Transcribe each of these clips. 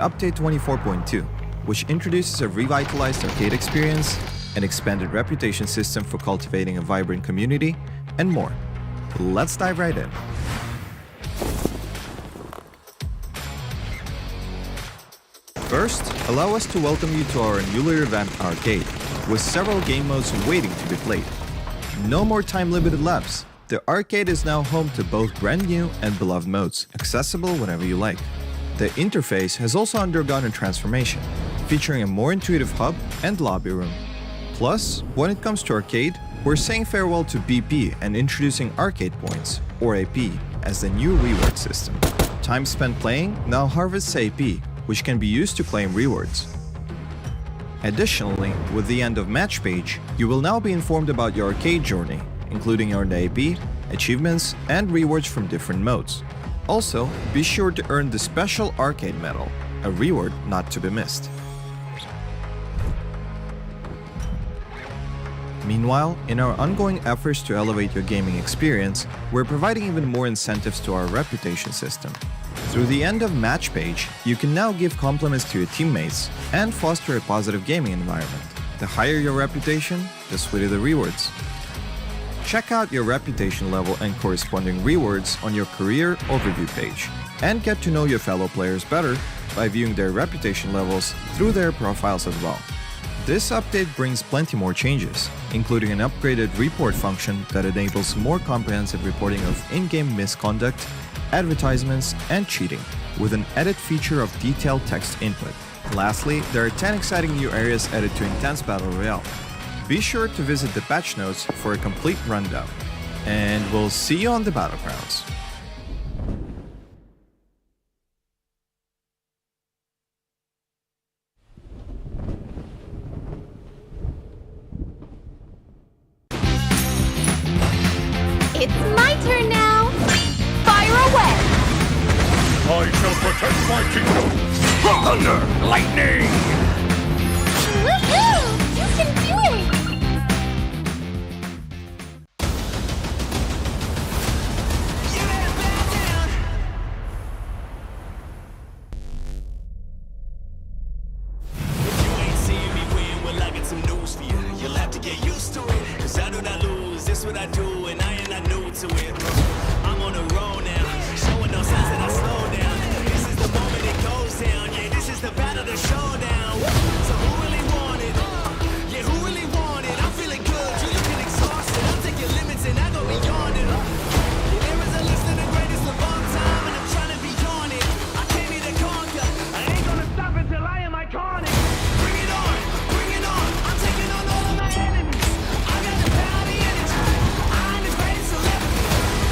Update 24.2, which introduces a revitalized arcade experience, an expanded reputation system for cultivating a vibrant community, and more. Let's dive right in. First, allow us to welcome you to our newly revamped arcade, with several game modes waiting to be played. No more time-limited laps. The arcade is now home to both brand new and beloved modes, accessible whenever you like. The interface has also undergone a transformation, featuring a more intuitive hub and lobby room. Plus, when it comes to arcade, we're saying farewell to BP and introducing Arcade Points, or AP, as the new reward system. Time spent playing now harvests AP, which can be used to claim rewards. Additionally, with the end of match page, you will now be informed about your arcade journey, including earned AP, achievements, and rewards from different modes. Also, be sure to earn the special arcade medal, a reward not to be missed. Meanwhile, in our ongoing efforts to elevate your gaming experience, we're providing even more incentives to our reputation system. Through the end of match page, you can now give compliments to your teammates and foster a positive gaming environment. The higher your reputation, the sweeter the rewards. Check out your reputation level and corresponding rewards on your career overview page, and get to know your fellow players better by viewing their reputation levels through their profiles as well. This update brings plenty more changes, including an upgraded report function that enables more comprehensive reporting of in-game misconduct, advertisements, and cheating, with an edit feature of detailed text input. Lastly, there are 10 exciting new areas added to Intense Battle Royale. Be sure to visit the patch notes for a complete rundown, and we'll see you on the Battlegrounds. It's my turn now! Fire away! I shall protect my kingdom! Thunder! Lightning! Woohoo! You can do it! If you ain't seen me win, well I got some news for you. You'll have to get used to it, cause I do not lose. This what I do, and I ain't not new to it. I'm on a roll now, showing no signs that I slow down. This is the moment it goes down, yeah, this is the battle, the showdown. So who really want it? Yeah, who really want it? I'm feeling good, you looking exhausted. I'll take your limits and I go beyond it. Yeah, there is a list of the greatest of all time, and I'm trying to be on it. I came here to conquer, I ain't gonna stop until I am iconic. Bring it on, bring it on. I'm taking on all of my enemies. I got the power, the energy. I'm the greatest celebrity.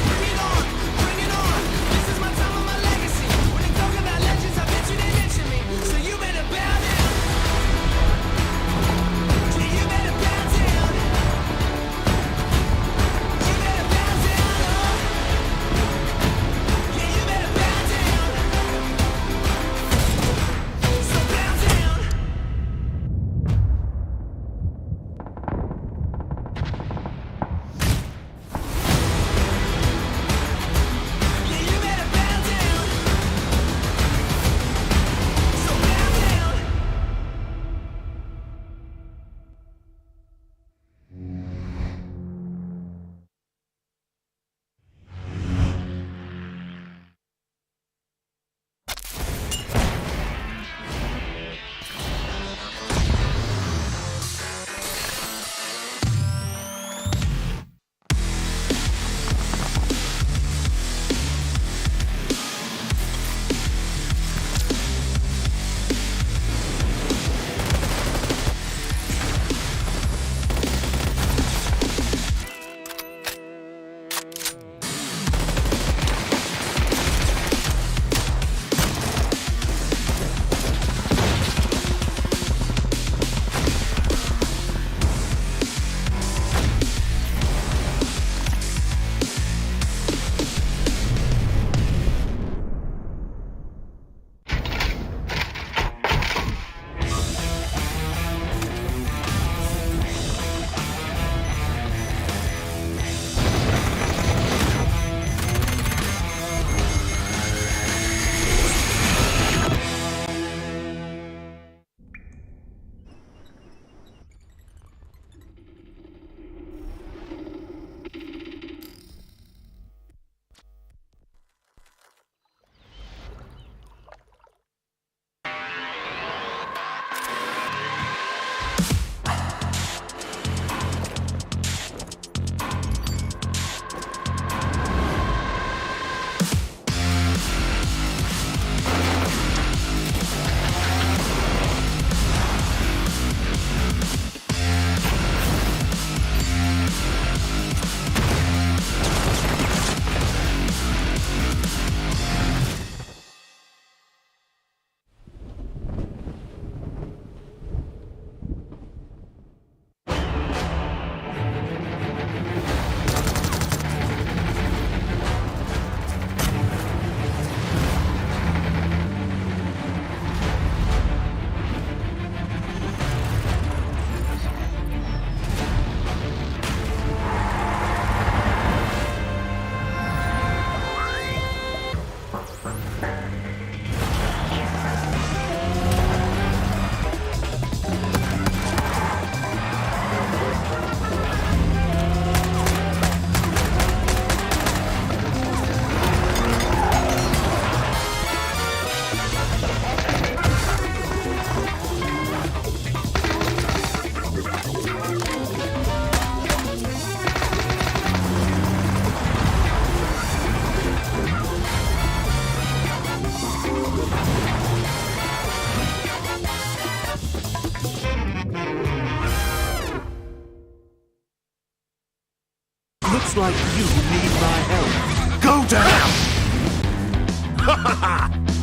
Looks like you need my help. Go down!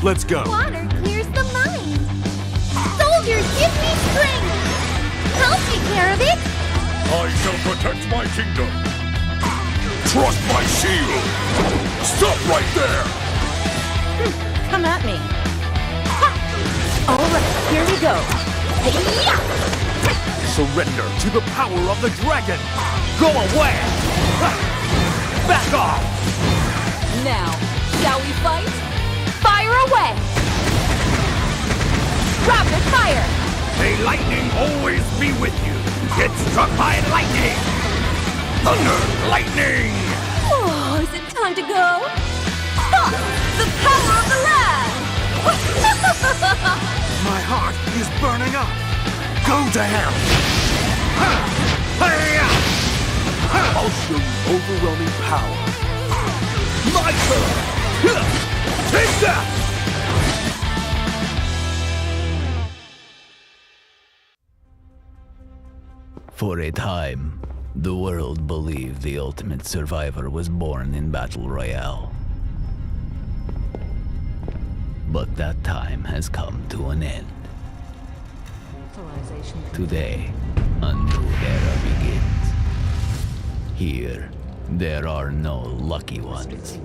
Let's go. Water clears the mind. Soldiers, give me strength. I'll take care of it. I shall protect my kingdom. Trust my shield. Stop right there. Come at me. All right, here we go. Surrender to the power of the dragon. Go away. Back off. Now, shall we fight? Fire away. Rapid fire. May lightning always be with you. Get struck by lightning. Thunder, lightning. Oh, is it time to go? Ha! The power of the land! My heart is burning up. Go to hell. I'll show you overwhelming power. My turn. Take that. For a time, the world believed the ultimate survivor was born in Battle Royale. But that time has come to an end. Today, a new era begins. Here, there are no lucky ones.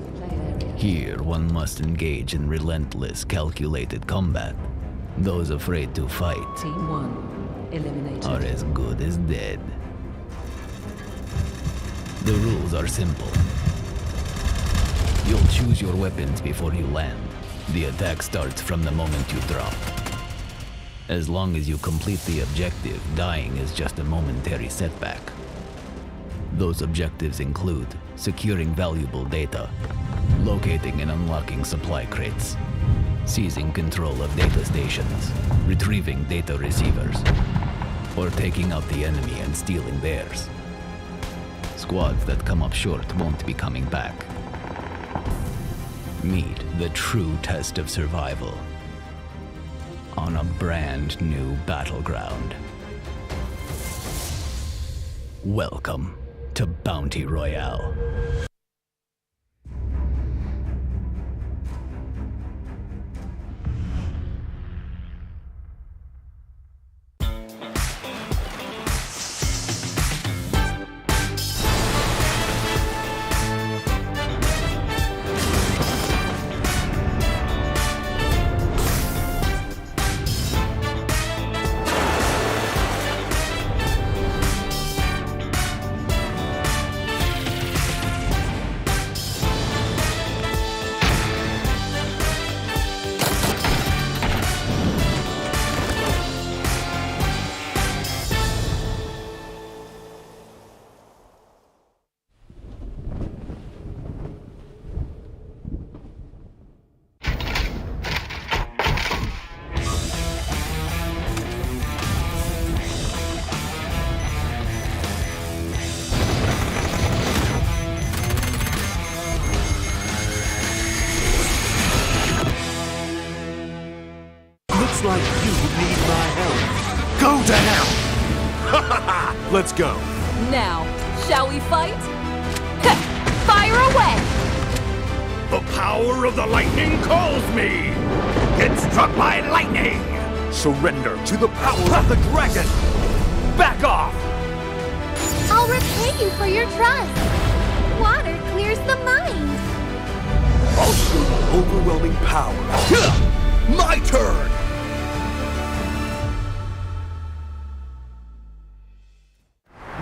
Here, one must engage in relentless, calculated combat. Those afraid to fight Team 1 eliminated. are as good as dead. The rules are simple. You'll choose your weapons before you land. The attack starts from the moment you drop. As long as you complete the objective, dying is just a momentary setback. Those objectives include securing valuable data, locating and unlocking supply crates, seizing control of data stations, retrieving data receivers, or taking out the enemy and stealing theirs. Squads that come up short won't be coming back. Meet the true test of survival on a brand new battleground. Welcome to Bounty Royale. Looks like you need my help. Go to hell. Let's go. Now, shall we fight? Fire away. The power of the lightning calls me. Get struck by lightning. Surrender to the power of the dragon. Back off. I'll repay you for your trust. Water clears the mind. I'll show you overwhelming power. My turn.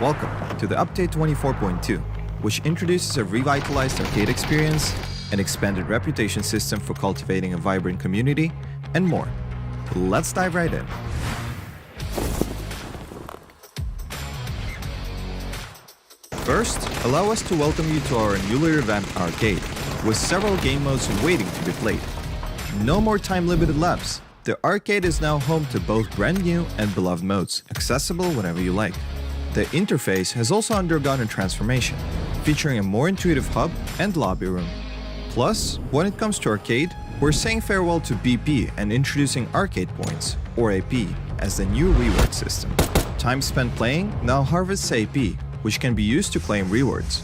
Welcome to the Update 24.2, which introduces a revitalized arcade experience, an expanded reputation system for cultivating a vibrant community, and more. Let's dive right in. First, allow us to welcome you to our newly revamped arcade, with several game modes waiting to be played. No more time-limited laps. The arcade is now home to both brand new and beloved modes, accessible whenever you like. The interface has also undergone a transformation, featuring a more intuitive hub and lobby room. Plus, when it comes to arcade, we're saying farewell to BP and introducing Arcade Points, or AP, as the new reward system. Time spent playing now harvests AP, which can be used to claim rewards.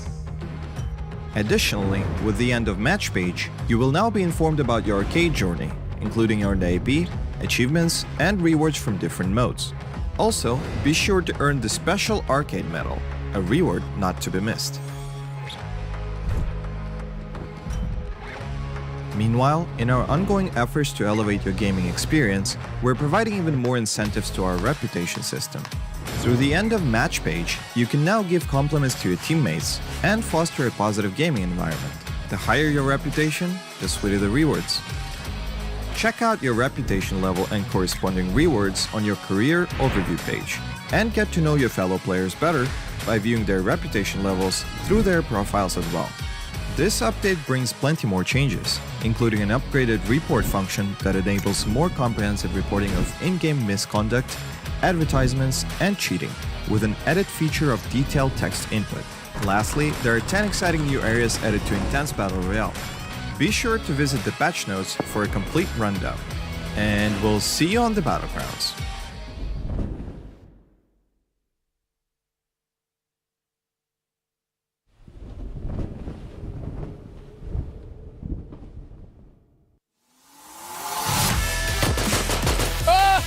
Additionally, with the end of match page, you will now be informed about your arcade journey, including earned AP, achievements, and rewards from different modes. Also, be sure to earn the special arcade medal, a reward not to be missed. Meanwhile, in our ongoing efforts to elevate your gaming experience, we're providing even more incentives to our reputation system. Through the end of match page, you can now give compliments to your teammates and foster a positive gaming environment. The higher your reputation, the sweeter the rewards. Check out your reputation level and corresponding rewards on your career overview page, and get to know your fellow players better by viewing their reputation levels through their profiles as well. This update brings plenty more changes, including an upgraded report function that enables more comprehensive reporting of in-game misconduct, advertisements, and cheating, with an edit feature of detailed text input. Lastly, there are 10 exciting new areas added to Intense Battle Royale. Be sure to visit the patch notes for a complete rundown. And we'll see you on the Battlegrounds.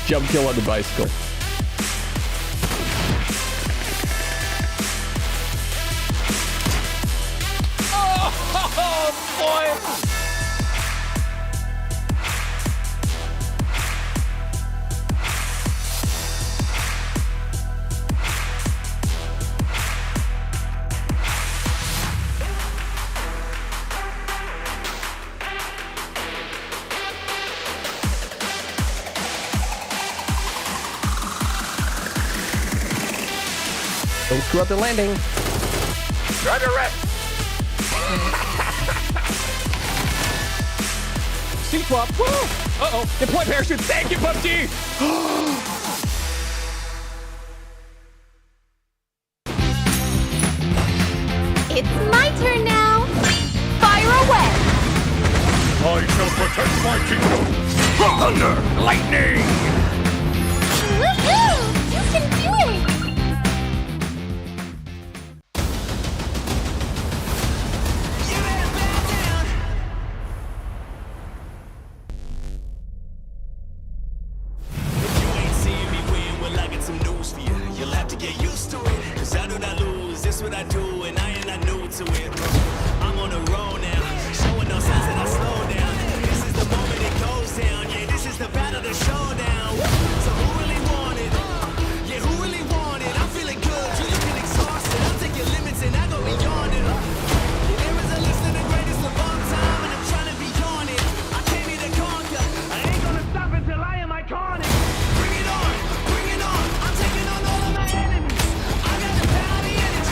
Jump kill on the bicycle. Oh, boy! Don't screw up the landing. Drive your wreck. Seat swap. Woo! Uh-oh. Deploy parachute. Thank you, PUBG! It's my turn now. Fire away. I shall protect my kingdom. Thunder, lightning. Woohoo! You can do it. What I do, and I ain't not new to it. I'm on a roll now, showing no signs that I slow down. This is the moment it goes down. Yeah, this is the battle, the showdown. So who really want it? Yeah, who really want it? I'm feeling good, you looking exhausted. I'll take your limits and I go beyond it. Yeah, there is a list of the greatest of all time, and I'm trying to be on it. I came here to conquer. I ain't gonna stop until I am iconic. Bring it on, bring it on. I'm taking on all of my enemies. I got the power, the energy.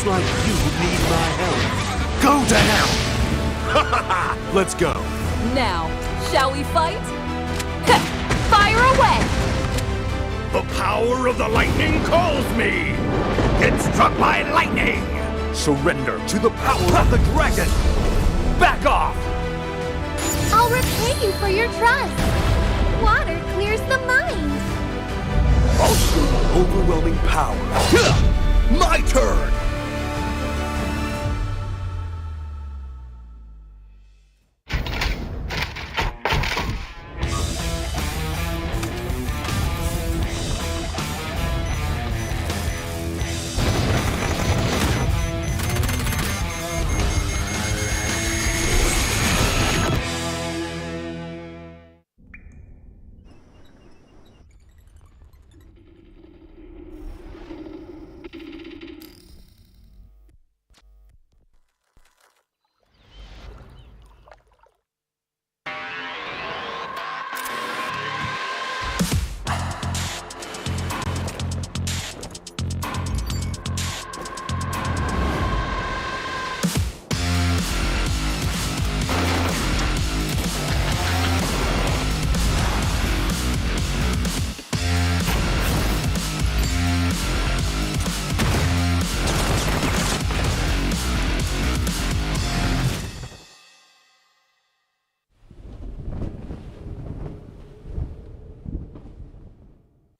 Like you need my help. Go to hell! Let's go. Now, shall we fight? Fire away! The power of the lightning calls me! Get struck by lightning! Surrender to the power of the dragon! Back off! I'll repay you for your trust. Water clears the mind. I'll show you overwhelming power. My turn!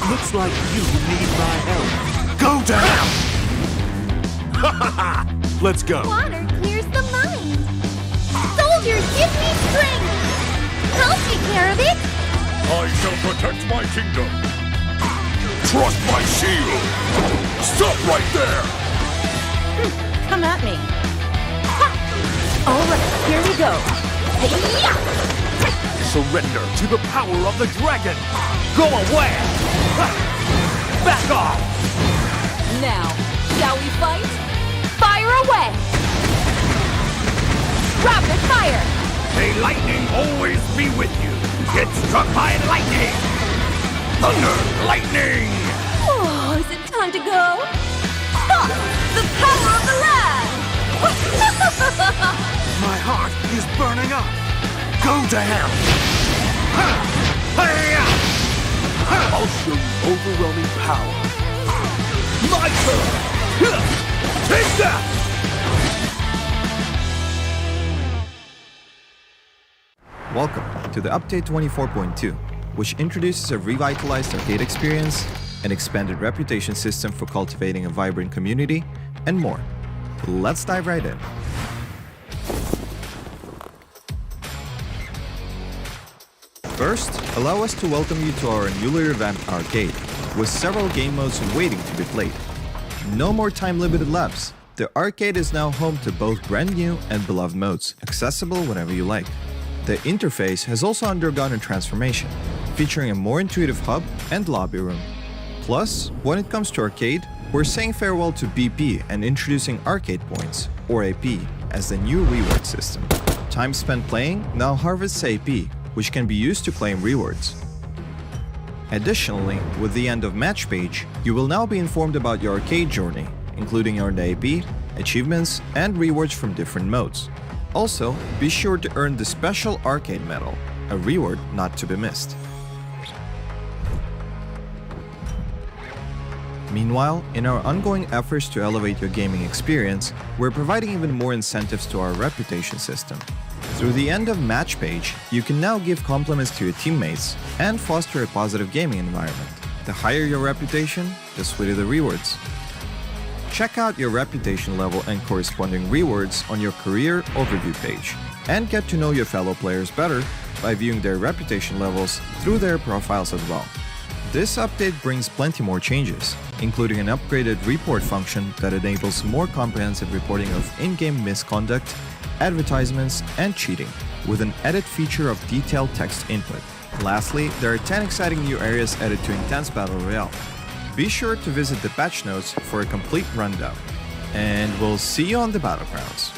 Looks like you need my help. Go to hell! Let's go. Water clears the mind. Soldiers, give me strength. I'll take care of it. I shall protect my kingdom. Trust my shield! Stop right there! Come at me. All right, here we go. Surrender to the power of the dragon. Go away! Back off! Now, shall we fight? Fire away! Rapid fire! May lightning always be with you. Get struck by lightning! Thunder, lightning! Oh, is it time to go? Ha! The power of the land! My heart is burning up. Go to hell! I'll show you overwhelming power. My turn! Take that! Welcome to the Update 24.2, which introduces a revitalized arcade experience, an expanded reputation system for cultivating a vibrant community, and more. Let's dive right in. First, allow us to welcome you to our newly revamped arcade, with several game modes waiting to be played. No more time-limited laps. The arcade is now home to both brand new and beloved modes, accessible whenever you like. The interface has also undergone a transformation, featuring a more intuitive hub and lobby room. Plus, when it comes to arcade, we're saying farewell to BP and introducing arcade points, or AP, as the new reward system. Time spent playing now harvests AP, which can be used to claim rewards. Additionally, with the end of match page, you will now be informed about your arcade journey, including earned AP, achievements, and rewards from different modes. Also, be sure to earn the special arcade medal, a reward not to be missed. Meanwhile, in our ongoing efforts to elevate your gaming experience, we're providing even more incentives to our reputation system. Through the end of match page, you can now give compliments to your teammates and foster a positive gaming environment. The higher your reputation, the sweeter the rewards. Check out your reputation level and corresponding rewards on your career overview page, and get to know your fellow players better by viewing their reputation levels through their profiles as well. This update brings plenty more changes, including an upgraded report function that enables more comprehensive reporting of in-game misconduct, advertisements, and cheating, with an edit feature of detailed text input. Lastly, there are 10 exciting new areas added to Intense Battle Royale. Be sure to visit the patch notes for a complete rundown. And we'll see you on the Battlegrounds.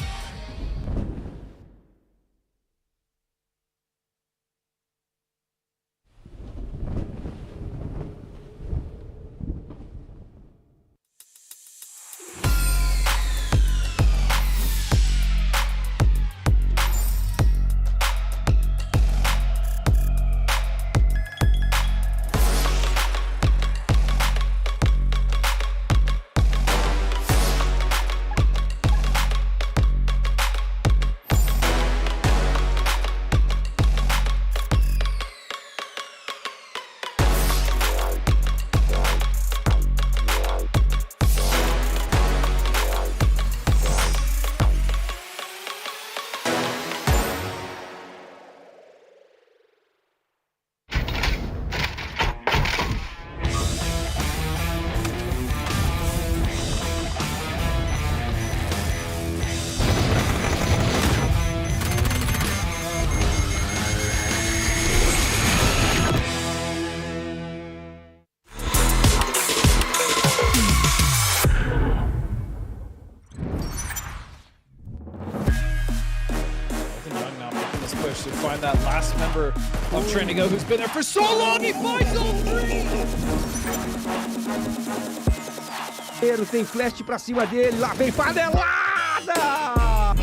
push to find that last member of Trinigo who's been there for so long. He finds all three. Tem flash pra cima dele, lá vem panelada!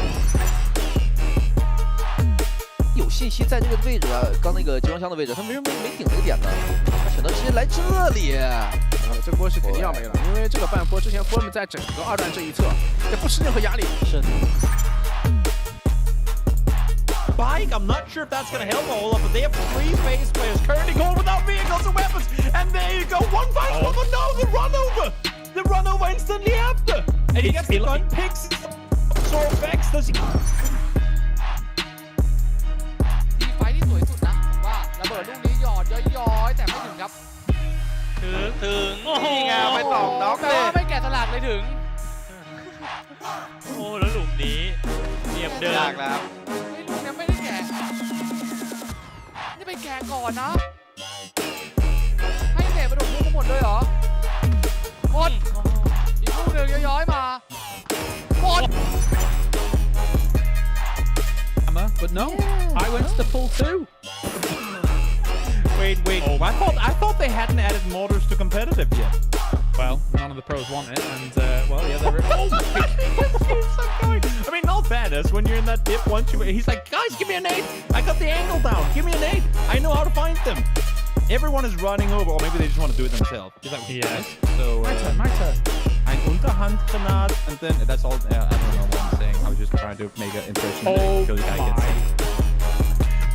有信息在这个位置啊，刚那个集装箱的位置，他为什么没顶这个点呢？他选择直接来这里。这波是肯定要没了，因为这个半波之前 Form 在整个二段这一侧也不吃任何压力。是。Bike, I'm not sure if that's going to help Olaf, but they have 3 base players currently going without vehicles and weapons. And there you go, one finds one, but no, the run over. The run over instantly after. And he gets the gun, picks it. So Vex does he... ดีไฟที่สวยสุดนะว่าระเบิดลูกนี้หยอดย้อยๆแต่ไม่ถึงครับถึงนี่ไงไปต่อน็อกเลยไม่แกะสลักเลยถึงโอ้แล้วหลุมนี้เนียบเดินยากแล้วไม่ลูกนี้ไม่ได้แกะนี่ไปแกะก่อนนะให้แกะไปโดนลูกหมดเลยเหรอหมดอีกลูกหนึ่งย้อยๆมาหมด But no, I went to the full 2. Wait. Oh, I thought they hadn't added mortars to competitive yet. Well, none of the pros want it, and well, yeah, they're. Oh my! I mean, not bad as when you're in that dip. Once you, he's like, guys, give me a nade. I got the angle down. Give me a nade. I know how to find them. Everyone is running over, or maybe they just want to do it themselves. He's like, yes. So my turn. Ein Unterhandgranat, and then that's all. I don't know what I'm saying. I was just trying to make an impression. Oh the guy gets it.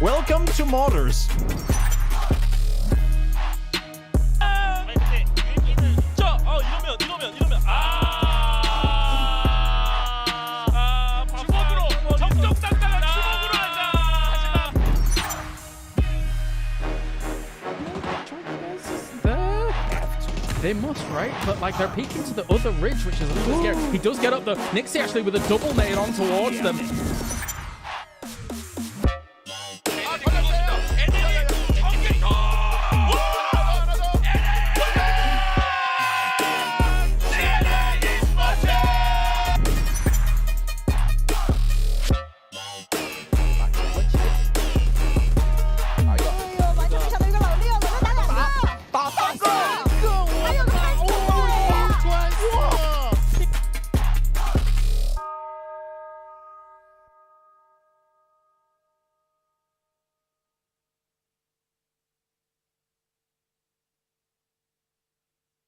Welcome to Modders. They must, right? But like they're peeking to the other ridge, which is a little scary. He does get up the Nixie actually with a double nade on towards them.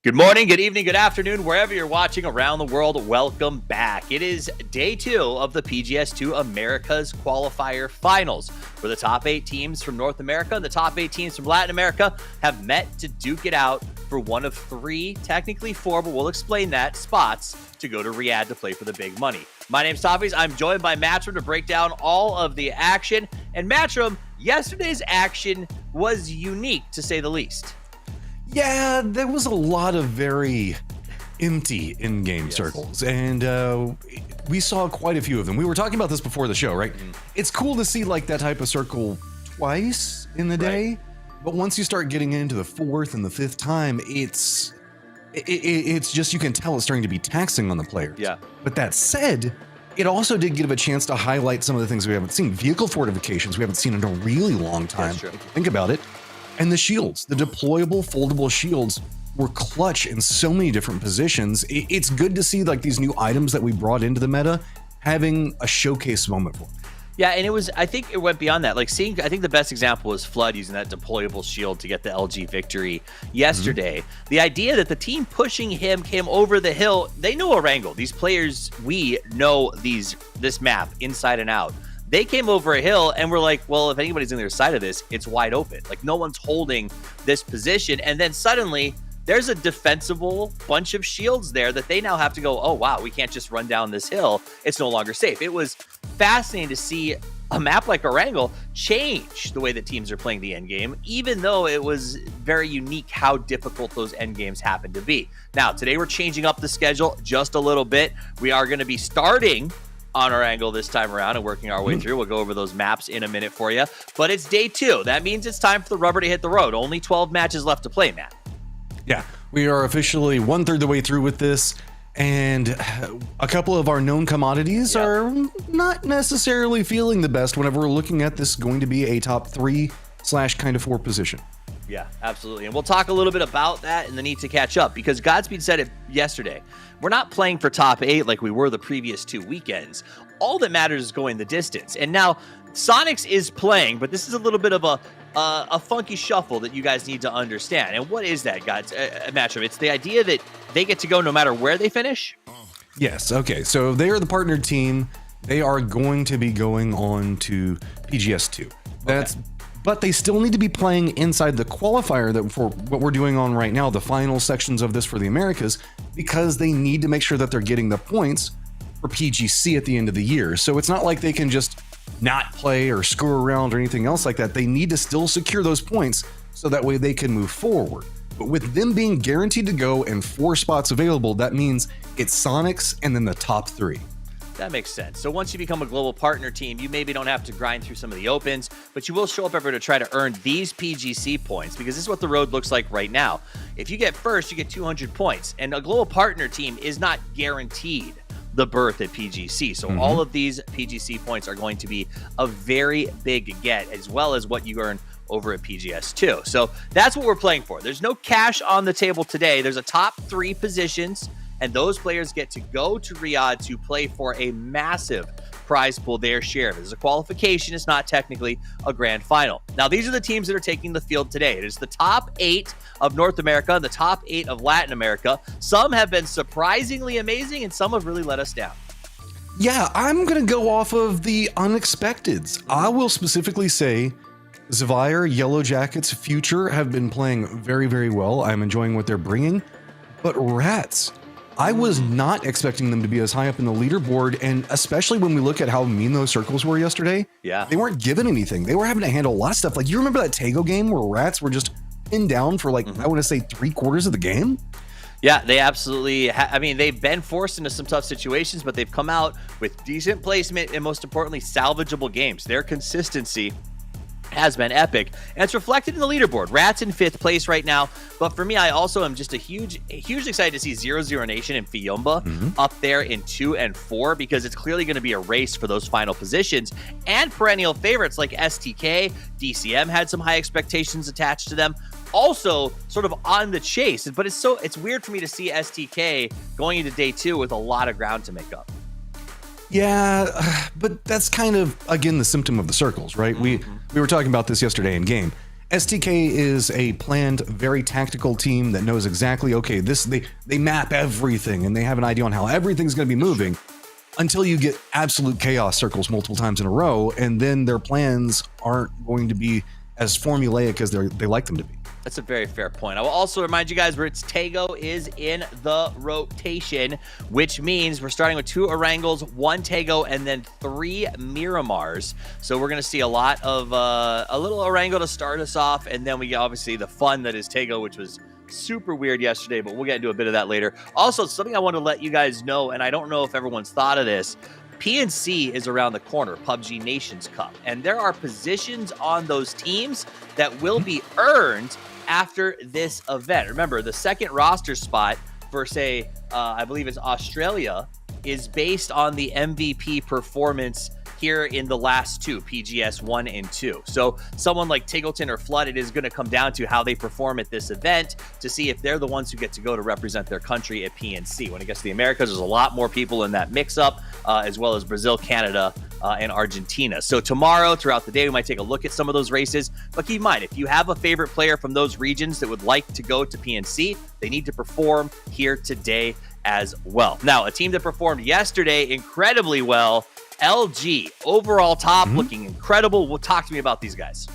Good morning, good evening, good afternoon, wherever you're watching around the world, welcome back. It is day 2 of the PGS 2 America's Qualifier Finals, where the top 8 teams from North America and the top 8 teams from Latin America have met to duke it out for one of 3, technically 4, but we'll explain that, spots to go to Riyadh to play for the big money. My name's Toffees. I'm joined by Matchroom to break down all of the action. And Matchroom, yesterday's action was unique, to say the least. Yeah, there was a lot of very empty in-game circles, and we saw quite a few of them. We were talking about this before the show, right? It's cool to see like that type of circle twice in the day, but once you start getting into the 4th and the 5th time, it's just, you can tell it's starting to be taxing on the players. Yeah. But that said, it also did give a chance to highlight some of the things we haven't seen. Vehicle fortifications we haven't seen in a really long time. That's true. If you think about it. And the shields, the deployable, foldable shields were clutch in so many different positions. It's good to see like these new items that we brought into the meta having a showcase moment for them. Yeah, and it was, I think it went beyond that. Like seeing, I think the best example was Flood using that deployable shield to get the LG victory yesterday. The idea that the team pushing him came over the hill, they know Erangel. These players, we know this map inside and out. They came over a hill and were like, well, if anybody's on their side of this, it's wide open. Like no one's holding this position. And then suddenly there's a defensible bunch of shields there that they now have to go, oh, wow, we can't just run down this hill. It's no longer safe. It was fascinating to see a map like Erangel change the way that teams are playing the end game, even though it was very unique how difficult those end games happen to be. Now, today we're changing up the schedule just a little bit. We are going to be starting on our angle this time around and working our way through. We'll go over those maps in a minute for you. But it's day 2. That means it's time for the rubber to hit the road. Only 12 matches left to play, Matt. Yeah, we are officially 1/3 the way through with this. And a couple of our known commodities are not necessarily feeling the best whenever we're looking at this going to be a top 3 / kind of 4 position. Yeah, absolutely. And we'll talk a little bit about that and the need to catch up, because Godspeed said it yesterday. We're not playing for top 8 like we were the previous 2 weekends. All that matters is going the distance. And now Sonics is playing, but this is a little bit of a funky shuffle that you guys need to understand. And what is that, guys? Matchup. It's the idea that they get to go no matter where they finish. Yes. Okay. So they are the partnered team. They are going to be going on to PGS 2. That's. Okay. But they still need to be playing inside the qualifier that for what we're doing on right now, the final sections of this for the Americas, because they need to make sure that they're getting the points for PGC at the end of the year. So it's not like they can just not play or screw around or anything else like that. They need to still secure those points so that way they can move forward. But with them being guaranteed to go and 4 spots available, that means it's Sonics and then the top 3. That makes sense. So once you become a global partner team, you maybe don't have to grind through some of the opens, but you will show up everywhere to try to earn these PGC points, because this is what the road looks like right now. If you get first, you get 200 points, and a global partner team is not guaranteed the berth at PGC. So all of these PGC points are going to be a very big get, as well as what you earn over at PGS 2. So that's what we're playing for. There's no cash on the table today. There's a top 3 positions, and those players get to go to Riyadh to play for a massive prize pool their share. This is a qualification. It's not technically a grand final. Now, these are the teams that are taking the field today. It is the top 8 of North America and the top 8 of Latin America. Some have been surprisingly amazing, and some have really let us down. Yeah, I'm going to go off of the unexpecteds. I will specifically say Zavire, Yellow Jackets, Future have been playing very, very well. I'm enjoying what they're bringing. But Rats, I was not expecting them to be as high up in the leaderboard, and especially when we look at how mean those circles were yesterday. Yeah. They weren't given anything. They were having to handle a lot of stuff. Like, you remember that Tago game where Rats were just pinned down for, like, I want to say 3/4 of the game? Yeah, they absolutely, I mean, they've been forced into some tough situations, but they've come out with decent placement and, most importantly, salvageable games. Their consistency has been epic, and it's reflected in the leaderboard. Rats in 5th place right now, but for me, I also am just hugely excited to see 00 Nation and Fiumba up there in 2 and 4, because it's clearly going to be a race for those final positions, and perennial favorites like STK, DCM had some high expectations attached to them, also sort of on the chase. But it's weird for me to see STK going into day 2 with a lot of ground to make up. Yeah, but that's kind of, again, the symptom of the circles, right? We were talking about this yesterday in game. STK is a planned, very tactical team that knows exactly, okay, they map everything and they have an idea on how everything's going to be moving until you get absolute chaos circles multiple times in a row, and then their plans aren't going to be as formulaic as they like them to be. That's a very fair point. I will also remind you guys where it's Tago is in the rotation, which means we're starting with 2 Orangles, 1 Tago, and then 3 Miramars. So we're going to see a lot of a little Orango to start us off, and then we get obviously the fun that is Tago, which was super weird yesterday, but we'll get into a bit of that later. Also, something I want to let you guys know, and I don't know if everyone's thought of this, PNC is around the corner, PUBG Nations Cup, and there are positions on those teams that will be earned after this event. Remember, the second roster spot for, say, I believe it's Australia, is based on the MVP performance here in the last 2, PGS 1 and 2. So someone like Tiggleton or Flood, it is going to come down to how they perform at this event to see if they're the ones who get to go to represent their country at PNC. When it gets to the Americas, there's a lot more people in that mix-up, as well as Brazil, Canada, and Argentina. So tomorrow, throughout the day, we might take a look at some of those races. But keep in mind, if you have a favorite player from those regions that would like to go to PNC, they need to perform here today as well. Now, a team that performed yesterday incredibly well, LG, overall top, looking incredible. Talk to me about these guys.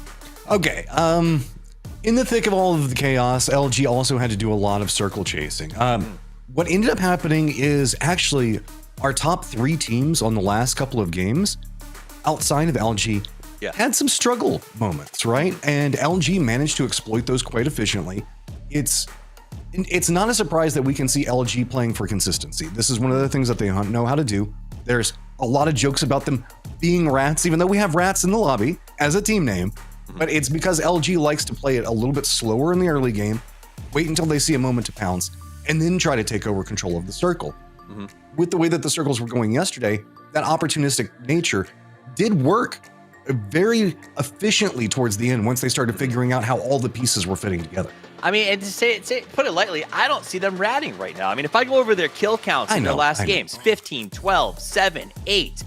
Okay, in the thick of all of the chaos, LG also had to do a lot of circle chasing. What ended up happening is actually our top 3 teams on the last couple of games outside of LG had some struggle moments, right? And LG managed to exploit those quite efficiently. It's not a surprise that we can see LG playing for consistency. This is one of the things that they know how to do. There's a lot of jokes about them being Rats, even though we have Rats in the lobby as a team name, but it's because LG likes to play it a little bit slower in the early game, wait until they see a moment to pounce, and then try to take over control of the circle. with the way that the circles were going yesterday, that opportunistic nature did work very efficiently towards the end once they started figuring out how all the pieces were fitting together. I mean, and to put it lightly, I don't see them ratting right now. I mean, if I go over their kill counts in their last games, 15, 12, 7, 8,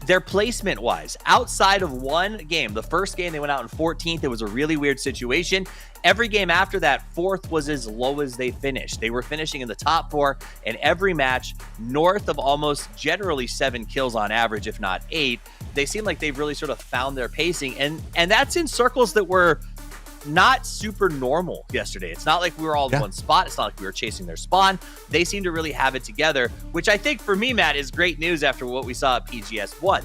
their placement-wise, outside of one game, the first game they went out in 14th, it was a really weird situation. Every game after that, 4th was as low as they finished. They were finishing in the top 4 in every match, north of almost generally 7 kills on average, if not 8. They seem like they've really sort of found their pacing, and that's in circles that were not super normal yesterday. It's not like we were all in one spot. It's not like we were chasing their spawn. They seem to really have it together, which I think for me, Matt, is great news after what we saw at PGS 1.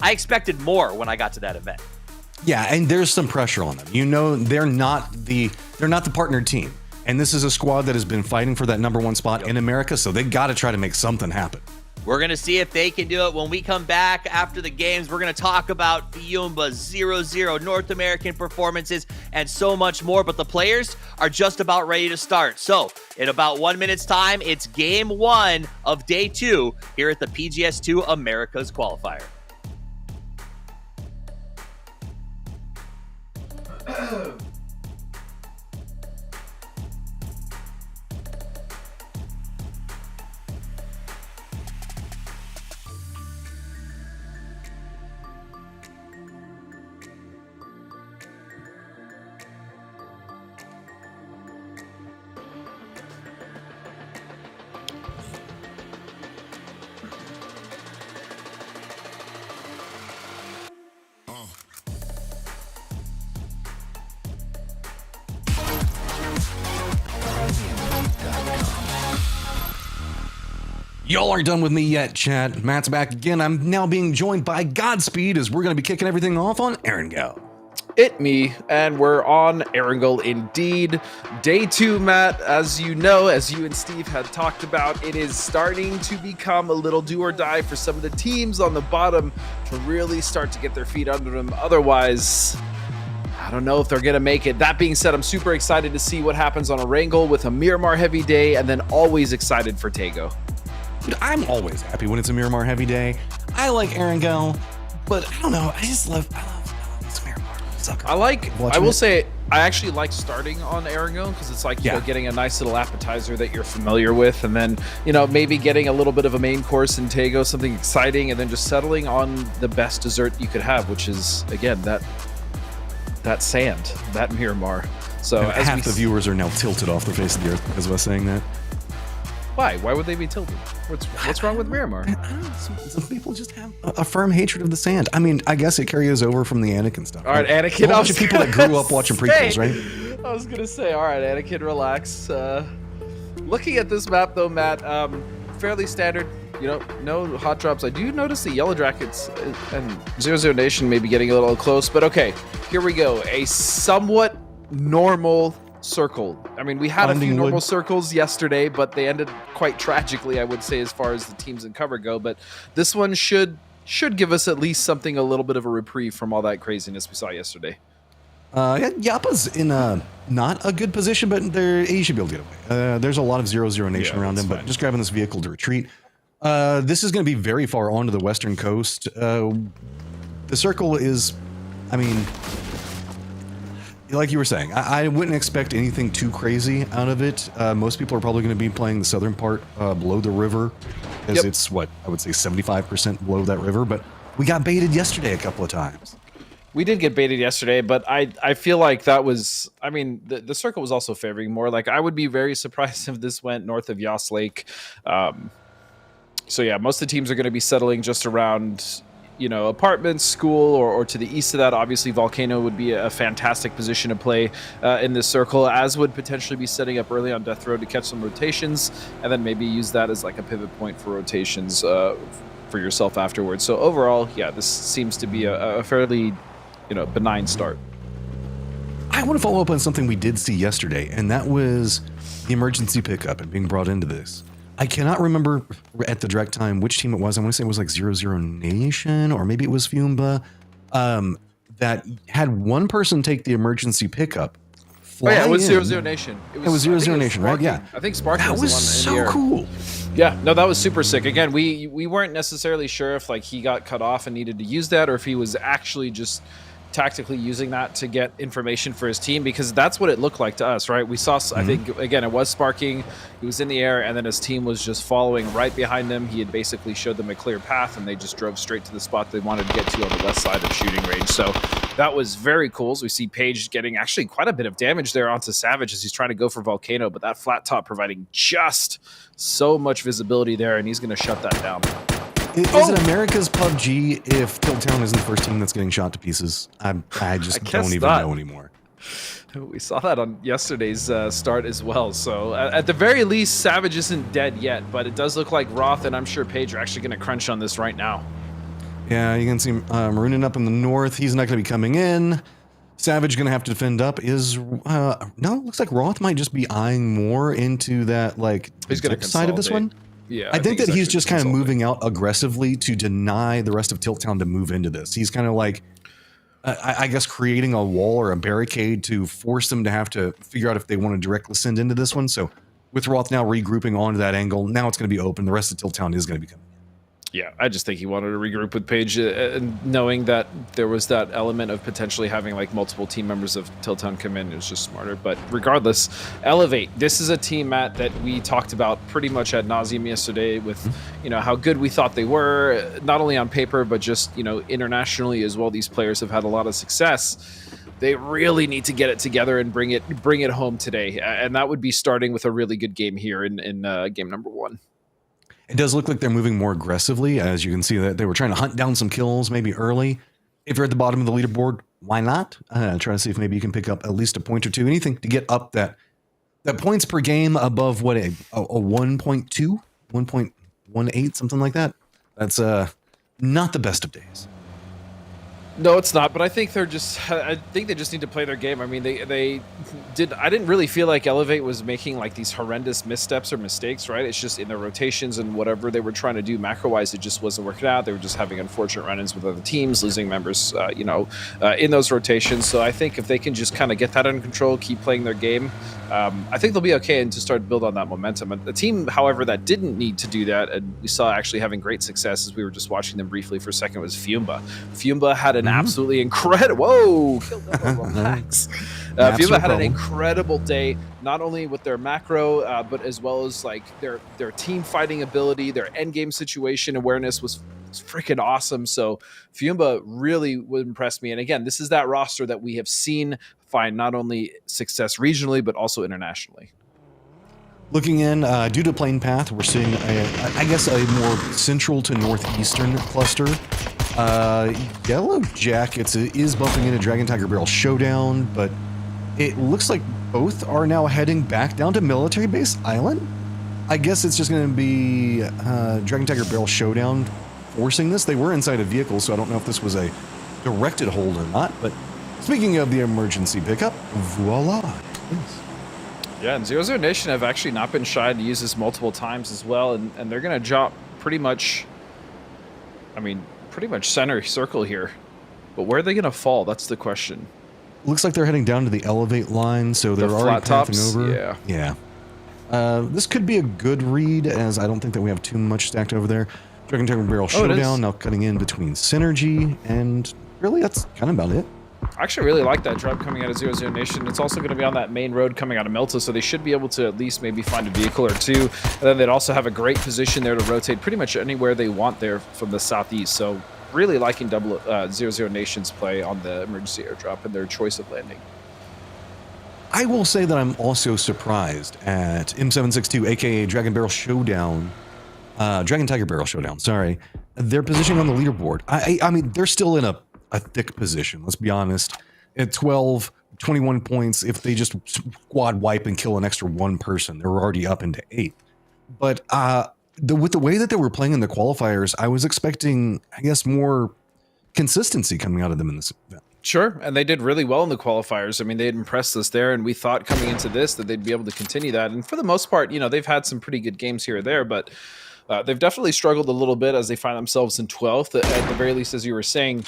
I expected more when I got to that event. Yeah, and there's some pressure on them. You know, they're not the partnered team. And this is a squad that has been fighting for that #1 spot in America, so they got to try to make something happen. We're going to see if they can do it. When we come back after the games, we're going to talk about Fiumba's 0-0 North American performances and so much more. But the players are just about ready to start. So in about 1 minute's time, it's game 1 of day 2 here at the PGS 2 America's Qualifier. Y'all aren't done with me yet, chat. Matt's back again. I'm now being joined by Godspeed as we're going to be kicking everything off on Erangel. It me, and we're on Erangel indeed. Day 2, Matt, as you know, as you and Steve had talked about, it is starting to become a little do or die for some of the teams on the bottom to really start to get their feet under them. Otherwise, I don't know if they're going to make it. That being said, I'm super excited to see what happens on Erangel with a Miramar heavy day, and then always excited for Tego. Dude, I'm always happy when it's a Miramar heavy day. I like Erangel, but I don't know. I love this Miramar. I will say, I actually like starting on Erangel because it's like, you know, getting a nice little appetizer that you're familiar with, and then, you know, maybe getting a little bit of a main course in Tego, something exciting, and then just settling on the best dessert you could have, which is, again, that sand, that Miramar. So as half the viewers are now tilted off the face of the earth because of us saying that. Why? Why would they be tilted? What's wrong with Miramar? I don't know. Some people just have a firm hatred of the sand. I mean, I guess it carries over from the Anakin stuff. All right, Anakin. A bunch of people that grew up watching prequels, right? I was gonna say, all right, Anakin, relax. Looking at this map, though, Matt, fairly standard. You know, no hot drops. I do notice the Yellow Jackets and 0-0 Nation may be getting a little close, but okay, here we go. A somewhat normal circle. I mean, we had a few normal circles yesterday, but they ended quite tragically, I would say, as far as the teams in cover go. But this one should give us at least something, a little bit of a reprieve from all that craziness we saw yesterday. Yappa's in not a good position, but he should be able to get away. There's a lot of 0-0 Nation around him, but just grabbing this vehicle to retreat. This is going to be very far onto the western coast. The circle is, I mean, like you were saying, I wouldn't expect anything too crazy out of it. Most people are probably going to be playing the southern part below the river, as it's what I would say 75% below that river. But we got baited yesterday a couple of times. We did get baited yesterday, but I feel like that was, I mean, the circle was also favoring more. Like, I would be very surprised if this went north of Yas Lake. So yeah, most of the teams are going to be settling just around, you know, apartments, school, or to the east of that. Obviously, Volcano would be a fantastic position to play in this circle, as would potentially be setting up early on Death Road to catch some rotations, and then maybe use that as like a pivot point for rotations for yourself afterwards. So overall, yeah, this seems to be a fairly, you know, benign start. I want to follow up on something we did see yesterday, and that was the emergency pickup and being brought into this. I cannot remember at the direct time which team it was. I want to say it was like 0-0 Nation, or maybe it was Fiumba, that had one person take the emergency pickup. Oh yeah, it was 0-0 Nation. It was 0-0 Nation, right? Yeah. I think Sparky was the one so in the air. cool. Yeah, no, that was super sick. Again, we weren't necessarily sure if like he got cut off and needed to use that, or if he was actually just tactically using that to get information for his team, because that's what it looked like to us, right? We saw, I think, again, it was sparking, he was in the air, and then his team was just following right behind him. He had basically showed them a clear path, and they just drove straight to the spot they wanted to get to on the west side of shooting range. So that was very cool. So we see Paige getting actually quite a bit of damage there onto Savage as he's trying to go for Volcano, but that flat top providing just so much visibility there, and he's going to shut that down. Is it America's PUBG if Tiltown isn't the first team that's getting shot to pieces? I just don't even know anymore. We saw that on yesterday's start as well. So at the very least, Savage isn't dead yet, but it does look like Roth and I'm sure Paige are actually going to crunch on this right now. Yeah, you can see Maroonin up in the north. He's not going to be coming in. Savage going to have to defend up. No, it looks like Roth might just be eyeing more into that like side of this one. Yeah, I think that he's just kind of moving out aggressively to deny the rest of Tiltown to move into this. He's kind of like, I guess, creating a wall or a barricade to force them to have to figure out if they want to directly send into this one. So with Roth now regrouping onto that angle, now it's going to be open. The rest of Tiltown is going to be coming. Yeah, I just think he wanted to regroup with Paige, knowing that there was that element of potentially having like multiple team members of Tiltown come in. It was just smarter. But regardless, Elevate. This is a team, Matt, that we talked about pretty much ad nauseum yesterday with, how good we thought they were, not only on paper, but just, internationally as well. These players have had a lot of success. They really need to get it together and bring it home today. And that would be starting with a really good game here in game number 1. It does look like they're moving more aggressively, as you can see that they were trying to hunt down some kills maybe early. If you're at the bottom of the leaderboard, why not? Try to see if maybe you can pick up at least a point or two, anything to get up that points per game above what a 1.2, 1.18, something like that. That's not the best of days. No, it's not. But I think they just need to play their game. I mean, they did. I didn't really feel like Elevate was making like these horrendous missteps or mistakes, right? It's just in their rotations and whatever they were trying to do macro-wise, it just wasn't working out. They were just having unfortunate run-ins with other teams, losing members, in those rotations. So I think if they can just kind of get that under control, keep playing their game, I think they'll be okay and to start to build on that momentum. And the team, however, that didn't need to do that, and we saw actually having great success as we were just watching them briefly for a second, was Fiumba. Fiumba had an absolutely incredible... Whoa! Relax. Fiumba had an incredible day, not only with their macro, but as well as like their team fighting ability, their endgame situation awareness was freaking awesome. So Fiumba really would impress me. And again, this is that roster that we have seen find not only success regionally, but also internationally. Looking in, due to plane path, we're seeing, a more central to northeastern cluster. Yellow Jackets is bumping into Dragon Tiger Barrel Showdown, but it looks like both are now heading back down to Military Base Island. I guess it's just going to be Dragon Tiger Barrel Showdown forcing this. They were inside a vehicle, so I don't know if this was a directed hold or not, but speaking of the emergency pickup, voila. Yes. Yeah, and 00 Nation have actually not been shy to use this multiple times as well, and they're going to drop pretty much center circle here. But where are they going to fall? That's the question. Looks like they're heading down to the Elevate line, so they're already pathing over. Yeah. This could be a good read, as I don't think that we have too much stacked over there. Dragon Tiger Barrel Showdown now cutting in between Synergy, and really that's kind of about it. I actually really like that drop coming out of 00 Nation. It's also going to be on that main road coming out of Melta, so they should be able to at least maybe find a vehicle or two. And then they'd also have a great position there to rotate pretty much anywhere they want there from the southeast. So really liking 00 Nation's play on the emergency airdrop and their choice of landing. I will say that I'm also surprised at M762, aka Dragon Tiger Barrel Showdown, sorry. Their position on the leaderboard. I mean, they're still in a thick position, let's be honest. At 12, 21 points, if they just squad wipe and kill an extra one person, they're already up into 8th. But with the way that they were playing in the qualifiers, I was expecting, I guess, more consistency coming out of them in this event. Sure, and they did really well in the qualifiers. I mean, they had impressed us there, and we thought coming into this that they'd be able to continue that. And for the most part, they've had some pretty good games here or there, but they've definitely struggled a little bit as they find themselves in 12th. At the very least, as you were saying,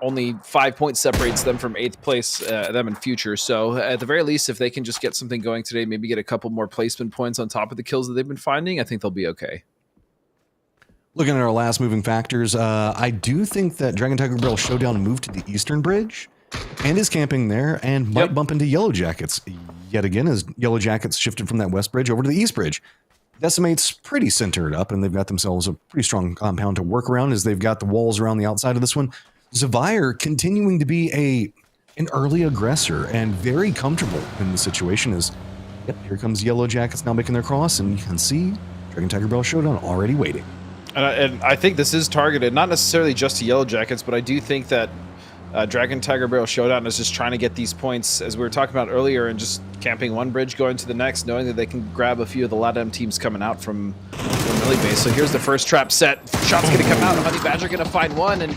only 5 points separates them from 8th place, them in future. So at the very least, if they can just get something going today, maybe get a couple more placement points on top of the kills that they've been finding, I think they'll be okay. Looking at our last moving factors, I do think that Dragon Tiger Barrel Showdown moved to the Eastern Bridge and is camping there and might bump into Yellow Jackets yet again as Yellow Jackets shifted from that West Bridge over to the East Bridge. Decimate's pretty centered up, and they've got themselves a pretty strong compound to work around as they've got the walls around the outside of this one. Zavire continuing to be an early aggressor and very comfortable in the situation as, yep, here comes Yellow Jackets now making their cross, and you can see Dragon Tiger Barrel Showdown already waiting. And I think this is targeted, not necessarily just to Yellow Jackets, but I do think that Dragon Tiger Barrel Showdown is just trying to get these points, as we were talking about earlier, and just camping one bridge, going to the next, knowing that they can grab a few of the LATAM teams coming out from Millie Base. So here's the first trap set. Shot's going to come out. Honey Badger going to find one, and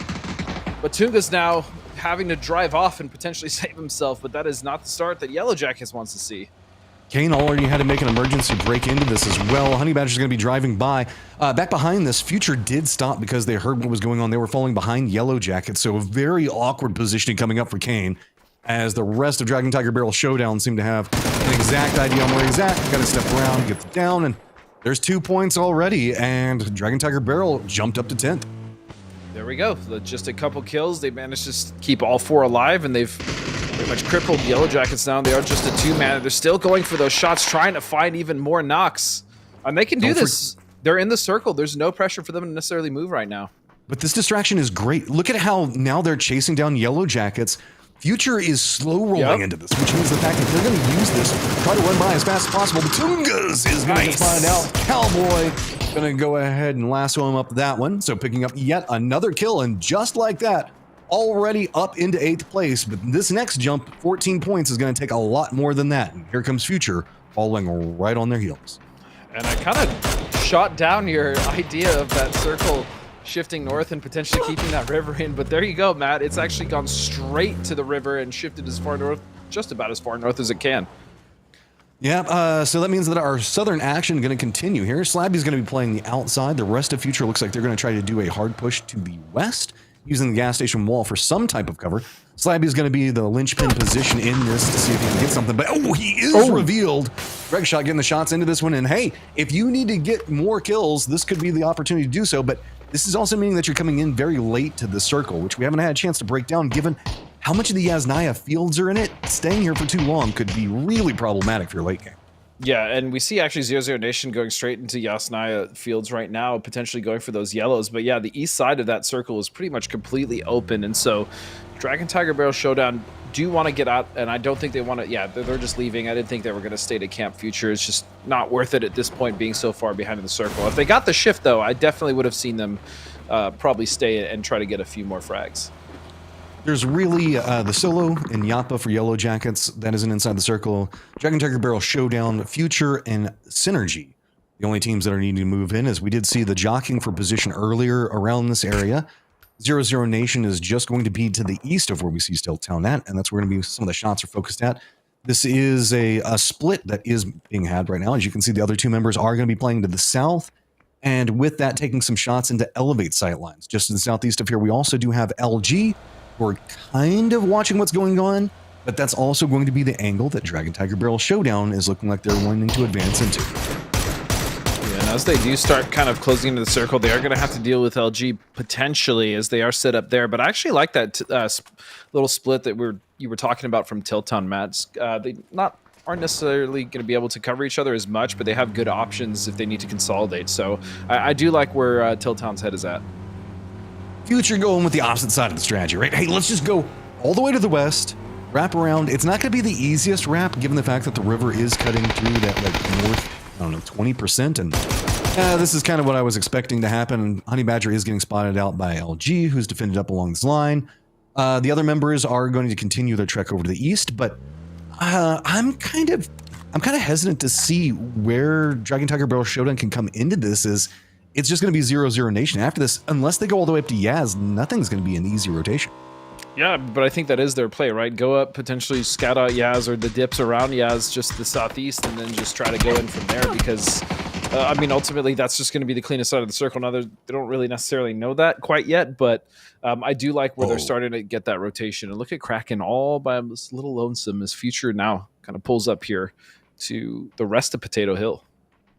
Batunga's now having to drive off and potentially save himself, but that is not the start that Yellow Jackets wants to see. Kane already had to make an emergency break into this as well. Honey Badger's going to be driving by. Back behind this, Future did stop because they heard what was going on. They were falling behind Yellow Jackets, so a very awkward positioning coming up for Kane as the rest of Dragon Tiger Barrel Showdown seem to have an exact idea on where he's at. Got to step around, get down, and there's 2 points already, and Dragon Tiger Barrel jumped up to 10th. There we go. Just a couple kills. They managed to keep all 4 alive, and they've pretty much crippled Yellow Jackets now. They are just a 2-man. They're still going for those shots, trying to find even more knocks. And they can do this. They're in the circle. There's no pressure for them to necessarily move right now. But this distraction is great. Look at how now they're chasing down Yellow Jackets. Future is slow rolling into this, which means the fact that they're going to use this, try to run by as fast as possible. Batungas is going to find out. Cowboy going to go ahead and lasso him up that one. So picking up yet another kill, and just like that, already up into 8th place. But this next jump, 14 points, is going to take a lot more than that. And here comes Future following right on their heels. And I kind of shot down your idea of that circle shifting north and potentially keeping that river in, but there you go, Matt. It's actually gone straight to the river and shifted as far north, just about as far north as it can. Yeah, so that means that our southern action going to continue here. Slabby's going to be playing the outside. The rest of Future looks like they're going to try to do a hard push to the west, using the gas station wall for some type of cover. Slabby's going to be the linchpin position in this to see if he can get something, but he is revealed. Greg Shot getting the shots into this one, and hey, if you need to get more kills, this could be the opportunity to do so, but this is also meaning that you're coming in very late to the circle, which we haven't had a chance to break down, given how much of the Yasnaya fields are in it. Staying here for too long could be really problematic for your late game. Yeah, and we see actually 00 Nation going straight into Yasnaya fields right now, potentially going for those yellows. But yeah, the east side of that circle is pretty much completely open, and so Dragon Tiger Barrel Showdown do want to get out, and I don't think they want to. Yeah, they're just leaving. I didn't think they were going to stay to camp Future. It's just not worth it at this point, being so far behind in the circle. If they got the shift, though, I definitely would have seen them probably stay and try to get a few more frags. There's really the Solo and Yappa for Yellow Jackets. That isn't inside the circle. Dragon Tiger Barrel Showdown, Future, and Synergy. The only teams that are needing to move in, as we did see the jockeying for position earlier around this area. 00 Nation is just going to be to the east of where we see Stealth Town at, and that's where going to be some of the shots are focused at. This is a split that is being had right now. As you can see, the other 2 members are going to be playing to the south, and with that, taking some shots into Elevate sightlines. Just in the southeast of here, we also do have LG, who are kind of watching what's going on, but that's also going to be the angle that Dragon Tiger Barrel Showdown is looking like they're wanting to advance into. And as they do start kind of closing into the circle, they are going to have to deal with LG potentially, as they are set up there. But I actually like that little split that you were talking about from Tiltown, Matt. They aren't necessarily going to be able to cover each other as much, but they have good options if they need to consolidate. So I do like where Tiltown's head is at. Future going with the opposite side of the strategy, right? Hey, let's just go all the way to the west, wrap around. It's not going to be the easiest wrap, given the fact that the river is cutting through that like north, I don't know, 20%. And this is kind of what I was expecting to happen. Honey Badger is getting spotted out by LG, who's defended up along this line. The other members are going to continue their trek over to the east, but I'm kind of hesitant to see where Dragon Tiger Barrel Showdown can come into this. It's just going to be 00 Nation after this. Unless they go all the way up to Yaz, nothing's going to be an easy rotation. Yeah, but I think that is their play, right? Go up, potentially scout out Yaz or the dips around Yaz, just the southeast, and then just try to go in from there, because I mean, ultimately, that's just going to be the cleanest side of the circle. Now, they don't really necessarily know that quite yet, but I do like where they're starting to get that rotation. And look at Kraken all by this little lonesome as Future now kind of pulls up here to the rest of Potato Hill.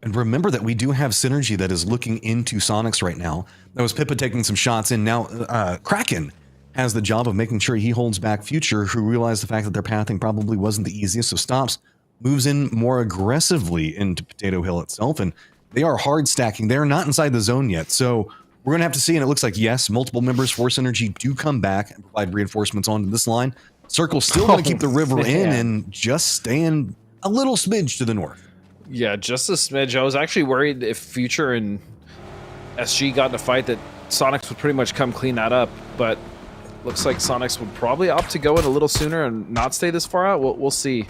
And remember that we do have Synergy that is looking into Sonics right now. That was Pippa taking some shots in. Now, Kraken has the job of making sure he holds back Future, who realized the fact that their pathing probably wasn't the easiest, so stops, moves in more aggressively into Potato Hill itself, and they are hard stacking. They're not inside the zone yet, so we're going to have to see, and it looks like, yes, multiple members for Synergy do come back and provide reinforcements onto this line. Circle's still going to keep the river in and just staying a little smidge to the north. Yeah, just a smidge. I was actually worried if Future and SG got in a fight that Sonics would pretty much come clean that up, but looks like Sonics would probably opt to go in a little sooner and not stay this far out. We'll see.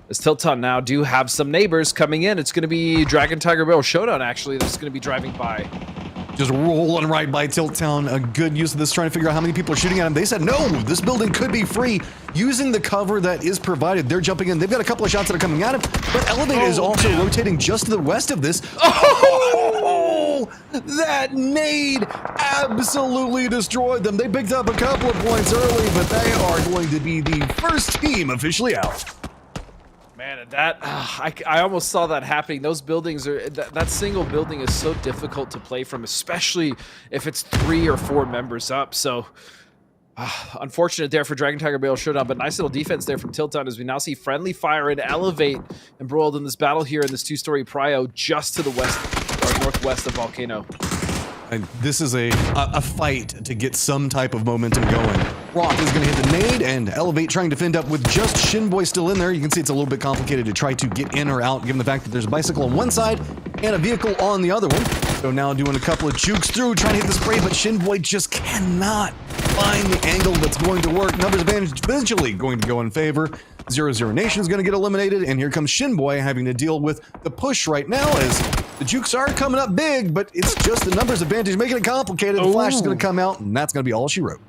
As Tilton now do have some neighbors coming in. It's going to be Dragon Tiger Barrel Showdown, actually, that's going to be driving by. Just rolling right by Tilt Town. A good use of this, trying to figure out how many people are shooting at him. They said, no, this building could be free. Using the cover that is provided, they're jumping in. They've got a couple of shots that are coming at him, but Elevate is also rotating just to the west of this. Oh, that nade absolutely destroyed them. They picked up a couple of points early, but they are going to be the first team officially out. Man, and that I almost saw that happening. Those buildings are that single building is so difficult to play from, especially if it's 3 or 4 members up. So unfortunate there for Dragon Tiger Barrel Showdown, but nice little defense there from Tilton as we now see Friendly Fire and Elevate embroiled in this battle here in this 2-story prio just to the west or northwest of Volcano. And this is a fight to get some type of momentum going. Rock is going to hit the nade, and Elevate trying to fend up with just Shinboy still in there. You can see it's a little bit complicated to try to get in or out, given the fact that there's a bicycle on one side and a vehicle on the other one. So now doing a couple of jukes through, trying to hit the spray, but Shinboy just cannot find the angle that's going to work. Numbers advantage eventually going to go in favor. 0-0 Nation is going to get eliminated, and here comes Shinboy having to deal with the push right now as the jukes are coming up big, but it's just the numbers advantage making it complicated. The flash is going to come out, and that's going to be all she wrote.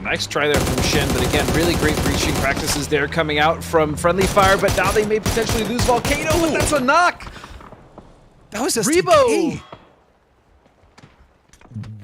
Nice try there from Shin, but again, really great breaching practices there coming out from Friendly Fire, but now they may potentially lose Volcano, but that's a knock! That was just Rebo!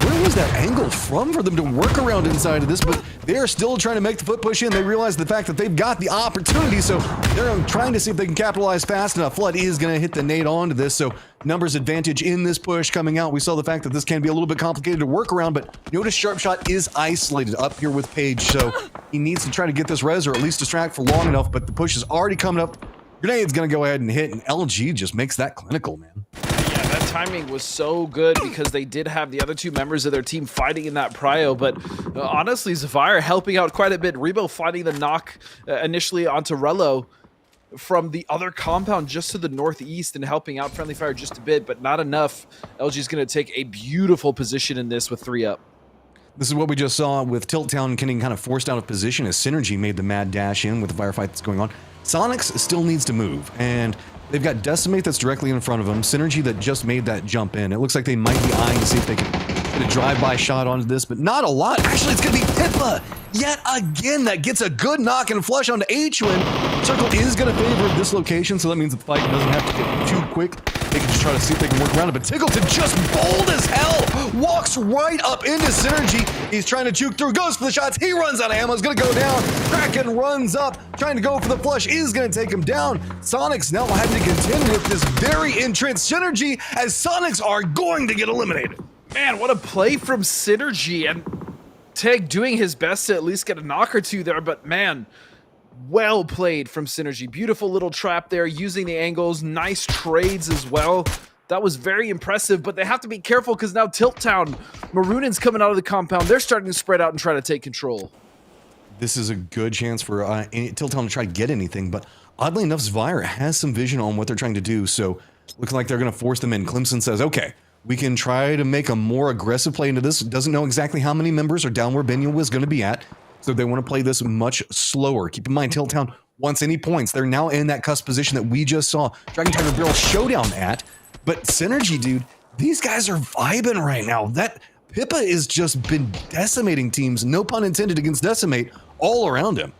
Where was that angle from for them to work around inside of this? But they're still trying to make the foot push in. They realize the fact that they've got the opportunity, so they're trying to see if they can capitalize fast enough. Flood is going to hit the nade onto this, so numbers advantage in this push coming out. We saw the fact that this can be a little bit complicated to work around, but notice Sharpshot is isolated up here with Page, so he needs to try to get this res or at least distract for long enough, but the push is already coming up. Grenade's going to go ahead and hit, and LG just makes that clinical, man. Yeah, that timing was so good because they did have the other 2 members of their team fighting in that prio, but honestly, Zafire helping out quite a bit. Rebo finding the knock initially onto Rello from the other compound just to the northeast and helping out Friendly Fire just a bit, but not enough. LG's going to take a beautiful position in this with 3 up. This is what we just saw with Tilt Town getting kind of forced out of position as Synergy made the mad dash in with the firefight that's going on. Sonics still needs to move, and they've got Decimate that's directly in front of them, Synergy that just made that jump in. It looks like they might be eyeing to see if they can get a drive-by shot onto this, but not a lot. Actually, it's going to be Pippa yet again that gets a good knock and flush onto H-Win. Circle is going to favor this location, so that means the fight doesn't have to get too quick. They can just try to see if they can work around it, but Tiggleton just bold as hell, walks right up into Synergy. He's trying to juke through, goes for the shots, he runs out of ammo, is going to go down. Kraken runs up, trying to go for the flush, is going to take him down. Sonics now having to contend with this very entrenched Synergy as Sonics are going to get eliminated. Man, what a play from Synergy, and Tig doing his best to at least get a knock or 2 there, but man, well played from Synergy. Beautiful little trap there, using the angles, nice trades as well. That was very impressive, but they have to be careful because now Tilt Town, Maroonin's coming out of the compound. They're starting to spread out and try to take control. This is a good chance for Tilt Town to try to get anything, but oddly enough, Zvire has some vision on what they're trying to do, so looks like they're going to force them in. Clemson says, okay, we can try to make a more aggressive play into this. Doesn't know exactly how many members are down where Benio was going to be at, so they want to play this much slower. Keep in mind, Tilt Town wants any points. They're now in that cusp position that we just saw Dragon Tiger Barrel Showdown at, but Synergy, dude, these guys are vibing right now. That Pippa has just been decimating teams, no pun intended against Decimate, all around him.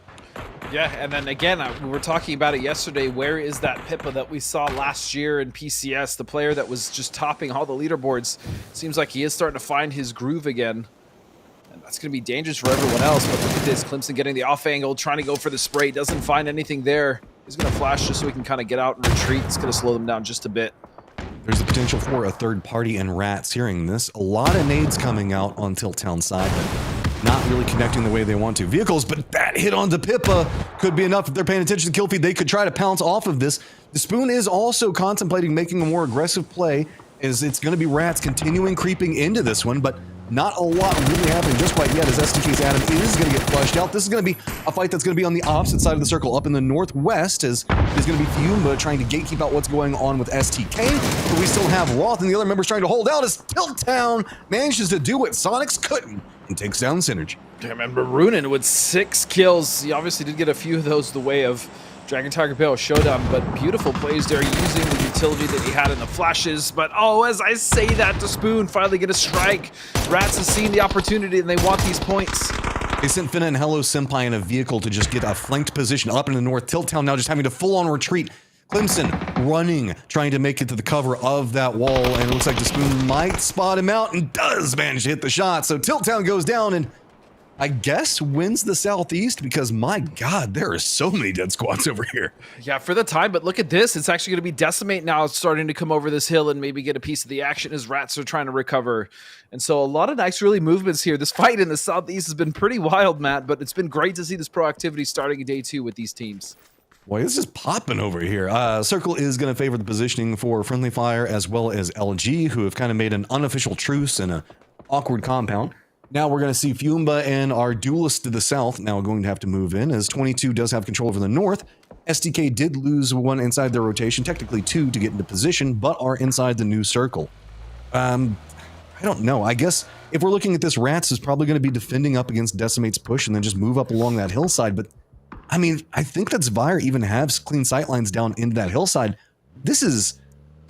Yeah, and then again, we were talking about it yesterday. Where is that Pippa that we saw last year in PCS? The player that was just topping all the leaderboards. Seems like he is starting to find his groove again. And that's going to be dangerous for everyone else. But look at this. Clemson getting the off angle, trying to go for the spray. Doesn't find anything there. He's going to flash just so he can kind of get out and retreat. It's going to slow them down just a bit. There's the potential for a third party, and Rats hearing this. A lot of nades coming out on Tilt Town side, but not really connecting the way they want to. Vehicles, but that hit onto Pippa could be enough. If they're paying attention to kill feed, they could try to pounce off of this. The Spoon is also contemplating making a more aggressive play, as it's going to be Rats continuing creeping into this one, but not a lot really happening just quite yet, as STK's Adam is going to get flushed out. This is going to be a fight that's going to be on the opposite side of the circle, up in the northwest, as there's going to be Fiumba trying to gatekeep out what's going on with STK, but we still have Roth and the other members trying to hold out, as Tilt Town manages to do what Sonics couldn't and takes down Synergy. Damn, and Marunin with 6 kills. He obviously did get a few of those the way of Dragon Tiger Bale Showdown, but beautiful plays there using the utility that he had in the flashes. But oh, as I say that, to Spoon finally get a strike. Rats has seen the opportunity and they want these points. They sent Finna and Hello Senpai in a vehicle to just get a flanked position up in the north. Tilt Town now just having to full-on retreat. Clemson running, trying to make it to the cover of that wall, and it looks like the Spoon might spot him out and does manage to hit the shot. So Tilt Town goes down and I guess wins the Southeast, because my God, there are so many dead squads over here. Yeah, for the time, but look at this. It's actually going to be Decimate now starting to come over this hill and maybe get a piece of the action as Rats are trying to recover. And so a lot of nice really movements here. This fight in the Southeast has been pretty wild, Matt, but it's been great to see this proactivity starting in day 2 with these teams. Boy, this is popping over here. Circle is going to favor the positioning for Friendly Fire as well as LG, who have kind of made an unofficial truce in an awkward compound. Now we're going to see Fiumba and our duelist to the south now going to have to move in, as 22 does have control over the north. STK did lose one inside their rotation, technically 2 to get into position, but are inside the new circle. I don't know. I guess if we're looking at this, Rats is probably going to be defending up against Decimate's push and then just move up along that hillside. But I mean, I think that Zvire even has clean sightlines down into that hillside. This is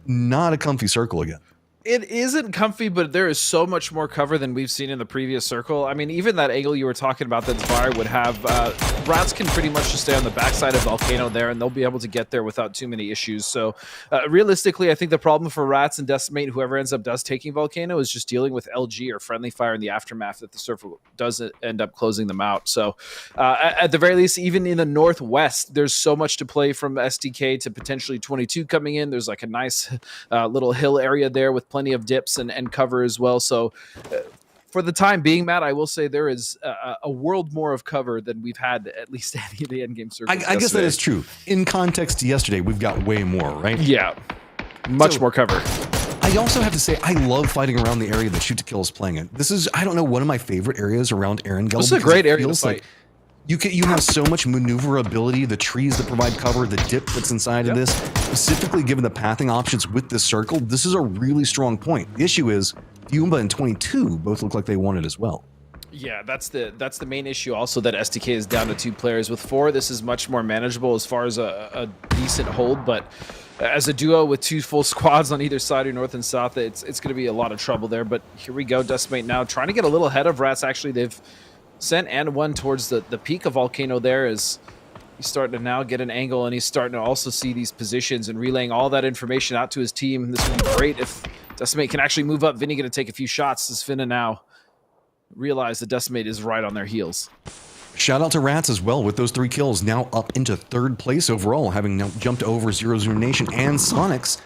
not a comfy circle again. It isn't comfy, but there is so much more cover than we've seen in the previous circle. I mean, even that angle you were talking about that Zvire would have, Rats can pretty much just stay on the backside of Volcano there, and they'll be able to get there without too many issues. So, realistically, I think the problem for Rats and Decimate, whoever ends up taking Volcano, is just dealing with LG or Friendly Fire in the aftermath if the circle does end up closing them out. So, at the very least, even in the northwest, there's so much to play from SDK to potentially 22 coming in. There's like a nice little hill area there with plenty of dips and cover as well. So for the time being, Matt, I will say there is a world more of cover than we've had at least any of the endgame circles. I guess that is true. In context to yesterday, we've got way more, right? Yeah, much more cover. I also have to say, I love fighting around the area that Shoot to Kill is playing in. This is, I don't know, one of my favorite areas around Erangel. This is a great area to fight. Like you have so much maneuverability, the trees that provide cover, the dip that's inside of this, specifically given the pathing options with this circle, this is a really strong point. The issue is, Fiumba and 22 both look like they want it as well. Yeah, that's the main issue also, that SDK is down to 2 players. With 4, this is much more manageable as far as a decent hold, but as a duo with 2 full squads on either side, or north and south, it's going to be a lot of trouble there. But here we go, Decimate now trying to get a little ahead of Rats. Actually, they've sent and one towards the peak of Volcano there, as he's starting to now get an angle, and he's starting to also see these positions and relaying all that information out to his team. This would be great if Decimate can actually move up. Vinny going to take a few shots as Finna now realize that Decimate is right on their heels. Shout out to Rats as well with those 3 kills, now up into 3rd place overall, having now jumped over 0 Nation and Sonics.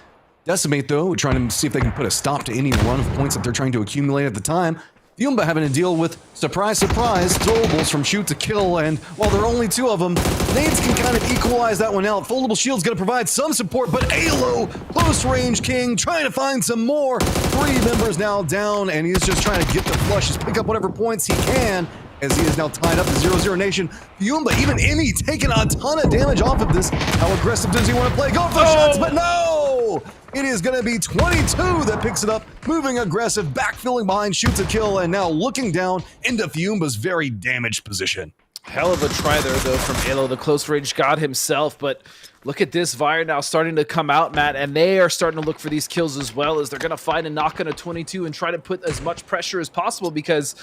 Decimate, though, trying to see if they can put a stop to any run of points that they're trying to accumulate at the time. Fiumba having to deal with, surprise, surprise, throwables from Shoot to Kill, and while there are only 2 of them, nades can kind of equalize that one out. Foldable Shield's going to provide some support, but Alo, close range King, trying to find some more. 3 members now down, and he's just trying to get the flushes, pick up whatever points he can, as he is now tied up to 0 Nation. Fiumba, even Emmy, taking a ton of damage off of this. How aggressive does he want to play? Go for the shots, but no! It is going to be 22 that picks it up, moving aggressive, backfilling behind Shoot to Kill, and now looking down into Fiumba's very damaged position. Hell of a try there, though, from Alo, the close range god himself. But look at this, Vire now starting to come out, Matt, and they are starting to look for these kills as well, as they're going to find a knock on a 22 and try to put as much pressure as possible, because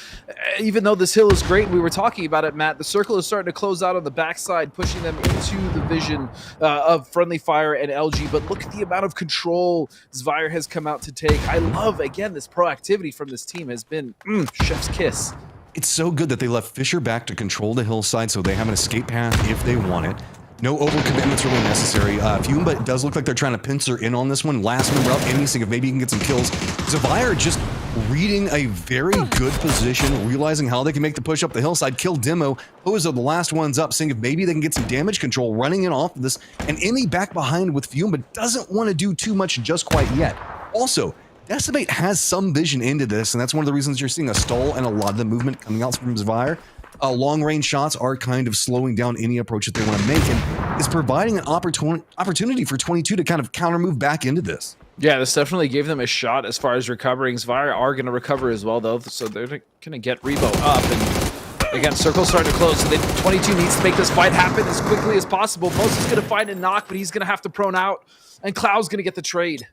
even though this hill is great, we were talking about it, Matt, the circle is starting to close out on the backside, pushing them into the vision of Friendly Fire and LG. But look at the amount of control Zvire has come out to take. I love, again, this proactivity from this team has been chef's kiss. It's so good that they left Fisher back to control the hillside so they have an escape path if they want it. No overcommitment's really necessary. Fume, but it does look like they're trying to pincer in on this one. Last member up, Emmy, seeing if maybe he can get some kills. Zavire just reading a very good position, realizing how they can make the push up the hillside, kill Demo. Those are the last ones up, seeing if maybe they can get some damage control running in off of this. And Emmy back behind with Fume, but doesn't want to do too much just quite yet. Also, Decimate has some vision into this, and that's one of the reasons you're seeing a stall and a lot of the movement coming out from Zavire. Long-range shots are kind of slowing down any approach that they want to make, and is providing an opportunity for 22 to kind of counter-move back into this. Yeah, this definitely gave them a shot as far as recovering. Zvire are going to recover as well, though, so they're going to get Rebo up. And again, circle's starting to close, so 22 needs to make this fight happen as quickly as possible. Most is going to find a knock, but he's going to have to prone out, and Cloud's going to get the trade.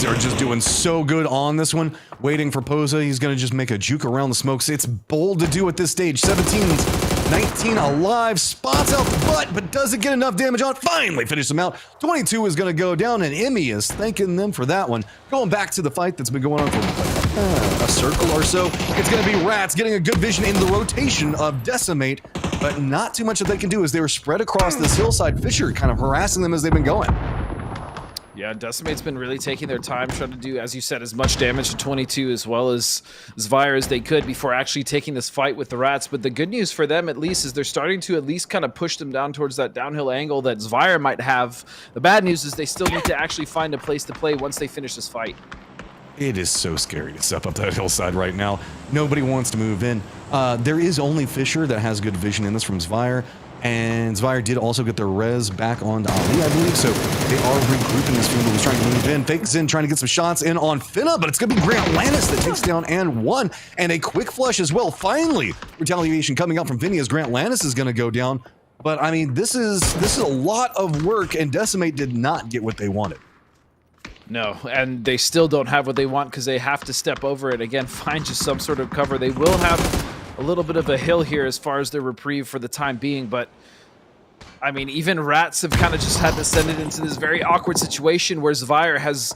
They're just doing so good on this one. Waiting for Posa. He's going to just make a juke around the smokes. It's bold to do at this stage. 17's 19 alive. Spots out the butt, but doesn't get enough damage on. Finally finish him out. 22 is going to go down, and Emmy is thanking them for that one. Going back to the fight that's been going on for a circle or so. It's going to be Rats getting a good vision into the rotation of Decimate, but not too much that they can do as they were spread across this hillside. Fisher kind of harassing them as they've been going. Yeah, Decimate's been really taking their time, trying to do, as you said, as much damage to 22 as well as Zvire as they could before actually taking this fight with the Rats. But the good news for them, at least, is they're starting to at least kind of push them down towards that downhill angle that Zvire might have. The bad news is they still need to actually find a place to play once they finish this fight. It is so scary to step up that hillside right now. Nobody wants to move in. There is only Fisher that has good vision in this from Zvire. And Zvire did also get their res back on Ali, I believe, so they are regrouping this field. Who's trying to move in. Fake Zin trying to get some shots in on Finna, but it's going to be Grant Lannis that takes down and one. And a quick flush as well. Finally, retaliation coming out from Vinny as Grant Lannis is going to go down. But, I mean, this is a lot of work, and Decimate did not get what they wanted. No, and they still don't have what they want because they have to step over it. Again, find just some sort of cover. They will have a little bit of a hill here as far as their reprieve for the time being, but I mean, even Rats have kind of just had descended into this very awkward situation where Zvire has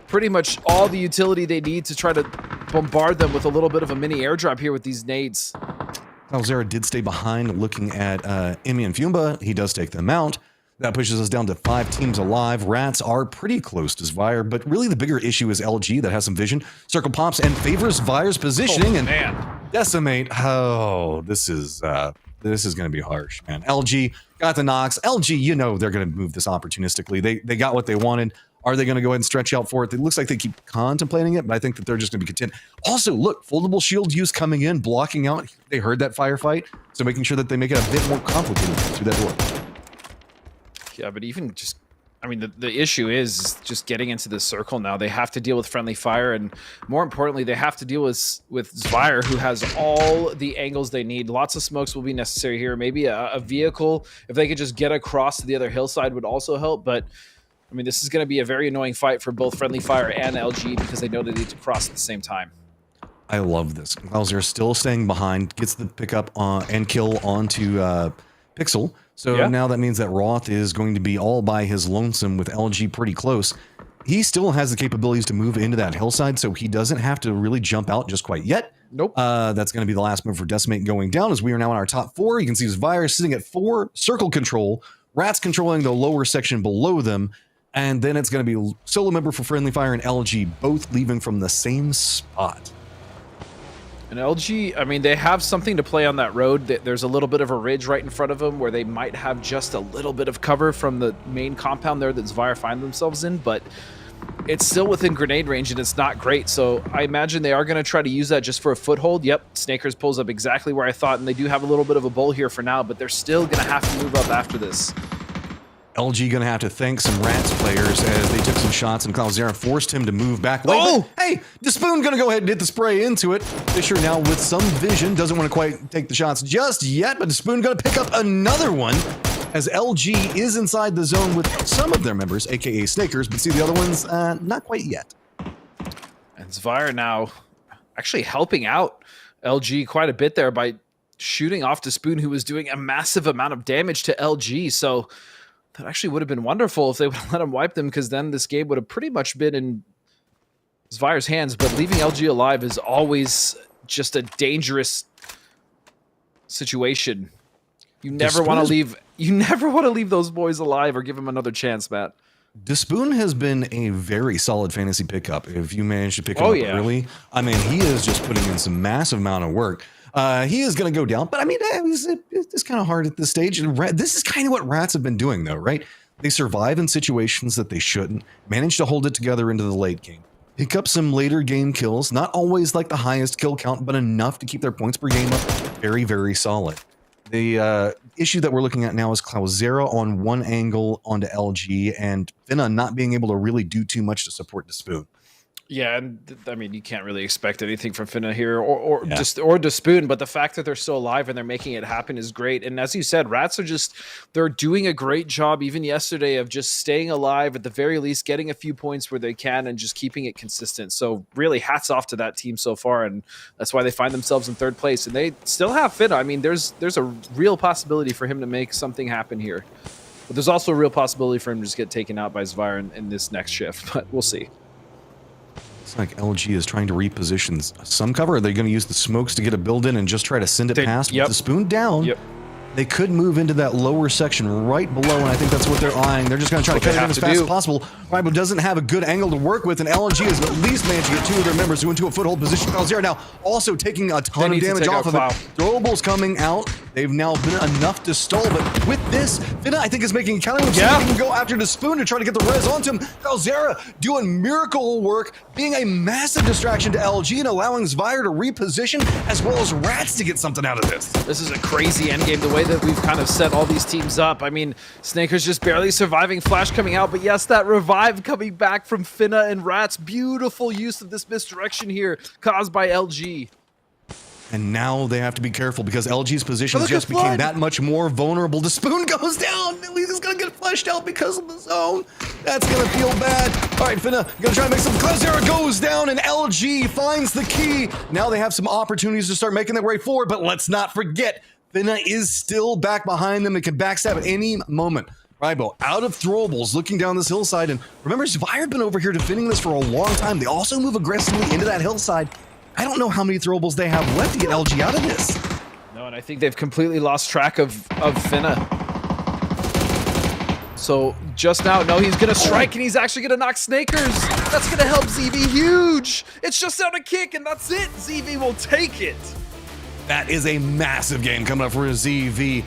pretty much all the utility they need to try to bombard them with a little bit of a mini airdrop here with these nades. Alzera did stay behind looking at Emmy and Fumba. He does take them out. That pushes us down to 5 teams alive. Rats are pretty close to Zvire, but really the bigger issue is LG that has some vision. Circle pops and favors Zvire's positioning. And Decimate, this is going to be harsh, man. LG got the knocks. LG, you know they're going to move this opportunistically. They got what they wanted. Are they going to go ahead and stretch out for it? It looks like they keep contemplating it, but I think that they're just going to be content. Also, look, foldable shield use coming in, blocking out. They heard that firefight, so making sure that they make it a bit more complicated through that door. Yeah, but even just, I mean, the issue is just getting into the circle now. They have to deal with friendly fire, and more importantly, they have to deal with Zvire, who has all the angles they need. Lots of smokes will be necessary here. Maybe a vehicle, if they could just get across to the other hillside, would also help. But, I mean, this is going to be a very annoying fight for both friendly fire and LG because they know they need to cross at the same time. I love this. Bowser still staying behind, gets the pickup and kill onto Pixel. So now that means that Roth is going to be all by his lonesome with LG pretty close. He still has the capabilities to move into that hillside, so he doesn't have to really jump out just quite yet. Nope. That's going to be the last move for Decimate going down, as we are now in our top 4. You can see Zvire sitting at 4, circle control, Rats controlling the lower section below them, and then it's going to be solo member for Friendly Fire and LG, both leaving from the same spot. And LG, I mean, they have something to play on that road. There's a little bit of a ridge right in front of them where they might have just a little bit of cover from the main compound there that Zvire find themselves in, but it's still within grenade range and it's not great. So I imagine they are going to try to use that just for a foothold. Yep, Snakers pulls up exactly where I thought, and they do have a little bit of a bull here for now, but they're still going to have to move up after this. LG gonna have to thank some Rats players as they took some shots and Cloudera forced him to move back. Oh! Hey, Despoon gonna go ahead and hit the spray into it. Fisher now with some vision, doesn't want to quite take the shots just yet, but Despoon gonna pick up another one as LG is inside the zone with some of their members, aka Snakers, but see the other ones, not quite yet. And Zvire now actually helping out LG quite a bit there by shooting off Despoon, who was doing a massive amount of damage to LG. So that actually would have been wonderful if they would have let him wipe them, because then this game would have pretty much been in Zvire's hands. But leaving LG alive is always just a dangerous situation. You never want to leave. You never want to leave those boys alive or give them another chance, Matt. Despoon has been a very solid fantasy pickup. If you manage to pick him up early, I mean, he is just putting in some massive amount of work. He is going to go down, but I mean, it's kind of hard at this stage. And this is kind of what Rats have been doing, though, right? They survive in situations that they shouldn't, manage to hold it together into the late game, pick up some later game kills, not always like the highest kill count, but enough to keep their points per game up very, very solid. The issue that we're looking at now is Cloudera on one angle onto LG, and Finna not being able to really do too much to support Despoon. Yeah, and I mean, you can't really expect anything from Finna here or Despoon, but the fact that they're still alive and they're making it happen is great. And as you said, Rats are they're doing a great job even yesterday of just staying alive, at the very least getting a few points where they can and just keeping it consistent. So really hats off to that team so far, and that's why they find themselves in third place. And they still have Finna. I mean, there's a real possibility for him to make something happen here. But there's also a real possibility for him to just get taken out by Zvire in this next shift, but we'll see. It's like LG is trying to reposition some cover. Are they going to use the smokes to get a build in and just try to send it past with the Spoon down? Yep. They could move into that lower section right below, and I think that's what they're eyeing. They're just going to try to cut it in as fast as possible. Ribo doesn't have a good angle to work with, and LG has at least managed to get two of their members into a foothold position. Cloudera now also taking a ton of damage off of it. Throwables coming out. They've now been enough to stall, but with this, Finna, I think, is making a counter move so he can go after the Spoon to try to get the res onto him. Cloudera doing miracle work, being a massive distraction to LG and allowing Zvire to reposition, as well as Rats to get something out of this. This is a crazy endgame, the way that we've kind of set all these teams up. I mean, Snaker's just barely surviving, Flash coming out, but yes, that revive coming back from Finna and Rats. Beautiful use of this misdirection here, caused by LG. And now they have to be careful because LG's position just became that much more vulnerable. The Spoon goes down. He's going to get flushed out because of the zone. That's going to feel bad. All right, Finna, going to try and make some. Cloudera goes down and LG finds the key. Now they have some opportunities to start making their way forward, but let's not forget, Finna is still back behind them and can backstab at any moment. Ribo out of throwables, looking down this hillside. And remember, Zvire had been over here defending this for a long time. They also move aggressively into that hillside. I don't know how many throwables they have left to get LG out of this. No, and I think they've completely lost track of Finna. So just now, no, he's gonna strike and he's actually gonna knock Snakers. That's gonna help ZV huge. It's just down a kick and that's it. ZV will take it. That is a massive game coming up for ZV.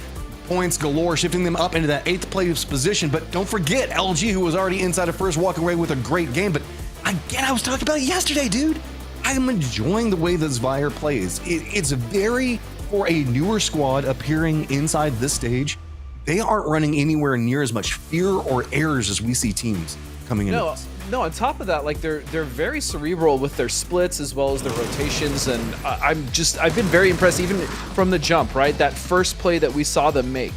Points galore, shifting them up into that 8th place position. But don't forget, LG, who was already inside of first, walking away with a great game. But again, I was talking about it yesterday, dude. I am enjoying the way that Zvire plays. It's very, for a newer squad appearing inside this stage, they aren't running anywhere near as much fear or errors as we see teams coming in. No, on top of that, like they're very cerebral with their splits as well as their rotations, and I've been very impressed even from the jump, right? That first play that we saw them make,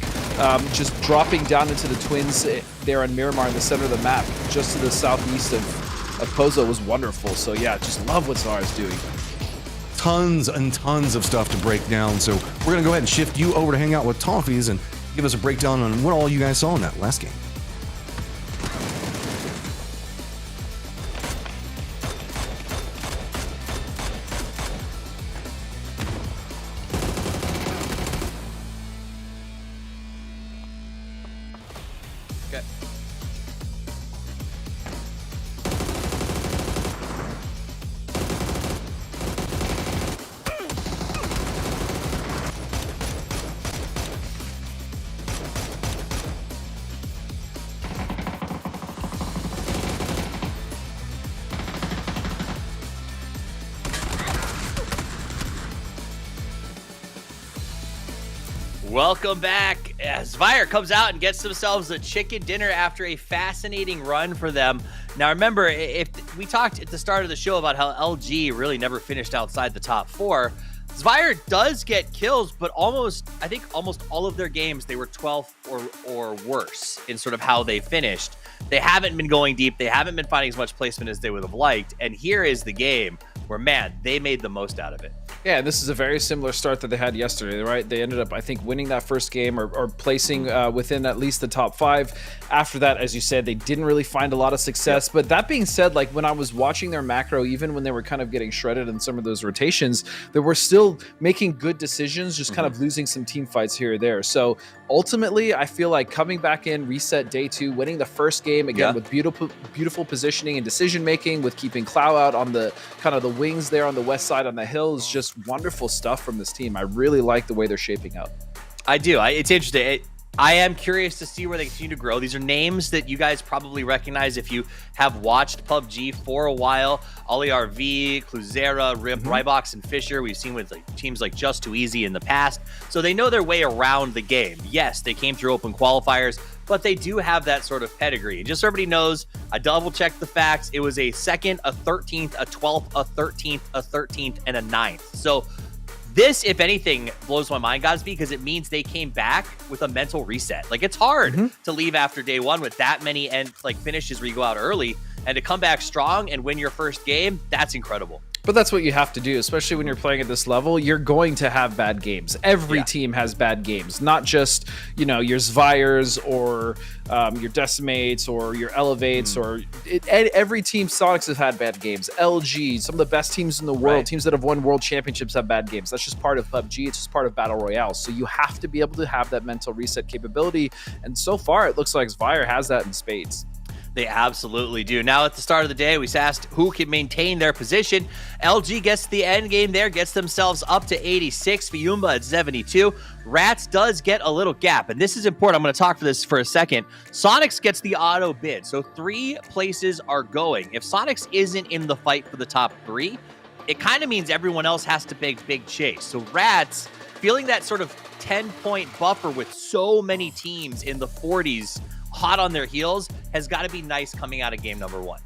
just dropping down into the twins there on Miramar in the center of the map, just to the southeast of Pozo was wonderful. So yeah, just love what Zvire's doing. Tons and tons of stuff to break down. So we're gonna go ahead and shift you over to hang out with Toffees and give us a breakdown on what all you guys saw in that last game. Welcome back. Zvire comes out and gets themselves a chicken dinner after a fascinating run for them. Now, remember, if we talked at the start of the show about how LG really never finished outside the top 4, Zvire does get kills, but I think almost all of their games, they were 12th or worse in sort of how they finished. They haven't been going deep. They haven't been finding as much placement as they would have liked. And here is the game where, man, they made the most out of it. Yeah, this is a very similar start that they had yesterday, right? They ended up, I think, winning that first game or placing within at least the top 5. After that, as you said, they didn't really find a lot of success. Yep. But that being said, like when I was watching their macro, even when they were kind of getting shredded in some of those rotations, they were still making good decisions, just kind of losing some team fights here or there. So ultimately, I feel like coming back in, reset day 2, winning the first game again with beautiful positioning and decision making, with keeping Clow out on the kind of the wings there on the west side on the hill is just wonderful stuff from this team. I really like the way they're shaping up. I do. It's interesting. I am curious to see where they continue to grow. These are names that you guys probably recognize if you have watched PUBG for a while. Ollie RV, Cluzera, Rybox, and Fisher. We've seen with teams like Just Too Easy in the past. So they know their way around the game. Yes, they came through open qualifiers, but they do have that sort of pedigree. Just so everybody knows, I double-checked the facts. It was a 2nd, a 13th, a 12th, a 13th, a 13th, and a 9th. So this, if anything, blows my mind, Godsby, because it means they came back with a mental reset. Like, it's hard to leave after day 1 with that many finishes where you go out early, and to come back strong and win your first game, that's incredible. But that's what you have to do, especially when you're playing at this level. You're going to have bad games. Every team has bad games, not just, your Zvires or your Decimates or your Elevates every team. Sonics have had bad games. LG, some of the best teams in the world, teams that have won world championships have bad games. That's just part of PUBG. It's just part of Battle Royale. So you have to be able to have that mental reset capability. And so far, it looks like Zvire has that in spades. They absolutely do. Now, at the start of the day, we asked who can maintain their position. LG gets the end game there, gets themselves up to 86. Fiumba at 72. Rats does get a little gap, and this is important. I'm going to talk for this for a second. Sonics gets the auto bid, so 3 places are going. If Sonics isn't in the fight for the top 3, it kind of means everyone else has to big chase. So Rats, feeling that sort of 10-point buffer with so many teams in the 40s hot on their heels, has got to be nice coming out of game number 1.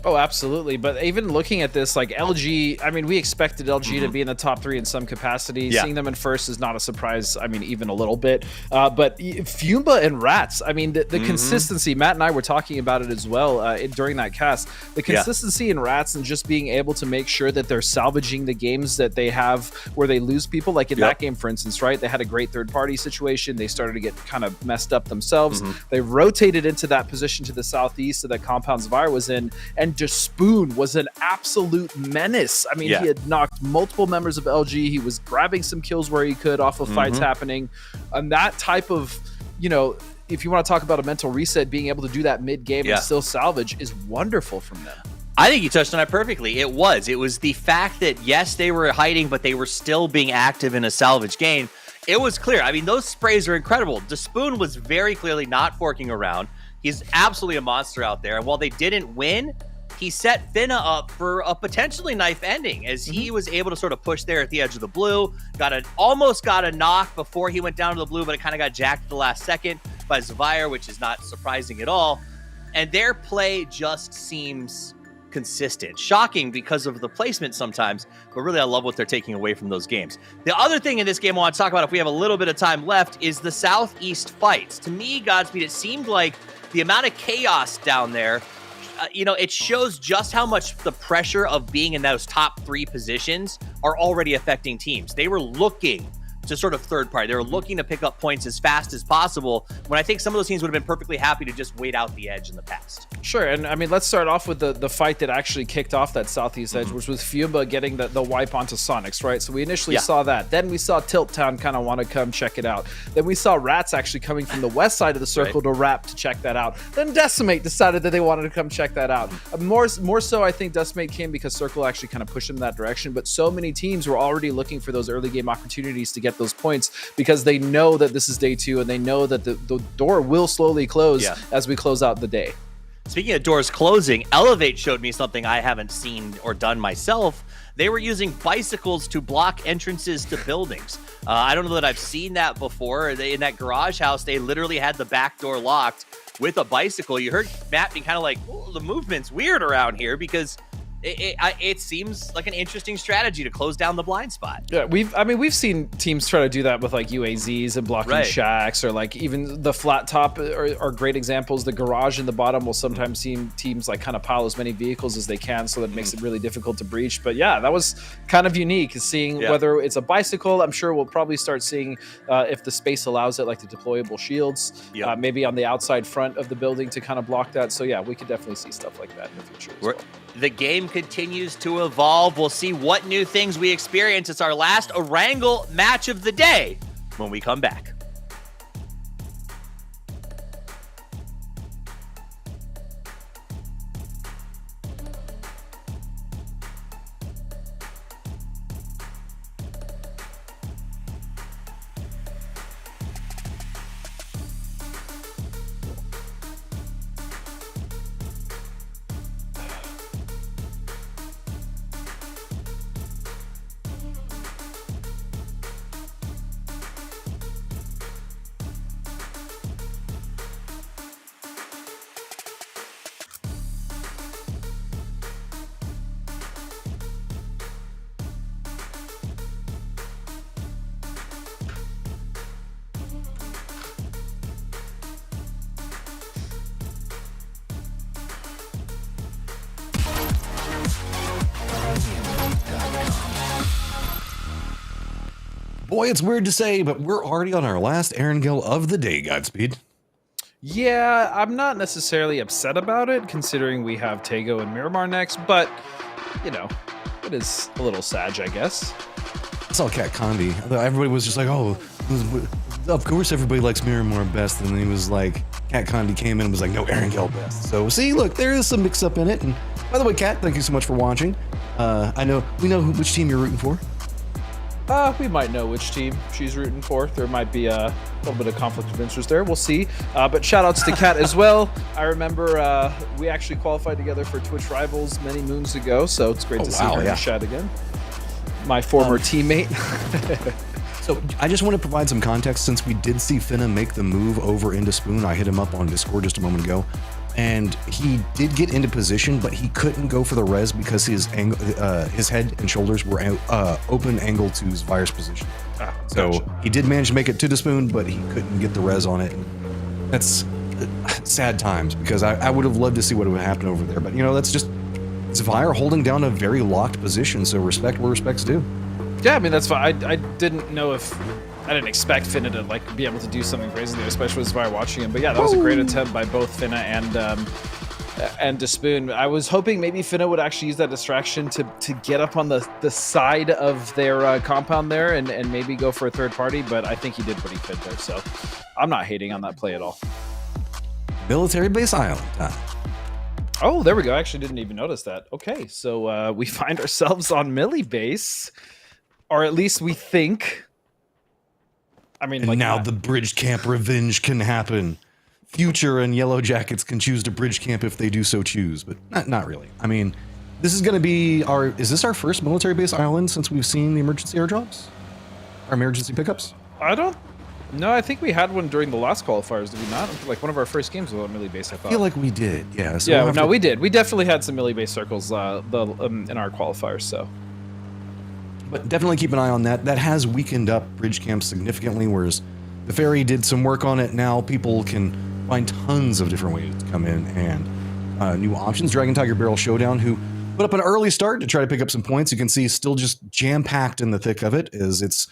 Oh, absolutely. But even looking at this, like LG, I mean, we expected LG to be in the top 3 in some capacity. Yeah. Seeing them in first is not a surprise. I mean, even a little bit. But Fiumba and Rats, I mean, the consistency, Matt and I were talking about it as well during that cast. The consistency in Rats and just being able to make sure that they're salvaging the games that they have where they lose people. Like in that game, for instance, right? They had a great third-party situation. They started to get kind of messed up themselves. They rotated into that position to the southeast that Compound Zvire was in, and just Spoon was an absolute menace. I mean, he had knocked multiple members of LG. He was grabbing some kills where he could off of fights happening. And that type of, if you want to talk about a mental reset, being able to do that mid-game and still salvage is wonderful from them. I think you touched on it perfectly. It was the fact that, yes, they were hiding, but they were still being active in a salvage game. It was clear. I mean, those sprays are incredible. Despoon was very clearly not forking around. He's absolutely a monster out there. And while they didn't win, he set Finna up for a potentially knife ending as he was able to sort of push there at the edge of the blue. Almost got a knock before he went down to the blue, but it kind of got jacked at the last second by Zvire, which is not surprising at all. And their play just seems consistent. Shocking because of the placement sometimes, but really I love what they're taking away from those games. The other thing in this game I want to talk about, if we have a little bit of time left, is the Southeast fights. To me, Godspeed, it seemed like the amount of chaos down there, it shows just how much the pressure of being in those top 3 positions are already affecting teams. They were looking to sort of third party. They were looking to pick up points as fast as possible, when I think some of those teams would have been perfectly happy to just wait out the edge in the past. Sure, and I mean, let's start off with the fight that actually kicked off that Southeast edge, which was Fiumba getting the wipe onto Sonics, right? So we initially saw that. Then we saw Tilt Town kind of want to come check it out. Then we saw Rats actually coming from the west side of the circle to Rap to check that out. Then Decimate decided that they wanted to come check that out. More so, I think Decimate came because Circle actually kind of pushed in that direction, but so many teams were already looking for those early game opportunities to get those points because they know that this is day 2 and they know that the door will slowly close as we close out the day. Speaking of doors closing, Elevate showed me something I haven't seen or done myself. they were using bicycles to block entrances to buildings. I don't know that I've seen that before. In that garage house, they literally had the back door locked with a bicycle. You heard Matt being kind of like, oh, the movement's weird around here because it seems like an interesting strategy to close down the blind spot. Yeah, we've seen teams try to do that with like UAZs and blocking shacks, or like even the flat top are great examples. The garage in the bottom will sometimes see teams like kind of pile as many vehicles as they can, so that it makes it really difficult to breach. But yeah, that was kind of unique, seeing whether it's a bicycle. I'm sure we'll probably start seeing if the space allows it, like the deployable shields, maybe on the outside front of the building to kind of block that. So yeah, we could definitely see stuff like that in the future as well. The game continues to evolve. We'll see what new things we experience. It's our last Erangel match of the day when we come back. Boy, it's weird to say, but we're already on our last Erangel of the day, Godspeed. Yeah, I'm not necessarily upset about it, considering we have Tego and Miramar next, but, you know, it is a little sad, I guess. I saw Cat Condi. Everybody was just like, oh, of course everybody likes Miramar best, and then he was like, Cat Condi came in and was like, no, Erangel best. So, see, look, there is some mix-up in it, and by the way, Cat, thank you so much for watching. We know which team you're rooting for. We might know which team she's rooting for. There might be a little bit of conflict of interest there. We'll see. But shout outs to Kat as well. I remember we actually qualified together for Twitch Rivals many moons ago, so it's great to see her in the chat again. My former teammate. So I just want to provide some context since we did see Finna make the move over into Spoon. I hit him up on Discord just a moment ago. And he did get into position, but he couldn't go for the res because his head and shoulders were open angle to his virus position. So he did manage to make it to the Spoon, but he couldn't get the res on it. That's sad times because I would have loved to see what would happen over there. But, you know, that's just Zvire holding down a very locked position. So respect where respect's due. Yeah, I mean, that's fine. I didn't know if... I didn't expect Finna to like be able to do something crazy there, especially with Zvire watching him. But yeah, that was a great attempt by both Finna and Despoon. I was hoping maybe Finna would actually use that distraction to get up on the side of their compound there and maybe go for a third party, but I think he did what he could there, so I'm not hating on that play at all. Military base island time. Oh, there we go. I actually didn't even notice that. Okay, so we find ourselves on Millie base, or at least we think. I mean, and like now the bridge camp revenge can happen. Future and Yellow Jackets can choose to bridge camp if they do so choose, but not really. I mean, this is going to be is this our first military base island since we've seen the emergency airdrops? Our emergency pickups? No, I think we had one during the last qualifiers, did we not? Like one of our first games was on Millie base, I thought. I feel like we did, yeah. So yeah, no, we did. We definitely had some Millie base circles in our qualifiers, so. But definitely keep an eye on that. That has weakened up bridge camps significantly, whereas the ferry did some work on it. Now people can find tons of different ways to come in and new options. Dragon Tiger Barrel Showdown, who put up an early start to try to pick up some points. You can see still just jam-packed in the thick of it, as it's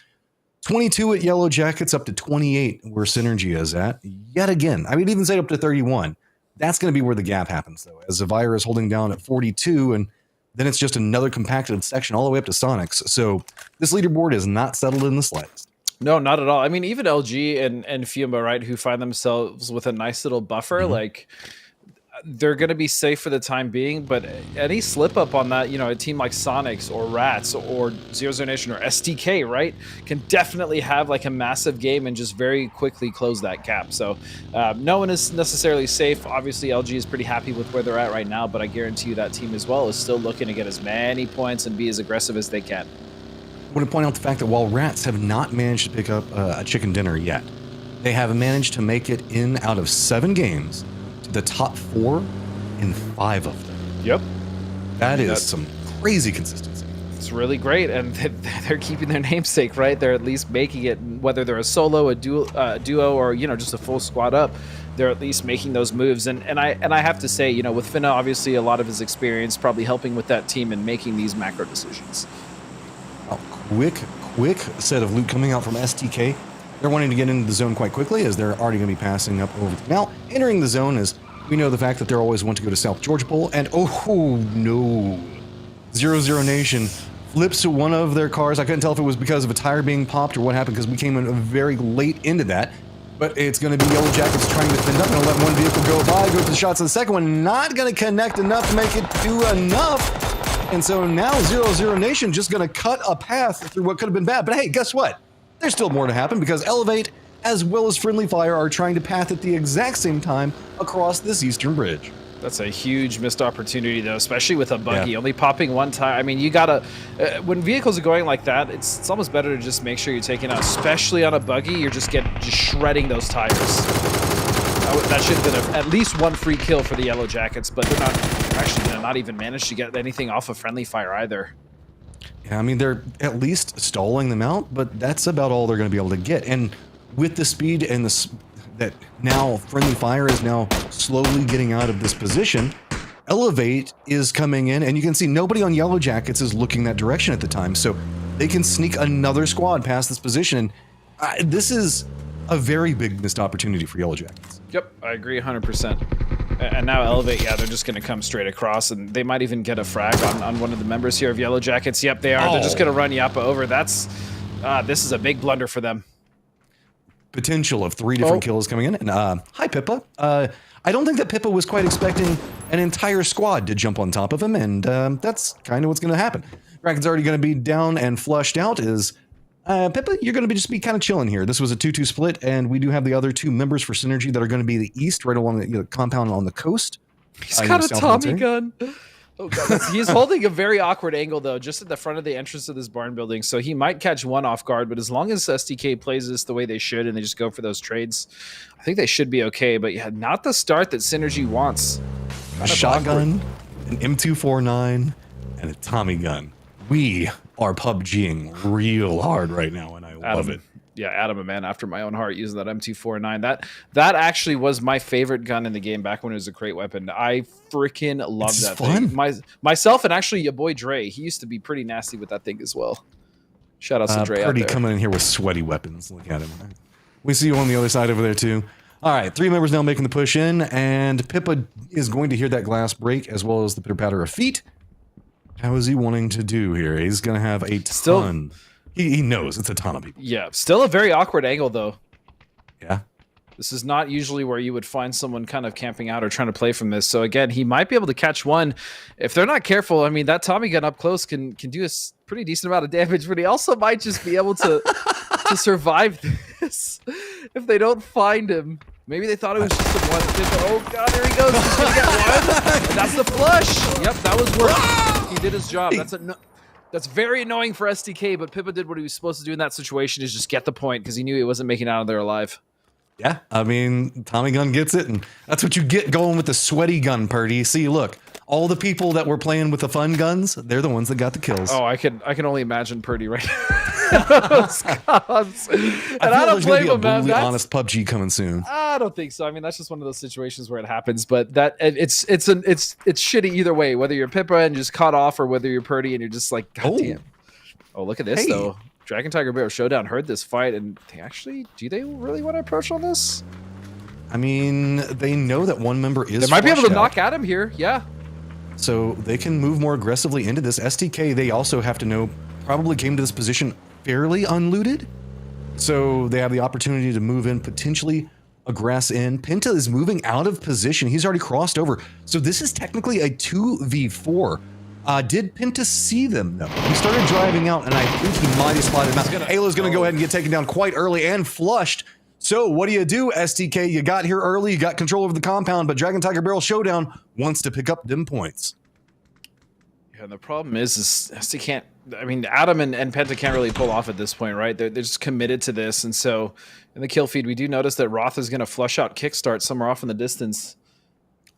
22 at Yellow Jackets, up to 28 where Synergy is at. Yet again, I would even say up to 31. That's going to be where the gap happens, though, as Zavire is holding down at 42, and then it's just another compacted section all the way up to Sonics. So this leaderboard is not settled in the slightest. No, not at all. I mean, even LG and Fiumba, right, who find themselves with a nice little buffer, like they're going to be safe for the time being, but any slip up on that, a team like Sonics or Rats or Zero Nation or STK, right, can definitely have like a massive game and just very quickly close that gap. So no one is necessarily safe. Obviously, LG is pretty happy with where they're at right now, but I guarantee you that team as well is still looking to get as many points and be as aggressive as they can. I want to point out the fact that while Rats have not managed to pick up a chicken dinner yet, they have managed to make it in out of 7 games to the top 4 in 5 of them. Yep. That is some crazy consistency. It's really great, and they're keeping their namesake, right? They're at least making it, whether they're a solo, a duo, or just a full squad up. They're at least making those moves, and I have to say, with Finna, obviously a lot of his experience probably helping with that team and making these macro decisions. A quick set of loot coming out from STK. They're wanting to get into the zone quite quickly as they're already going to be passing up over. Now, entering the zone is, we know the fact that they're always want to go to South Georgia Pole, and oh no, Zero Nation flips one of their cars. I couldn't tell if it was because of a tire being popped or what happened, because we came in very late into that. But it's going to be Yellow Jackets trying to fend up. Going to let one vehicle go by, go to the shots of the second one. Not going to connect enough to make it do enough. And so now Zero Nation just going to cut a path through what could have been bad. But hey, guess what? There's still more to happen, because Elevate as well as Friendly Fire are trying to path at the exact same time across this eastern bridge. That's a huge missed opportunity, though, especially with a buggy. Only popping one tire. I mean, you gotta... when vehicles are going like that, it's almost better to just make sure you're taking out, especially on a buggy, you're just shredding those tires. That should have been at least one free kill for the Yellow Jackets, but they're actually going to not even manage to get anything off of Friendly Fire either. Yeah, I mean, they're at least stalling them out, but that's about all they're going to be able to get. And with the speed and that now Friendly Fire is now slowly getting out of this position, Elevate is coming in, and you can see nobody on Yellow Jackets is looking that direction at the time, so they can sneak another squad past this position. And this is a very big missed opportunity for Yellow Jackets. Yep, I agree 100%. And now Elevate, yeah, they're just going to come straight across, and they might even get a frag on one of the members here of Yellow Jackets. Yep, they are. Oh. They're just going to run Yappa over. This is a big blunder for them. Potential of 3 different kills coming in. And hi, Pippa. I don't think that Pippa was quite expecting an entire squad to jump on top of him, and that's kind of what's going to happen. Kraken's already going to be down and flushed out. Pippa, you're going to just be kind of chilling here. This was a 2-2 split, and we do have the other 2 members for Synergy that are going to be the east, right along the compound on the coast. He's got a Tommy gun. Oh God, he's holding a very awkward angle, though, just at the front of the entrance of this barn building, so he might catch one off guard, but as long as SDK plays this the way they should and they just go for those trades, I think they should be okay. But yeah, not the start that Synergy wants. A shotgun, an M249, and a Tommy gun. We are PUBGing real hard right now, and I love it. Yeah, Adam, a man after my own heart, using that M249. That actually was my favorite gun in the game back when it was a crate weapon. I freaking love that thing. Myself and actually your boy Dre, he used to be pretty nasty with that thing as well. Shout out to Dre out there. Coming in here with sweaty weapons. Look at him. We see you on the other side over there too. All right, 3 members now making the push in, and Pippa is going to hear that glass break as well as the pitter patter of feet. How is he wanting to do here? He's going to have a ton. He knows it's a ton of people. Yeah, still a very awkward angle, though. Yeah. This is not usually where you would find someone kind of camping out or trying to play from this. So, again, he might be able to catch one. If they're not careful, I mean, that Tommy gun up close can do a pretty decent amount of damage, but he also might just be able to, to survive this if they don't find him. Maybe they thought it was just a one. Oh, God, here he goes. He's going to get one. And that's the flush. Yep, that was work. He did his job. That's very annoying for SDK, but Pippa did what he was supposed to do in that situation, is just get the point, because he knew he wasn't making it out of there alive. Yeah, I mean, Tommy gun gets it, and that's what you get going with the sweaty gun, Purdy. See, look, all the people that were playing with the fun guns, they're the ones that got the kills. Oh, I can only imagine Purdy right now. Those guns. And I don't blame him, man. That's honest PUBG coming soon. I don't think so. I mean, that's just one of those situations where it happens, but that it's shitty either way, whether you're Pippa and just caught off, or whether you're Purdy and you're just like, God damn. Oh, look at this though. Dragon Tiger Bear Showdown heard this fight, and do they really want to approach on this? I mean, they know that one member is. They might be able to knock at him here. Yeah. So they can move more aggressively into this. STK, they also have to know, probably came to this position fairly unlooted. So they have the opportunity to move in potentially aggress in. Penta is moving out of position. He's already crossed over. So this is technically a 2v4. Did Penta see them? No. He started driving out, and I think he might have spotted him out. Halo's going to go ahead and get taken down quite early and flushed. So what do, STK? You got here early, you got control over the compound, but Dragon Tiger Barrel Showdown wants to pick up them points. Yeah, and the problem is STK can't. I mean, Adam and Penta can't really pull off at this point, right? They're just committed to this, and so in the kill feed, we do notice that Roth is going to flush out Kickstart somewhere off in the distance.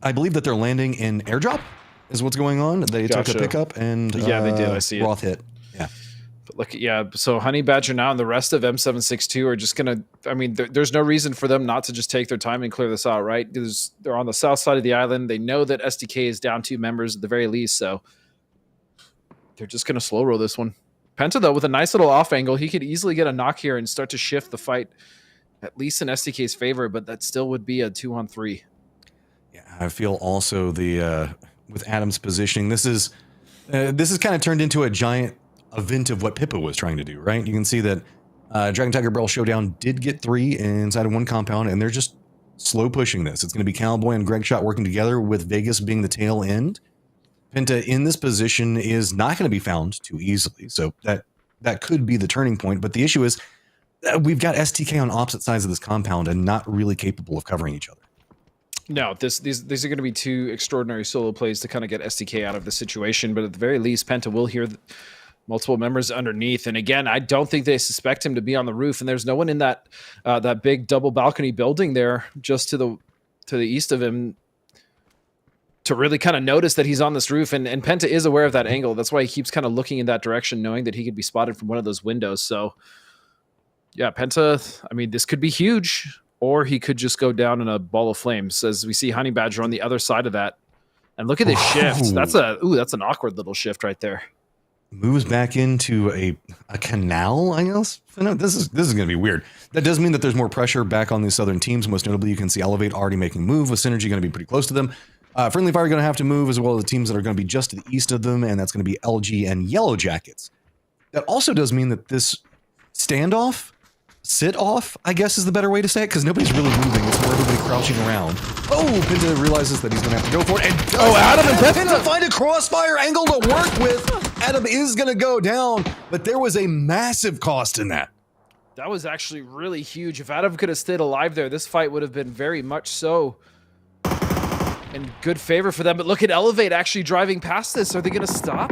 I believe that they're landing in airdrop. Is what's going on. They took a pickup and yeah, they did. I see it. Roth hit. Yeah. But look, yeah. So Honey Badger now and the rest of M762 are just gonna. I mean, there's no reason for them not to just take their time and clear this out, right? Because they're on the south side of the island. They know that SDK is down 2 members at the very least, so they're just gonna slow roll this one. Penta though, with a nice little off angle, he could easily get a knock here and start to shift the fight, at least in SDK's favor. But that still would be a 2-on-3. Yeah, I feel also the. With Adam's positioning, this is kind of turned into a giant event of what Pippa was trying to do, right? You can see that Dragon Tiger Barrel Showdown did get 3 inside of one compound, and they're just slow pushing this. It's going to be Cowboy and Greg Shot working together, with Vegas being the tail end. Penta in this position is not going to be found too easily, so that could be the turning point. But the issue is we've got STK on opposite sides of this compound and not really capable of covering each other. No, these are going to be 2 extraordinary solo plays to kind of get STK out of the situation, but at the very least, Penta will hear multiple members underneath. And again, I don't think they suspect him to be on the roof, and there's no one in that that big double balcony building there just to the east of him to really kind of notice that he's on this roof. And Penta is aware of that angle. That's why he keeps kind of looking in that direction, knowing that he could be spotted from one of those windows. So yeah, Penta, I mean, this could be huge. Or he could just go down in a ball of flames, as we see Honey Badger on the other side of that. And look at this shift. That's an awkward little shift right there. Moves back into a canal, I guess. No, this is going to be weird. That does mean that there's more pressure back on these southern teams. Most notably, you can see Elevate already making a move, with Synergy going to be pretty close to them. Friendly Fire going to have to move, as well as the teams that are going to be just to the east of them, and that's going to be LG and Yellow Jackets. That also does mean that this standoff, sit-off, I guess is the better way to say it, because nobody's really moving. It's more everybody crouching around. Oh, Penta realizes that he's going to have to go for it. And Adam and Penta find a crossfire angle to work with. Adam is going to go down, but there was a massive cost in that. That was actually really huge. If Adam could have stayed alive there, this fight would have been very much so in good favor for them. But look at Elevate actually driving past this. Are they going to stop?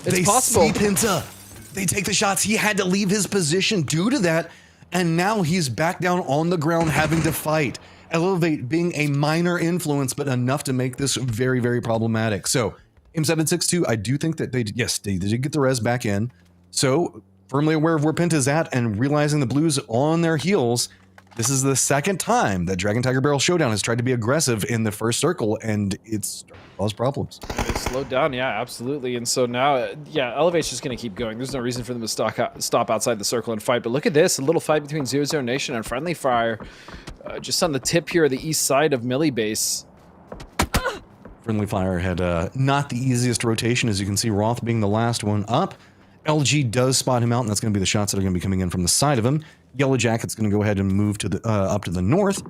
It's possible. They see Penta. They take the shots. He had to leave his position due to that. And now he's back down on the ground having to fight. Elevate being a minor influence, but enough to make this very, very problematic. So M762, I do think that they did get the res back in. So firmly aware of where Penta's at and realizing the Blues on their heels. This is the second time that Dragon Tiger Barrel Showdown has tried to be aggressive in the first circle, and it's starting to cause problems. It slowed down, yeah, absolutely. And so now, yeah, Elevate's just going to keep going. There's no reason for them to stop outside the circle and fight. But look at this, a little fight between 00 Nation and Friendly Fire, just on the tip here of the east side of Millie Base. Friendly Fire had not the easiest rotation, as you can see, Roth being the last one up. LG does spot him out, and that's going to be the shots that are going to be coming in from the side of him. Yellow Jacket's going to go ahead and move to the up to the north,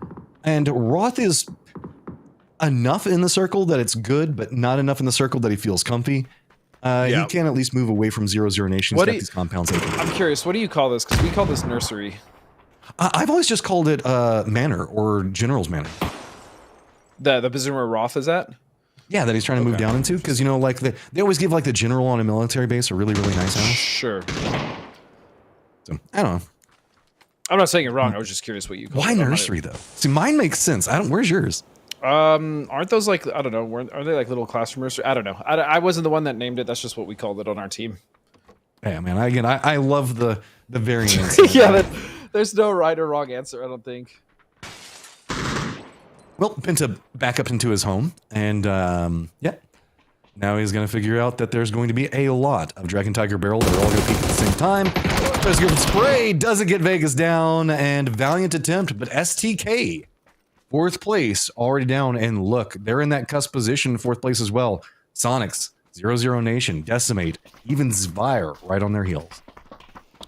and Roth is enough in the circle that it's good, but not enough in the circle that he feels comfy. He can at least move away from 00 Nation. He's got these compounds open. I'm curious, what do you call this? Because we call this nursery. I've always just called it Manor or General's Manor. The position where Roth is at? Yeah, that he's trying to move down into, because, you know, like they always give like the general on a military base a really, really nice house. Sure. So, I don't know. I'm not saying you're wrong. I was just curious what you call it. Why nursery, though? See, mine makes sense. Where's yours? Aren't those like, I don't know, are they like little classroom nursery? I don't know. I wasn't the one that named it. That's just what we called it on our team. Yeah, man. I love the variance. Yeah, there's no right or wrong answer, I don't think. Well, Penta back up into his home, and yeah. Now he's going to figure out that there's going to be a lot of Dragon Tiger Barrel that are all going to peak at the same time. There's a good spray, doesn't get Vegas down, and valiant attempt, but STK, 4th place, already down, and look, they're in that cusp position, 4th place as well. Sonics, 00 Nation, Decimate, even Zvire right on their heels.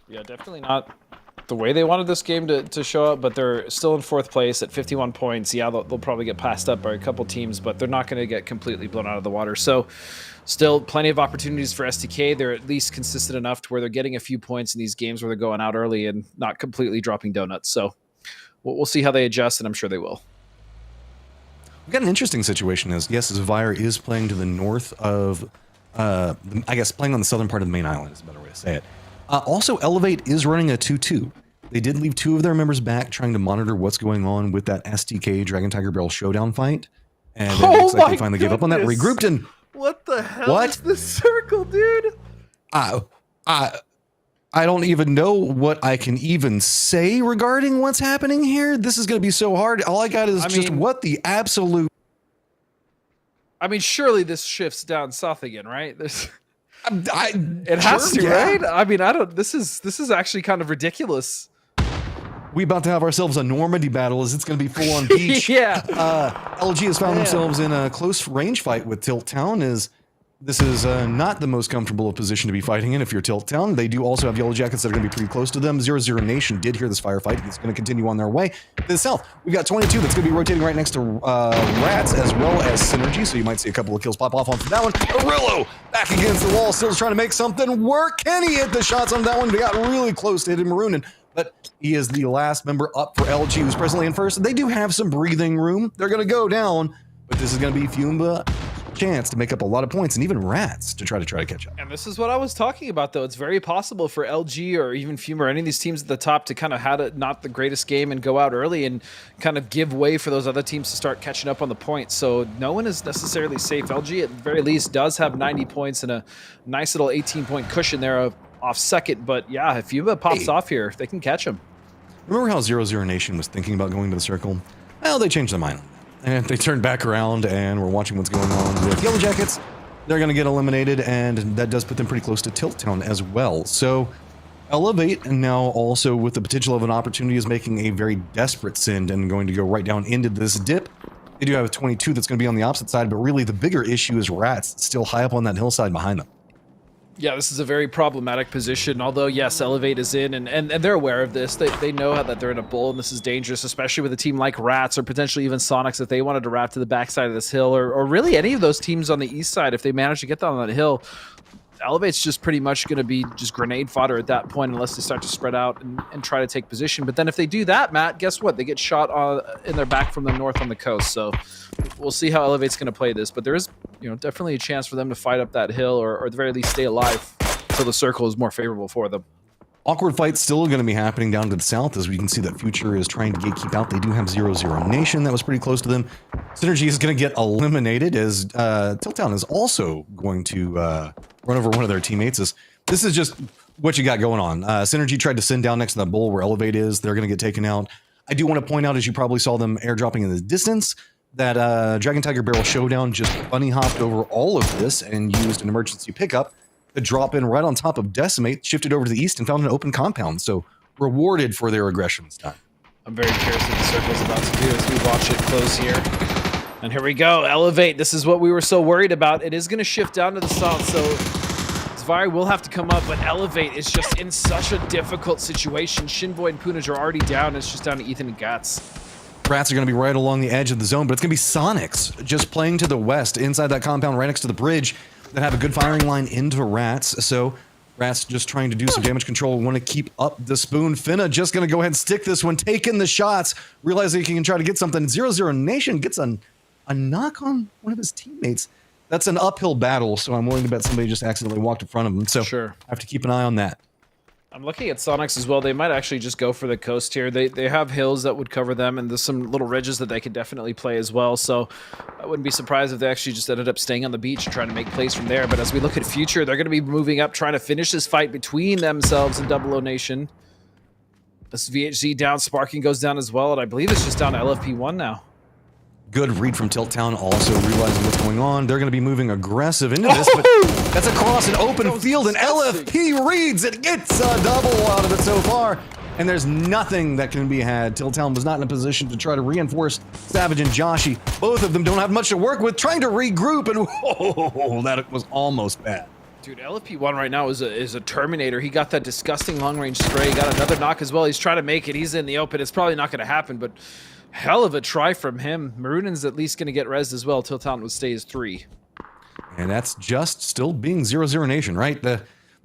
Yeah, definitely not the way they wanted this game to show up, but they're still in 4th place at 51 points. Yeah, they'll probably get passed up by a couple teams, but they're not going to get completely blown out of the water. So still plenty of opportunities for STK. They're at least consistent enough to where they're getting a few points in these games where they're going out early and not completely dropping donuts. So we'll see how they adjust, and I'm sure they will. We've got an interesting situation as, yes, Zvire is playing to the north of, I guess playing on the southern part of the main island is a better way to say it. Also, Elevate is running a 2-2. They did leave 2 of their members back trying to monitor what's going on with that STK Dragon Tiger Barrel showdown fight. And it looks like they finally gave up on that, regrouped, and... What the hell is this circle, dude? I don't even know what I can even say regarding what's happening here. This is going to be so hard. All I got is just what the absolute... I mean, surely this shifts down south again, right? It has to, right? I mean, this is actually kind of ridiculous. We about to have ourselves a Normandy battle as it's going to be full on beach. Yeah. LG has found themselves in a close range fight with Tilt Town. This is not the most comfortable position to be fighting in if you're Tilt Town. They do also have Yellow Jackets that are going to be pretty close to them. 0-0 Nation did hear this firefight. It's going to continue on their way. To the south, we've got 22 that's going to be rotating right next to Rats as well as Synergy, so you might see a couple of kills pop off onto that one. Arillo back against the wall, still trying to make something work. Can he hit the shots on that one? They got really close to hitting Maroonin, but he is the last member up for LG, who's presently in first. They do have some breathing room. They're going to go down, but this is going to be Fumba chance to make up a lot of points, and even Rats to try to catch up. And this is what I was talking about, though. It's very possible for LG or even Fuma or any of these teams at the top to kind of have not the greatest game and go out early and kind of give way for those other teams to start catching up on the points. So no one is necessarily safe. LG, at the very least, does have 90 points and a nice little 18-point cushion there off second. But yeah, if Fuma pops off here, they can catch him. Remember how 0-0 Nation was thinking about going to the circle? Well, they changed their mind. And they turned back around, and we're watching what's going on with Yellow Jackets. They're going to get eliminated, and that does put them pretty close to Tilt Town as well. So Elevate, and now also with the potential of an opportunity, is making a very desperate send and going to go right down into this dip. They do have a 22 that's going to be on the opposite side, but really the bigger issue is Rats still high up on that hillside behind them. Yeah, this is a very problematic position, although, yes, Elevate is in, and they're aware of this. They know that they're in a bowl, and this is dangerous, especially with a team like Rats or potentially even Sonics if they wanted to wrap to the backside of this hill, or really any of those teams on the east side. If they manage to get down on that hill, Elevate's just pretty much going to be just grenade fodder at that point unless they start to spread out and try to take position. But then if they do that, Matt, guess what? They get shot in their back from the north on the coast. So we'll see how Elevate's going to play this. But there is, definitely a chance for them to fight up that hill or at the very least stay alive until the circle is more favorable for them. Awkward fight's still going to be happening down to the south, as we can see that Future is trying to gatekeep out. They do have 0-0 Nation that was pretty close to them. Synergy is going to get eliminated, as Tilt Town is also going to run over one of their teammates. This is just what you got going on. Synergy tried to send down next to that bowl where Elevate is. They're going to get taken out. I do want to point out, as you probably saw them airdropping in the distance, that Dragon Tiger Barrel Showdown just bunny hopped over all of this and used an emergency pickup to drop in right on top of Decimate, shifted over to the east, and found an open compound. So rewarded for their aggression this time. I'm very curious what the circle's about to do as we watch it close here. And here we go, Elevate. This is what we were so worried about. It is going to shift down to the south, so Zvire will have to come up, but Elevate is just in such a difficult situation. Shinboy and Punaj are already down. It's just down to Ethan and Guts. Rats are going to be right along the edge of the zone, but it's going to be Sonics just playing to the west inside that compound right next to the bridge that have a good firing line into Rats. So Rats just trying to do some damage control. Want to keep up the spoon. Finna just going to go ahead and stick this one, taking the shots, realizing he can try to get something. 0-0 Nation gets a knock on one of his teammates. That's an uphill battle, so I'm willing to bet somebody just accidentally walked in front of him. So sure, I have to keep an eye on that. I'm looking at Sonics as well. They might actually just go for the coast here. They have hills that would cover them, and there's some little ridges that they could definitely play as well. So I wouldn't be surprised if they actually just ended up staying on the beach and trying to make plays from there. But as we look at Future, they're going to be moving up, trying to finish this fight between themselves and 00 Nation. This VHZ down, Sparking goes down as well, and I believe it's just down to LFP1 now. Good read from Tilt Town, also realizing what's going on. They're going to be moving aggressive into this, but that's across an open field, and LFP reads it, gets a double out of it so far, and there's nothing that can be had. Tilt Town was not in a position to try to reinforce Savage and Joshi. Both of them don't have much to work with, trying to regroup, and that was almost bad. Dude, LFP1 right now is a Terminator. He got that disgusting long-range spray. Got another knock as well. He's trying to make it. He's in the open. It's probably not going to happen, but hell of a try from him. Marunin's at least going to get rezzed as well. Till Talent would stay as 3. And that's just still being 0-0 Nation, right?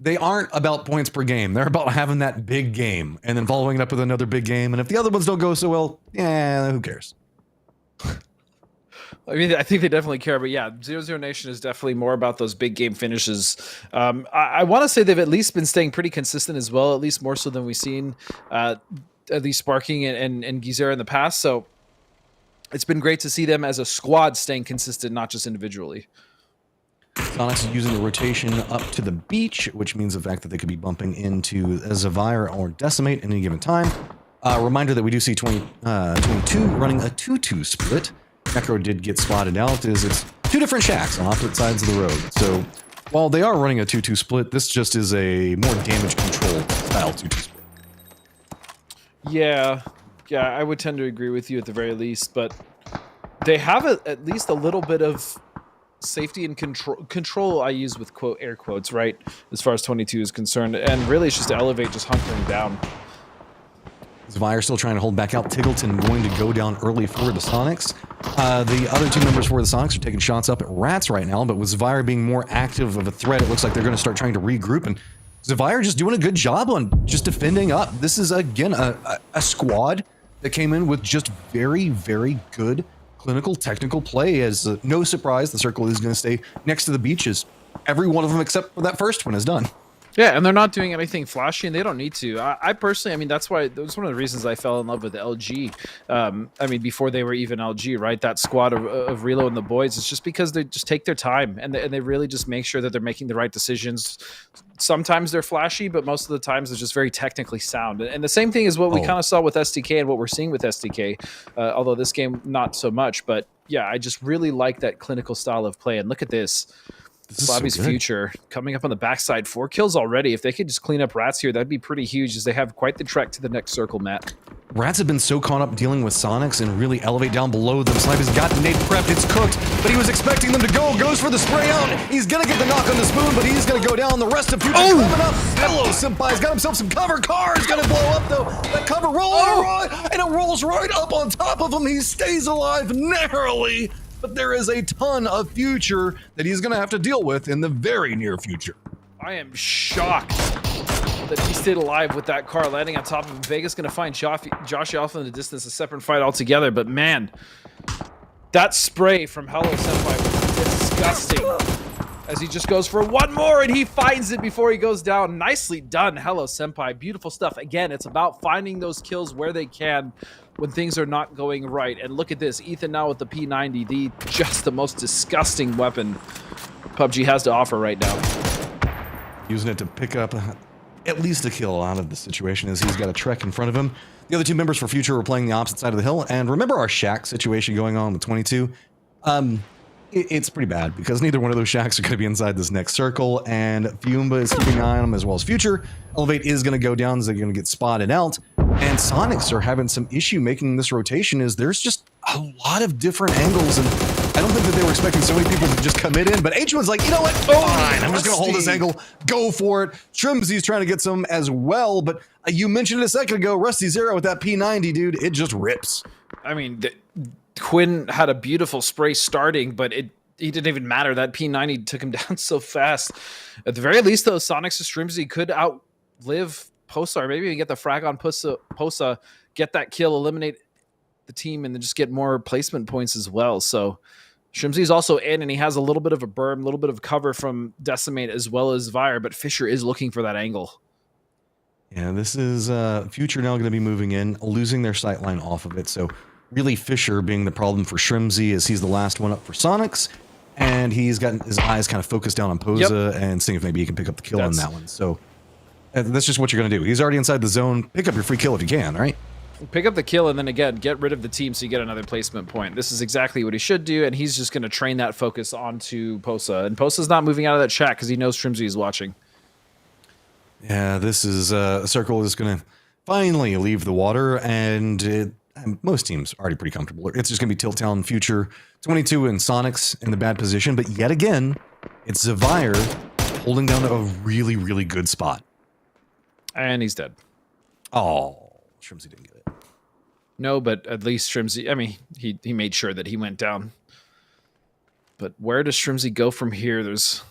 They aren't about points per game. They're about having that big game and then following it up with another big game. And if the other ones don't go so well, yeah, who cares? I mean, I think they definitely care, but yeah, 0-0 Nation is definitely more about those big game finishes. I want to say they've at least been staying pretty consistent as well, at least more so than we've seen, at least Sparking and Gizera in the past. So it's been great to see them as a squad staying consistent, not just individually. Sonics is using the rotation up to the beach, which means the fact that they could be bumping into Zavire or Decimate at any given time. Reminder that we do see 22 running a 2-2 split. Necro did get spotted out, as it's 2 different shacks on opposite sides of the road. So while they are running a 2-2 split, this just is a more damage control style 2-2 split. Yeah, I would tend to agree with you at the very least, but they have at least a little bit of safety and control I use with air quotes, right, as far as 22 is concerned, and really it's just to elevate, just hunkering down. Zavire still trying to hold back out. Tiggleton going to go down early for the Sonics. The other 2 members for the Sonics are taking shots up at Rats right now, but with Zavire being more active of a threat, it looks like they're going to start trying to regroup, and Zavire just doing a good job on just defending up. This is, again, a squad that came in with just very, very good clinical, technical play. As no surprise, the circle is going to stay next to the beaches. Every one of them except for that first one is done. Yeah, and they're not doing anything flashy, and they don't need to. I personally, I mean, that was one of the reasons I fell in love with LG. I mean, before they were even LG, right? That squad of Relo and the boys, it's just because they just take their time, and they really just make sure that they're making the right decisions. Sometimes they're flashy, but most of the times they're just very technically sound. And the same thing is what we kind of saw with SDK and what we're seeing with SDK, although this game, not so much. But yeah, I just really like that clinical style of play. And look at this. Bobby's so future coming up on the backside. 4 kills already. If they could just clean up Rats here, that'd be pretty huge, as they have quite the trek to the next circle, Matt. Rats have been so caught up dealing with Sonics and really elevate down below them. Sniper's got nade prepped. It's cooked, but he was expecting them to go. Goes for the spray out. He's going to get the knock on the spoon, but he's going to go down. The rest of Future coming up. Hello, Senpai's got himself some cover. Car is going to blow up, though. That cover and it rolls right up on top of him. He stays alive narrowly. But there is a ton of future that he's going to have to deal with in the very near future. I am shocked that he stayed alive with that car landing on top of him. Vegas going to find Josh off in the distance, a separate fight altogether. But man, that spray from Hello Senpai was disgusting. As he just goes for one more, and he finds it before he goes down. Nicely done, Hello Senpai. Beautiful stuff. Again, it's about finding those kills where they can when things are not going right. And look at this, Ethan now with the P90, just the most disgusting weapon PUBG has to offer right now. Using it to pick up at least a kill out of the situation, as he's got a trek in front of him. The other 2 members for Future were playing the opposite side of the hill. And remember our shack situation going on with 22? It's pretty bad, because neither one of those shacks are going to be inside this next circle, and Fiumba is keeping an eye on them, as well as Future. Elevate is going to go down, as they're going to get spotted out. And Sonics are having some issue making this rotation, as there's just a lot of different angles, and I don't think that they were expecting so many people to just commit in, but H1's like, you know what, fine, I'm just going to hold this angle, go for it. Shrimzy's trying to get some as well, but you mentioned it a second ago, Rusty Zero with that P90, dude, it just rips. I mean, Quinn had a beautiful spray starting, but he didn't even matter. That P90 took him down so fast. At the very least, though, Sonics and Shrimzy could outlive Posa, or maybe even get the frag on Posa, get that kill, eliminate the team, and then just get more placement points as well. So Shrimzy's also in, and he has a little bit of a berm, a little bit of cover from Decimate as well as Vire, but Fisher is looking for that angle. Yeah, this is Future now going to be moving in, losing their sightline off of it, so really Fisher being the problem for Shrimzy, as he's the last one up for Sonics, and he's got his eyes kind of focused down on Posa and seeing if maybe he can pick up the kill on that one. So that's just what you're going to do. He's already inside the zone. Pick up your free kill if you can, right? Pick up the kill, and then again, get rid of the team so you get another placement point. This is exactly what he should do, and he's just going to train that focus onto Posa. And Posa's not moving out of that shack because he knows Shrimzy is watching. Yeah, this is Circle is going to finally leave the water, and most teams are already pretty comfortable. It's just going to be Tilt-Town, Future, 22, and Sonics in the bad position. But yet again, it's Zavire holding down a really, really good spot. And he's dead. Oh, Shrimsy didn't get it. No, but at least Shrimsy, I mean, he made sure that he went down. But where does Shrimsy go from here? There's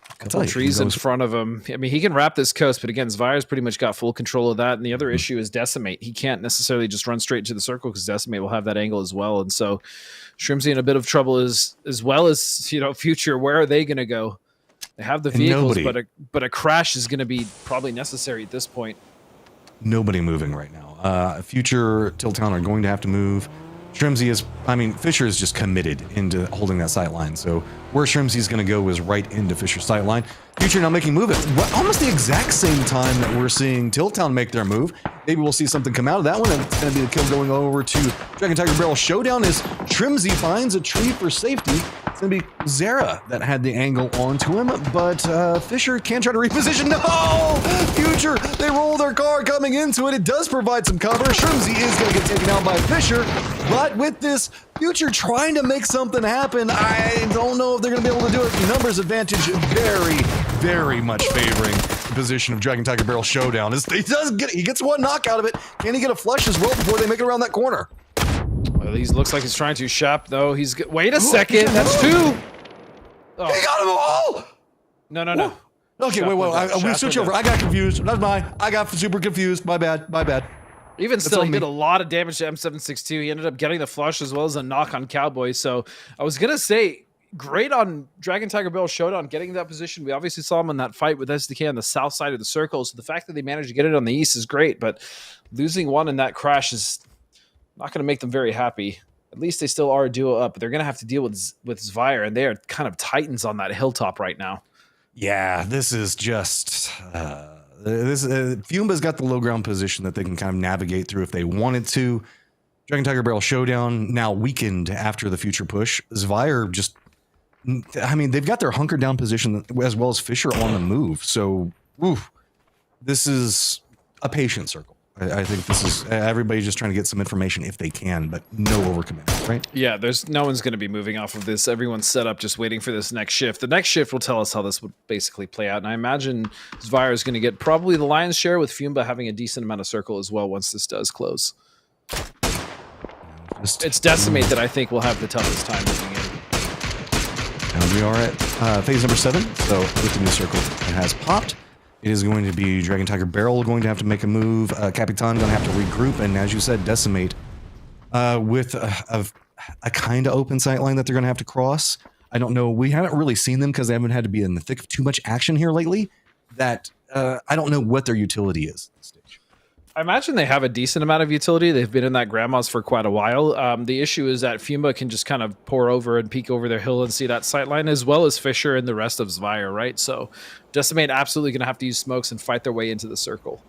a couple trees in front of him. I mean, he can wrap this coast, but again, Zvire's pretty much got full control of that. And the other issue is Decimate. He can't necessarily just run straight to the circle because Decimate will have that angle as well. And so Shrimsy in a bit of trouble as well as, you know, Future. Where are they going to go? They have the vehicles, but a crash is going to be probably necessary at this point. Nobody moving right now. Future, Tiltown are going to have to move. Shrimsy is, I mean, Fisher is just committed into holding that sight line. So where Shrimsy is going to go is right into Fisher's sight line. Future now making move at almost the exact same time that we're seeing Tiltown make their move. Maybe we'll see something come out of that one, and it's going to be the kill going over to Dragon Tiger Barrel Showdown as Shrimsy finds a tree for safety. It's going to be Zara that had the angle onto him, but Fisher can try to reposition. No! Future, they roll their car coming into it. It does provide some cover. Shrimsy is going to get taken out by Fisher, but with this, Future trying to make something happen. I don't know if they're going to be able to do it. Numbers advantage very, very much favoring the position of Dragon Tiger Barrel Showdown. He gets one knock out of it. Can he get a flush as well before they make it around that corner? Well, he looks like he's trying to shop, though. Wait a second. That's two. Oh. He got him all. No. Okay, wait. We switch over. I got confused. That's mine. I got super confused. My bad. Even still, he did a lot of damage to M762. He ended up getting the flush as well as a knock on Cowboy. So I was going to say, great on Dragon Tiger Barrel Showdown getting that position. We obviously saw him in that fight with SDK on the south side of the circle. So the fact that they managed to get it on the east is great. But losing one in that crash is not going to make them very happy. At least they still are a duo up. But they're going to have to deal with Zvire. And they are kind of titans on that hilltop right now. Yeah, this is just... Fiumba's got the low ground position that they can kind of navigate through if they wanted to. Dragon Tiger Barrel Showdown now weakened after the Future push. Zvire just, I mean, they've got their hunkered down position as well as Fisher on the move. So, this is a patient circle. I think this is everybody just trying to get some information if they can, but no overcommitment, right? Yeah, no one's going to be moving off of this. Everyone's set up just waiting for this next shift. The next shift will tell us how this would basically play out. And I imagine Zvire is going to get probably the lion's share with Fiumba having a decent amount of circle as well once this does close. It's Decimate that I think will have the toughest time moving in. And we are at phase number 7. So with the new circle, it has popped. It is going to be Dragon Tiger Barrel going to have to make a move. Capitan going to have to regroup. And as you said, Decimate with a kind of open sight line that they're going to have to cross. I don't know. We haven't really seen them because they haven't had to be in the thick of too much action here lately. That I don't know what their utility is at this stage. I imagine they have a decent amount of utility. They've been in that grandma's for quite a while. The issue is that Fiumba can just kind of pour over and peek over their hill and see that sight line, as well as Fisher and the rest of Zvire, right? So Decimate absolutely going to have to use smokes and fight their way into the circle.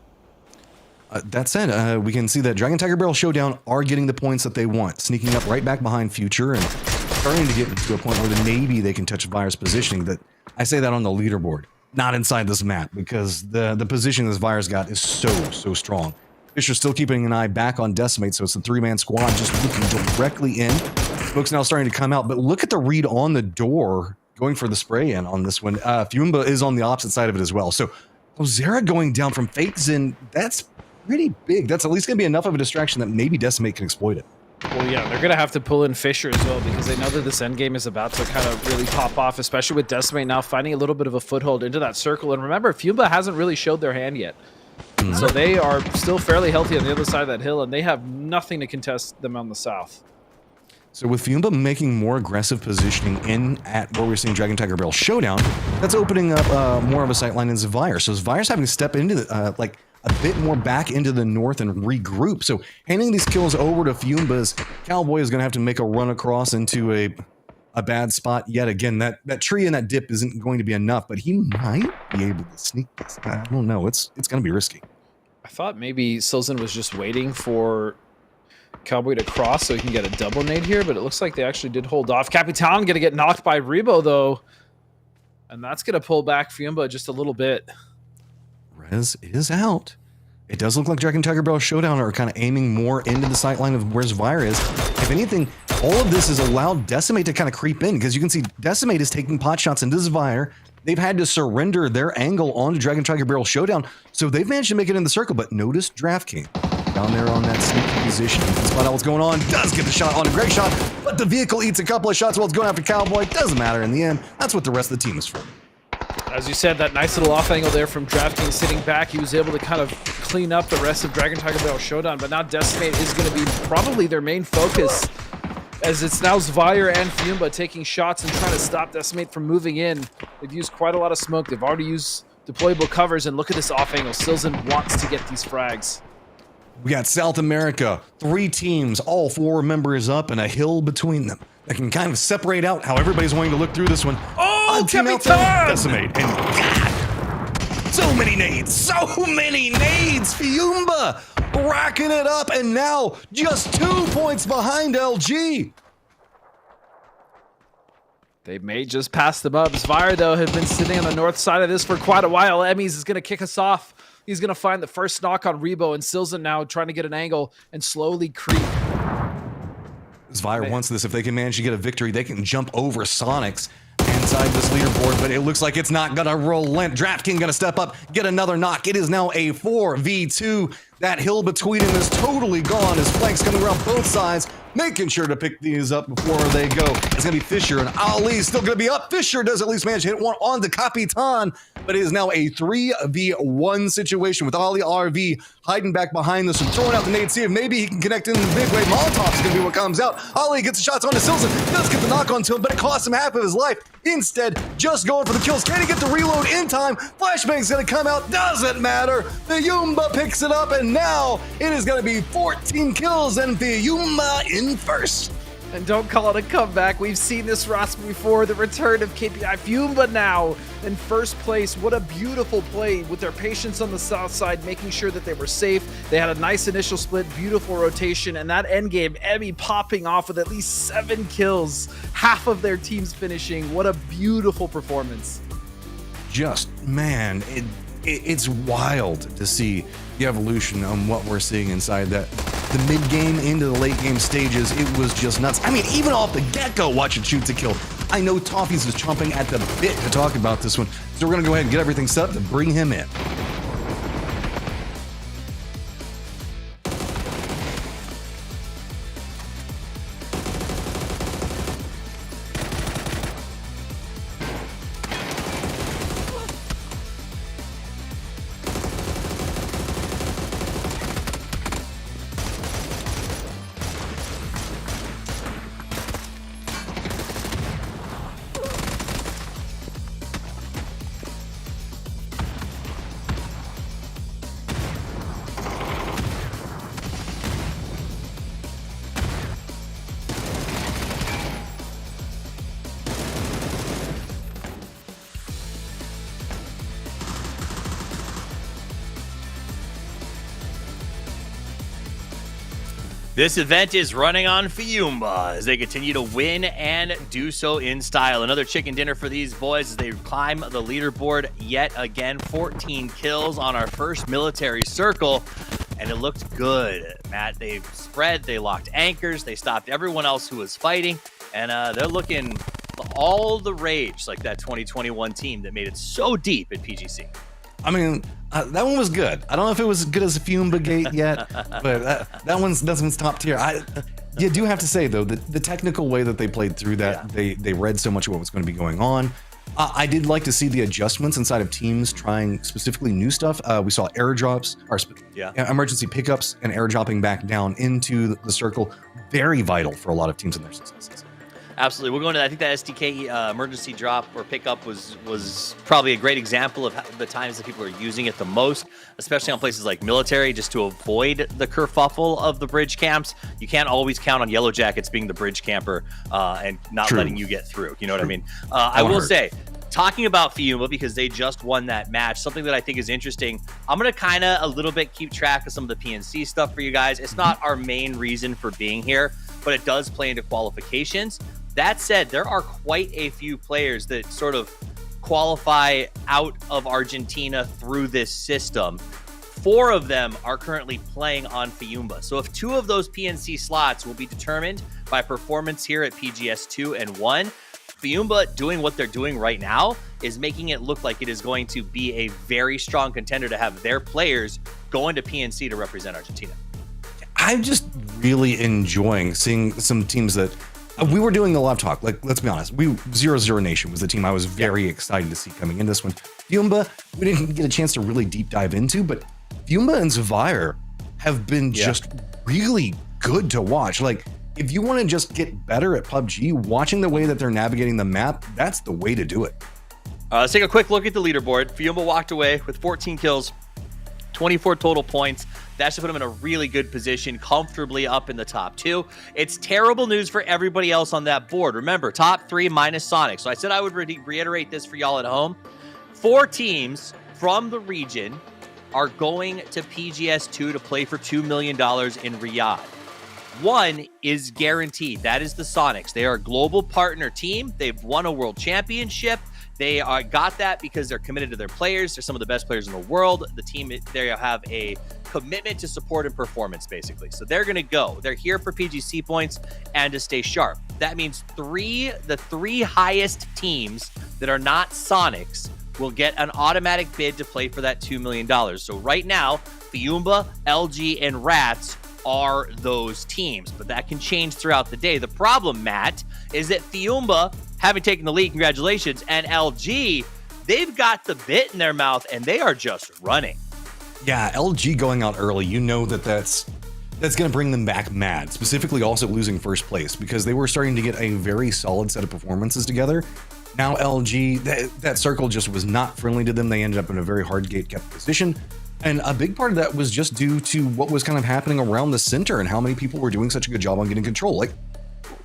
That said, we can see that Dragon Tiger Barrel Showdown are getting the points that they want, sneaking up right back behind Future and starting to get to a point where maybe they can touch Zvire's positioning. That I say that on the leaderboard, not inside this map, because the position that Zvire's got is so strong. Fisher's still keeping an eye back on Decimate, so it's a 3-man squad just looking directly in. Smoke's now starting to come out, but look at the read on the door going for the spray in on this one. Fiumba is on the opposite side of it as well. So Ozera going down from Fakes in, that's pretty big. That's at least going to be enough of a distraction that maybe Decimate can exploit it. Well, yeah, they're going to have to pull in Fisher as well because they know that this endgame is about to kind of really pop off, especially with Decimate now finding a little bit of a foothold into that circle. And remember, Fiumba hasn't really showed their hand yet. So they are still fairly healthy on the other side of that hill, and they have nothing to contest them on the south. So with Fiumba making more aggressive positioning in at where we're seeing Dragon Tiger Barrel Showdown, that's opening up more of a sightline in Zvire. So Zvire's having to step into the, like a bit more back into the north and regroup. So handing these kills over to Fiumba's, Cowboy is going to have to make a run across into a bad spot yet again. That tree and that dip isn't going to be enough, but he might be able to sneak this. I don't know. It's going to be risky. I thought maybe Silzen was just waiting for Cowboy to cross so he can get a double nade here, but it looks like they actually did hold off. Capitan going to get knocked by Rebo, though, and that's going to pull back Fiumba just a little bit. Rez is out. It does look like Dragon Tiger Barrel Showdown are kind of aiming more into the sightline of where Zvire is. If anything, all of this has allowed Decimate to kind of creep in, because you can see Decimate is taking pot shots into Zvire. they've had to surrender their angle onto Dragon Tiger Barrel Showdown, so they've managed to make it in the circle. But notice DraftKings down there on that sneaky position. Spot out what's going on. Does get the shot on a great shot, but the vehicle eats a couple of shots while it's going after Cowboy. Doesn't matter in the end. That's what the rest of the team is for. As you said, that nice little off angle there from DraftKings sitting back. He was able to kind of clean up the rest of Dragon Tiger Barrel Showdown, but now Decimate is going to be probably their main focus, as it's now Zvire and Fiumba taking shots and trying to stop Decimate from moving in. They've used quite a lot of smoke. They've already used deployable covers, and look at this off angle. Silzen wants to get these frags. We got South America, 3 teams, all 4 members up, and a hill between them that can kind of separate out how everybody's wanting to look through this one. Oh, Capitan! Decimate, and God, so many nades, Fiumba racking it up, and now just 2 points behind LG. They may just pass them up. Zvire, though, have been sitting on the north side of this for quite a while. Emmys is going to kick us off. He's going to find the first knock on Rebo, and Silzen now trying to get an angle and slowly creep. Zvire wants this. If they can manage to get a victory, they can jump over Sonics inside this leaderboard, but it looks like it's not going to relent. DraftKings going to step up, get another knock. It is now a 4v2. That hill between them is totally gone. His flanks coming around both sides, making sure to pick these up before they go. It's going to be Fisher, and Ali still going to be up. Fisher does at least manage to hit one on the Capitan, but it is now a 3v1 situation with Ali RV hiding back behind this and throwing out the nade, see if maybe he can connect in the big way. Molotov's going to be what comes out. Ali gets the shots onto Silzen, does get the knock onto him, but it costs him half of his life. Instead, just going for the kills. Can he get the reload in time? Flashbang's going to come out. Doesn't matter. Fiumba picks it up, and now it is going to be 14 kills and Fiumba in first. And don't call it a comeback. We've seen this roster before. The return of KPI. Fiumba now in first place. What a beautiful play with their patience on the south side, making sure that they were safe. They had a nice initial split, beautiful rotation, and that end game, Emmy popping off with at least 7 kills. Half of their teams finishing. What a beautiful performance. Just, man, it's wild to see the evolution on what we're seeing inside that. The mid-game into the late-game stages, it was just nuts. I mean, even off the get-go, watch it shoot to kill. I know Toffees is chomping at the bit to talk about this one, so we're going to go ahead and get everything set up to bring him in. This event is running on Fiumba as they continue to win and do so in style. Another chicken dinner for these boys as they climb the leaderboard yet again. 14 kills on our first military circle, and it looked good. Matt, they spread, they locked anchors, they stopped everyone else who was fighting, and they're looking all the rage like that 2021 team that made it so deep at PGC. I mean, that one was good. I don't know if it was as good as Fiumba Gate yet, but that one's top tier. You do have to say, though, the technical way that they played through that, they read so much of what was going to be going on. I did like to see the adjustments inside of teams trying specifically new stuff. We saw airdrops, or emergency pickups, and airdropping back down into the circle. Very vital for a lot of teams in their successes. Absolutely. We're going to, I think that SDK emergency drop or pickup was probably a great example of the times that people are using it the most, especially on places like military, just to avoid the kerfuffle of the bridge camps. You can't always count on Yellow Jackets being the bridge camper and not letting you get through. You know what I mean? I will say, talking about Fiumba, because they just won that match, something that I think is interesting, I'm going to kind of a little bit keep track of some of the PNC stuff for you guys. It's not our main reason for being here, but it does play into qualifications. That said, there are quite a few players that sort of qualify out of Argentina through this system. 4 of them are currently playing on Fiumba. So if 2 of those PNC slots will be determined by performance here at PGS 2 and 1, Fiumba doing what they're doing right now is making it look like it is going to be a very strong contender to have their players going to PNC to represent Argentina. I'm just really enjoying seeing some teams that we were doing a lot of talk. Like, let's be honest, 0-0 Nation was the team I was very excited to see coming in this one. Fiumba, we didn't get a chance to really deep dive into, but Fiumba and Zavire have been just really good to watch. Like, if you want to just get better at PUBG, watching the way that they're navigating the map, that's the way to do it. Let's take a quick look at the leaderboard. Fiumba walked away with 14 kills, 24 total points. That should put him in a really good position, comfortably up in the top 2. It's terrible news for everybody else on that board. Remember, top 3 minus Sonic. So I said I would reiterate this for y'all at home. 4 teams from the region are going to PGS 2 to play for $2 million in Riyadh. 1 is guaranteed. That is the Sonics. They are a global partner team. They've won a world championship. They got that because they're committed to their players. They're some of the best players in the world. The team, they have a commitment to support and performance, basically. So they're going to go. They're here for PGC points and to stay sharp. That means the 3 highest teams that are not Sonics will get an automatic bid to play for that $2 million. So right now, Fiumba, LG, and Rats are those teams, but that can change throughout the day. The problem, Matt, is that Fiumba, having taken the lead, congratulations, and LG, they've got the bit in their mouth and they are just running. Yeah, LG going out early, you know that's going to bring them back mad, specifically also losing first place because they were starting to get a very solid set of performances together. Now LG, that circle just was not friendly to them. They ended up in a very hard gate kept position. And a big part of that was just due to what was kind of happening around the center and how many people were doing such a good job on getting control, like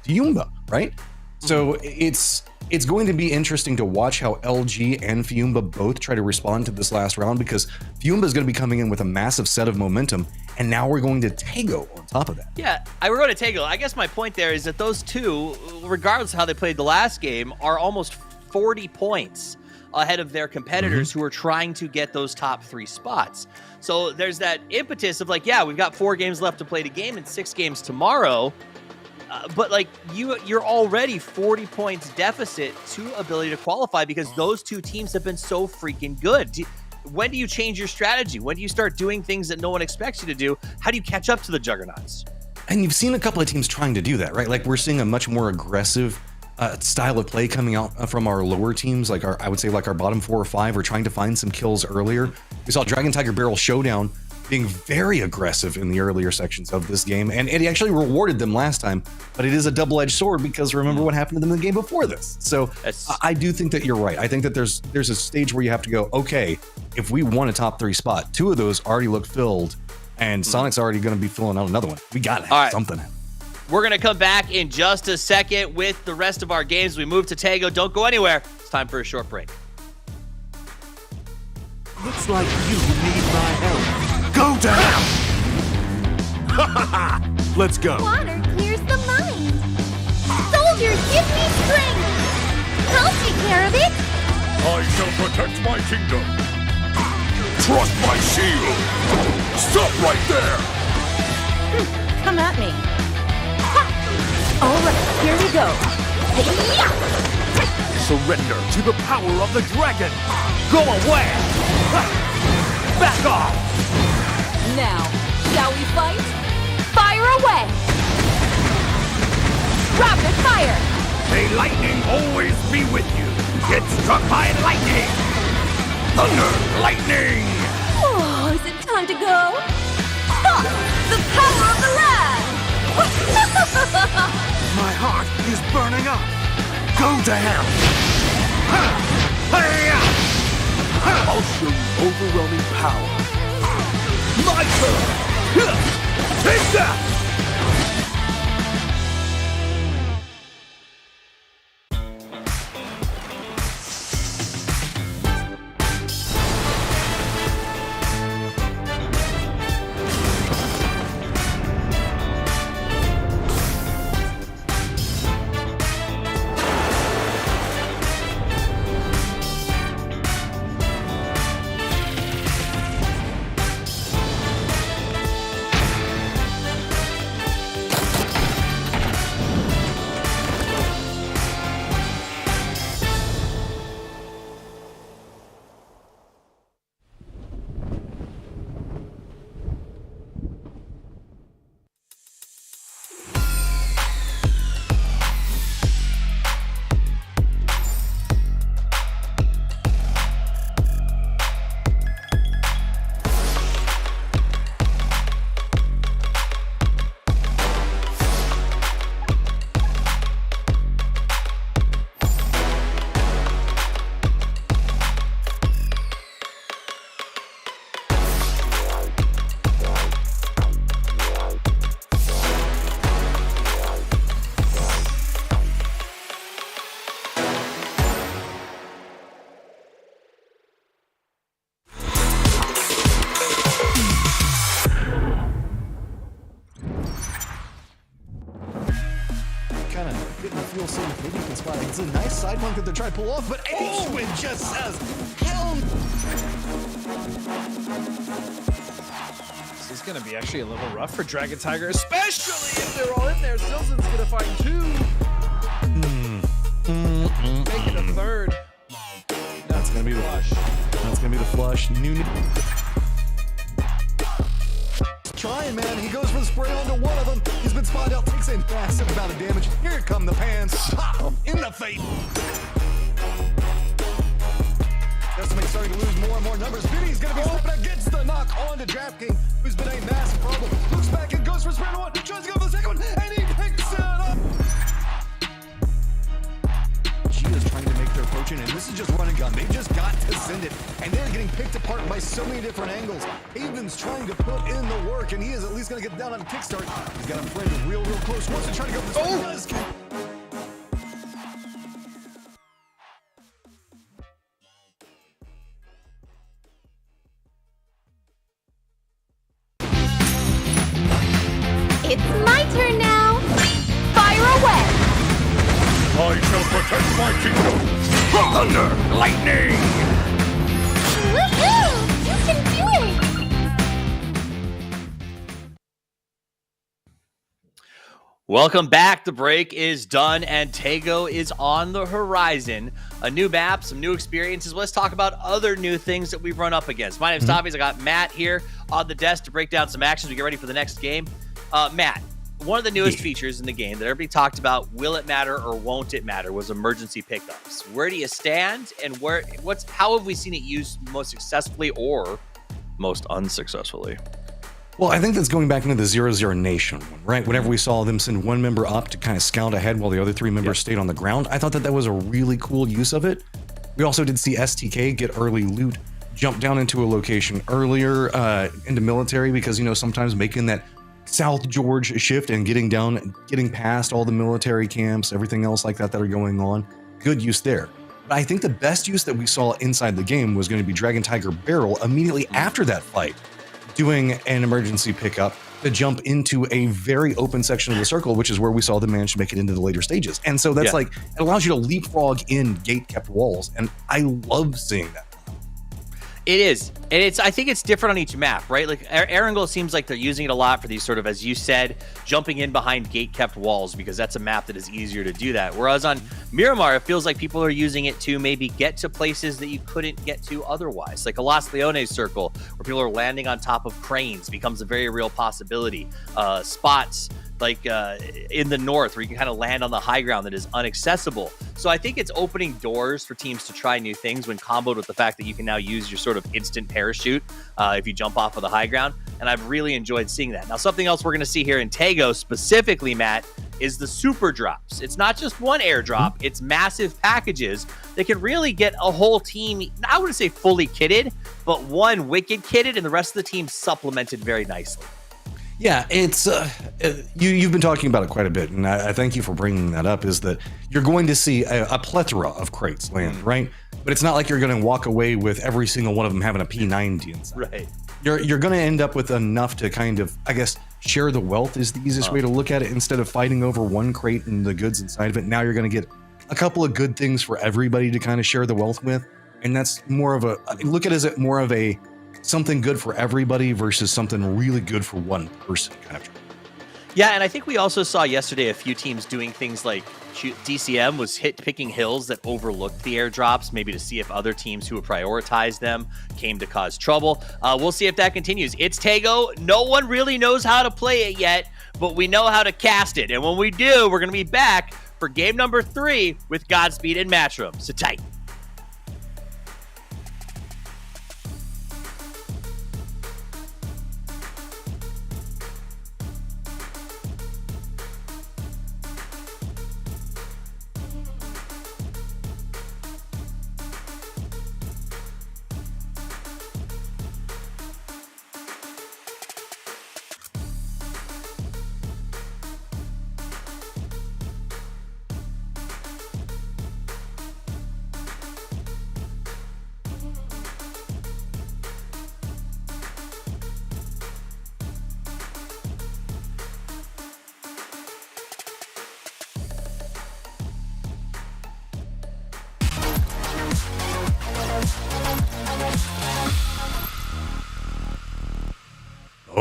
Fiumba, right? So it's going to be interesting to watch how LG and Fiumba both try to respond to this last round because Fiumba is going to be coming in with a massive set of momentum, and now we're going to Tego on top of that. Yeah, we're going to Tego. I guess my point there is that those two, regardless of how they played the last game, are almost 40 points ahead of their competitors who are trying to get those top 3 spots. So there's that impetus of like, yeah, we've got 4 games left to play the game and 6 games tomorrow. But like you're already 40 points deficit to ability to qualify because those 2 teams have been so freaking good. When do you change your strategy? When do you start doing things that no one expects you to do? How do you catch up to the juggernauts? And you've seen a couple of teams trying to do that, right? Like we're seeing a much more aggressive style of play coming out from our lower teams, like I would say like our bottom 4 or 5 are trying to find some kills earlier. We saw Dragon Tiger Barrel Showdown being very aggressive in the earlier sections of this game, and it actually rewarded them last time, but it is a double-edged sword because remember what happened to them in the game before this. So I do think that you're right. I think that there's a stage where you have to go, okay, if we want a top 3 spot, 2 of those already look filled, and Sonic's already going to be filling out another one. We got to have something. We're going to come back in just a second with the rest of our games. We move to Tego. Don't go anywhere. It's time for a short break. Looks like you need my help. Go down! Let's go. Water clears the mind. Soldiers, give me strength. I'll take care of it. I shall protect my kingdom. Trust my shield. Stop right there. Come at me. All right, here we go. Surrender to the power of the dragon. Go away. Back off. Now, shall we fight? Fire away! Rapid fire! May lightning always be with you. Get struck by lightning. Thunder, lightning. Oh, is it time to go? Ha! The power of the land! My heart is burning up. Go to hell. I'll show you overwhelming power. My turn! Take that! kind of getting the feel, seeing if maybe he can spot it. It's a nice side bunk that they're trying to pull off, but H-Win just says, hell. This is going to be actually a little rough for Dragon Tiger, especially if they're all in there. Silson's going to find 2. Make it a third. That's going to be the flush. That's going to be the flush. New. Trying, man. He goes for the spray onto one of them. He's been spotted out. Takes a massive amount of damage. Here come the pans. Pop in the face. Estimate starting to lose more and more numbers. Vinny's going to be slipping against the knock on to DraftKings, who's been a massive problem. Looks back and goes for spray on one. Tries to go for the second one, and he picks it up. Is trying to make their fortune, and this is just run and gun. They just got to send it, and they're getting picked apart by so many different angles. Haven's trying to put in the work, and he is at least going to get down on a kickstart. He's got a friend real close. Wants to try to go for this. It's my turn now. Fire away. I shall protect my kingdom. Thunder, lightning. Woohoo! You can do it. Welcome back. The break is done, and Tego is on the horizon. A new map, some new experiences. Let's talk about other new things that we've run up against. My name's Tommy. I got Matt here on the desk to break down some actions. We get ready for the next game. Matt, one of the newest features in the game that everybody talked about, will it matter or won't it matter, was emergency pickups. Where do you stand, and how have we seen it used most successfully or most unsuccessfully? Well, I think that's going back into the 0-0 Nation one, right? Whenever we saw them send one member up to kind of scout ahead while the other 3 members stayed on the ground, I thought that was a really cool use of it. We also did see STK get early loot, jump down into a location earlier into military, because, sometimes making that South George shift and getting past all the military camps, everything else like that are going on. Good use there. But I think the best use that we saw inside the game was going to be Dragon Tiger Barrel immediately after that fight, doing an emergency pickup to jump into a very open section of the circle, which is where we saw them manage to make it into the later stages. And so that's it allows you to leapfrog in gate-kept walls, and I love seeing that. It is. And I think it's different on each map, right? Like Erangel seems like they're using it a lot for these sort of, as you said, jumping in behind gate-kept walls, because that's a map that is easier to do that. Whereas on Miramar, it feels like people are using it to maybe get to places that you couldn't get to otherwise. Like a Los Leones circle, where people are landing on top of cranes, becomes a very real possibility. Spots like in the north, where you can kind of land on the high ground that is inaccessible. So I think it's opening doors for teams to try new things when comboed with the fact that you can now use your sort of instant parachute if you jump off of the high ground. And I've really enjoyed seeing that. Now, something else we're going to see here in Tego specifically, Matt, is the super drops. It's not just one airdrop, it's massive packages that can really get a whole team, I wouldn't say fully kitted, but one wicked kitted and the rest of the team supplemented very nicely. Yeah, it's you've been talking about it quite a bit, and I thank you for bringing that up, is that you're going to see a plethora of crates land, right? But it's not like you're going to walk away with every single one of them having a P90 inside. Right. You're going to end up with enough to kind of, I guess, share the wealth is the easiest way to look at it. Instead of fighting over one crate and the goods inside of it, now you're going to get a couple of good things for everybody to kind of share the wealth with. And that's more of look at it as more of a something good for everybody versus something really good for one person kind of. Yeah, and I think we also saw yesterday a few teams doing things like DCM was picking hills that overlooked the airdrops, maybe to see if other teams who would prioritize them came to cause trouble. We'll see if that continues. It's Tego. No one really knows how to play it yet, but we know how to cast it. And when we do, we're going to be back for game number 3 with Godspeed and Matchroom. So tight.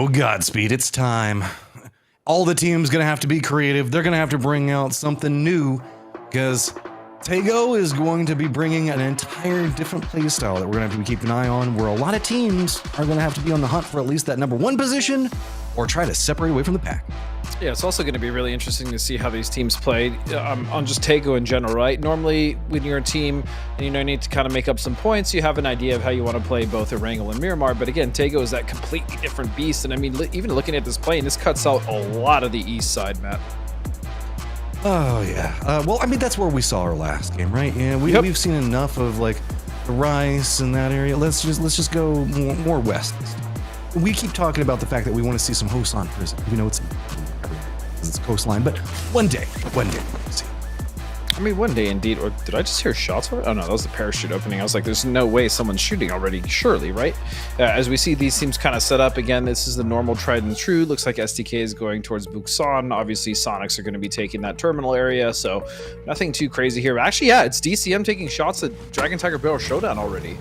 Oh, Godspeed, it's time. All the team's gonna have to be creative. They're gonna have to bring out something new, because Tego is going to be bringing an entire different playstyle that we're gonna have to keep an eye on, where a lot of teams are gonna have to be on the hunt for at least that number 1 position, or try to separate away from the pack. Yeah, it's also going to be really interesting to see how these teams play on just Tego in general, right? Normally, when you're a team and you need to kind of make up some points, you have an idea of how you want to play both Erangel and Miramar. But again, Tego is that completely different beast. And I mean, even looking at this plane, this cuts out a lot of the east side, Matt. Oh yeah. Well, I mean, that's where we saw our last game, right? Yeah, we've seen enough of like the Rice in that area. Let's just go more west. We keep talking about the fact that we want to see some Hosan prison, even though it's coastline, but one day we'll see. I mean, one day indeed. Or did I just hear shots? Oh no, that was the parachute opening. I was like, there's no way someone's shooting already, surely, right? As we see these teams kind of set up again, this is the normal tried and true. Looks like STK is going towards Busan. Obviously, Sonics are going to be taking that terminal area, so nothing too crazy here. But actually, yeah, it's DCM taking shots at Dragon Tiger Barrel Showdown already.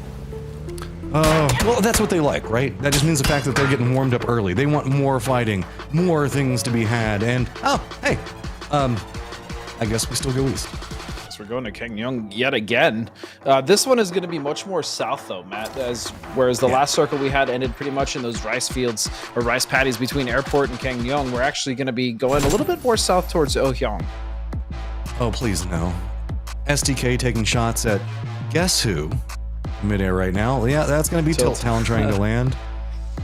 Well, that's what they like, right? That just means the fact that they're getting warmed up early. They want more fighting, more things to be had, and hey, I guess we still go east. So we're going to Kangyong yet again. This one is going to be much more south, though, Matt. Whereas the last circle we had ended pretty much in those rice fields or rice paddies between Airport and Kangyong. We're actually going to be going a little bit more south towards Ohyang. Oh, please no. STK taking shots at guess who? Midair right now. Yeah, that's going to be Tilt Town trying to land.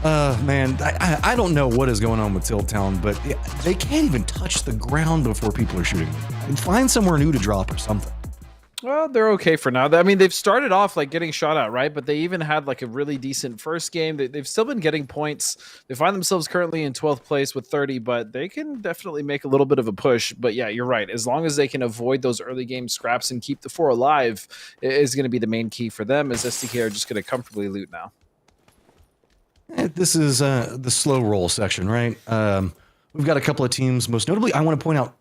Man, I don't know what is going on with Tilt Town, but they can't even touch the ground before people are shooting. Find somewhere new to drop or something. Well, they're okay for now. I mean, they've started off like getting shot at, right? But they even had like a really decent first game. They've still been getting points. They find themselves currently in 12th place with 30, but they can definitely make a little bit of a push. But yeah, you're right. As long as they can avoid those early game scraps and keep the 4 alive, it is going to be the main key for them, as SDK are just going to comfortably loot now. This is the slow roll section, right? We've got a couple of teams. Most notably, I want to point out,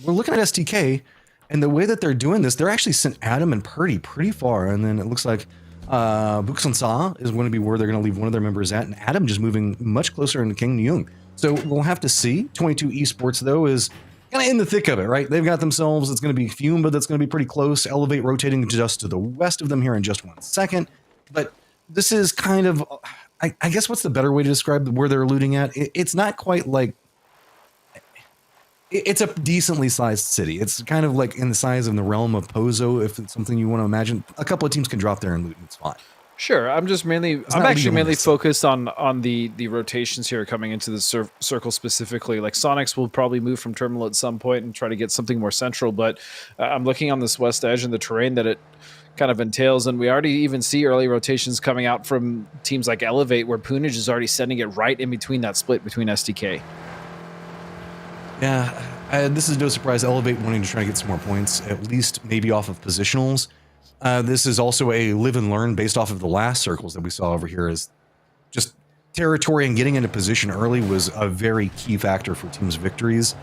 we're looking at STK, and the way that they're doing this, they're actually sent Adam and Purdy pretty far, and then it looks like Buksansa is going to be where they're going to leave one of their members at, and Adam just moving much closer into King Nyung. So we'll have to see. 22 Esports, though, is kind of in the thick of it, right? They've got themselves, it's going to be Fume, but that's going to be pretty close. Elevate rotating just to the west of them here in just 1 second. But this is kind of, I guess what's the better way to describe where they're looting at? It's not quite like, it's a decently sized city. It's kind of like in the size of the realm of Pozo, if it's something you want to imagine. A couple of teams can drop there and loot, and it's fine. Sure, I'm actually mainly focused on the rotations here coming into the circle specifically. Like Sonics will probably move from terminal at some point and try to get something more central, but I'm looking on this west edge and the terrain that it kind of entails, and we already even see early rotations coming out from teams like Elevate, where Poonage is already sending it right in between that split between SDK. Yeah, this is no surprise. Elevate wanting to try to get some more points, at least maybe off of positionals. This is also a live and learn based off of the last circles that we saw over here. Is just territory and getting into position early was a very key factor for teams' victories.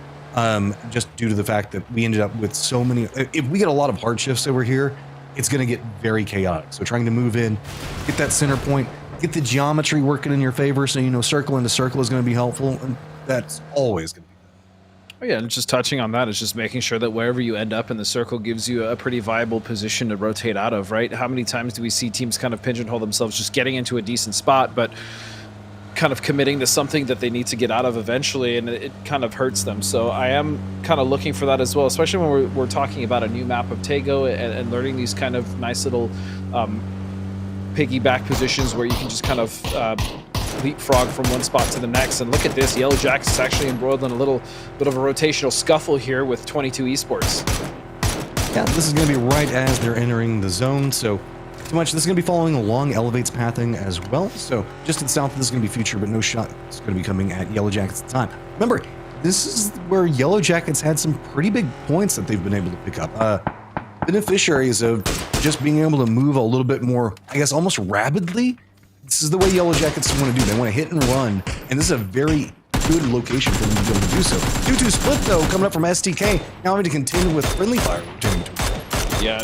Just due to the fact that we ended up with so many. If we get a lot of hard shifts over here, it's going to get very chaotic. So trying to move in, get that center point, get the geometry working in your favor. So, you know, circle into circle is going to be helpful. And that's always going to be. Oh yeah, and just touching on that is just making sure that wherever you end up in the circle gives you a pretty viable position to rotate out of, right? How many times do we see teams kind of pigeonhole themselves just getting into a decent spot, but kind of committing to something that they need to get out of eventually, and it kind of hurts them. So I am kind of looking for that as well, especially when we're talking about a new map of Tego and learning these kind of nice little piggyback positions where you can just kind of leapfrog from one spot to the next. And look at this, Yellow Jackets is actually embroiled in a little bit of a rotational scuffle here with 22 Esports. Yeah, this is going to be right as they're entering the zone, so too much. This is going to be following along Elevate's pathing as well. So just to the south, this is going to be future, but no shot. It's going to be coming at Yellow Jackets at the time. Remember, this is where Yellow Jackets had some pretty big points that they've been able to pick up. Beneficiaries of just being able to move a little bit more, I guess, almost rapidly. This is the way Yellow Jackets want to do. They want to hit and run, and this is a very good location for them to be able to do so. 2-2 split, though, coming up from STK. Now having to contend with friendly fire. Yeah,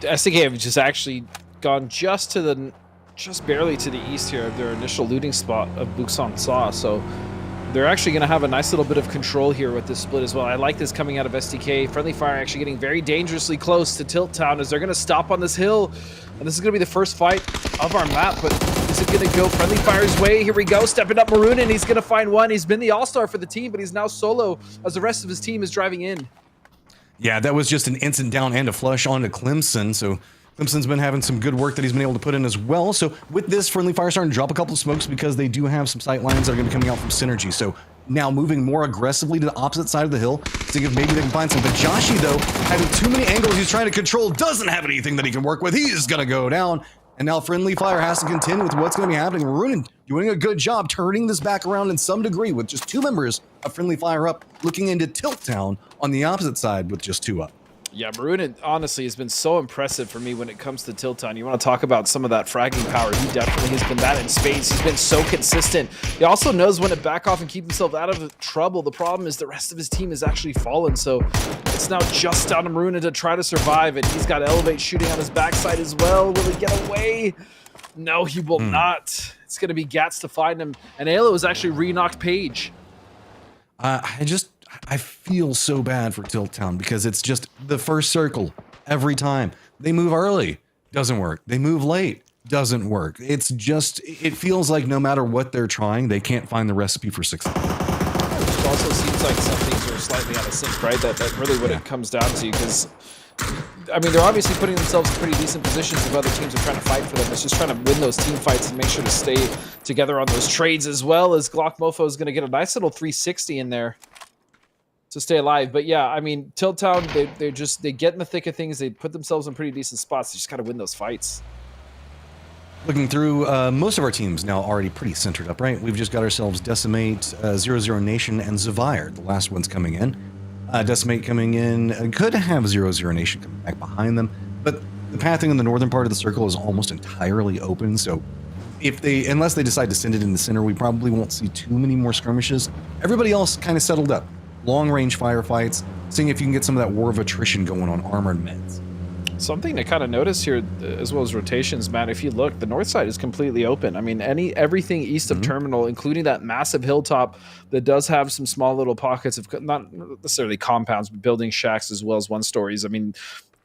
STK have just actually gone just to the just barely to the east here of their initial looting spot of Busan Sa. So they're actually going to have a nice little bit of control here with this split as well. I like this coming out of SDK. Friendly Fire actually getting very dangerously close to Tilt Town as they're going to stop on this hill. And this is going to be the first fight of our map, but is it going to go Friendly Fire's way? Here we go, stepping up Maroon, and he's going to find one. He's been the all-star for the team, but he's now solo as the rest of his team is driving in. Yeah, that was just an instant down and a flush onto Clemson, so Clemson's been having some good work that he's been able to put in as well. So with this, Friendly Fire starting to drop a couple of smokes because they do have some sight lines that are going to be coming out from Synergy. So now moving more aggressively to the opposite side of the hill, seeing if maybe they can find some. But Joshi, though, having too many angles he's trying to control, doesn't have anything that he can work with. He's going to go down. And now Friendly Fire has to contend with what's going to be happening. Runin doing a good job turning this back around in some degree with just 2 members of Friendly Fire up, looking into Tilt Town on the opposite side with just 2 up. Yeah, Maroon honestly has been so impressive for me when it comes to Tilt Town. You want to talk about some of that fragging power. He definitely has been that in spades. He's been so consistent. He also knows when to back off and keep himself out of trouble. The problem is the rest of his team has actually fallen, so it's now just down to Maroon to try to survive, and he's got Elevate shooting on his backside as well. Will he get away? No, he will not. It's going to be Gats to find him, and Ayla was actually re-knocked Page. I feel so bad for Tilt Town because it's just the first circle every time. They move early, doesn't work. They move late, doesn't work. It's just, it feels like no matter what they're trying, they can't find the recipe for success. It also seems like some things are slightly out of sync, right? That's really what it comes down to, because I mean, they're obviously putting themselves in pretty decent positions if other teams are trying to fight for them. It's just trying to win those team fights and make sure to stay together on those trades, as well as Glock Mofo is going to get a nice little 360 in there to stay alive. But yeah, I mean, Tilt Town, they get in the thick of things. They put themselves in pretty decent spots. They just got to win those fights. Looking through, most of our teams now already pretty centered up, right? We've just got ourselves Decimate, 00 Nation, and Zavire. The last one's coming in. Decimate coming in, could have 00 Nation coming back behind them, but the pathing in the northern part of the circle is almost entirely open, so unless they decide to send it in the center, we probably won't see too many more skirmishes. Everybody else kind of settled up. Long-range firefights, seeing if you can get some of that war of attrition going on armored meds. Something to kind of notice here, as well as rotations, Matt, if you look, the north side is completely open. I mean, everything east of Terminal, including that massive hilltop that does have some small little pockets of, not necessarily compounds, but building shacks as well as one-stories. I mean,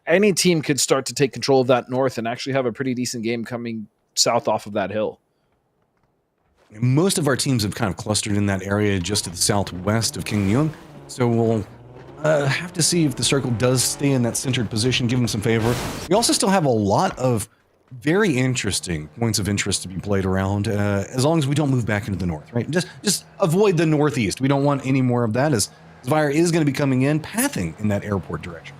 any team could start to take control of that north and actually have a pretty decent game coming south off of that hill. Most of our teams have kind of clustered in that area just to the southwest of King Yeung. So we'll have to see if the circle does stay in that centered position, give them some favor. We also still have a lot of very interesting points of interest to be played around, as long as we don't move back into the north, right? Just avoid the northeast. We don't want any more of that, as Zvire is going to be coming in, pathing in that airport direction.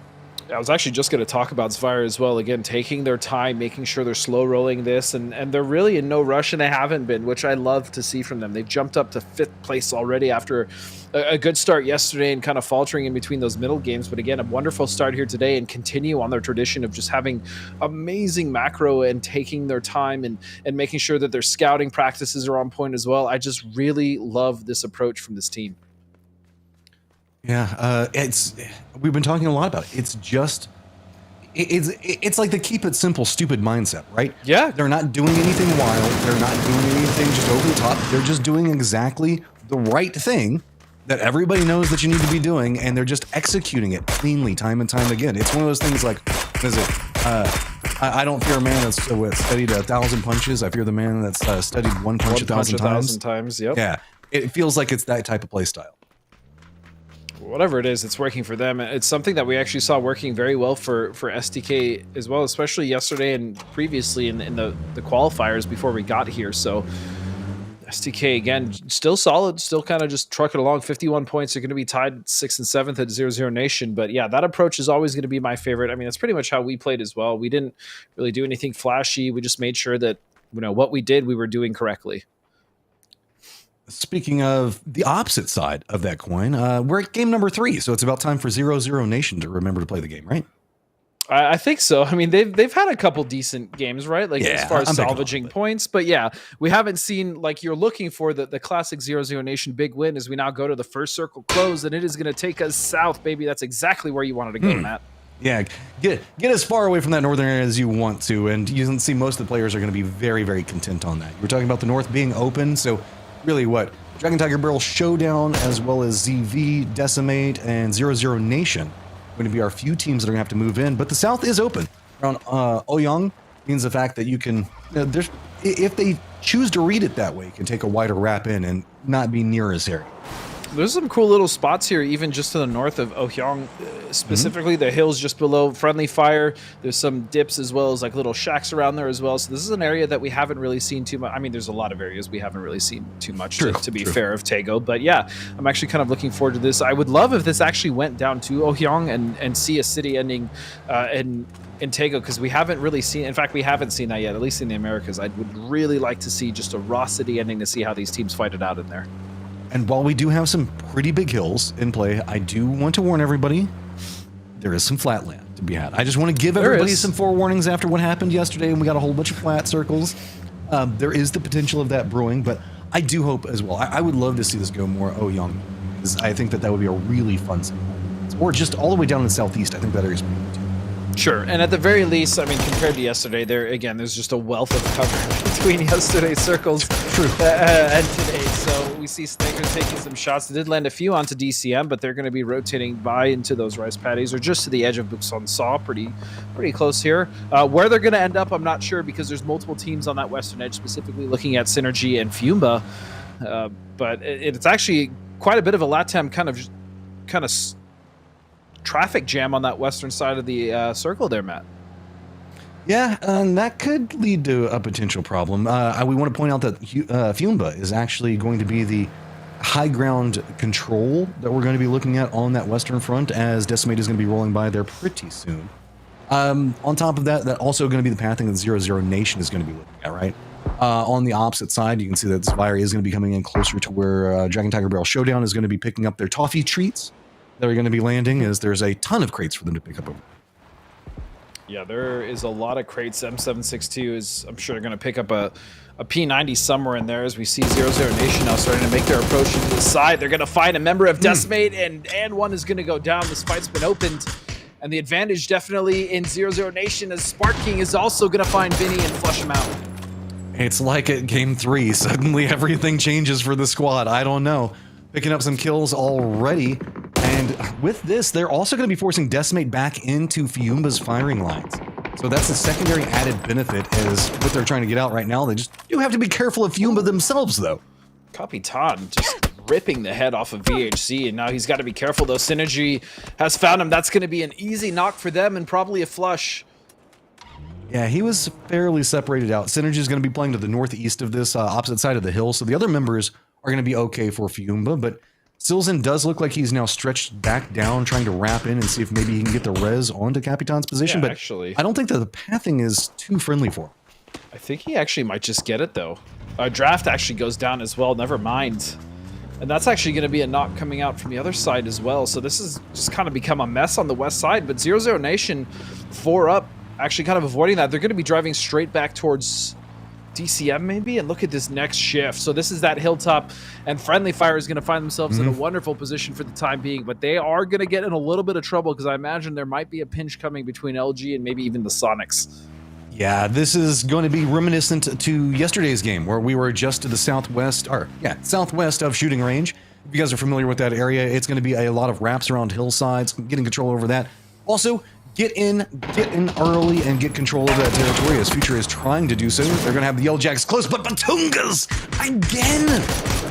I was actually just going to talk about Zvire as well. Again, taking their time, making sure they're slow rolling this, and they're really in no rush, and they haven't been, which I love to see from them. They've jumped up to 5th place already after a good start yesterday and kind of faltering in between those middle games. But again, a wonderful start here today and continue on their tradition of just having amazing macro and taking their time and making sure that their scouting practices are on point as well. I just really love this approach from this team. Yeah, we've been talking a lot about it. It's like the keep it simple, stupid mindset, right? Yeah. They're not doing anything wild. They're not doing anything just over the top. They're just doing exactly the right thing that everybody knows that you need to be doing, and they're just executing it cleanly time and time again. It's one of those things like, what is it? I don't fear a man that's studied 1,000 punches. I fear the man that's studied one punch 1,000 times. Yep. Yeah, it feels like it's that type of play style. Whatever it is, it's working for them. It's something that we actually saw working very well for SDK as well, especially yesterday and previously in the qualifiers before we got here. So SDK, again, still solid, still kind of just trucking along. 51 points. They're going to be tied 6th and 7th at 00 Nation. But yeah, that approach is always going to be my favorite. I mean, that's pretty much how we played as well. We didn't really do anything flashy. We just made sure that, what we did, we were doing correctly. Speaking of the opposite side of that coin, we're at game number 3, so it's about time for 00 Nation to remember to play the game, right? I think so. I mean, they've had a couple decent games, right? Like, as far as salvaging points, but yeah, we haven't seen, like you're looking for, the classic 00 Nation big win as we now go to the first circle close, and it is going to take us south, baby. That's exactly where you wanted to go, Matt. Yeah, get as far away from that northern area as you want to, and you can see most of the players are going to be very, very content on that. We're talking about the north being open, so really what? Dragon Tiger Barrel Showdown, as well as ZV, Decimate, and 00 Nation are going to be our few teams that are going to have to move in, but the south is open. Around Oyang means the fact that you can, if they choose to read it that way, you can take a wider wrap in and not be near as hairy. There's some cool little spots here, even just to the north of Ohyang, specifically the hills just below Friendly Fire. There's some dips as well as like little shacks around there as well. So this is an area that we haven't really seen too much. I mean, there's a lot of areas we haven't really seen too much, to be fair, of Taego. But yeah, I'm actually kind of looking forward to this. I would love if this actually went down to Ohyang and see a city ending in Taego, because we haven't really seen, in fact, we haven't seen that yet, at least in the Americas. I would really like to see just a raw city ending to see how these teams fight it out in there. And while we do have some pretty big hills in play, I do want to warn everybody, there is some flat land to be had. I just want to give everybody some forewarnings after what happened yesterday, and we got a whole bunch of flat circles. There is the potential of that brewing, but I do hope as well. I would love to see this go more Ohyang, because I think that would be a really fun city. Or just all the way down in the southeast. I think that area is pretty good too. Sure, and at the very least, I mean, compared to yesterday, there's just a wealth of cover between yesterday's circles and today. So we see Snickers taking some shots. They did land a few onto DCM, but they're going to be rotating by into those rice paddies or just to the edge of Bukson Saw, pretty close here. Where they're going to end up, I'm not sure, because there's multiple teams on that western edge, specifically looking at Synergy and Fiumba. But it's actually quite a bit of a LATAM kind of traffic jam on that western side of the circle there, Matt. Yeah, that could lead to a potential problem. We want to point out that Fiumba is actually going to be the high ground control that we're going to be looking at on that western front, as Decimate is going to be rolling by there pretty soon. On top of that, that's also going to be the pathing that 00 Nation is going to be looking at, right? On the opposite side, you can see that Spire is going to be coming in closer to where Dragon Tiger Barrel Showdown is going to be picking up their toffee treats that are going to be landing, as there's a ton of crates for them to pick up over. Yeah, there is a lot of crates. M762 is, I'm sure, going to pick up a P90 somewhere in there, as we see 00 Nation now starting to make their approach into the side. They're going to find a member of Decimate, and one is going to go down. This fight's been opened, and the advantage definitely in 00 Nation, as Spark King is also going to find Vinny and flush him out. It's like at Game 3. Suddenly everything changes for the squad. I don't know. Picking up some kills already. And with this, they're also going to be forcing Decimate back into Fiumba's firing lines. So that's a secondary added benefit, as what they're trying to get out right now. They just do have to be careful of Fiumba themselves, though. Capitan just ripping the head off of VHC, and now he's got to be careful, though. Synergy has found him. That's going to be an easy knock for them, and probably a flush. Yeah, he was fairly separated out. Synergy is going to be playing to the northeast of this, opposite side of the hill, so the other members are going to be okay for Fiumba, but Silzen does look like he's now stretched back down, trying to wrap in and see if maybe he can get the res onto Capitan's position, but actually, I don't think that the pathing is too friendly for him. I think he actually might just get it, though. Draft actually goes down as well, never mind. And that's actually going to be a knock coming out from the other side as well, so this has just kind of become a mess on the west side, but 00 Nation 4 up, actually kind of avoiding that. They're going to be driving straight back towards DCM maybe, and look at this next shift. So this is that hilltop, and Friendly Fire is going to find themselves in a wonderful position for the time being, but they are going to get in a little bit of trouble, because I imagine there might be a pinch coming between LG and maybe even the Sonics. Yeah, this is going to be reminiscent to yesterday's game, where we were just to the southwest of shooting range. If you guys are familiar with that area, it's going to be a lot of wraps around hillsides, getting control over that. Also, get in early and get control of that territory, as Future is trying to do so. They're going to have the Yellow Jackets close, but Batunga's again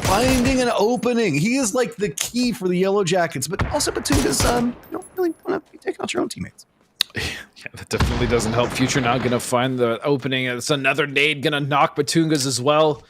finding an opening. He is like the key for the Yellow Jackets, but also Batunga's, you don't really want to be taking out your own teammates. Yeah, that definitely doesn't help. Future now going to find the opening. It's another nade going to knock Batunga's as well.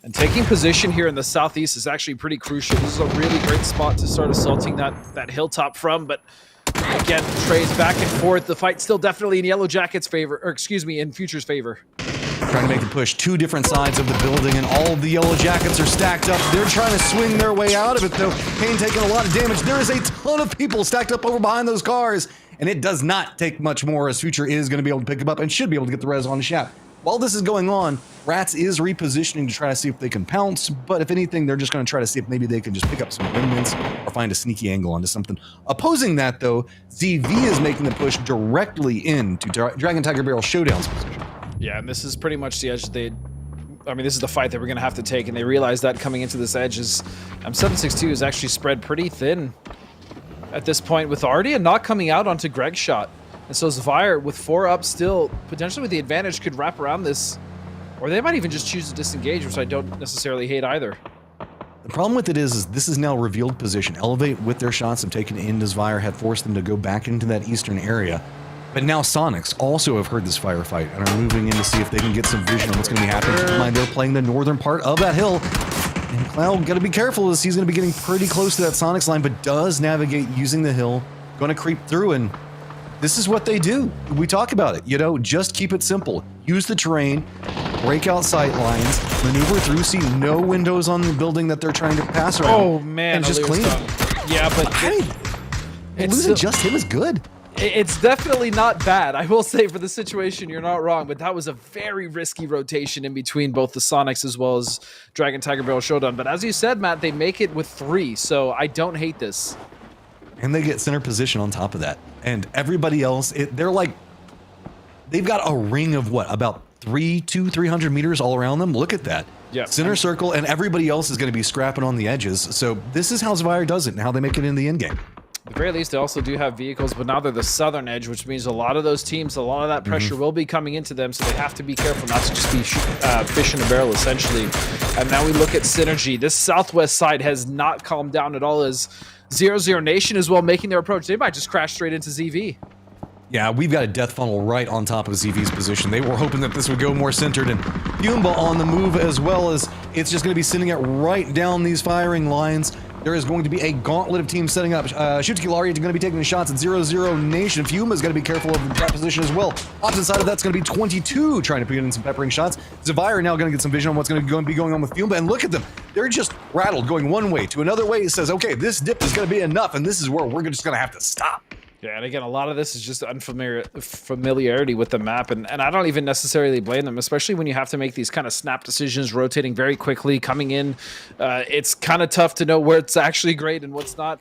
And taking position here in the southeast is actually pretty crucial. This is a really great spot to start assaulting that hilltop from, but again, Trey's back and forth. The fight still definitely in Yellow Jackets' favor, or excuse me, in Future's favor. Trying to make a push. Two different sides of the building, and all of the Yellow Jackets are stacked up. They're trying to swing their way out of it, though. Kane taking a lot of damage. There is a ton of people stacked up over behind those cars, and it does not take much more, as Future is going to be able to pick him up and should be able to get the res on the shot. while this is going on, Rats is repositioning to try to see if they can pounce, but if anything, they're just going to try to see if maybe they can just pick up some win-wins or find a sneaky angle onto something. Opposing that, though, ZV is making the push directly into Dragon Tiger Barrel Showdown's position. Yeah, and this is pretty much the edge this is the fight that we're going to have to take, and they realize that coming into this edge is 762 is actually spread pretty thin at this point, with already a knock coming out onto Greg's shot. And so Zavire, with 4 up still, potentially with the advantage, could wrap around this. Or they might even just choose to disengage, which I don't necessarily hate either. The problem with it is this is now revealed position. Elevate with their shots have taken in as Zavire had forced them to go back into that eastern area. But now Sonics also have heard this firefight and are moving in to see if they can get some vision on what's going to be happening. Keep in mind, they're playing the northern part of that hill. And Cloud got to be careful as he's going to be getting pretty close to that Sonics line, but does navigate using the hill, going to creep through, and this is what they do. We talk about it, just keep it simple. Use the terrain, break out sight lines, maneuver through, see no windows on the building that they're trying to pass around. Oh man, and just clean. Yeah, but losing just him is good. It's definitely not bad. I will say, for the situation, you're not wrong, but that was a very risky rotation in between both the Sonics as well as Dragon Tiger Barrel Showdown. But as you said, Matt, they make it with 3, so I don't hate this. And they get center position on top of that. And everybody else, they're like, they've got a ring of what, about 300 meters all around them? Look at that. Yeah. Center circle, and everybody else is going to be scrapping on the edges. So this is how Zavire does it and how they make it in the end game. At the very least, they also do have vehicles, but now they're the southern edge, which means a lot of those teams, a lot of that pressure will be coming into them, so they have to be careful not to just be fish in a barrel, essentially. And now we look at Synergy. This southwest side has not calmed down at all, as 00 Nation as well making their approach. They might just crash straight into ZV. Yeah, we've got a death funnel right on top of ZV's position. They were hoping that this would go more centered, and Fumba on the move as well, as it's just going to be sending it right down these firing lines. There is going to be a gauntlet of teams setting up. Shutkilari is going to be taking the shots at 00 Nation. Fuma is going to be careful of that position as well. Opposite side of that's going to be 22 trying to put in some peppering shots. Zavire now going to get some vision on what's going to be going on with Fuma. And look at them. They're just rattled, going one way to another way. It says, okay, this dip is going to be enough, and this is where we're just going to have to stop. Yeah, and again, a lot of this is just familiarity with the map, and I don't even necessarily blame them, especially when you have to make these kind of snap decisions, rotating very quickly, coming in. It's kind of tough to know where it's actually great and what's not,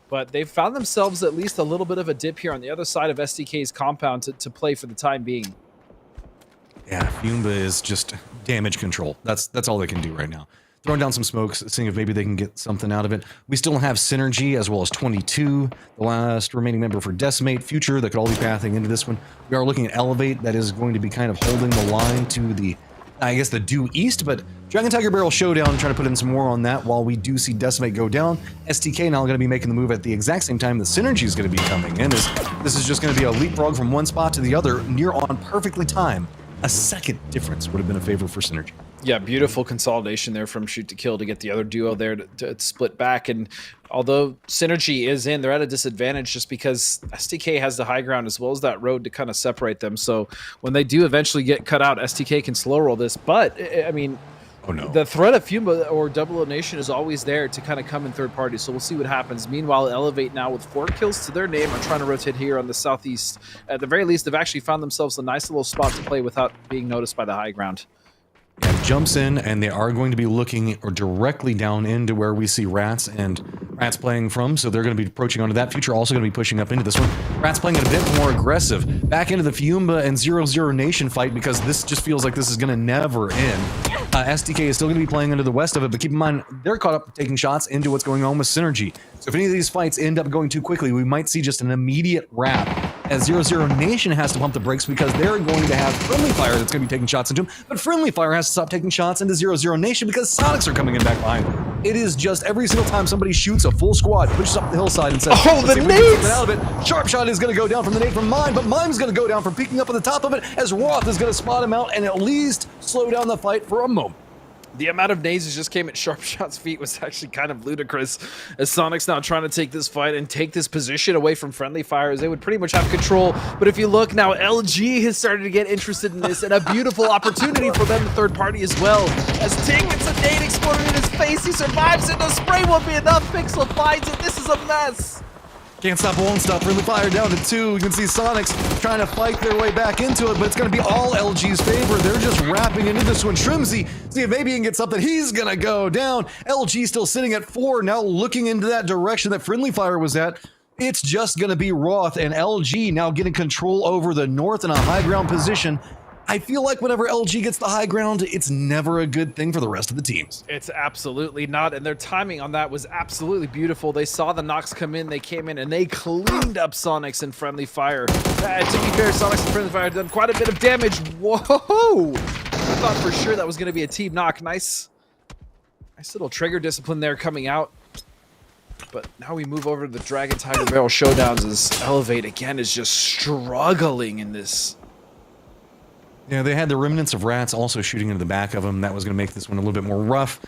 but they've found themselves at least a little bit of a dip here on the other side of SDK's compound to play for the time being. Yeah, Fumba is just damage control. That's all they can do right now. Throwing down some smokes, seeing if maybe they can get something out of it. We still have Synergy as well as 22, the last remaining member for Decimate, Future, that could all be pathing into this one. We are looking at Elevate, that is going to be kind of holding the line to the, I guess, the due east, but Dragon Tiger Barrel Showdown, trying to put in some more on that while we do see Decimate go down. STK now going to be making the move at the exact same time the Synergy is going to be coming in. This is just going to be a leapfrog from one spot to the other, near on perfectly timed. A second difference would have been a favor for Synergy. Yeah, beautiful consolidation there from shoot to kill to get the other duo there to split back. And although Synergy is in, they're at a disadvantage just because STK has the high ground as well as that road to kind of separate them. So when they do eventually get cut out, STK can slow roll this. But, I mean, the threat of Fuma or Double O Nation is always there to kind of come in third party. So we'll see what happens. Meanwhile, Elevate now with 4 kills to their name are trying to rotate here on the southeast. At the very least, they've actually found themselves a nice little spot to play without being noticed by the high ground. Yeah, jumps in, and they are going to be looking directly down into where we see Rats playing from, so they're going to be approaching onto that. Future also going to be pushing up into this one. Rats playing it a bit more aggressive. Back into the Fiumba and 00 Nation fight, because this just feels like this is going to never end. SDK is still going to be playing into the west of it, but keep in mind, they're caught up taking shots into what's going on with Synergy. So if any of these fights end up going too quickly, we might see just an immediate wrap, as 00 Nation has to pump the brakes because they're going to have Friendly Fire that's going to be taking shots into him, but Friendly Fire has to stop taking shots into 00 Nation because Sonics are coming in back behind. It is just every single time somebody shoots, a full squad pushes up the hillside and says, "Oh, the nades!" Out of it. Sharp Shot is going to go down from the nade from Mime, but Mime's going to go down from peeking up on the top of it as Roth is going to spot him out and at least slow down the fight for a moment. The amount of nades that just came at Sharp Shot's feet was actually kind of ludicrous, as Sonic's now trying to take this fight and take this position away from Friendly Fire, as they would pretty much have control. But if you look now, LG has started to get interested in this, and a beautiful opportunity for them to third party as well. As Ting gets a nade exploded in his face, he survives it, the spray won't be enough, Pixel finds it, this is a mess. Can't stop, won't stop. Friendly fire down to 2. You can see Sonics trying to fight their way back into it, but it's going to be all LG's favor. They're just wrapping into this one. Shrimsy, see if maybe he can get something. He's going to go down. LG still sitting at 4, now looking into that direction that Friendly Fire was at. It's just going to be Roth and LG now getting control over the north in a high ground position. I feel like whenever LG gets the high ground, it's never a good thing for the rest of the teams. It's absolutely not, and their timing on that was absolutely beautiful. They saw the knocks come in, they came in, and they cleaned up Sonics and Friendly Fire. To be fair, Sonics and Friendly Fire have done quite a bit of damage. Whoa! I thought for sure that was going to be a team knock. Nice little trigger discipline there coming out. But now we move over to the Dragon Tiger Barrel Showdowns as Elevate, again, is just struggling in this. Yeah, they had the remnants of rats also shooting into the back of them. That was going to make this one a little bit more rough.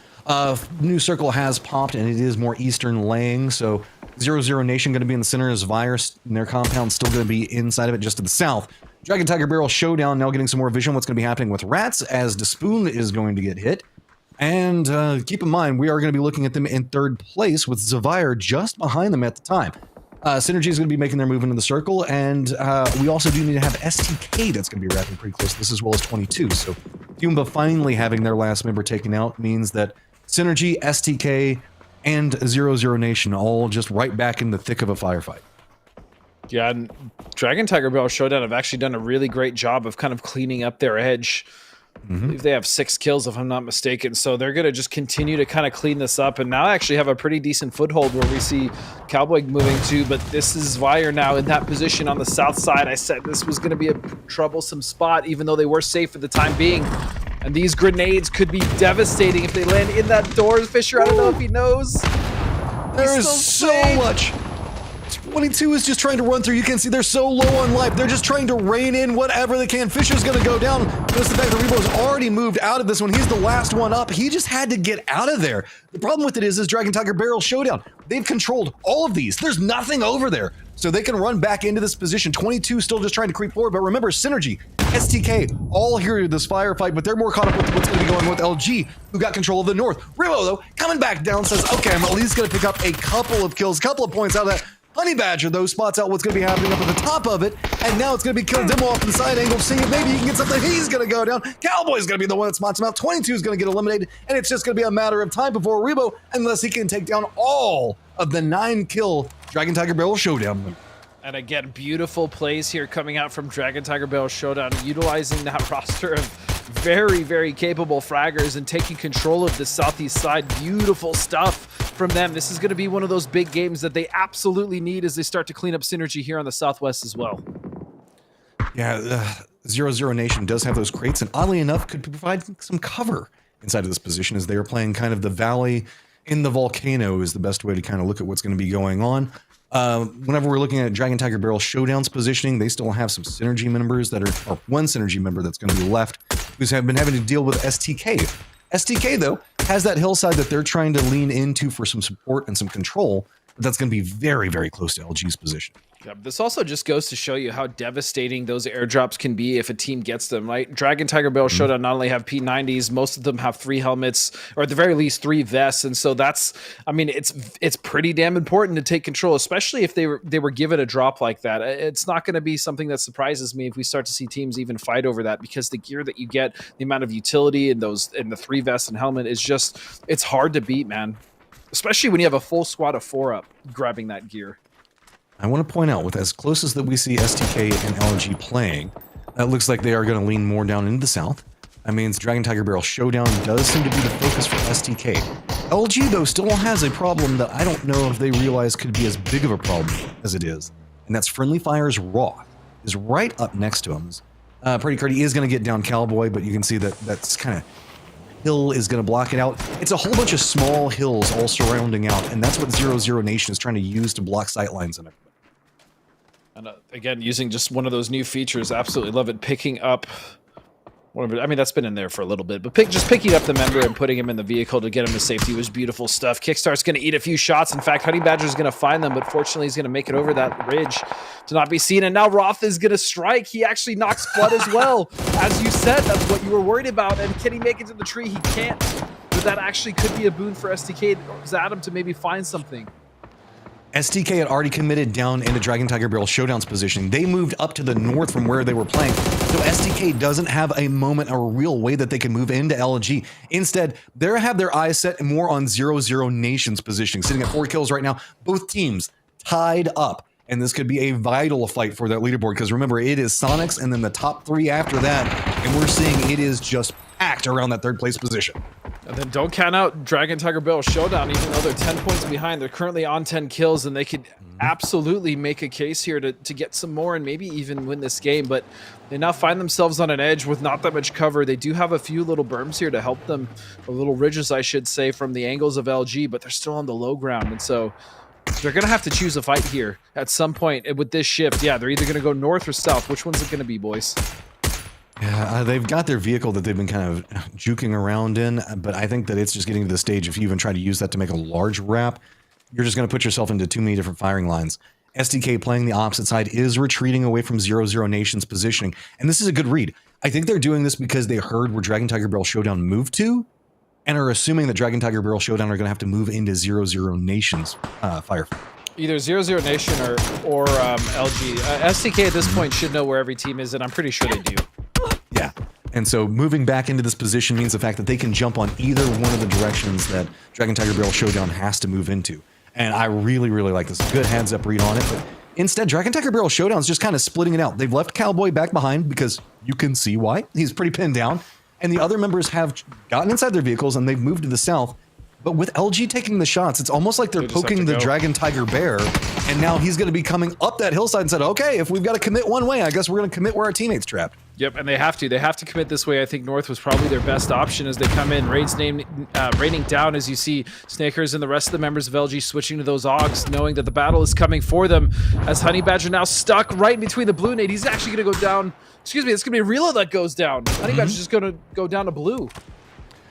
New circle has popped, and it is more eastern laying, so 0-0 Nation going to be in the center as Virus and their compound still going to be inside of it just to the south. Dragon Tiger Barrel Showdown now getting some more vision what's going to be happening with rats as Despoon is going to get hit. And keep in mind, we are going to be looking at them in 3rd place with Zavire just behind them at the time. Synergy is going to be making their move into the circle, and we also do need to have STK that's going to be wrapping pretty close to this, as well as 22. So Fumba finally having their last member taken out means that Synergy, STK, and 0-0 Nation all just right back in the thick of a firefight. Yeah, and Dragon Tiger Barrel Showdown have actually done a really great job of kind of cleaning up their edge. I believe they have 6 kills, if I'm not mistaken. So they're going to just continue to kind of clean this up and now actually have a pretty decent foothold where we see Cowboy moving to. But this is Vire now in that position on the south side. I said this was going to be a troublesome spot, even though they were safe for the time being. And these grenades could be devastating if they land in that door. Fisher, I don't know if he knows. There's so much. 22 is just trying to run through. You can see they're so low on life. They're just trying to rein in whatever they can. Fisher's going to go down. Notice the fact that Rebo's already moved out of this one. He's the last one up. He just had to get out of there. The problem with it is Dragon Tiger Barrel Showdown. They've controlled all of these. There's nothing over there. So they can run back into this position. 22 still just trying to creep forward. But remember, Synergy, STK, all here in this firefight, but they're more caught up with what's going to be going with LG, who got control of the north. Rebo, though, coming back down, says, okay, I'm at least going to pick up a couple of kills, a couple of points out of that. Honey Badger, though, spots out what's going to be happening up at the top of it, and now it's going to be killing Demo off to the side angle, seeing if maybe he can get something. He's going to go down. Cowboy's going to be the one that spots him out. 22 is going to get eliminated, and it's just going to be a matter of time before Rebo, unless he can take down all of the 9-kill Dragon Tiger Barrel Showdown. And again, beautiful plays here coming out from Dragon Tiger Barrel Showdown, utilizing that roster of very, very capable fraggers and taking control of the southeast side. Beautiful stuff from them. This is going to be one of those big games that they absolutely need as they start to clean up Synergy here on the southwest as well. Yeah, 0-0 Nation does have those crates, and oddly enough, could provide some cover inside of this position as they are playing kind of the valley in the volcano is the best way to kind of look at what's going to be going on. Whenever we're looking at Dragon Tiger Barrel Showdown's positioning, they still have some Synergy members that are, or one Synergy member that's going to be left, who's been having to deal with STK. STK, though, has that hillside that they're trying to lean into for some support and some control, but that's going to be very, very close to LG's position. Yeah, this also just goes to show you how devastating those airdrops can be if a team gets them, right? Dragon Tiger Barrel Showdown not only have P90s, most of them have 3 helmets, or at the very least 3 vests, and so that's, I mean, it's pretty damn important to take control, especially if they were given a drop like that. It's not going to be something that surprises me if we start to see teams even fight over that, because the gear that you get, the amount of utility in the 3 vests and helmet is just, it's hard to beat, man. Especially when you have a full squad of 4 up grabbing that gear. I want to point out, with as close as that we see STK and LG playing, it looks like they are going to lean more down into the south. That means Dragon Tiger Barrel Showdown does seem to be the focus for STK. LG, though, still has a problem that I don't know if they realize could be as big of a problem as it is, and that's Friendly Fire's Roth is right up next to him. Pretty Curdy is going to get down Cowboy, but you can see that that's kind of hill is going to block it out. It's a whole bunch of small hills all surrounding out, and that's what 0-0 Nation is trying to use to block sightlines in it. And again, using just one of those new features, absolutely love it. Picking up, I mean, that's been in there for a little bit, but just picking up the member and putting him in the vehicle to get him to safety was beautiful stuff. Kickstart's going to eat a few shots. In fact, Honey Badger's going to find them, but fortunately he's going to make it over that ridge to not be seen. And now Roth is going to strike. He actually knocks Flood as well. As you said, that's what you were worried about. And can he make it to the tree? He can't. But that actually could be a boon for STK or Adam to maybe find something. STK had already committed down into Dragon Tiger Barrel Showdown's positioning. They moved up to the north from where they were playing. So STK doesn't have a moment or a real way that they can move into LG. Instead, they have their eyes set more on 0-0 Nation's positioning, sitting at 4 kills right now. Both teams tied up. And this could be a vital fight for that leaderboard, because remember, it is Sonics and then the top 3 after that. And we're seeing it is just packed around that 3rd place position. And then don't count out Dragon Tiger Barrel Showdown, even though they're 10 points behind. They're currently on 10 kills, and they could absolutely make a case here to get some more and maybe even win this game. But they now find themselves on an edge with not that much cover. They do have a few little berms here to help them, or little ridges, I should say, from the angles of LG, but they're still on the low ground. And so they're going to have to choose a fight here at some point with this shift. Yeah, they're either going to go north or south. Which one's it going to be, boys? Yeah, they've got their vehicle that they've been kind of juking around in, but I think that it's just getting to the stage, if you even try to use that to make a large wrap, you're just going to put yourself into too many different firing lines. STK playing the opposite side is retreating away from 0-0 Nation's positioning, and this is a good read. I think they're doing this because they heard where Dragon Tiger Barrel Showdown moved to, and are assuming that Dragon Tiger Barrel Showdown are going to have to move into 0-0 Nation's firefight. Either 0-0 Nation or LG. STK at this point should know where every team is, and I'm pretty sure they do. Yeah. And so moving back into this position means the fact that they can jump on either one of the directions that Dragon Tiger Barrel Showdown has to move into. And I really, really like this. Good heads up read on it. But instead, Dragon Tiger Barrel Showdown is just kind of splitting it out. They've left Cowboy back behind because you can see why. He's pretty pinned down. And the other members have gotten inside their vehicles and they've moved to the south. But with LG taking the shots, it's almost like they're poking the Dragon Tiger Bear. And now he's going to be coming up that hillside and said, okay, if we've got to commit one way, I guess we're going to commit where our teammates trapped. Yep, and they have to. They have to commit this way. I think North was probably their best option as they come in. Raining down as you see Snakers and the rest of the members of LG switching to those Augs, knowing that the battle is coming for them. As Honey Badger now stuck right in between the blue nade. He's actually going to go down. Excuse me, it's going to be Reload that goes down. Honey Badger's just going to go down to blue.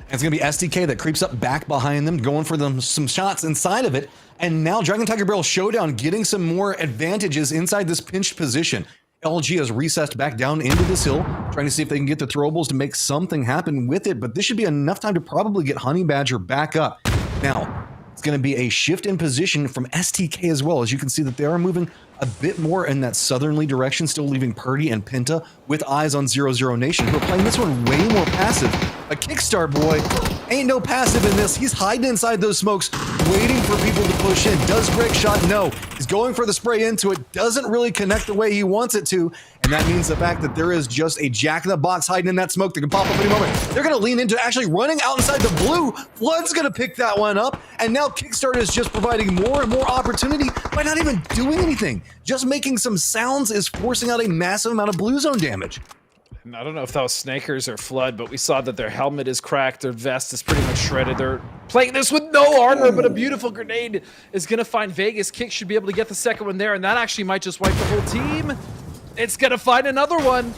And it's going to be STK that creeps up back behind them, going for them some shots inside of it. And now Dragon Tiger Barrel Showdown getting some more advantages inside this pinched position. LG has recessed back down into this hill, trying to see if they can get the throwables to make something happen with it. But this should be enough time to probably get Honey Badger back up. Now, it's going to be a shift in position from STK as well. As you can see that they are moving a bit more in that southerly direction, still leaving Purdy and Pinta with eyes on 0-0 Nation, who are playing this one way more passive. A Kickstar boy ain't no passive in this. He's hiding inside those smokes, waiting for people to push in. Does Greg shot? No. He's going for the spray into it. Doesn't really connect the way he wants it to. And that means the fact that there is just a jack-in-the-box hiding in that smoke that can pop up any moment. They're going to lean into actually running out inside the blue. Flood's going to pick that one up. And now Kickstart is just providing more and more opportunity by not even doing anything. Just making some sounds is forcing out a massive amount of blue zone damage. And I don't know if that was Snakers or Flood, but we saw that their helmet is cracked, their vest is pretty much shredded. They're playing this with no armor, but a beautiful grenade is going to find Vegas. Kick should be able to get the second one there, and that actually might just wipe the whole team. It's going to find another one.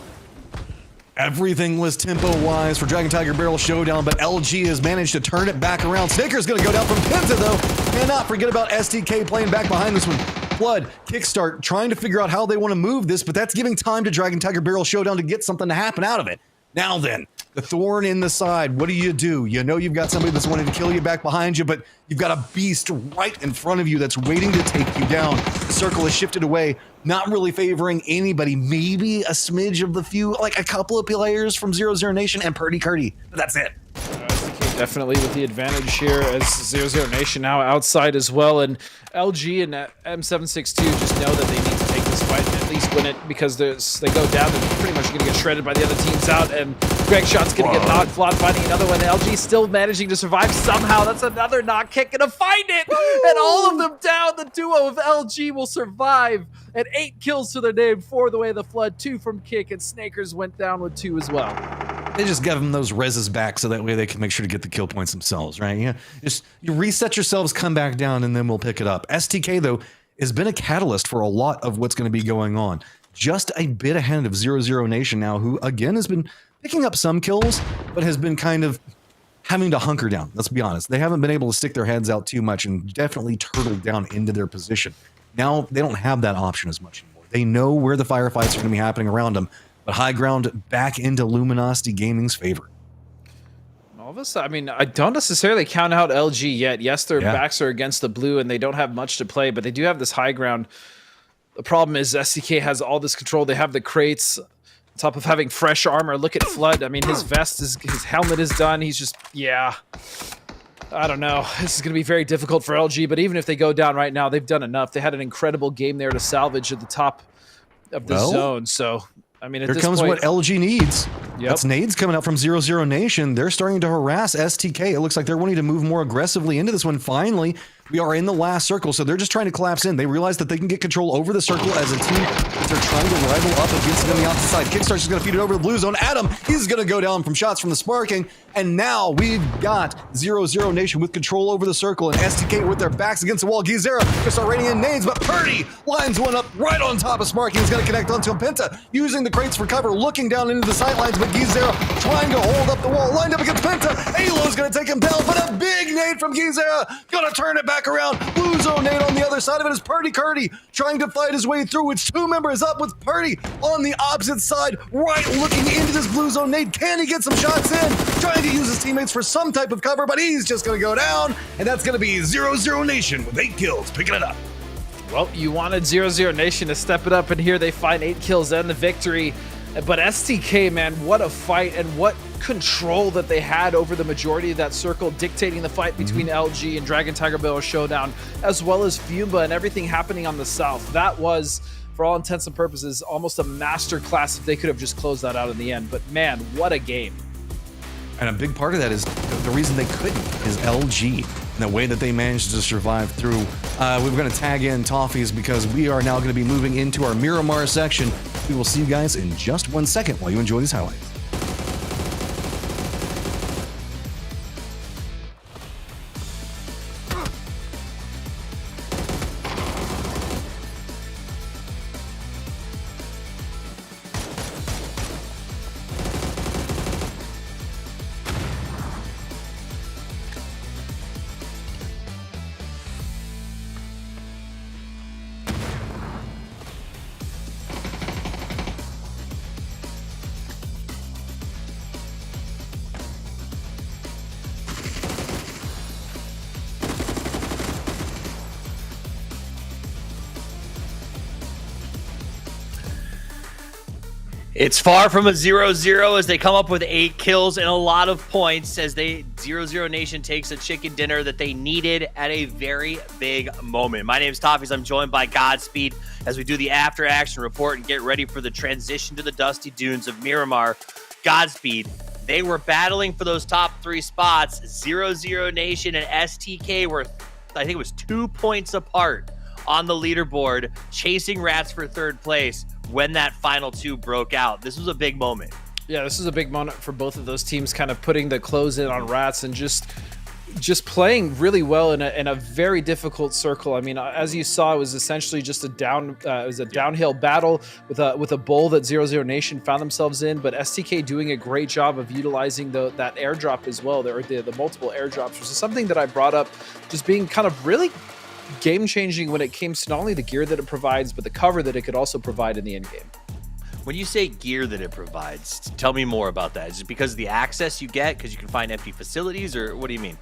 Everything was tempo-wise for Dragon Tiger Barrel Showdown, but LG has managed to turn it back around. Snaker's going to go down from Pinta, though. Cannot forget about STK playing back behind this one. Flood, Kickstart, trying to figure out how they want to move this, but that's giving time to Dragon Tiger Barrel Showdown to get something to happen out of it. Now then, the thorn in the side. What do? You know you've got somebody that's wanting to kill you back behind you, but you've got a beast right in front of you that's waiting to take you down. The circle is shifted away, not really favoring anybody. Maybe a smidge of the few, like a couple of players from 0-0 Nation and Purdy Curdy. But that's it. Definitely with the advantage here as 0-0 Nation now outside as well. And LG and M762 just know that they need to take this fight and at least win it, because they go down, they're pretty much going to get shredded by the other teams out. And Greg Shot's going to get knocked. Flawed finding another one. LG still managing to survive somehow. That's another knock kick. Going to find it. And all of them down. The duo of LG will survive. And 8 kills to their name for the way of the Flood. 2 from Kick. And Snakers went down with 2 as well. They just give them those reses back so that way they can make sure to get the kill points themselves, right? Yeah, just you reset yourselves, come back down, and then we'll pick it up. STK, though, has been a catalyst for a lot of what's going to be going on. Just a bit ahead of 0-0 Nation now, who, again, has been picking up some kills, but has been kind of having to hunker down. Let's be honest. They haven't been able to stick their heads out too much and definitely turtle down into their position. Now, they don't have that option as much anymore. They know where the firefights are going to be happening around them, but high ground back into Luminosity Gaming's favor. I mean, I don't necessarily count out LG yet. Yes, their backs are against the blue and they don't have much to play, but they do have this high ground. The problem is STK has all this control. They have the crates on top of having fresh armor. Look at Flood. I mean, his helmet is done. He's just, I don't know. This is going to be very difficult for LG, but even if they go down right now, they've done enough. They had an incredible game there to salvage at the top of the zone. So, I mean, at here this comes point, what LG needs. Yep. That's nades coming out from 00 Nation. They're starting to harass STK. It looks like they're wanting to move more aggressively into this one. Finally, we are in the last circle, so they're just trying to collapse in. They realize that they can get control over the circle as a team, but they're trying to rival up against them on the opposite side. Kickstar's just going to feed it over to the blue zone. Adam, he's going to go down from shots from the sparking, and now we've got 00 Nation with control over the circle, and STK with their backs against the wall. Gizera going to start raining in nades, but Purdy lines one up right on top of Sparking. He's going to connect onto him. Penta using the crates for cover, looking down into the sightlines, but Gizera trying to hold up the wall, lined up against Penta. Alo's going to take him down, but a big nade from Gizera, going to turn it back around. Blue zone nade on the other side of it is Purdy Curdy trying to fight his way through. It's two members up with Purdy on the opposite side, right looking into this blue zone nade. Can he get some shots in? Trying to use his teammates for some type of cover, but he's just going to go down, and that's going to be 00 Nation with 8 kills, picking it up. Well, you wanted 00 Nation to step it up, and here they find 8 kills and the victory. But STK, man, what a fight and what control that they had over the majority of that circle, dictating the fight between LG and Dragon Tiger Barrel Showdown, as well as Fumba and everything happening on the south. That was, for all intents and purposes, almost a master class if they could have just closed that out in the end. But man, what a game. And a big part of that is the reason they couldn't is LG. And the way that they managed to survive through. We're going to tag in Toffees because we are now going to be moving into our Miramar section. We will see you guys in just 1 second while you enjoy these highlights. It's far from a 0-0 as they come up with 8 kills and a lot of points as 00 Nation takes a chicken dinner that they needed at a very big moment. My name is Toffees. I'm joined by Godspeed as we do the after action report and get ready for the transition to the dusty dunes of Miramar. Godspeed, they were battling for those top 3 spots. 00 Nation and STK were, I think it was 2 points apart on the leaderboard, chasing Rats for 3rd place when that final 2 broke out. This was a big moment. Yeah, this is a big moment for both of those teams, kind of putting the close in on Rats and just playing really well in a very difficult circle. I mean, as you saw, it was essentially just a downhill battle with a bowl that 00 Nation found themselves in, but STK doing a great job of utilizing that airdrop as well, the multiple airdrops, which is something that I brought up, just being kind of really game-changing when it came to not only the gear that it provides, but the cover that it could also provide in the end game. When you say gear that it provides, tell me more about that. Is it because of the access you get, because you can find empty facilities, or what do you mean?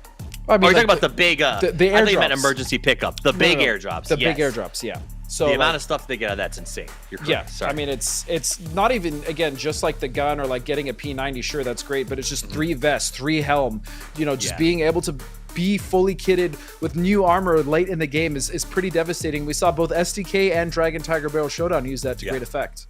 I mean, you're talking about the big, the I thought you meant airdrops. emergency pickup. The big airdrops. The big airdrops, yeah. So the amount of stuff they get out of that's insane. You're correct. Yeah, sorry. I mean, it's not even, again, just like the gun or like getting a P90, sure, that's great, but it's just 3 vests, 3 helm, just being able to be fully kitted with new armor late in the game is pretty devastating. We saw both STK and Dragon Tiger Barrel Showdown use that to great effect.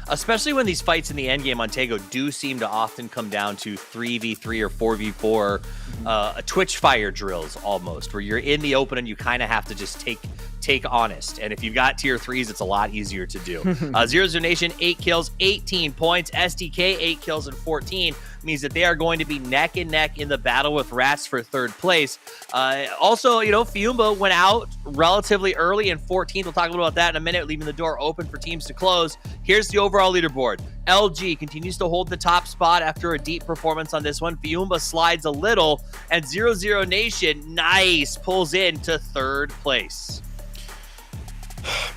Especially when these fights in the endgame on Tego do seem to often come down to 3v3 or 4v4 Twitch fire drills almost, where you're in the open and you kind of have to just take honest. And if you've got tier 3s, it's a lot easier to do. 00 Nation, 8 kills, 18 points. STK, 8 kills and 14. Means that they are going to be neck and neck in the battle with Rats for 3rd place. Also, Fiumba went out relatively early in 14th. We'll talk a little about that in a minute, leaving the door open for teams to close. Here's the overall leaderboard. LG continues to hold the top spot after a deep performance on this one. Fiumba slides a little, and 00 Nation, pulls in to 3rd place.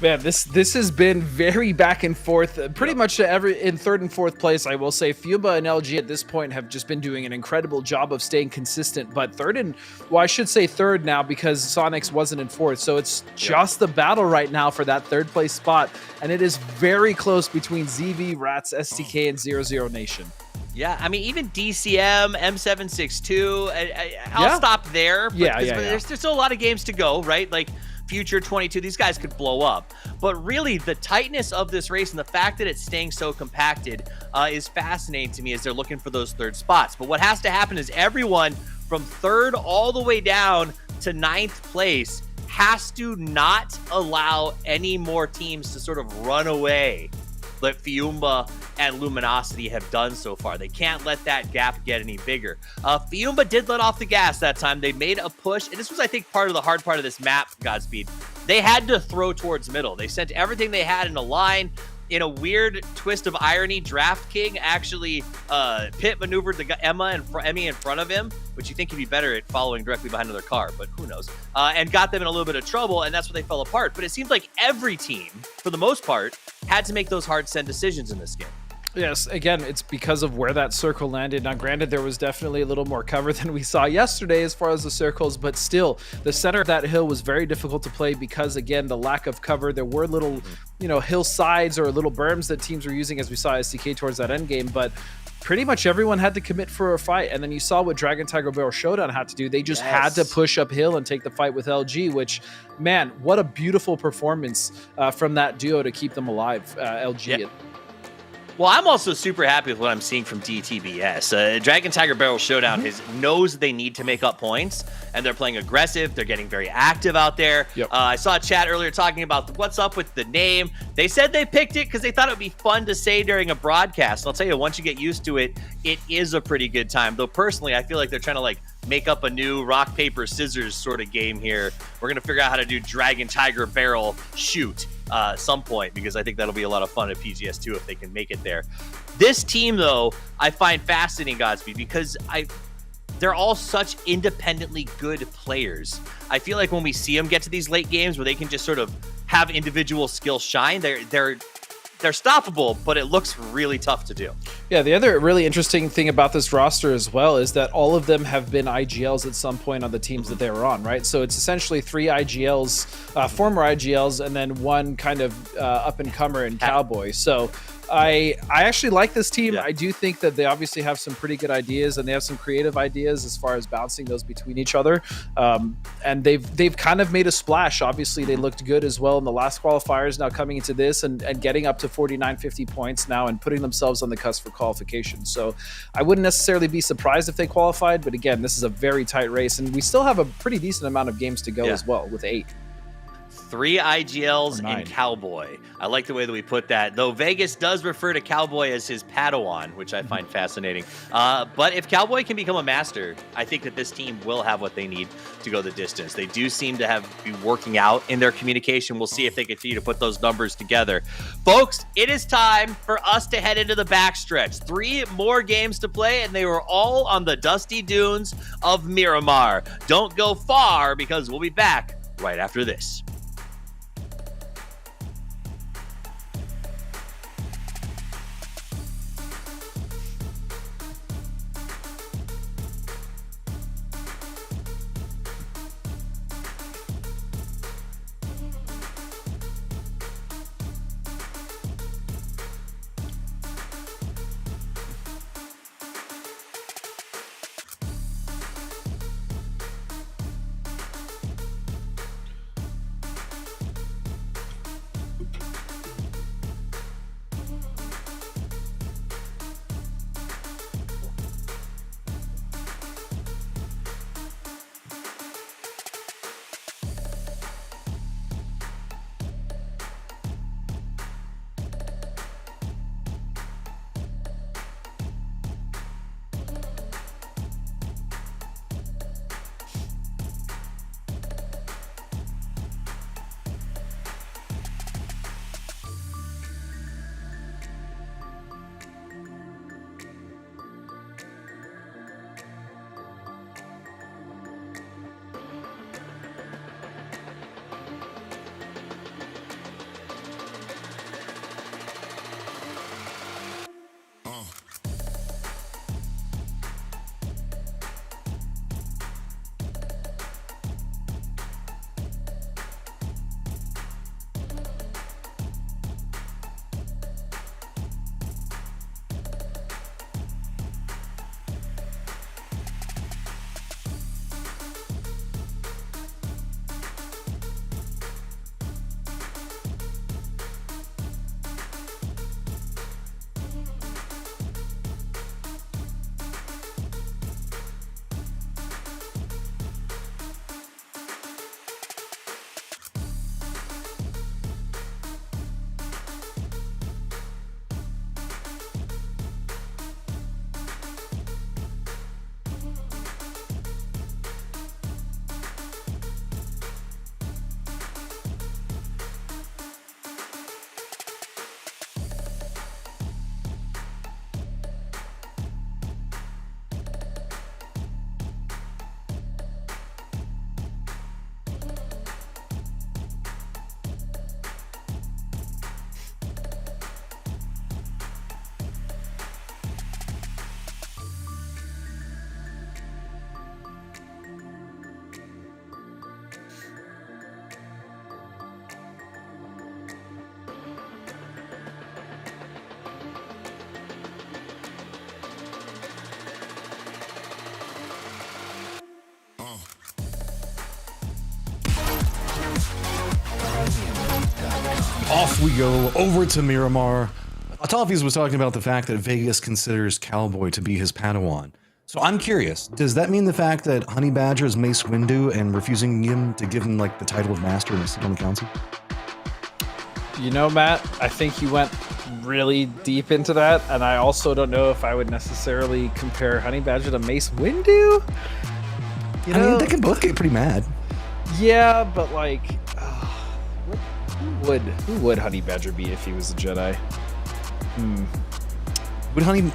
Man, this has been very back and forth. Pretty much in third and fourth place, I will say Fiumba and LG at this point have just been doing an incredible job of staying consistent. But I should say third now because Sonics wasn't in fourth. So it's just the battle right now for that third place spot. And it is very close between ZV, Rats, STK, and 00 Nation. Yeah, I mean, even DCM, M762, I'll stop there. There's still a lot of games to go, right? Like, Future 22, these guys could blow up. But really, the tightness of this race and the fact that it's staying so compacted is fascinating to me as they're looking for those third spots. But what has to happen is everyone from third all the way down to ninth place has to not allow any more teams to sort of run away that Fiumba and Luminosity have done so far. They can't let that gap get any bigger. Fiumba did let off the gas that time. They made a push, and this was, I think, part of the hard part of this map, Godspeed. They had to throw towards middle. They sent everything they had in a line. In a weird twist of irony, Draft King actually pit maneuvered the Emmy in front of him, which you think he'd be better at following directly behind another car, but who knows, and got them in a little bit of trouble, and that's where they fell apart. But it seems like every team, for the most part, had to make those hard send decisions in this game. Yes, again, it's because of where that circle landed. Now, granted, there was definitely a little more cover than we saw yesterday as far as the circles, but still, the center of that hill was very difficult to play because, again, the lack of cover. There were little, hillsides or little berms that teams were using as we saw SDK towards that end game, but pretty much everyone had to commit for a fight. And then you saw what Dragon Tiger Barrel Showdown had to do. They just had to push uphill and take the fight with LG, which, man, what a beautiful performance from that duo to keep them alive, LG. Yep. Well, I'm also super happy with what I'm seeing from DTBS. Dragon Tiger Barrel Showdown knows they need to make up points, and they're playing aggressive. They're getting very active out there. Yep. I saw a chat earlier talking about what's up with the name. They said they picked it because they thought it would be fun to say during a broadcast. And I'll tell you, once you get used to it, it is a pretty good time. Though personally, I feel like they're trying to make up a new rock, paper, scissors sort of game here. We're going to figure out how to do Dragon Tiger Barrel Shoot some point, because I think that'll be a lot of fun at PGS 2 if they can make it there. This team, though, I find fascinating, Godspeed, because they're all such independently good players. I feel like when we see them get to these late games where they can just sort of have individual skill shine, they're stoppable, but it looks really tough to do. Yeah, the other really interesting thing about this roster as well is that all of them have been IGLs at some point on the teams that they were on, right? So it's essentially 3 IGLs, former IGLs, and then one kind of up-and-comer in Cowboy. So I actually like this team. I do think that they obviously have some pretty good ideas, and they have some creative ideas as far as bouncing those between each other. And they've kind of made a splash. Obviously, they looked good as well in the last qualifiers. Now coming into this and getting up to 49, 50 points now and putting themselves on the cusp for qualification. So I wouldn't necessarily be surprised if they qualified, but again, this is a very tight race, and we still have a pretty decent amount of games to go as well with 8. 3 IGLs in Cowboy. I like the way that we put that, though Vegas does refer to Cowboy as his Padawan, which I find fascinating. But if Cowboy can become a master, I think that this team will have what they need to go the distance. They do seem to be working out in their communication. We'll see if they continue to put those numbers together. Folks, it is time for us to head into the backstretch. 3 more games to play, and they were all on the dusty dunes of Miramar. Don't go far, because we'll be back right after this. we go over to Miramar. Toffees was talking about the fact that Vegas considers Cowboy to be his Padawan. So I'm curious, does that mean the fact that Honey Badger is Mace Windu and refusing him to give him like the title of master and sit on the council? You know, Matt, I think you went really deep into that, and I also don't know if I would necessarily compare Honey Badger to Mace Windu. I mean, they can both get pretty mad. Yeah, but like, who would Honey Badger be if he was a Jedi? Would Honey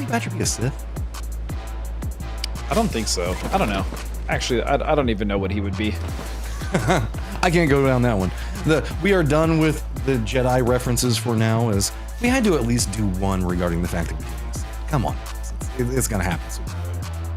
Badger be a Sith? I don't think so. I don't know. Actually, I don't even know what he would be. I can't go down that one. We are done with the Jedi references for now, as we had to at least do one regarding the fact that we did this. Come on. It's going to happen soon.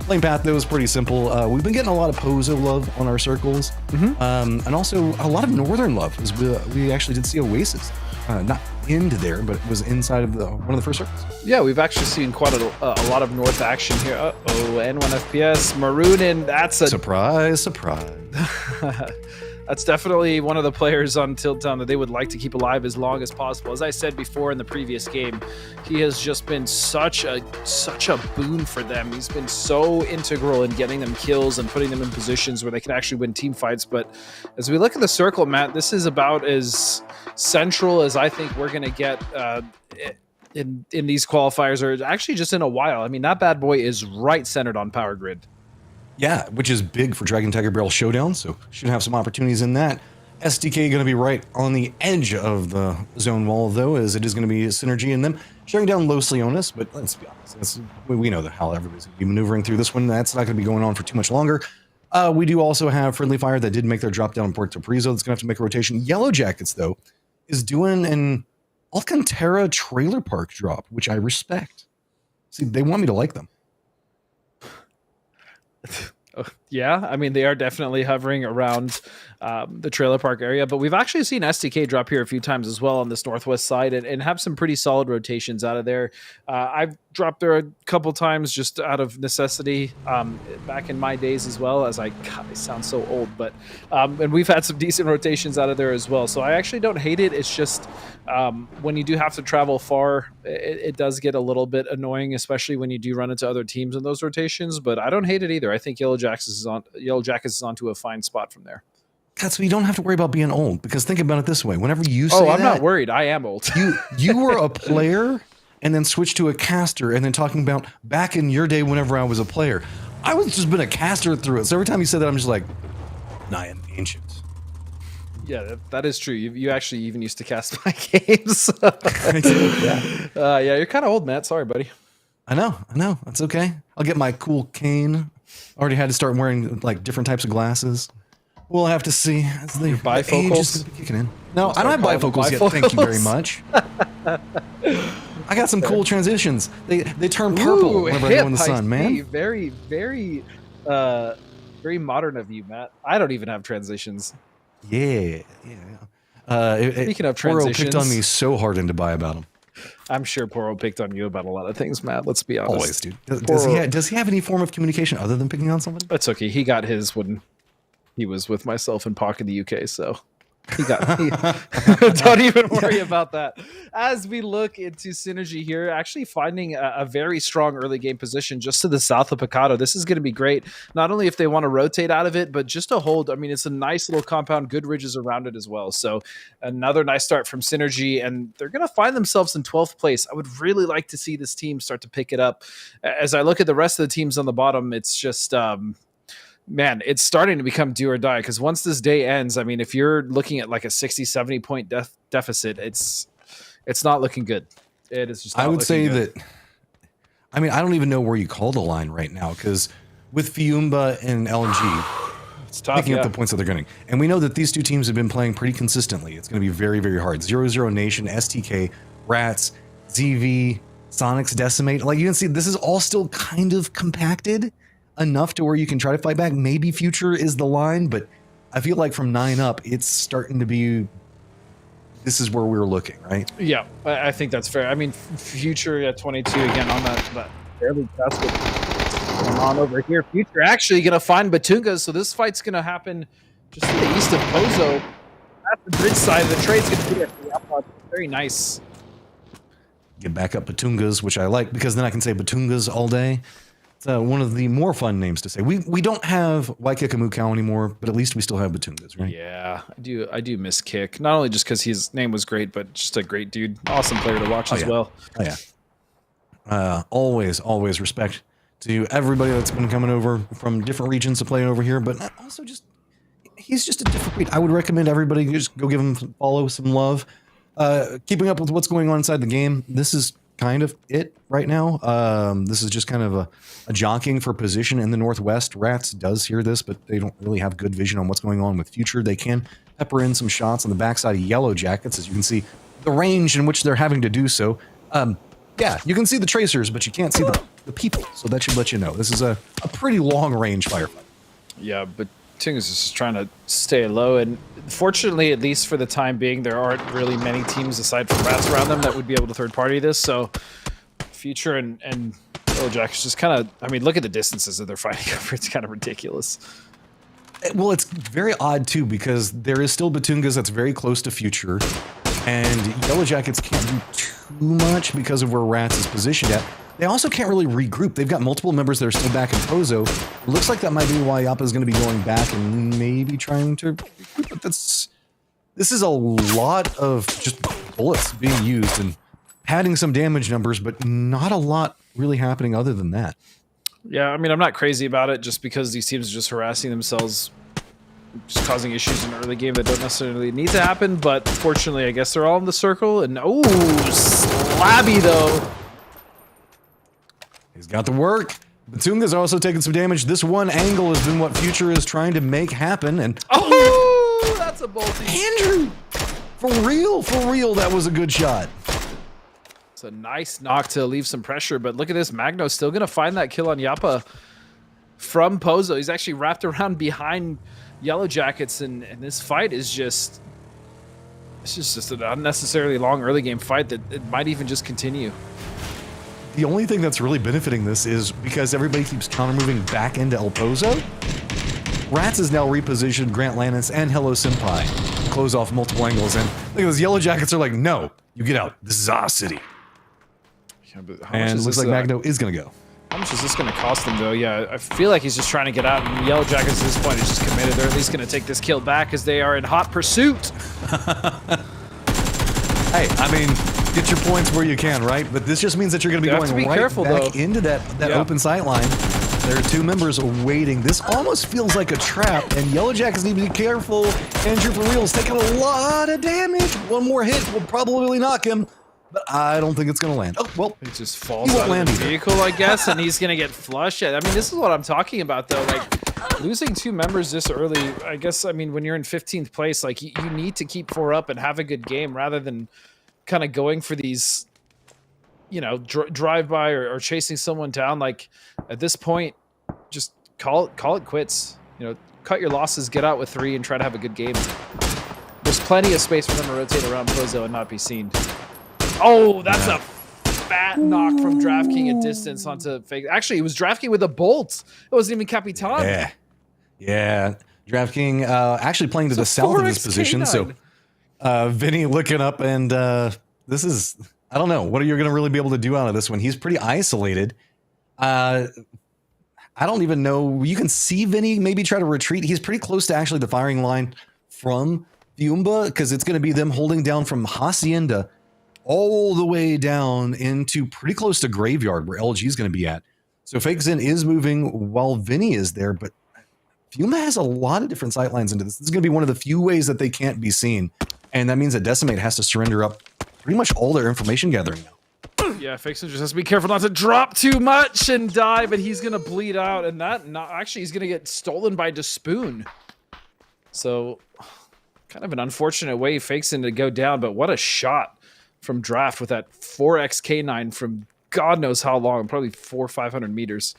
Lane path, though, is pretty simple. We've been getting a lot of Pozo love on our circles, and also a lot of Northern love, as we actually did see Oasis. Not into there, but it was inside of one of the first circles. Yeah, we've actually seen quite a lot of North action here. N1 FPS, Maroon, and that's a... Surprise. That's definitely one of the players on Tilt Town that they would like to keep alive as long as possible. As I said before in the previous game, he has just been such a boon for them. He's been so integral in getting them kills and putting them in positions where they can actually win team fights. But as we look at the circle, Matt, this is about as central as I think we're going to get in these qualifiers, or actually just in a while. I mean, that bad boy is right centered on Power Grid. Yeah, which is big for Dragon Tiger Barrel Showdown, so should have some opportunities in that. SDK going to be right on the edge of the zone wall, though, as it is going to be a synergy in them. Sharing down Los Leones, but let's be honest, we know how everybody's going to be maneuvering through this one. That's not going to be going on for too much longer. We do also have Friendly Fire that did make their drop down in Puerto Priso. That's going to have to make a rotation. Yellow Jackets, though, is doing an Alcantara trailer park drop, which I respect. See, they want me to like them. Yeah, I mean, they are definitely hovering around the trailer park area, but we've actually seen STK drop here a few times as well on this northwest side and have some pretty solid rotations out of there. I've dropped there a couple times just out of necessity back in my days as well, as I sound so old, but and we've had some decent rotations out of there as well. So I actually don't hate it. It's just when you do have to travel far, it does get a little bit annoying, especially when you do run into other teams in those rotations, but I don't hate it either. I think Yellow Jackets is onto a fine spot from there. God, so you don't have to worry about being old, because think about it this way. Whenever you say I'm not worried. I am old. you were a player and then switched to a caster, and then talking about back in your day whenever I was a player. I was just been a caster through it. So every time you said that, I'm just like, nah, I'm ancient. Yeah, that is true. You actually even used to cast my games. Yeah, you're kind of old, Matt. Sorry, buddy. I know. That's okay. I'll get my cool cane. Already had to start wearing like different types of glasses. We'll have to see. As the age is gonna be kicking in. No, I don't have bifocals yet. Thank you very much. I got some cool transitions. They turn purple whenever I go in the sun, man. Very, very, very modern of you, Matt. I don't even have transitions. Yeah. Speaking of transitions, Poro picked on me so hard in Dubai about them. I'm sure Poro picked on you about a lot of things, Matt. Let's be honest. Always, dude. Does he have any form of communication other than picking on somebody? It's okay. He got his when he was with myself and Pac in the UK, so don't even worry about that. As we look into Synergy here, actually finding a very strong early game position just to the south of Picado. This is going to be great, not only if they want to rotate out of it, but just to hold. I mean, it's a nice little compound, good ridges around it as well. So another nice start from Synergy, and they're going to find themselves in 12th place. I would really like to see this team start to pick it up. As I look at the rest of the teams on the bottom, it's just... man, it's starting to become do or die, because once this day ends, I mean, if you're looking at like a 60-70 point deficit, it's not looking good. It is just not I would say good. that, I mean, I don't even know where you call the line right now, because with Fiumba and LNG, it's tough, picking up the points that they're getting. And we know that these two teams have been playing pretty consistently. It's going to be very, very hard. 0-0 Nation, STK, Rats, ZV, Sonic's Decimate. Like, you can see, this is all still kind of compacted enough to where you can try to fight back. Maybe Future is the line, but I feel like from 9 up, it's starting to be, this is where we're looking, right? Yeah, I think that's fair. I mean, Future at 22 again on that fairly fast going on over here. Future actually going to find Batunga, so this fight's going to happen just to the east of Pozo. at the bridge side. The trade's going to be there for Yapa. Very nice. Get back up Batungas, which I like because then I can say Batungas all day. It's one of the more fun names to say. We don't have Waikikamu anymore, but at least we still have Batungas, right? Yeah, I do miss Kick. Not only just because his name was great, but just a great dude. Awesome player to watch as well. Oh, yeah. Always respect to everybody that's been coming over from different regions to play over here, but also he's just a different breed. I would recommend everybody just go give him some follow, some love. Keeping up with what's going on inside the game. This is kind of it right now. This is just kind of a jockeying for position in the Northwest. Rats does hear this, but they don't really have good vision on what's going on with Future. They can pepper in some shots on the backside of Yellow Jackets, as you can see the range in which they're having to do so. Yeah, you can see the tracers, but you can't see the people, so that should let you know. This is a pretty long-range firefight. Yeah, but Ting is just trying to stay low, and fortunately, at least for the time being, there aren't really many teams aside from Rats around them that would be able to third-party this, so Future and Yellow Jackets just kind of, I mean, look at the distances that they're fighting over. It's kind of ridiculous. Well, it's very odd, too, because there is still Batungas that's very close to Future, and Yellow Jackets can't do too much because of where Rats is positioned at. They also can't really regroup. They've got multiple members that are still back in Pozo. It looks like that might be why Yappa is going to be going back and maybe trying to regroup, but this is a lot of just bullets being used and padding some damage numbers, but not a lot really happening other than that. Yeah, I mean, I'm not crazy about it just because these teams are just harassing themselves, just causing issues in the early game that don't necessarily need to happen, but fortunately, I guess they're all in the circle, and oh, slabby though. He's got the work. Batunga's also taking some damage. This one angle has been what Future is trying to make happen, and oh, that's a bolty. Andrew, for real, that was a good shot. It's a nice knock to leave some pressure, but look at this. Magno's still going to find that kill on Yappa from Pozo. He's actually wrapped around behind Yellow Jackets, and this fight is just, it's just an unnecessarily long early game fight that it might even just continue. The only thing that's really benefiting this is because everybody keeps counter-moving back into El Pozo. Rats is now repositioned Grant Lannis and Hello Senpai to close off multiple angles, and look at those Yellow Jackets are like, no, you get out. This is our city. Yeah, but and it looks like Magno is going to go. How much is this going to cost him, though? Yeah, I feel like he's just trying to get out, and Yellow Jackets at this point is just committed. They're at least going to take this kill back as they are in hot pursuit. Hey, I mean, get your points where you can, right? But this just means that you're going to be going right back into that open sight line. There are two members waiting. This almost feels like a trap, and Yellow Jackets need to be careful. Andrew for real is taking a lot of damage. One more hit will probably knock him, but I don't think it's going to land. Oh, well. He just falls out of the vehicle, I guess, and he's going to get flushed. I mean, this is what I'm talking about, though. Like, losing two members this early, I guess, I mean, when you're in 15th place, like, you need to keep 4 up and have a good game rather than kind of going for these, you know, drive-by or chasing someone down. Like, at this point, just call it quits. You know, cut your losses, get out with 3, and try to have a good game. There's plenty of space for them to rotate around Pozo and not be seen. Oh, that's a fat knock from DraftKing at distance onto Fake. Actually, it was DraftKing with a bolt. It wasn't even Capitan. Yeah. DraftKing actually playing to the south of this position. So Vinny looking up, and this is, I don't know, what are you going to really be able to do out of this one? He's pretty isolated. I don't even know. You can see Vinny maybe try to retreat. He's pretty close to actually the firing line from Fiumba, because it's going to be them holding down from Hacienda all the way down into pretty close to Graveyard, where LG is going to be at. So Fake Zen is moving while Vinny is there, but Fiumba has a lot of different sight lines into this. This is going to be one of the few ways that they can't be seen, and that means that Decimate has to surrender up pretty much all their information gathering now. Yeah, Fake Zen just has to be careful not to drop too much and die, but he's going to bleed out, and actually he's going to get stolen by Despoon. So, kind of an unfortunate way Fake Zen to go down, but what a shot from Draft with that 4x K9 from God knows how long, probably 400 or 500 meters.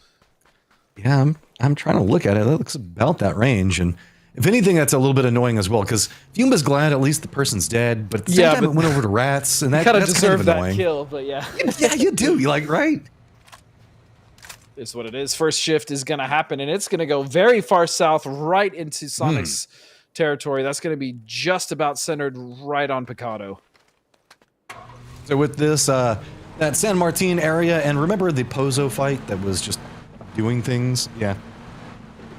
Yeah, I'm trying to look at it. That looks about that range, and if anything, that's a little bit annoying as well, because Fiumba's glad at least the person's dead, but at the same time it went over to Rats, and that's kind of annoying. That kill, but yeah. Yeah, you do. You like, right? It's what it is. First shift is going to happen, and it's going to go very far south, right into Sonic's territory. That's going to be just about centered right on Picado. So with this, that San Martin area, and remember the Pozo fight that was just doing things? Yeah.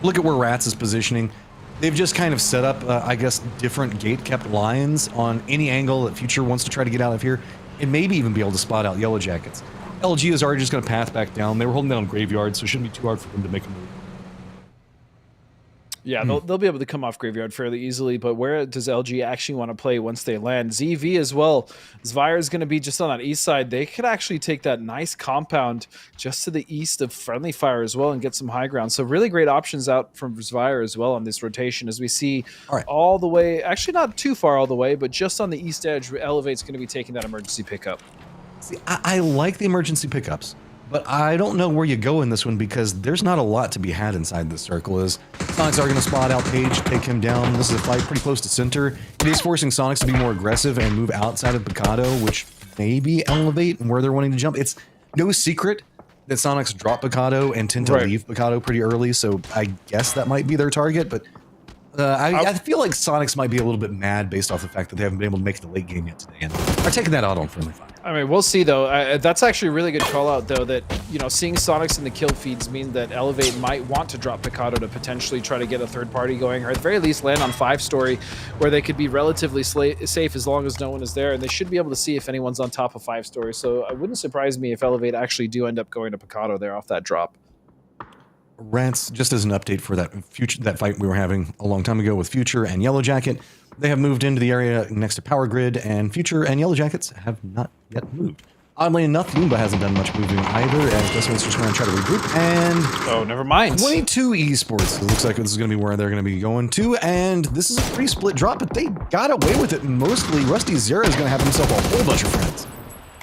Look at where Rats is positioning. They've just kind of set up, I guess, different gate-kept lines on any angle that Future wants to try to get out of here, and maybe even be able to spot out Yellow Jackets. LG is already just going to path back down. They were holding down Graveyard, so it shouldn't be too hard for them to make a move. Yeah, they'll be able to come off Graveyard fairly easily, but where does LG actually want to play once they land? ZV as well. Zvire is going to be just on that east side. They could actually take that nice compound just to the east of Friendly Fire as well and get some high ground. So really great options out from Zvire as well on this rotation as we see all the way, actually not too far all the way, but just on the east edge, Elevate's going to be taking that emergency pickup. See, I like the emergency pickups, but I don't know where you go in this one because there's not a lot to be had inside this circle. As Sonics are going to spot out Page, take him down. This is a fight pretty close to center. It is forcing Sonics to be more aggressive and move outside of Picado, which maybe elevate where they're wanting to jump. It's no secret that Sonics drop Picado and tend to leave Picado pretty early, so I guess that might be their target, but I feel like Sonics might be a little bit mad based off the fact that they haven't been able to make it the late game yet today, and are taking that out on Friendly Fire. I mean, we'll see, though. That's actually a really good call-out, though, that, you know, seeing Sonics in the kill feeds mean that Elevate might want to drop Picado to potentially try to get a third party going, or at the very least land on 5-story, where they could be relatively safe as long as no one is there, and they should be able to see if anyone's on top of 5-story. So it wouldn't surprise me if Elevate actually do end up going to Picado there off that drop. Rants, just as an update for that fight we were having a long time ago with Future and Yellow Jacket, they have moved into the area next to Power Grid, and Future and Yellow Jackets have not yet moved. Oddly enough, Lumba hasn't done much moving either, as Decimate's just going to try to regroup, and... Oh, never mind. 22 Esports. It looks like this is going to be where they're going to be going to, and this is a pretty split drop, but they got away with it mostly. Rusty Zera is going to have himself a whole bunch of friends.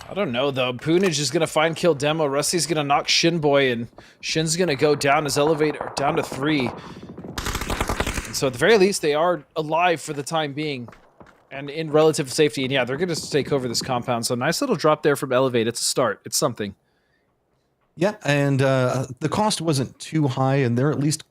I don't know, though. Poonage is going to find kill demo. Rusty's going to knock Shinboy, and Shin's going to go down his elevator, down to 3. And so at the very least, they are alive for the time being and in relative safety. And yeah, they're going to take over this compound. So nice little drop there from Elevate. It's a start. It's something. Yeah, and the cost wasn't too high, and they're at least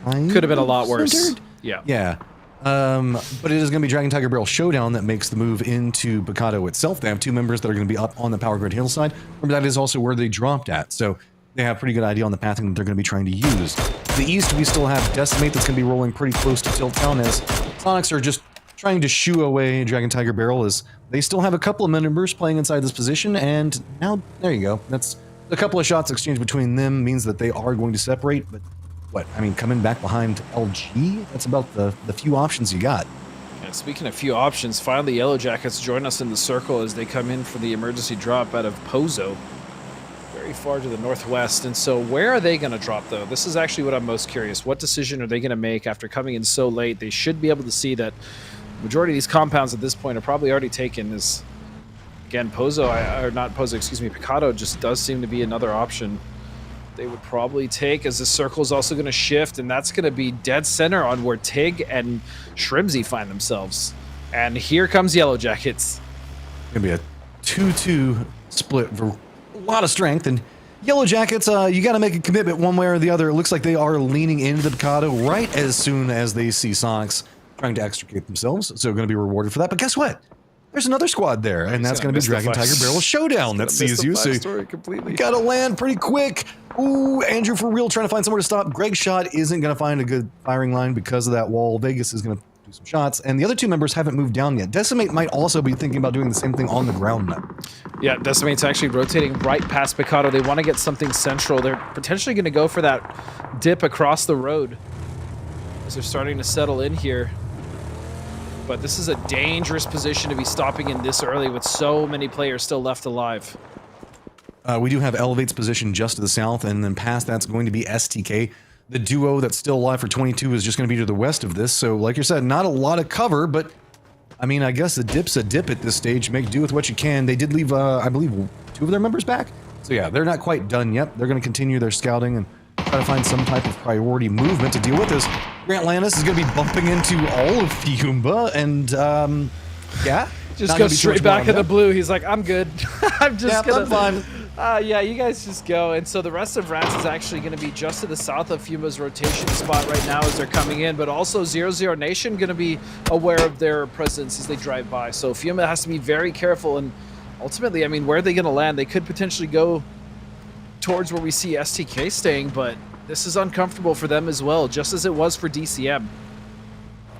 could have been a lot worse. Yeah. Yeah. But it is going to be Dragon Tiger Barrel Showdown that makes the move into Picado itself. They have 2 members that are going to be up on the Power Grid hillside. Remember, that is also where they dropped at, so they have a pretty good idea on the pathing that they're going to be trying to use. To the east, we still have Decimate that's going to be rolling pretty close to Tilt Town, as Sonics are just trying to shoo away Dragon Tiger Barrel, as they still have a couple of members playing inside this position, and now, there you go. That's a couple of shots exchanged between them means that they are going to separate, but what, I mean, coming back behind LG, that's about the few options you got. Yeah, speaking of few options, finally Yellow Jackets join us in the circle as they come in for the emergency drop out of Pozo, very far to the northwest. And so where are they going to drop, though? This is actually what I'm most curious. What decision are they going to make after coming in so late? They should be able to see that the majority of these compounds at this point are probably already taken. As again, Picado just does seem to be another option they would probably take, as the circle is also going to shift, and that's going to be dead center on where Tig and Shrimsy find themselves. And here comes Yellow Jackets. Going to be a 2-2 split for a lot of strength, and Yellow Jackets, you got to make a commitment one way or the other. It looks like they are leaning into the Picado right as soon as they see Sonics trying to extricate themselves, so going to be rewarded for that. But guess what? There's another squad there, and that's going to be Dragon Tiger Barrel Showdown that sees you. So you got to land pretty quick. Ooh, Andrew for real trying to find somewhere to stop. Greg Shot isn't going to find a good firing line because of that wall. Vegas is going to do some shots, and the other 2 members haven't moved down yet. Decimate might also be thinking about doing the same thing on the ground now. Yeah, Decimate's actually rotating right past Picado. They want to get something central. They're potentially going to go for that dip across the road as they're starting to settle in here. But this is a dangerous position to be stopping in this early with so many players still left alive. We do have Elevate's position just to the south, and then past that's going to be STK. The duo that's still alive for 22 is just going to be to the west of this. So, like you said, not a lot of cover, but I mean, I guess a dip's a dip at this stage. Make do with what you can. They did leave, I believe, 2 of their members back. So yeah, they're not quite done yet. They're going to continue their scouting and try to find some type of priority movement to deal with this. Grant Lannis is going to be bumping into all of Fiumba, and yeah. Just go straight back in the blue. He's like, I'm good. I'm just I'm fine. Yeah, you guys just go. And so the rest of Rats is actually going to be just to the south of Fuma's rotation spot right now as they're coming in, but also 0-0 Nation going to be aware of their presence as they drive by. So Fuma has to be very careful, and ultimately, I mean, where are they going to land? They could potentially go towards where we see STK staying, but this is uncomfortable for them as well, just as it was for DCM.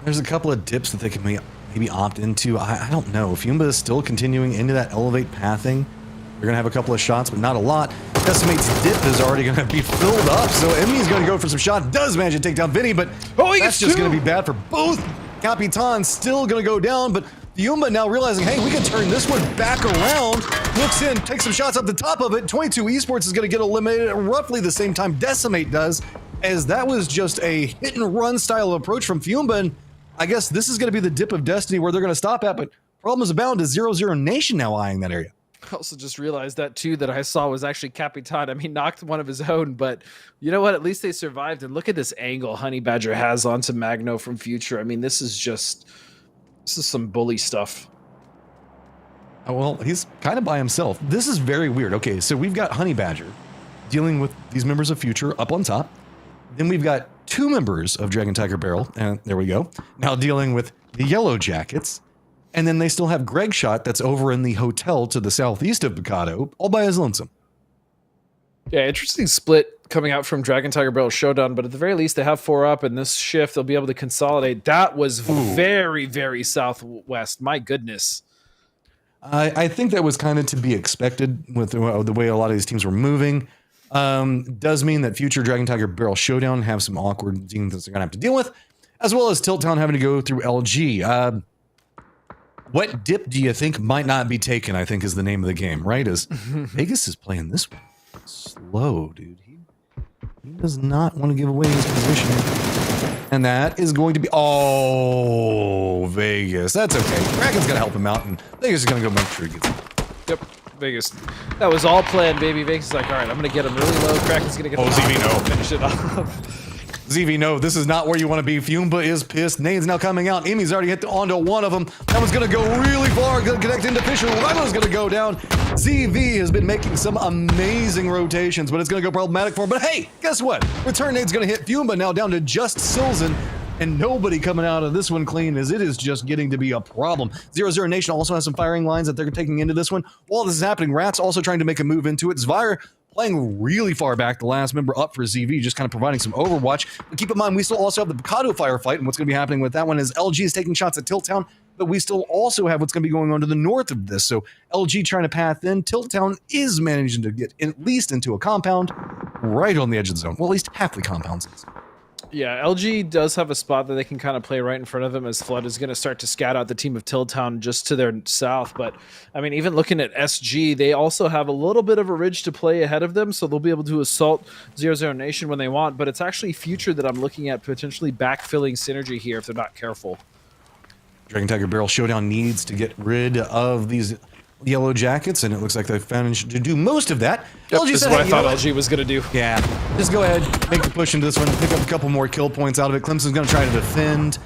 There's a couple of dips that they could maybe opt into. I don't know. Fuma is still continuing into that elevate pathing. They're going to have a couple of shots, but not a lot. Decimate's dip is already going to be filled up, so Emmy's going to go for some shots. Does manage to take down Vinny, but that's just going to be bad for both. Capitan still going to go down, but Yumba now realizing, hey, we can turn this one back around. Looks in, takes some shots up the top of it. 22 Esports is going to get eliminated at roughly the same time Decimate does, as that was just a hit-and-run style of approach from Fiumba, and I guess this is going to be the dip of destiny where they're going to stop at, but problems abound to 0-0 Nation now eyeing that area. I also just realized that too that I saw was actually Capitan. I mean, knocked one of his own, but you know what? At least they survived. And look at this angle Honey Badger has onto Magno from Future. I mean, this is some bully stuff. Oh, well, he's kind of by himself. This is very weird. Okay, so we've got Honey Badger dealing with these members of Future up on top. Then we've got two members of Dragon Tiger Barrel, and there we go, now dealing with the Yellow Jackets. And then they still have Greg Shot that's over in the hotel to the southeast of Picado, all by his lonesome. Yeah, interesting split coming out from Dragon Tiger Barrel Showdown, but at the very least they have 4 up, and this shift they'll be able to consolidate. That was very, very southwest. My goodness. I think that was kind of to be expected with the way a lot of these teams were moving. Does mean that future Dragon Tiger Barrel Showdown have some awkward things they're going to have to deal with, as well as Tilt Town having to go through LG. What dip do you think might not be taken, I think is the name of the game, right? As Vegas is playing this one slow, dude. He does not want to give away his position. And that is going to be... Oh, Vegas. That's okay. Kraken's going to help him out, and Vegas is going to go make sure he gets it. Yep, Vegas. That was all planned, baby. Vegas is like, all right, I'm going to get him really low. Kraken's going to get the ZV, no. Finish it off. ZV, no, this is not where you want to be. Fiumba is pissed. Nane's now coming out. Amy's already hit onto one of them. That one's going to go really far. Going to connect into Fisher. Rival's going to go down. ZV has been making some amazing rotations, but it's going to go problematic for him. But hey, guess what? Return Nade's going to hit Fiumba now down to just Silzen. And nobody coming out of this one clean, as it is just getting to be a problem. 0-0 Nation also has some firing lines that they're taking into this one. While this is happening, Rat's also trying to make a move into it. Zvire playing really far back, the last member up for ZV, just kind of providing some overwatch. But keep in mind, we still also have the Picado firefight, and what's going to be happening with that one is LG is taking shots at Tilt Town, but we still also have what's going to be going on to the north of this. So LG trying to path in. Tilt Town is managing to get at least into a compound right on the edge of the zone. Well, at least half the compounds is. Yeah, LG does have a spot that they can kind of play right in front of them as Flood is going to start to scout out the team of Tilltown just to their south. But, I mean, even looking at SG, they also have a little bit of a ridge to play ahead of them, so they'll be able to assault 0-0 Nation when they want. But it's actually Future that I'm looking at potentially backfilling synergy here if they're not careful. Dragon Tiger Barrel Showdown needs to get rid of these Yellow Jackets, and it looks like they've managed to do most of that. Yep, this is what I thought LG was going to do. Yeah, just go ahead, make the push into this one, pick up a couple more kill points out of it. Clemson's going to try to defend,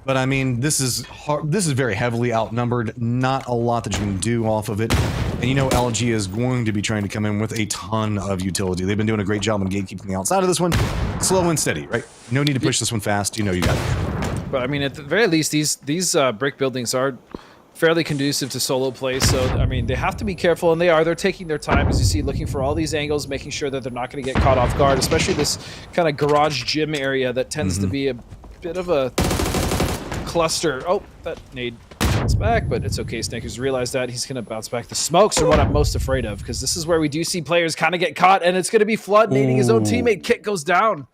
but I mean, this is hard, this is very heavily outnumbered. Not a lot that you can do off of it. And you know LG is going to be trying to come in with a ton of utility. They've been doing a great job on gatekeeping the outside of this one. Slow and steady, right? No need to push this one fast. You know you got it. But I mean, at the very least, these brick buildings are fairly conducive to solo play, so I mean they have to be careful, and they're taking their time, as you see, looking for all these angles, making sure that they're not going to get caught off guard, especially this kind of garage gym area that tends to be a bit of a cluster. Oh, that nade bounced back, but it's okay. Snakers realized that he's going to bounce back. The smokes are what I'm most afraid of, because this is where we do see players kind of get caught, and it's going to be Flood nading his own teammate. Kit goes down.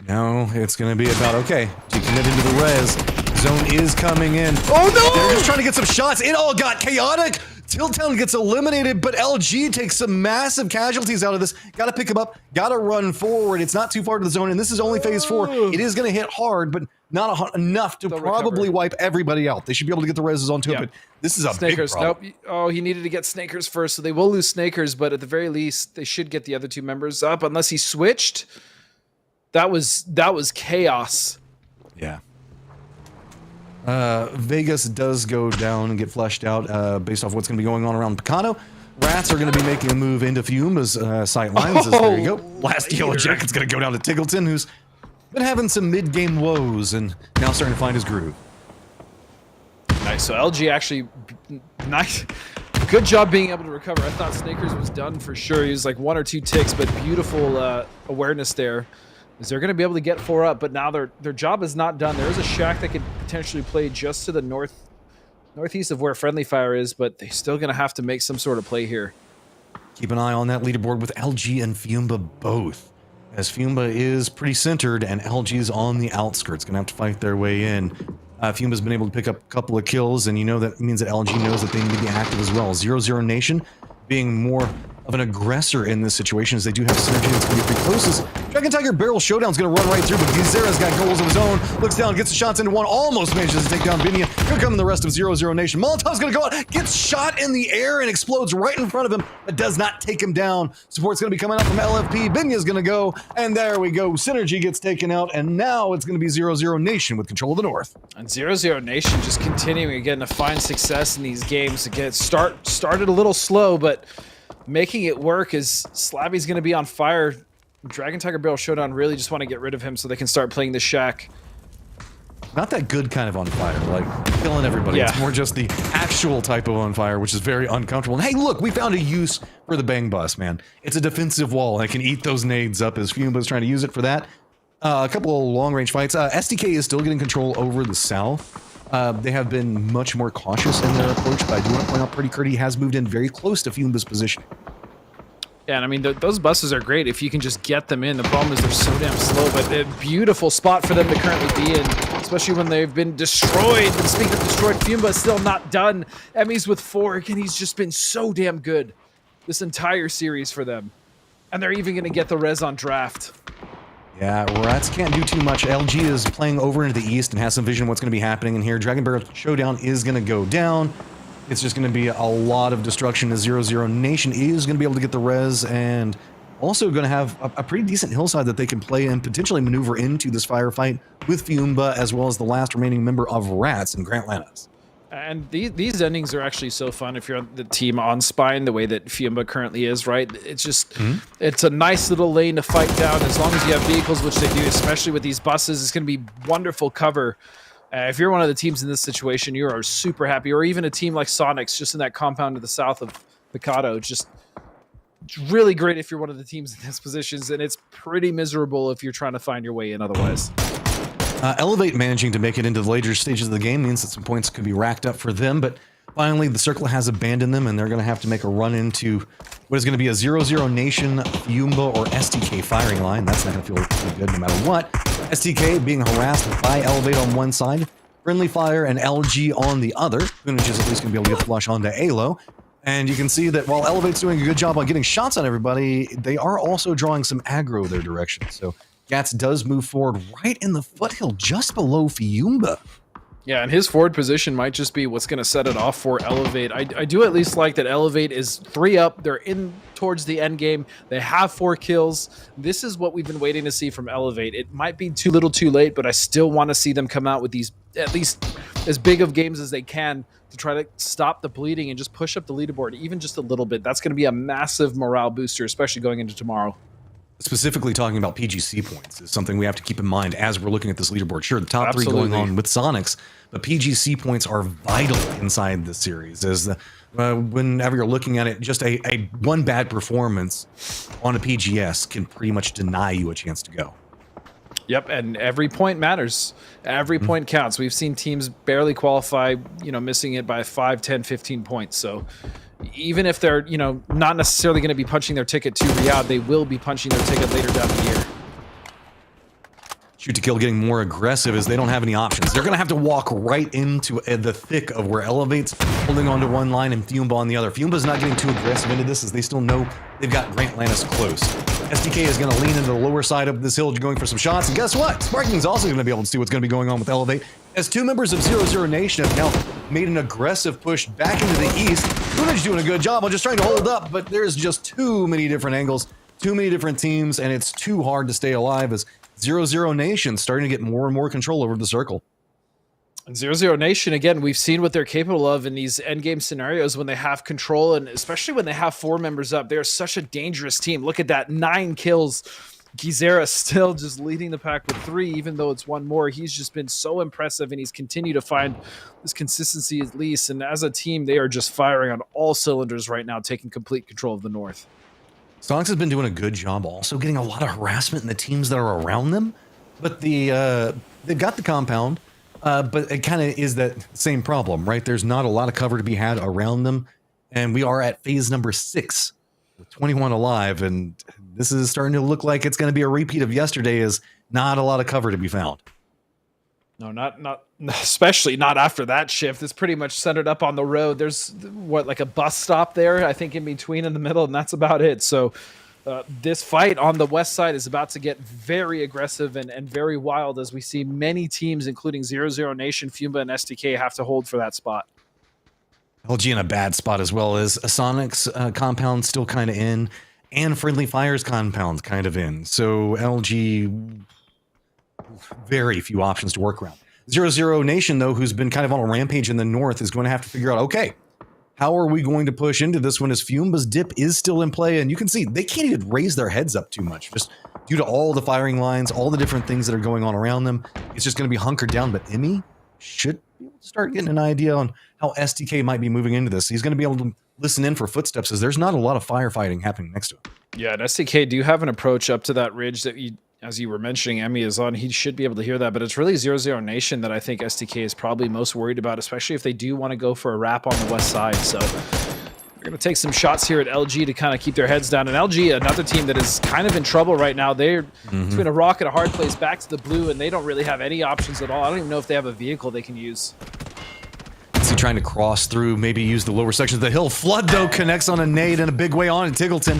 No, it's going to be about, okay, decommit into the res. Zone is coming in. Oh no! They're just trying to get some shots. It all got chaotic. Tilltown gets eliminated, but LG takes some massive casualties out of this. Got to pick him up. Got to run forward. It's not too far to the zone, and this is only phase 4. It is going to hit hard, but not enough to probably wipe everybody out. They should be able to get the reses onto it, but this is a Snakers, big problem. nope. Oh, he needed to get Snakers first, so they will lose Snakers, but at the very least, they should get the other 2 members up, unless he switched. That was chaos. Yeah. Vegas does go down and get flushed out based off what's going to be going on around Picado. Rats are going to be making a move into Fuma's sight lines. There you go. Last yellow jacket's going to go down to Tiggleton, who's been having some mid-game woes and now starting to find his groove. Nice. So LG actually, nice. Good job being able to recover. I thought Snakers was done for sure. He was like 1 or 2 ticks, but beautiful awareness there. Is they're going to be able to get 4 up, but now their job is not done. There is a shack that could potentially play just to the northeast of where Friendly Fire is, but they're still going to have to make some sort of play here. Keep an eye on that leaderboard with LG and Fiumba both, as Fiumba is pretty centered and LG is on the outskirts, going to have to fight their way in. Fiumba's been able to pick up a couple of kills, and you know that means that LG knows that they need to be active as well. 0-0 Nation being more of an aggressor in this situation, as they do have synergy that's going to be pretty close. Dragon Tiger Barrel Showdown's going to run right through, but Gizera's got goals of his own. Looks down, gets the shots into one, almost manages to take down Binia. Here come the rest of 0-0 Nation. Molotov's going to go out, gets shot in the air and explodes right in front of him, but does not take him down. Support's going to be coming out from LFP. Binia's going to go, and there we go. Synergy gets taken out, and now it's going to be 0-0 Nation with control of the North. And 0-0 Nation just continuing again to find success in these games. Again, started a little slow, but making it work as Slabby's going to be on fire. Dragon Tiger Barrel Showdown really just want to get rid of him so they can start playing the shack. Not that good kind of on fire, like killing everybody. Yeah. It's more just the actual type of on fire, which is very uncomfortable. And hey, look, we found a use for the Bang Bus, man. It's a defensive wall. I can eat those nades up as Fuma's trying to use it for that. A couple of long-range fights. SDK is still getting control over the south. They have been much more cautious in their approach, but I do want to point out Pretty Curdy has moved in very close to Fuma's position. Yeah, and I mean, those buses are great if you can just get them in. The problem is they're so damn slow, but a beautiful spot for them to currently be in, especially when they've been destroyed. And speaking of destroyed, Fumba is still not done. Emmy's with 4, and he's just been so damn good this entire series for them. And they're even going to get the res on draft. Yeah, Rats can't do too much. LG is playing over into the east and has some vision of what's going to be happening in here. Dragon Barrel Showdown is going to go down. It's just going to be a lot of destruction as 0-0 Nation is going to be able to get the res and also going to have a pretty decent hillside that they can play and potentially maneuver into this firefight with Fiumba as well as the last remaining member of Rats and Grant Lanas. And these endings are actually so fun if you're on the team on Spine, the way that Fiumba currently is, right? It's just, it's a nice little lane to fight down as long as you have vehicles, which they do, especially with these buses. It's going to be wonderful cover. If you're one of the teams in this situation, you are super happy. Or even a team like Sonics, just in that compound to the south of Picado, just really great if you're one of the teams in these positions, and it's pretty miserable if you're trying to find your way in otherwise. Elevate managing to make it into the later stages of the game means that some points could be racked up for them, but finally the circle has abandoned them and they're going to have to make a run into what is going to be a 0-0 Nation, Fiumba, or STK firing line. That's not going to feel pretty good no matter what. STK being harassed by Elevate on one side, Friendly Fire and LG on the other. Funage is at least going to be able to get flush onto Alo. And you can see that while Elevate's doing a good job on getting shots on everybody, they are also drawing some aggro their direction. So Gats does move forward right in the foothill just below Fiumba. Yeah, and his forward position might just be what's going to set it off for Elevate. I do at least like that Elevate is 3 up. They're in towards the end game. They have 4 kills. This is what we've been waiting to see from Elevate. It might be too little too late, but I still want to see them come out with these at least as big of games as they can to try to stop the bleeding and just push up the leaderboard even just a little bit. That's going to be a massive morale booster, especially going into tomorrow. Specifically talking about PGC points is something we have to keep in mind as we're looking at this leaderboard. Sure, the top 3 going on with Sonics, but PGC points are vital inside the series. As whenever you're looking at it, just a one bad performance on a PGS can pretty much deny you a chance to go. Yep, and every point matters. Every point counts. We've seen teams barely qualify, missing it by 5, 10, 15 points. So even if they're, not necessarily going to be punching their ticket to Riyadh, they will be punching their ticket later down the year. Shoot to Kill getting more aggressive as they don't have any options. They're going to have to walk right into the thick of where Elevate's holding onto one line and Fiumba on the other. Fiumba's not getting too aggressive into this as they still know they've got Grant Lanas close. SDK is going to lean into the lower side of this hill going for some shots. And guess what? Sparking's also going to be able to see what's going to be going on with Elevate as 2 members of 0-0 Nation have now made an aggressive push back into the east. Funage doing a good job on just trying to hold up, but there's just too many different angles, too many different teams, and it's too hard to stay alive as 0-0 Nation starting to get more and more control over the circle. And 0-0 Nation, again, we've seen what they're capable of in these endgame scenarios when they have control, and especially when they have 4 members up. They're such a dangerous team. Look at that, 9 kills. Gizera still just leading the pack with 3, even though it's 1 more. He's just been so impressive, and he's continued to find this consistency at least. And as a team, they are just firing on all cylinders right now, taking complete control of the North. Sonics has been doing a good job also getting a lot of harassment in the teams that are around them. But they've got the compound. But it kind of is that same problem, right? There's not a lot of cover to be had around them. And we are at phase number 6 with 21 alive. And this is starting to look like it's going to be a repeat of yesterday, is not a lot of cover to be found. No, not especially not after that shift. It's pretty much centered up on the road. There's like a bus stop there, I think, in between in the middle, and that's about it. So this fight on the west side is about to get very aggressive and very wild, as we see many teams, including 0-0 Nation, Fumba, and STK, have to hold for that spot. LG in a bad spot as well, as a Sonic's compound still kind of in, and Friendly Fire's compound kind of in. So LG, very few options to work around. 0-0 Nation, though, who's been kind of on a rampage in the north, is going to have to figure out, okay, how are we going to push into this one, as Fumba's dip is still in play? And you can see they can't even raise their heads up too much, just due to all the firing lines, all the different things that are going on around them. It's just going to be hunkered down. But Emmy should be able to start getting an idea on how STK might be moving into this. He's going to be able to listen in for footsteps, as there's not a lot of firefighting happening next to him. Yeah, and STK do have an approach up to that ridge that you, as you were mentioning, Emmy is on. He should be able to hear that, but it's really 0-0 Nation that I think STK is probably most worried about, especially if they do want to go for a wrap on the west side. So they're going to take some shots here at LG to kind of keep their heads down. And LG, another team that is kind of in trouble right now. They're between a rock and a hard place back to the blue, and they don't really have any options at all. I don't even know if they have a vehicle they can use. Is he trying to cross through, maybe use the lower sections of the hill? Flood, though, connects on a nade in a big way on Tiggleton.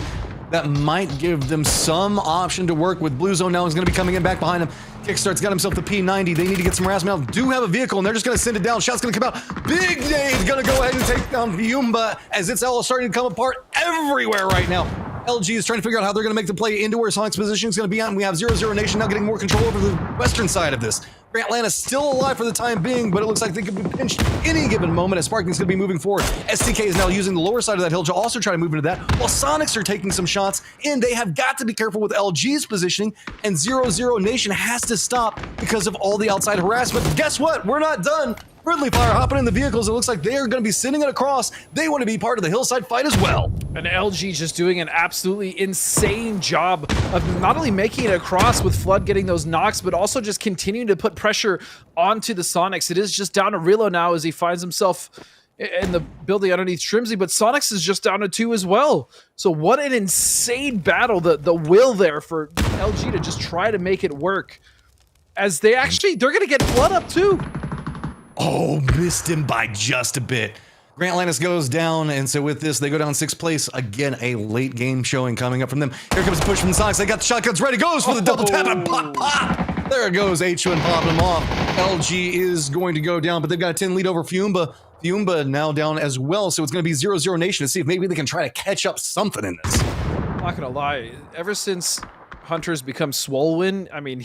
That might give them some option to work with. Blue Zone now is going to be coming in back behind him. Kickstart's got himself the P90. They need to get some harassment out. Do have a vehicle, and they're just going to send it down. Shot's going to come out. Big Nade going to go ahead and take down Yumba, as it's all starting to come apart everywhere right now. LG is trying to figure out how they're going to make the play into where Sonic's position is going to be at, and we have 0-0 Nation now getting more control over the western side of this. Grant Lana's still alive for the time being, but it looks like they could be pinched any given moment, as Sparking's going to be moving forward. STK is now using the lower side of that hill to also try to move into that, while Sonics are taking some shots, and they have got to be careful with LG's positioning, and 0-0 Nation has to stop because of all the outside harassment. Guess what? We're not done. Friendly Fire hopping in the vehicles. It looks like they are going to be sending it across. They want to be part of the hillside fight as well. And LG just doing an absolutely insane job of not only making it across with Flood getting those knocks, but also just continuing to put pressure onto the Sonics. It is just down to Rilo now as he finds himself in the building underneath Shrimsy, but Sonics is just down to 2 as well. So what an insane battle. The will there for LG to just try to make it work, as they're going to get Flood up too. Oh, missed him by just a bit. Grant Lannis goes down, and so with this, they go down 6th place. Again, a late game showing coming up from them. Here comes the push from the Sonics. They got the shotguns ready. Goes for the double tap and pop. There it goes. H1 popping them off. LG is going to go down, but they've got a 10 lead over Fumba. Fumba now down as well, so it's going to be 0-0 Nation to see if maybe they can try to catch up something in this. I'm not going to lie. Ever since Hunter's become swollen, I mean,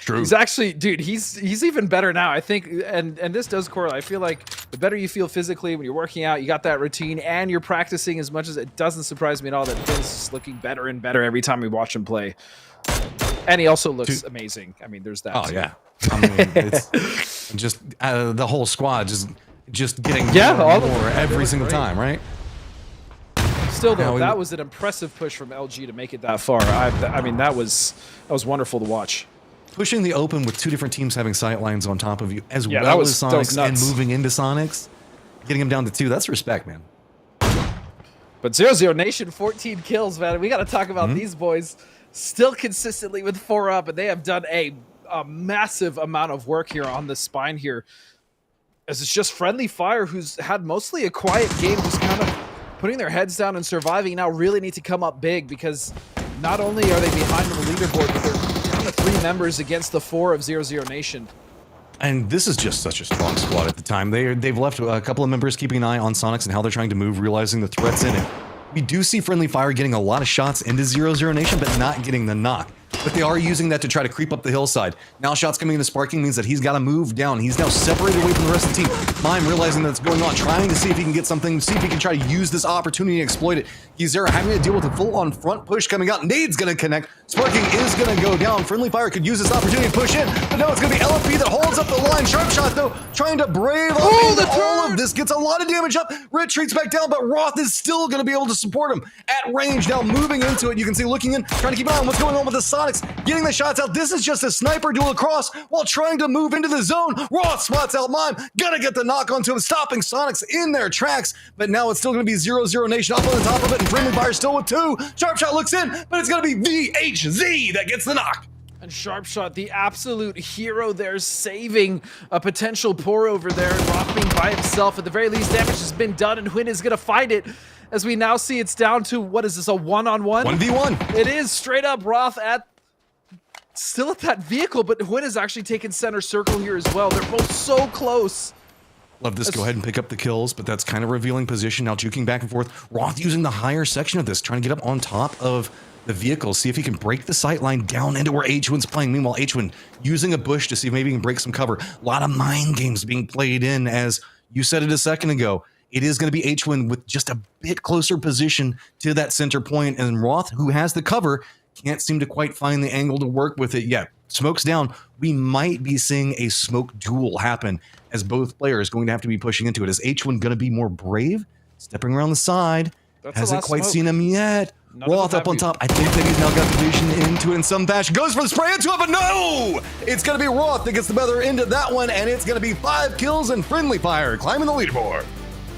True. He's actually, dude, he's even better now, I think, and this does correlate. I feel like the better you feel physically when you're working out, you got that routine, and you're practicing as much as it doesn't surprise me at all that Finn's looking better and better every time we watch him play. And he also looks amazing. I mean, there's that. Oh, too. yeah. I mean, it's just the whole squad just getting more every single time, right? Still, though, that was an impressive push from LG to make it that far. I mean, that was wonderful to watch. Pushing the open with 2 different teams having sight lines on top of you, as well as Sonics, and moving into Sonics, getting them down to 2. That's respect, man. But 0-0 Nation, 14 kills, man. We got to talk about these boys still consistently with 4 up, and they have done a massive amount of work here on the spine here. As it's just Friendly Fire, who's had mostly a quiet game, just kind of putting their heads down and surviving, now really need to come up big, because not only are they behind on the leaderboard, but they're down to 3 members against the 4 of 0-0 Nation. And this is just such a strong squad at the time. They've left a couple of members keeping an eye on Sonics and how they're trying to move, realizing the threats in it. We do see Friendly Fire getting a lot of shots into 0-0 Nation, but not getting the knock. but they are using that to try to creep up the hillside. Now shots coming into Sparking means that he's got to move down. He's now separated away from the rest of the team. Mime realizing that's going on, trying to see if he can get something, see if he can try to use this opportunity and exploit it. He's there having to deal with a full-on front push coming out. Nade's going to connect. Sparking is going to go down. Friendly Fire could use this opportunity to push in, but now it's going to be LFP that holds up the line. Sharp Shot, though, trying to brave up into all of this. Gets a lot of damage up. Retreats back down, but Roth is still going to be able to support him at range. Now moving into it, you can see looking in, trying to keep an eye on what's going on with the Sonics, getting the shots out. This is just a sniper duel across while trying to move into the zone. Roth spots out Mime, gonna get the knock onto him, stopping Sonics in their tracks, but now it's still gonna be 0-0 Nation up on the top of it, and Friendly Fire still with 2. Sharp Shot looks in, but it's gonna be VHZ that gets the knock. And Sharpshot, the absolute hero there, saving a potential pour over there, and Roth being by himself. At the very least, damage has been done, and Huynh is going to find it. As we now see it's down to, what is this, a one-on-one? 1v1. It is straight up Roth still at that vehicle, but Huynh is actually taking center circle here as well. They're both so close. Love this, go ahead and pick up the kills, but that's kind of revealing position. Now juking back and forth. Roth using the higher section of this, trying to get up on top of the vehicle, see if he can break the sight line down into where H1's playing. Meanwhile, H1 using a bush to see if maybe he can break some cover. A lot of mind games being played in, as you said it a second ago. It is going to be H1 with just a bit closer position to that center point, and Roth, who has the cover, can't seem to quite find the angle to work with it yet. Smoke's down. We might be seeing a smoke duel happen, as both players going to have to be pushing into it. Is H1 going to be more brave, stepping around the side? Hasn't quite seen him yet. Roth up on top. I think that he's now got the vision into it in some fashion. Goes for the spray into it, but no! It's going to be Roth that gets the better end of that one, and it's going to be 5 kills and Friendly Fire climbing the leaderboard.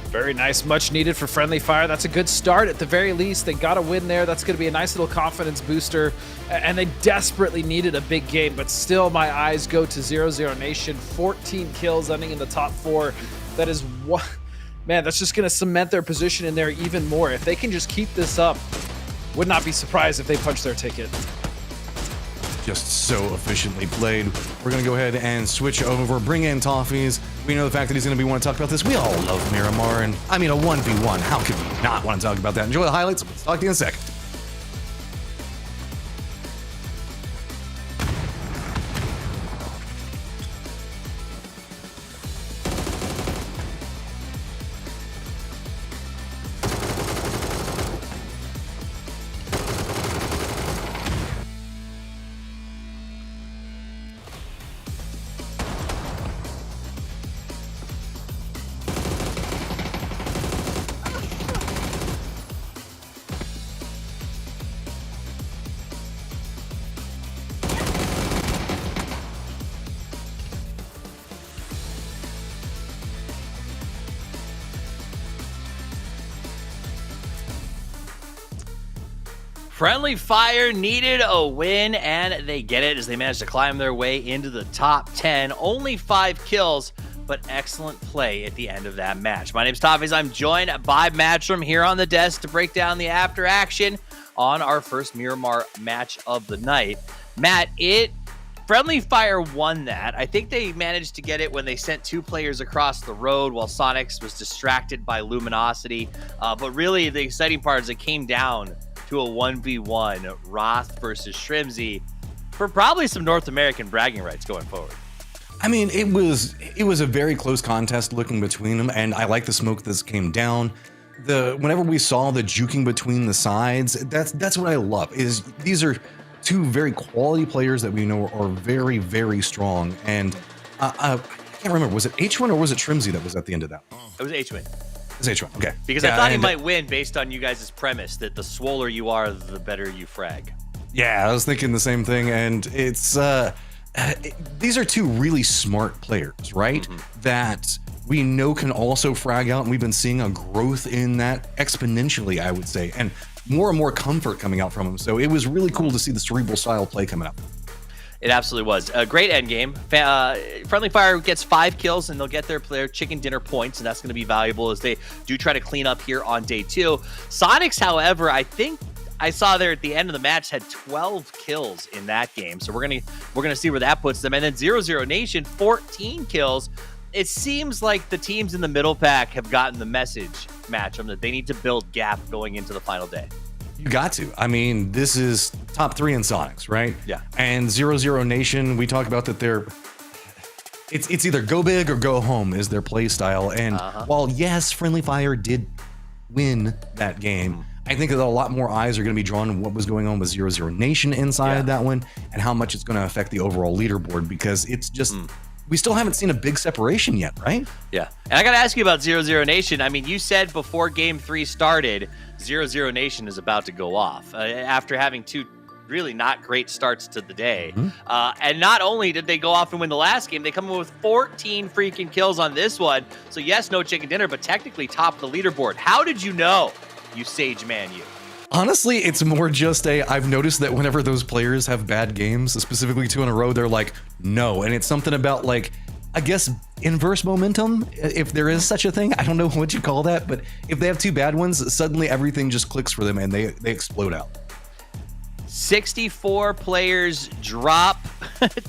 Very nice, much needed for Friendly Fire. That's a good start at the very least. They got a win there. That's going to be a nice little confidence booster. And they desperately needed a big game, but still my eyes go to 0-0 Nation. 14 kills ending in the top 4. That is what, man, that's just going to cement their position in there even more. If they can just keep this up, would not be surprised if they punch their ticket. Just so efficiently played. We're going to go ahead and switch over, bring in Toffees. We know the fact that he's going to be want to talk about this. We all love Miramar, and I mean, a 1v1. How could we not want to talk about that? Enjoy the highlights. Let's talk to you in a second. Friendly Fire needed a win, and they get it as they managed to climb their way into the top 10. Only 5 kills, but excellent play at the end of that match. My name's Toffees. I'm joined by Matchroom here on the desk to break down the after action on our first Miramar match of the night. Matt, Friendly Fire won that. I think they managed to get it when they sent 2 players across the road while Sonics was distracted by Luminosity. But really, the exciting part is it came down to a 1v1, Roth versus Shrimzy, for probably some North American bragging rights going forward. I mean, it was a very close contest looking between them, and I like the smoke that came down. Whenever we saw the juking between the sides, that's what I love. Is these are 2 very quality players that we know are very, very strong. And I can't remember, was it H1 or was it Shrimzy that was at the end of that? It was H1. It's H1, okay. Because I thought he might win based on you guys' premise that the swoller you are, the better you frag. Yeah, I was thinking the same thing, and it's these are 2 really smart players, right? Mm-hmm. That we know can also frag out, and we've been seeing a growth in that exponentially, I would say, and more comfort coming out from them. So it was really cool to see the cerebral style play coming up. It absolutely was. A great endgame. Friendly Fire gets 5 kills, and they'll get their chicken dinner points, and that's going to be valuable as they do try to clean up here on day 2. Sonics, however, I think I saw there at the end of the match had 12 kills in that game. So we're gonna see where that puts them. And then 0-0 Nation, 14 kills. It seems like the teams in the middle pack have gotten the message, Matchroom, that they need to build gap going into the final day. You got to. I mean, this is top 3 in Sonics, right? Yeah. And 0-0 Nation, we talk about that they're... It's either go big or go home is their play style. And while, yes, Friendly Fire did win that game, I think that a lot more eyes are going to be drawn to what was going on with 0-0 Nation inside that one and how much it's going to affect the overall leaderboard, because it's just... We still haven't seen a big separation yet, right? Yeah. And I got to ask you about 0-0 Nation. I mean, you said before Game 3 started, 0-0 Nation is about to go off after having 2 really not great starts to the day. And not only did they go off and win the last game, they come in with 14 freaking kills on this one. So yes, no chicken dinner, but technically top the leaderboard. How did you know, you sage man, you? Honestly, it's more just I've noticed that whenever those players have bad games, specifically 2 in a row, they're like, no. And it's something about, like, I guess inverse momentum, if there is such a thing. I don't know what you call that, but if they have 2 bad ones, suddenly everything just clicks for them and they explode out. 64 players drop,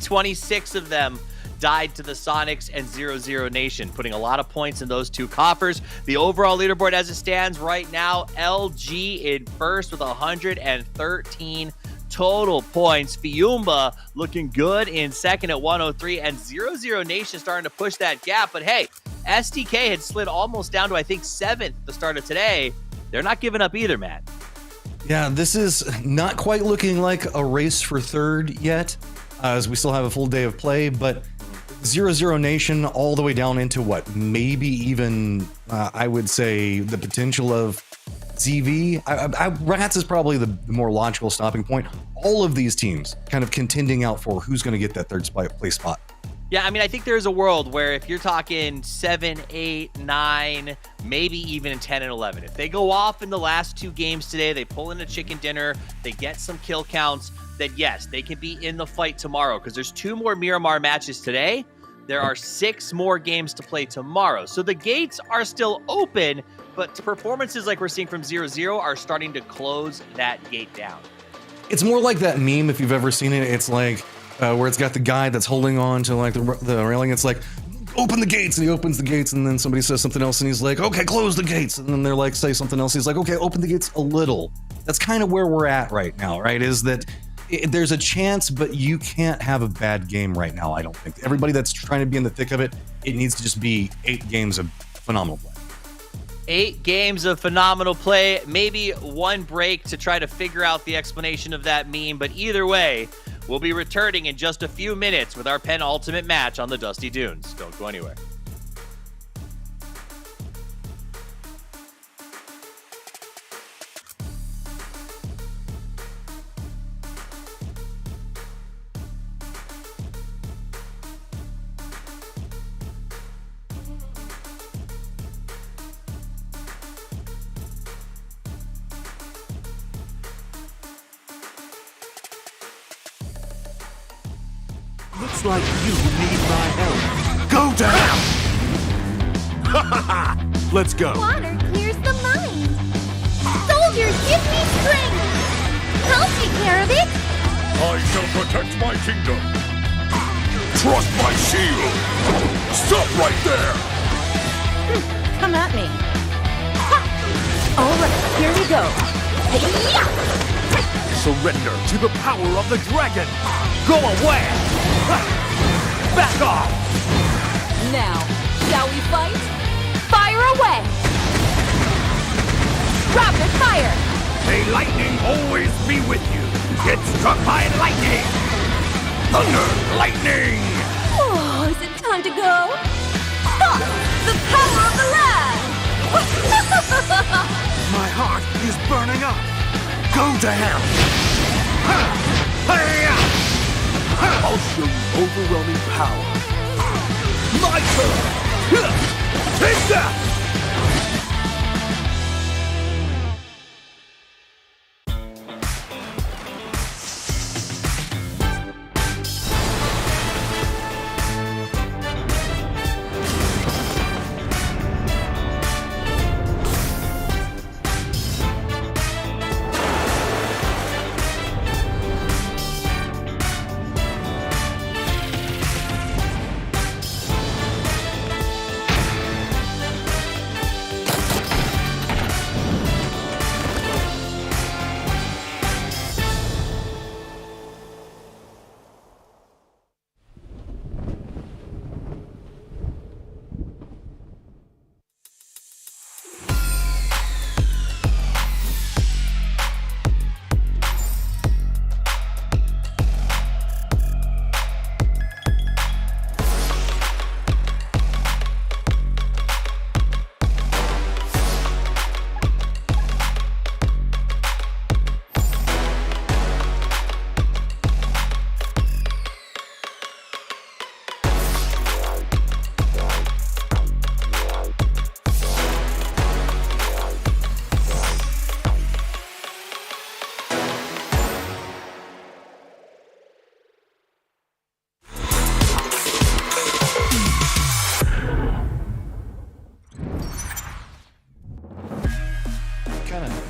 26 of them died to the Sonics and 0-0 Nation, putting a lot of points in those 2 coffers. The overall leaderboard as it stands right now, LG in first with 113 total points. Fiumba looking good in second at 103, and 0-0 Nation starting to push that gap. But hey, STK had slid almost down to, I think, 7th at the start of today. They're not giving up either, Matt. Yeah, this is not quite looking like a race for third yet, as we still have a full day of play, but 0-0 Nation all the way down into what, maybe even, I would say, the potential of ZV. Rats is probably the more logical stopping point. All of these teams kind of contending out for who's going to get that third place spot. Yeah, I mean, I think there's a world where if you're talking 7, 8, 9, maybe even 10 and 11, if they go off in the last 2 games today, they pull in a chicken dinner, they get some kill counts, that yes, they can be in the fight tomorrow, because there's 2 more Miramar matches today. There are 6 more games to play tomorrow. So the gates are still open, but performances like we're seeing from 0-0 are starting to close that gate down. It's more like that meme, if you've ever seen it. It's like where it's got the guy that's holding on to like the railing. It's like, open the gates, and he opens the gates, and then somebody says something else, and he's like, okay, close the gates. And then they're like, say something else. He's like, okay, open the gates a little. That's kind of where we're at right now, right? Is that there's a chance, but you can't have a bad game right now, I don't think. Everybody that's trying to be in the thick of it, it needs to just be 8 games of phenomenal play. 8 games of phenomenal play, maybe 1 break to try to figure out the explanation of that meme, but either way, we'll be returning in just a few minutes with our penultimate match on the Dusty Dunes. Don't go anywhere. Looks like you need my help. Go down! Let's go. Water clears the mind. Soldiers, give me strength. I'll take care of it. I shall protect my kingdom. Trust my shield. Stop right there. Come at me. All right, here we go. Surrender to the power of the dragon. Go away. Back off. Now, shall we fight? Fire away! Rapid fire! May lightning always be with you. Get struck by lightning. Thunder, lightning. Oh, is it time to go? Ha! The power of the land! My heart is burning up. Go to hell. I'll show you overwhelming power. My turn. Take that.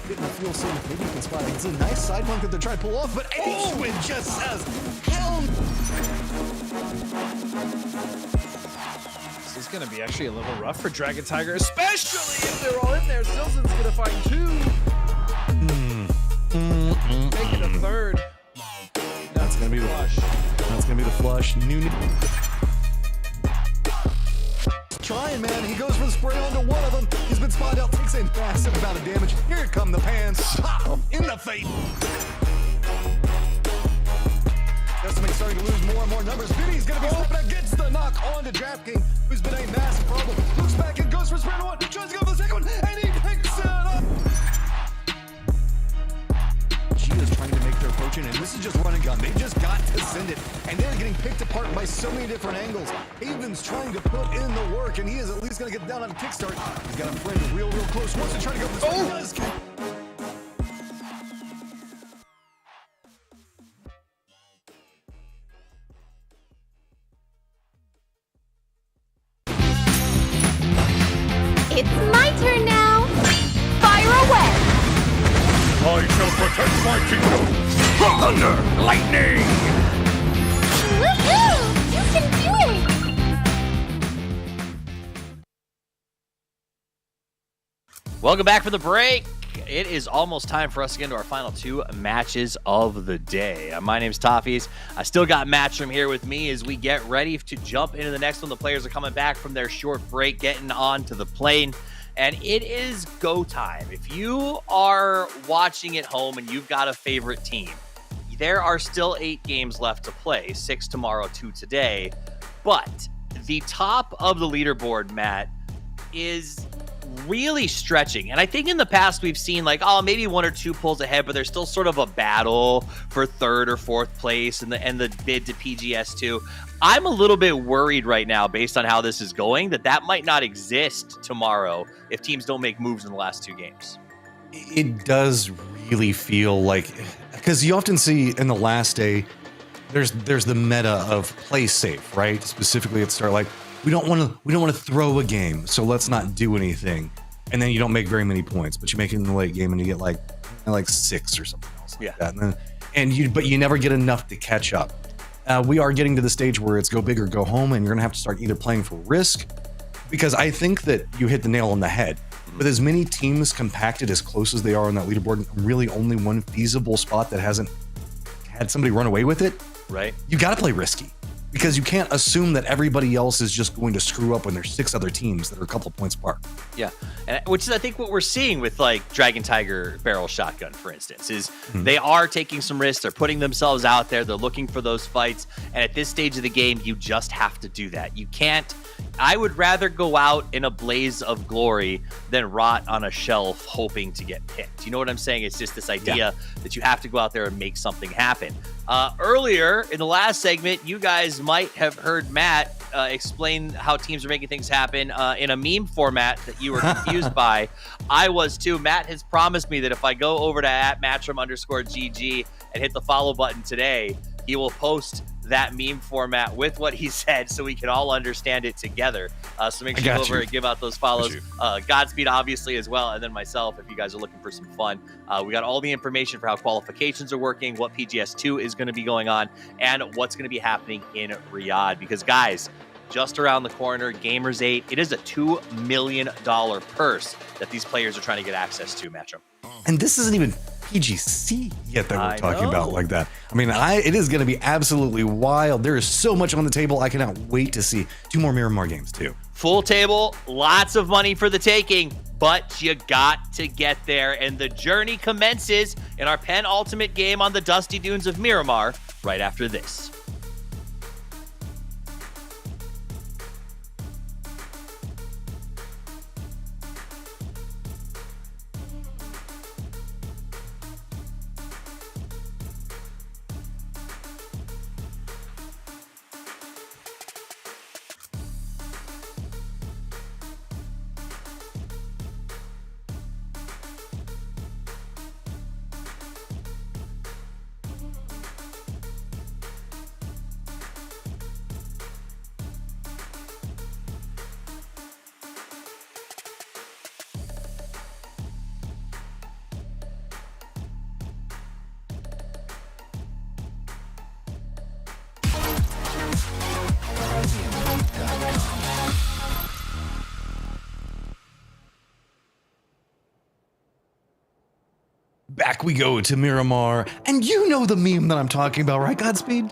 getting the feel soon. Maybe you can spot it. It's a nice side bunk that they're trying to pull off, but H-Win just says, hell. This is going to be actually a little rough for Dragon Tiger, especially if they're all in there. Silzen's going to find 2. Make it a third. That's going to be the flush. That's going to be the flush. Trying, man. He goes for the spray onto one of them. He's been spotted out, takes a massive amount of damage. Here come the pans. Pop in the face. Decimate's starting to lose more and more numbers. Vinny's going to be open against the knock on to DraftKings, who's been a massive problem. Looks back and goes for spray on one. Tries to go for the second one, and he picks it up. Cheetah's trying to make their approach in, and this is just run and gun. They just got to send it, and they're getting picked apart by so many different angles. Haven's trying to put in the work, and he is at least going to get down on a kickstart. He's got a friend real close. Wants to try to go for this one. Does. It's my turn now. Fire away. I shall protect my kingdom. Thunder, lightning. Woohoo! You can do it. Welcome back from the break. It is almost time for us to get into our final 2 matches of the day. My name's Toffees. I still got Matchroom here with me as we get ready to jump into the next one. The players are coming back from their short break, getting onto the plane, and it is go time. If you are watching at home and you've got a favorite team, there are still 8 games left to play, 6 tomorrow, 2 today, but the top of the leaderboard, Matt, is really stretching. And I think in the past we've seen like, oh, maybe 1 or 2 pulls ahead, but there's still sort of a battle for 3rd or 4th place and the bid to PGS 2. I'm a little bit worried right now based on how this is going that might not exist tomorrow if teams don't make moves in the last 2 games. It does really feel like, because you often see in the last day, there's the meta of play safe, right? Specifically at the start, like, we don't want to throw a game, so let's not do anything. And then you don't make very many points, but you make it in the late game and you get like 6 or something else like that. But you never get enough to catch up. We are getting to the stage where it's go big or go home, and you're gonna have to start either playing for risk, because I think that you hit the nail on the head. With as many teams compacted as close as they are on that leaderboard, and really only one feasible spot that hasn't had somebody run away with it, right? You got to play risky, because you can't assume that everybody else is just going to screw up when there's 6 other teams that are a couple of points apart. Yeah, and which is I think what we're seeing with like Dragon Tiger Barrel Shotgun, for instance, is they are taking some risks. They're putting themselves out there. They're looking for those fights. And at this stage of the game, you just have to do that. You can't. I would rather go out in a blaze of glory than rot on a shelf hoping to get picked. You know what I'm saying? It's just this idea that you have to go out there and make something happen. Earlier in the last segment, you guys might have heard Matt explain how teams are making things happen in a meme format that you were confused by. I was too. Matt has promised me that if I go over to @matchroom_GG and hit the follow button today, he will post that meme format with what he said so we can all understand it together. So make sure you go over and give out those follows. Godspeed, obviously, as well, and then myself, if you guys are looking for some fun. We got all the information for how qualifications are working, what PGS 2 is going to be going on, and what's going to be happening in Riyadh. Because, guys, just around the corner, Gamers 8, it is a $2 million purse that these players are trying to get access to, Matchroom. And this isn't even PGC yet that we're talking about like that. I mean, it is going to be absolutely wild. There is so much on the table. I cannot wait to see 2 more Miramar games too. Full table, lots of money for the taking, but you got to get there. And the journey commences in our penultimate game on the dusty dunes of Miramar right after this. back we go to Miramar. And you know the meme that I'm talking about, right, Godspeed?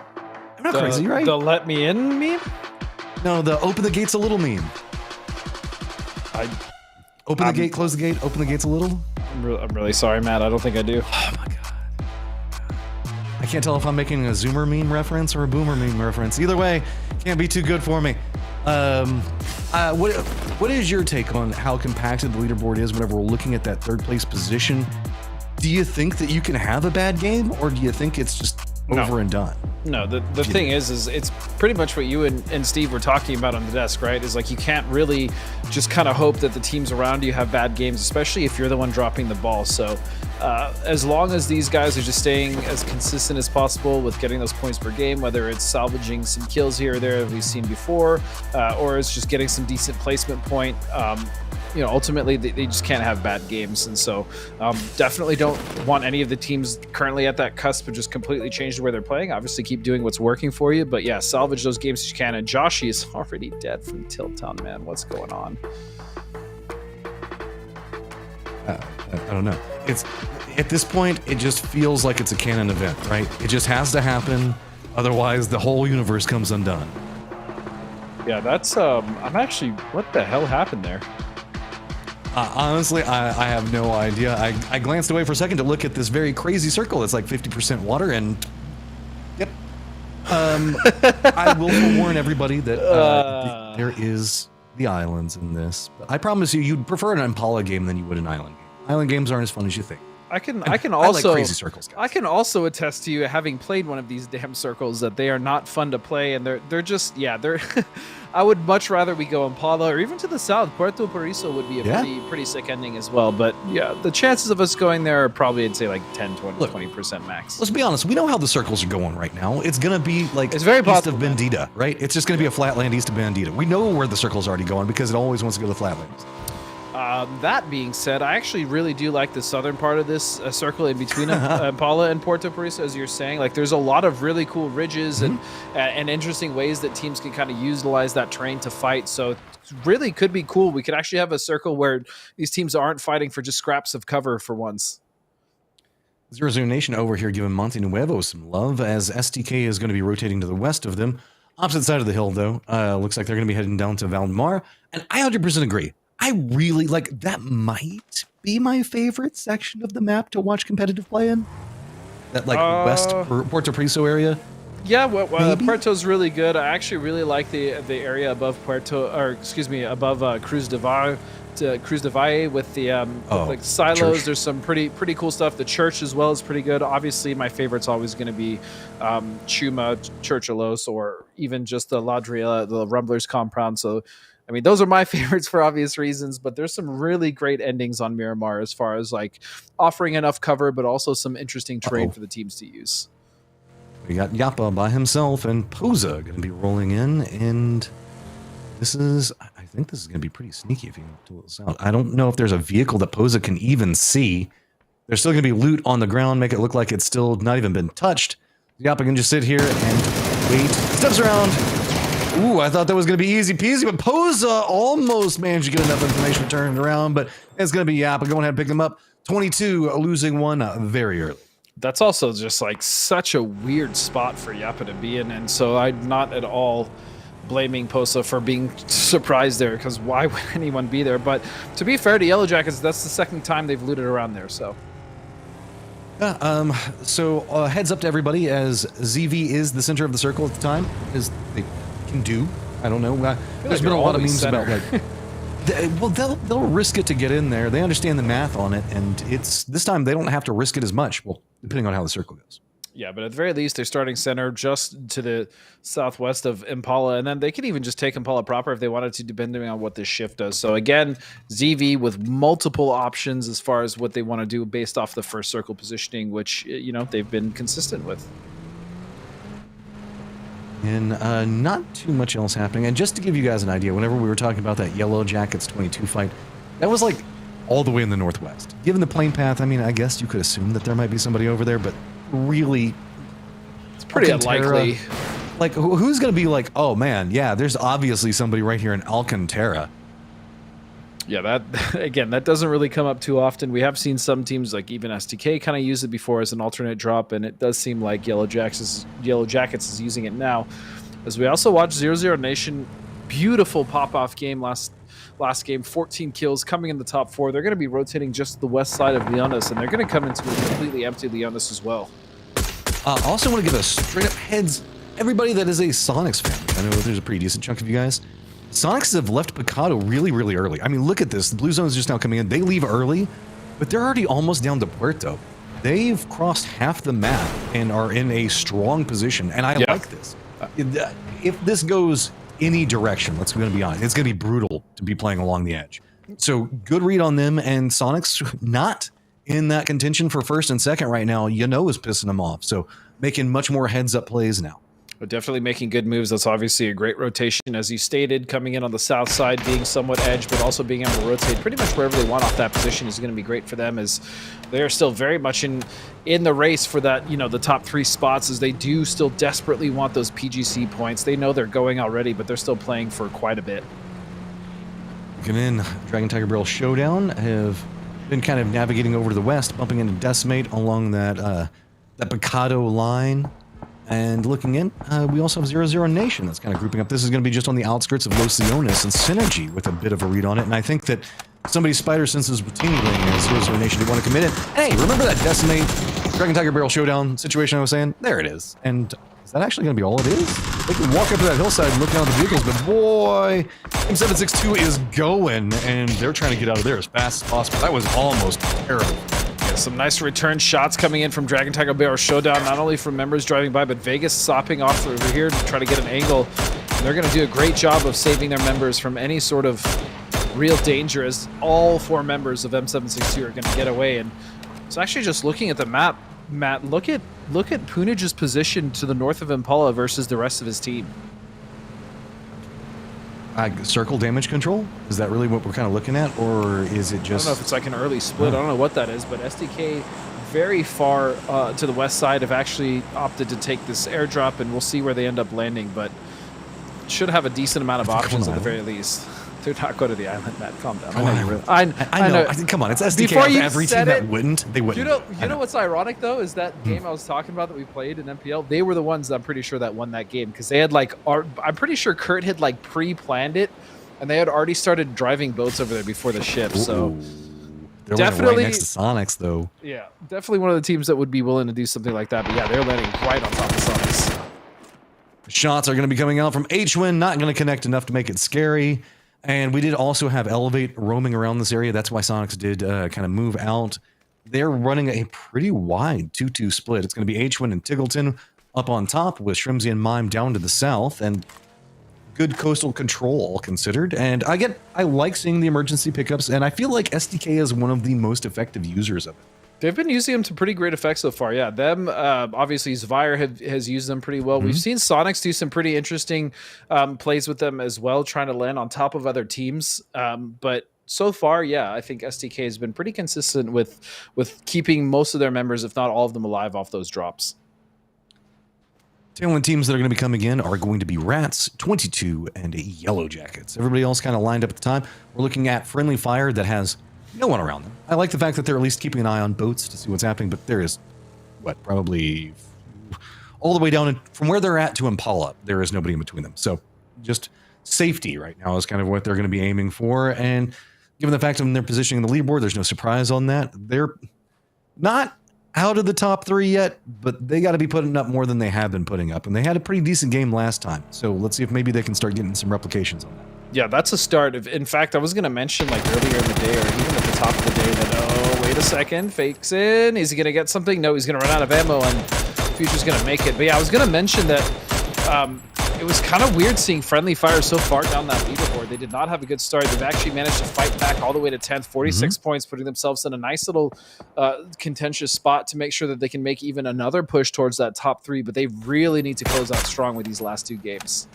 I'm not crazy, right? The let me in meme? No, the open the gates a little meme. Open the gate, close the gate, open the gates a little. I'm really sorry, Matt. I don't think I do. Oh my god. I can't tell if I'm making a Zoomer meme reference or a Boomer meme reference. Either way, can't be too good for me. What is your take on how compacted the leaderboard is whenever we're looking at that third place position? Do you think that you can have a bad game, or do you think it's just over and done? No, the thing is it's pretty much what you and Steve were talking about on the desk, right? Is like you can't really just kind of hope that the teams around you have bad games, especially if you're the one dropping the ball. So as long as these guys are just staying as consistent as possible with getting those points per game, whether it's salvaging some kills here or there that we've seen before, or it's just getting some decent placement point, ultimately they just can't have bad games. And so definitely don't want any of the teams currently at that cusp of just completely change the way they're playing. Obviously keep doing what's working for you, but yeah, salvage those games as you can. And Joshy is already dead from Tilt Town, man. What's going on? I don't know. It's at this point, it just feels like it's a canon event, right? It just has to happen, otherwise the whole universe comes undone. Yeah, that's I'm actually, what the hell happened there? Honestly, I have no idea. I glanced away for a second to look at this very crazy circle. It's like 50% water, and yep. I will forewarn everybody that there is the islands in this. But I promise you'd prefer an Impala game than you would an island game. Island games aren't as fun as you think. I can also like crazy circles, guys. I can also attest to you, having played one of these damn circles, that they are not fun to play, and they're just they're. I would much rather we go Impala or even to the south. Puerto Paraiso would be a pretty sick ending as well. But yeah, the chances of us going there are probably, I'd say, like 10, 20% max. Let's be honest. We know how the circles are going right now. It's going to be like it's very east of Bandita, right? It's just going to be a flatland east of Bandita. We know where the circle's already going because it always wants to go to the flatlands. That being said, I actually really do like the southern part of this circle in between Impala and Puerto Paraiso, as you're saying. Like, there's a lot of really cool ridges and interesting ways that teams can kind of utilize that terrain to fight. So it really could be cool. We could actually have a circle where these teams aren't fighting for just scraps of cover for once. Zero Zero Nation over here giving Monte Nuevo some love, as STK is going to be rotating to the west of them. Opposite side of the hill, though. Looks like they're going to be heading down to Valdemar. And I 100% agree. I really like that. Might be my favorite section of the map to watch competitive play in. That west Puerto Paraiso area. Yeah, Puerto's really good. I actually really like the area above above Cruz de Valle with the silos. Church. There's some pretty cool stuff. The church as well is pretty good. Obviously, my favorite's always going to be Chuma, Church Alos, or even just the Ladriela, the Rumblers compound. So, I mean, those are my favorites for obvious reasons, but there's some really great endings on Miramar as far as like offering enough cover, but also some interesting terrain for the teams to use. We got Yappa by himself and Poza going to be rolling in, and I think this is going to be pretty sneaky if you can pull this out. I don't know if there's a vehicle that Poza can even see. There's still going to be loot on the ground, make it look like it's still not even been touched. Yappa can just sit here and wait. Steps around. Ooh, I thought that was going to be easy peasy, but Poza almost managed to get enough information to turn it around, but it's going to be Yappa going ahead and pick them up. 22, losing one very early. That's also just like such a weird spot for Yappa to be in, and so I'm not at all blaming Poza for being surprised there, because why would anyone be there? But to be fair to Yellow Jackets, that's the second time they've looted around there, so... heads up to everybody, as ZV is the center of the circle at the time, as they can do. I don't know. There's been a lot of memes about they'll risk it to get in there. They understand the math on it, and this time they don't have to risk it as much. Well, depending on how the circle goes. Yeah, but at the very least, they're starting center just to the southwest of Impala, and then they could even just take Impala proper if they wanted to, depending on what this shift does. So again, ZV with multiple options as far as what they want to do based off the first circle positioning, which they've been consistent with. And not too much else happening. And just to give you guys an idea, whenever we were talking about that Yellow Jackets 22 fight, that was like all the way in the northwest. Given the plane path, I mean, I guess you could assume that there might be somebody over there, but really, it's pretty unlikely. Like, who's going to be like, oh man, yeah, there's obviously somebody right here in Alcantara. Yeah, that again, that doesn't really come up too often. We have seen some teams like even STK kind of use it before as an alternate drop, and it does seem like Yellow Jackets is using it now. As we also watch 0-0 Nation, beautiful pop-off game last game, 14 kills coming in the top 4. They're going to be rotating just the west side of Leonis, and they're going to come into a completely empty Leonis as well. I also want to give a straight up heads everybody that is a Sonics fan. I know there's a pretty decent chunk of you guys. Sonics have left Picado really, really early. I mean, look at this. The Blue Zone is just now coming in. They leave early, but they're already almost down to Puerto. They've crossed half the map and are in a strong position, and I like this. If this goes any direction, let's be honest, it's going to be brutal to be playing along the edge. So good read on them, and Sonics not in that contention for first and second right now, is pissing them off. So making much more heads-up plays now. But definitely making good moves. That's obviously a great rotation, as you stated, coming in on the south side, being somewhat edge, but also being able to rotate pretty much wherever they want off that position is going to be great for them, as they are still very much in the race for that, the top 3 spots, as they do still desperately want those PGC points. They know they're going already, but they're still playing for quite a bit. Looking in, Dragon Tiger Barrel Showdown have been kind of navigating over to the west, bumping into Decimate along that Picado line. And looking in, we also have 0-0 Nation that's kind of grouping up. This is going to be just on the outskirts of Los Leones, and Synergy with a bit of a read on it. And I think that somebody's spider senses were tingling as 0-0 Nation did want to commit it. Hey, remember that Decimate Dragon Tiger Barrel Showdown situation I was saying? There it is. And is that actually going to be all it is? They can walk up to that hillside and look down at the vehicles, but boy, Team 762 is going, and they're trying to get out of there as fast as possible. That was almost terrible. Some nice return shots coming in from Dragon Tiger Barrel Showdown, not only from members driving by, but Vegas sopping off over here to try to get an angle. And they're going to do a great job of saving their members from any sort of real danger, as all 4 members of M762 are going to get away. And so actually just looking at the map, Matt, look at Poonage's position to the north of Impala versus the rest of his team. Circle damage control? Is that really what we're kind of looking at, or is it just... I don't know if it's like an early split. I don't know what that is, but SDK very far to the west side have actually opted to take this airdrop, and we'll see where they end up landing, but should have a decent amount of options at the very least. Do not go to the island, Matt. Calm down. I know. Come on, it's SDK. Every team that wouldn't, they wouldn't. You know what's ironic though is that game I was talking about that we played in MPL. They were the ones that I'm pretty sure that won that game, because they had I'm pretty sure Kurt had pre-planned it, and they had already started driving boats over there before the ship. So they're definitely right next to Sonics, though. Yeah, definitely one of the teams that would be willing to do something like that. But yeah, they're landing right on top of Sonics. Shots are going to be coming out from H-Win, not going to connect enough to make it scary. And we did also have Elevate roaming around this area. That's why Sonics did kind of move out. They're running a pretty wide 2-2 split. It's going to be H-Win and Tiggleton up on top, with Shrimsy and Mime down to the south, and good coastal control all considered. And I like seeing the emergency pickups, and I feel like SDK is one of the most effective users of it. They've been using them to pretty great effect so far. Yeah, them, obviously, Zvire has used them pretty well. We've seen Sonics do some pretty interesting plays with them as well, trying to land on top of other teams. But so far, yeah, I think SDK has been pretty consistent with keeping most of their members, if not all of them, alive off those drops. Tailwind teams that are going to be coming in are going to be Rats, 22, and Yellow Jackets. Everybody else kind of lined up at the time. We're looking at Friendly Fire that has no one around them. I like the fact that they're at least keeping an eye on boats to see what's happening, but there is, probably all the way down from where they're at to Impala, there is nobody in between them. So just safety right now is kind of what they're going to be aiming for. And given the fact of their positioning in the leaderboard, there's no surprise on that. They're not out of the top 3 yet, but they got to be putting up more than they have been putting up. And they had a pretty decent game last time. So let's see if maybe they can start getting some replications on that. Yeah, that's a start. In fact, I was going to mention earlier in the day, or even at the top of the day, that, oh, wait a second, fakes in. Is he going to get something? No, he's going to run out of ammo, and Future's going to make it. But yeah, I was going to mention that it was kind of weird seeing Friendly Fire so far down that leaderboard. They did not have a good start. They've actually managed to fight back all the way to 10th, 46 points, putting themselves in a nice little contentious spot to make sure that they can make even another push towards that top 3. But they really need to close out strong with these last 2 games.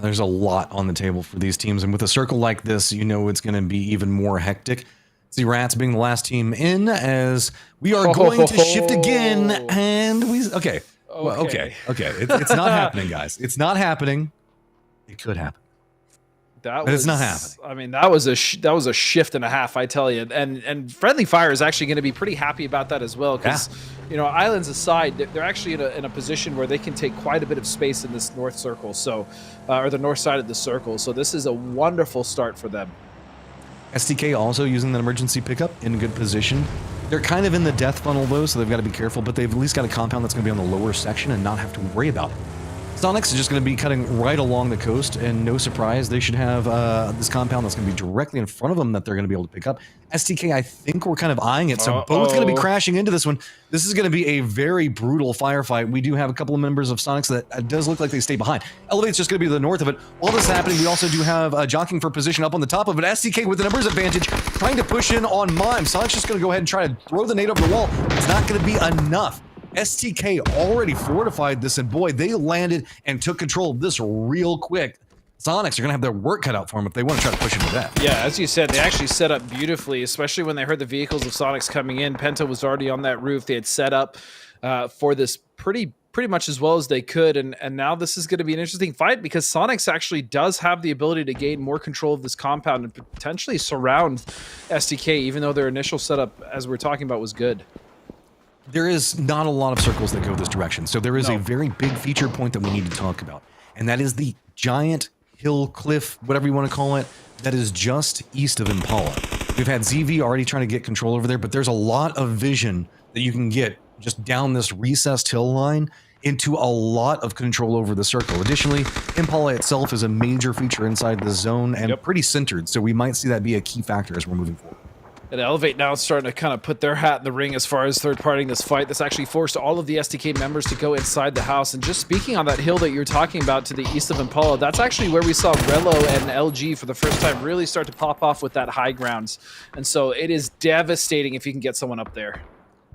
There's a lot on the table for these teams, and with a circle like this, it's going to be even more hectic. See Rats being the last team in, as we are going to shift again, and okay. It's not happening, guys. It's not happening. It could happen. that but was, it's not happening. I mean, that was a shift and a half, I tell you. And Friendly Fire is actually going to be pretty happy about that as well, because Islands aside, they're actually in a position where they can take quite a bit of space in this north circle, so or the north side of the circle. So this is a wonderful start for them. STK also using that emergency pickup in good position. They're kind of in the death funnel though, so they've got to be careful, but they've at least got a compound that's going to be on the lower section and not have to worry about it. Sonics is just going to be cutting right along the coast, and no surprise, they should have this compound that's going to be directly in front of them that they're going to be able to pick up. STK, I think we're kind of eyeing it, so both going to be crashing into this one. This is going to be a very brutal firefight. We do have a couple of members of Sonics that does look like they stay behind. Elevate's just going to be to the north of it. While this is happening, we also do have jockeying for position up on the top of it. STK with the numbers advantage, trying to push in on Mime. Sonic's just going to go ahead and try to throw the nade over the wall. It's not going to be enough. STK already fortified this, and boy, they landed and took control of this real quick. Sonics are going to have their work cut out for them if they want to try to push into that. Yeah, as you said, they actually set up beautifully, especially when they heard the vehicles of Sonics coming in. Penta was already on that roof. They had set up for this pretty much as well as they could, and now this is going to be an interesting fight because Sonics actually does have the ability to gain more control of this compound and potentially surround STK, even though their initial setup, as we're talking about, was good. There is not a lot of circles that go this direction, so there is a very big feature point that we need to talk about, and that is the giant hill cliff, whatever you want to call it, that is just east of Impala. We've had ZV already trying to get control over there, but there's a lot of vision that you can get just down this recessed hill line into a lot of control over the circle. Additionally, Impala itself is a major feature inside the zone and pretty centered, so we might see that be a key factor as we're moving forward. And Elevate now is starting to kind of put their hat in the ring as far as third-partying this fight. This actually forced all of the STK members to go inside the house. And just speaking on that hill that you're talking about to the east of Impala, that's actually where we saw Relo and LG for the first time really start to pop off with that high grounds. And so it is devastating if you can get someone up there.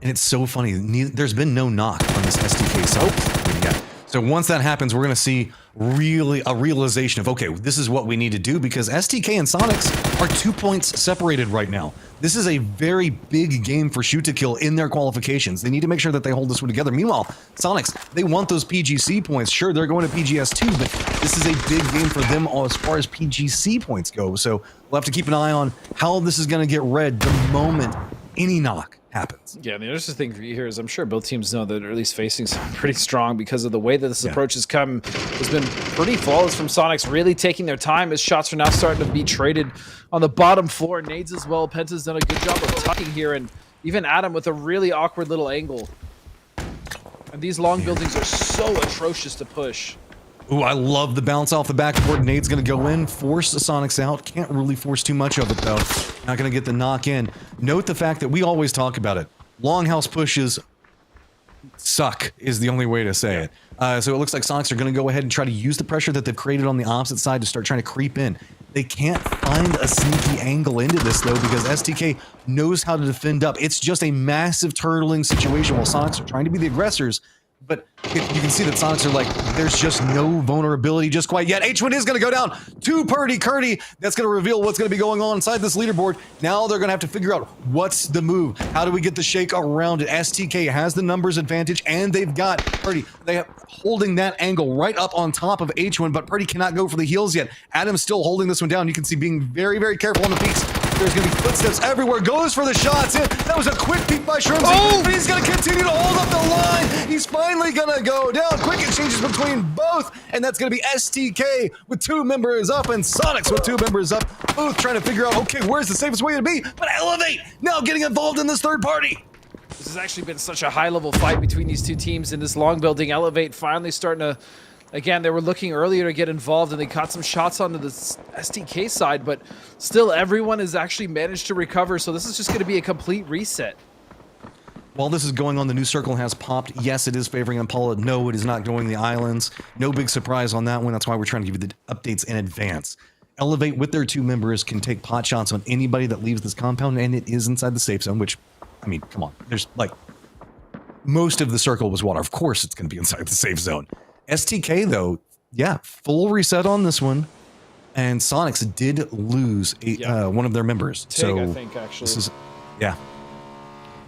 And it's so funny, there's been no knock on this STK side. Yeah. So once that happens, we're going to see really a realization of, okay, this is what we need to do, because STK and Sonics are 2 points separated right now. This is a very big game for Shoot to Kill in their qualifications. They need to make sure that they hold this one together. Meanwhile, Sonics, they want those PGC points. Sure, they're going to PGS too, but this is a big game for them as far as PGC points go. So we'll have to keep an eye on how this is going to get read the moment any knock happens. Yeah, the interesting thing for you here is I'm sure both teams know that they're at least facing something pretty strong because of the way that this approach has come. Has been pretty flawless from Sonics, really taking their time as shots are now starting to be traded on the bottom floor. Nades as well. Penta's done a good job of tucking here, and even Adam with a really awkward little angle. And these long buildings are so atrocious to push. Ooh, I love the bounce off the backboard. Nade's going to go in, force the Sonics out. Can't really force too much of it, though. Not going to get the knock in. Note the fact that we always talk about it. Longhouse pushes suck is the only way to say it. So it looks like Sonics are going to go ahead and try to use the pressure that they've created on the opposite side to start trying to creep in. They can't find a sneaky angle into this, though, because STK knows how to defend up. It's just a massive turtling situation while Sonics are trying to be the aggressors. But you can see that Sonics are like, there's just no vulnerability just quite yet. H1 is going to go down to Purdy Curdy. That's going to reveal what's going to be going on inside this leaderboard. Now they're going to have to figure out what's the move. How do we get the shake around it? STK has the numbers advantage, and they've got Purdy. They have holding that angle right up on top of H1, but Purdy cannot go for the heels yet. Adam's still holding this one down. You can see being very, very careful on the peaks. There's going to be footsteps everywhere. Goes for the shots. That was a quick peek by Shrimsy, but he's going to continue to hold up the line. He's finally going to go down. Quick exchanges between both, and that's going to be STK with 2 members up and Sonics with 2 members up. Both trying to figure out, okay, where's the safest way to be? But Elevate now getting involved in this third party. This has actually been such a high-level fight between these two teams in this long building. Elevate finally starting to... Again, they were looking earlier to get involved, and they caught some shots onto the STK side, but still everyone has actually managed to recover, so this is just going to be a complete reset. While this is going on, the new circle has popped. Yes, it is favoring Impala. No, it is not going the islands. No big surprise on that one. That's why we're trying to give you the updates in advance. Elevate with their 2 members can take pot shots on anybody that leaves this compound, and it is inside the safe zone, which, I mean, come on. There's, like, most of the circle was water. Of course it's going to be inside the safe zone. STK, though, yeah, full reset on this one, and Sonics did lose one of their members. Tig, so I think, actually. This is, yeah.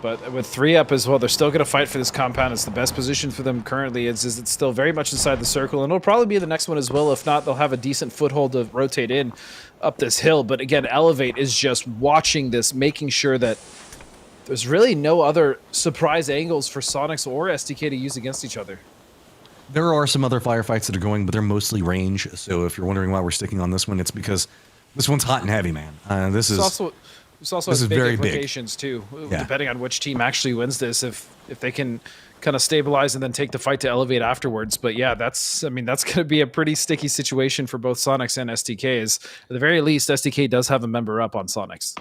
But with 3 up as well, they're still going to fight for this compound. It's the best position for them currently. Is it's still very much inside the circle, and it'll probably be the next one as well. If not, they'll have a decent foothold to rotate in up this hill. But again, Elevate is just watching this, making sure that there's really no other surprise angles for Sonics or SDK to use against each other. There are some other firefights that are going, but they're mostly range. So if you're wondering why we're sticking on this one, it's because this one's hot and heavy, man. This also has big very implications too, Yeah. depending on which team actually wins this. If they can kind of stabilize and then take the fight to Elevate afterwards. But yeah, that's going to be a pretty sticky situation for both Sonics and SDKs. At the very least, SDK does have a member up on Sonics.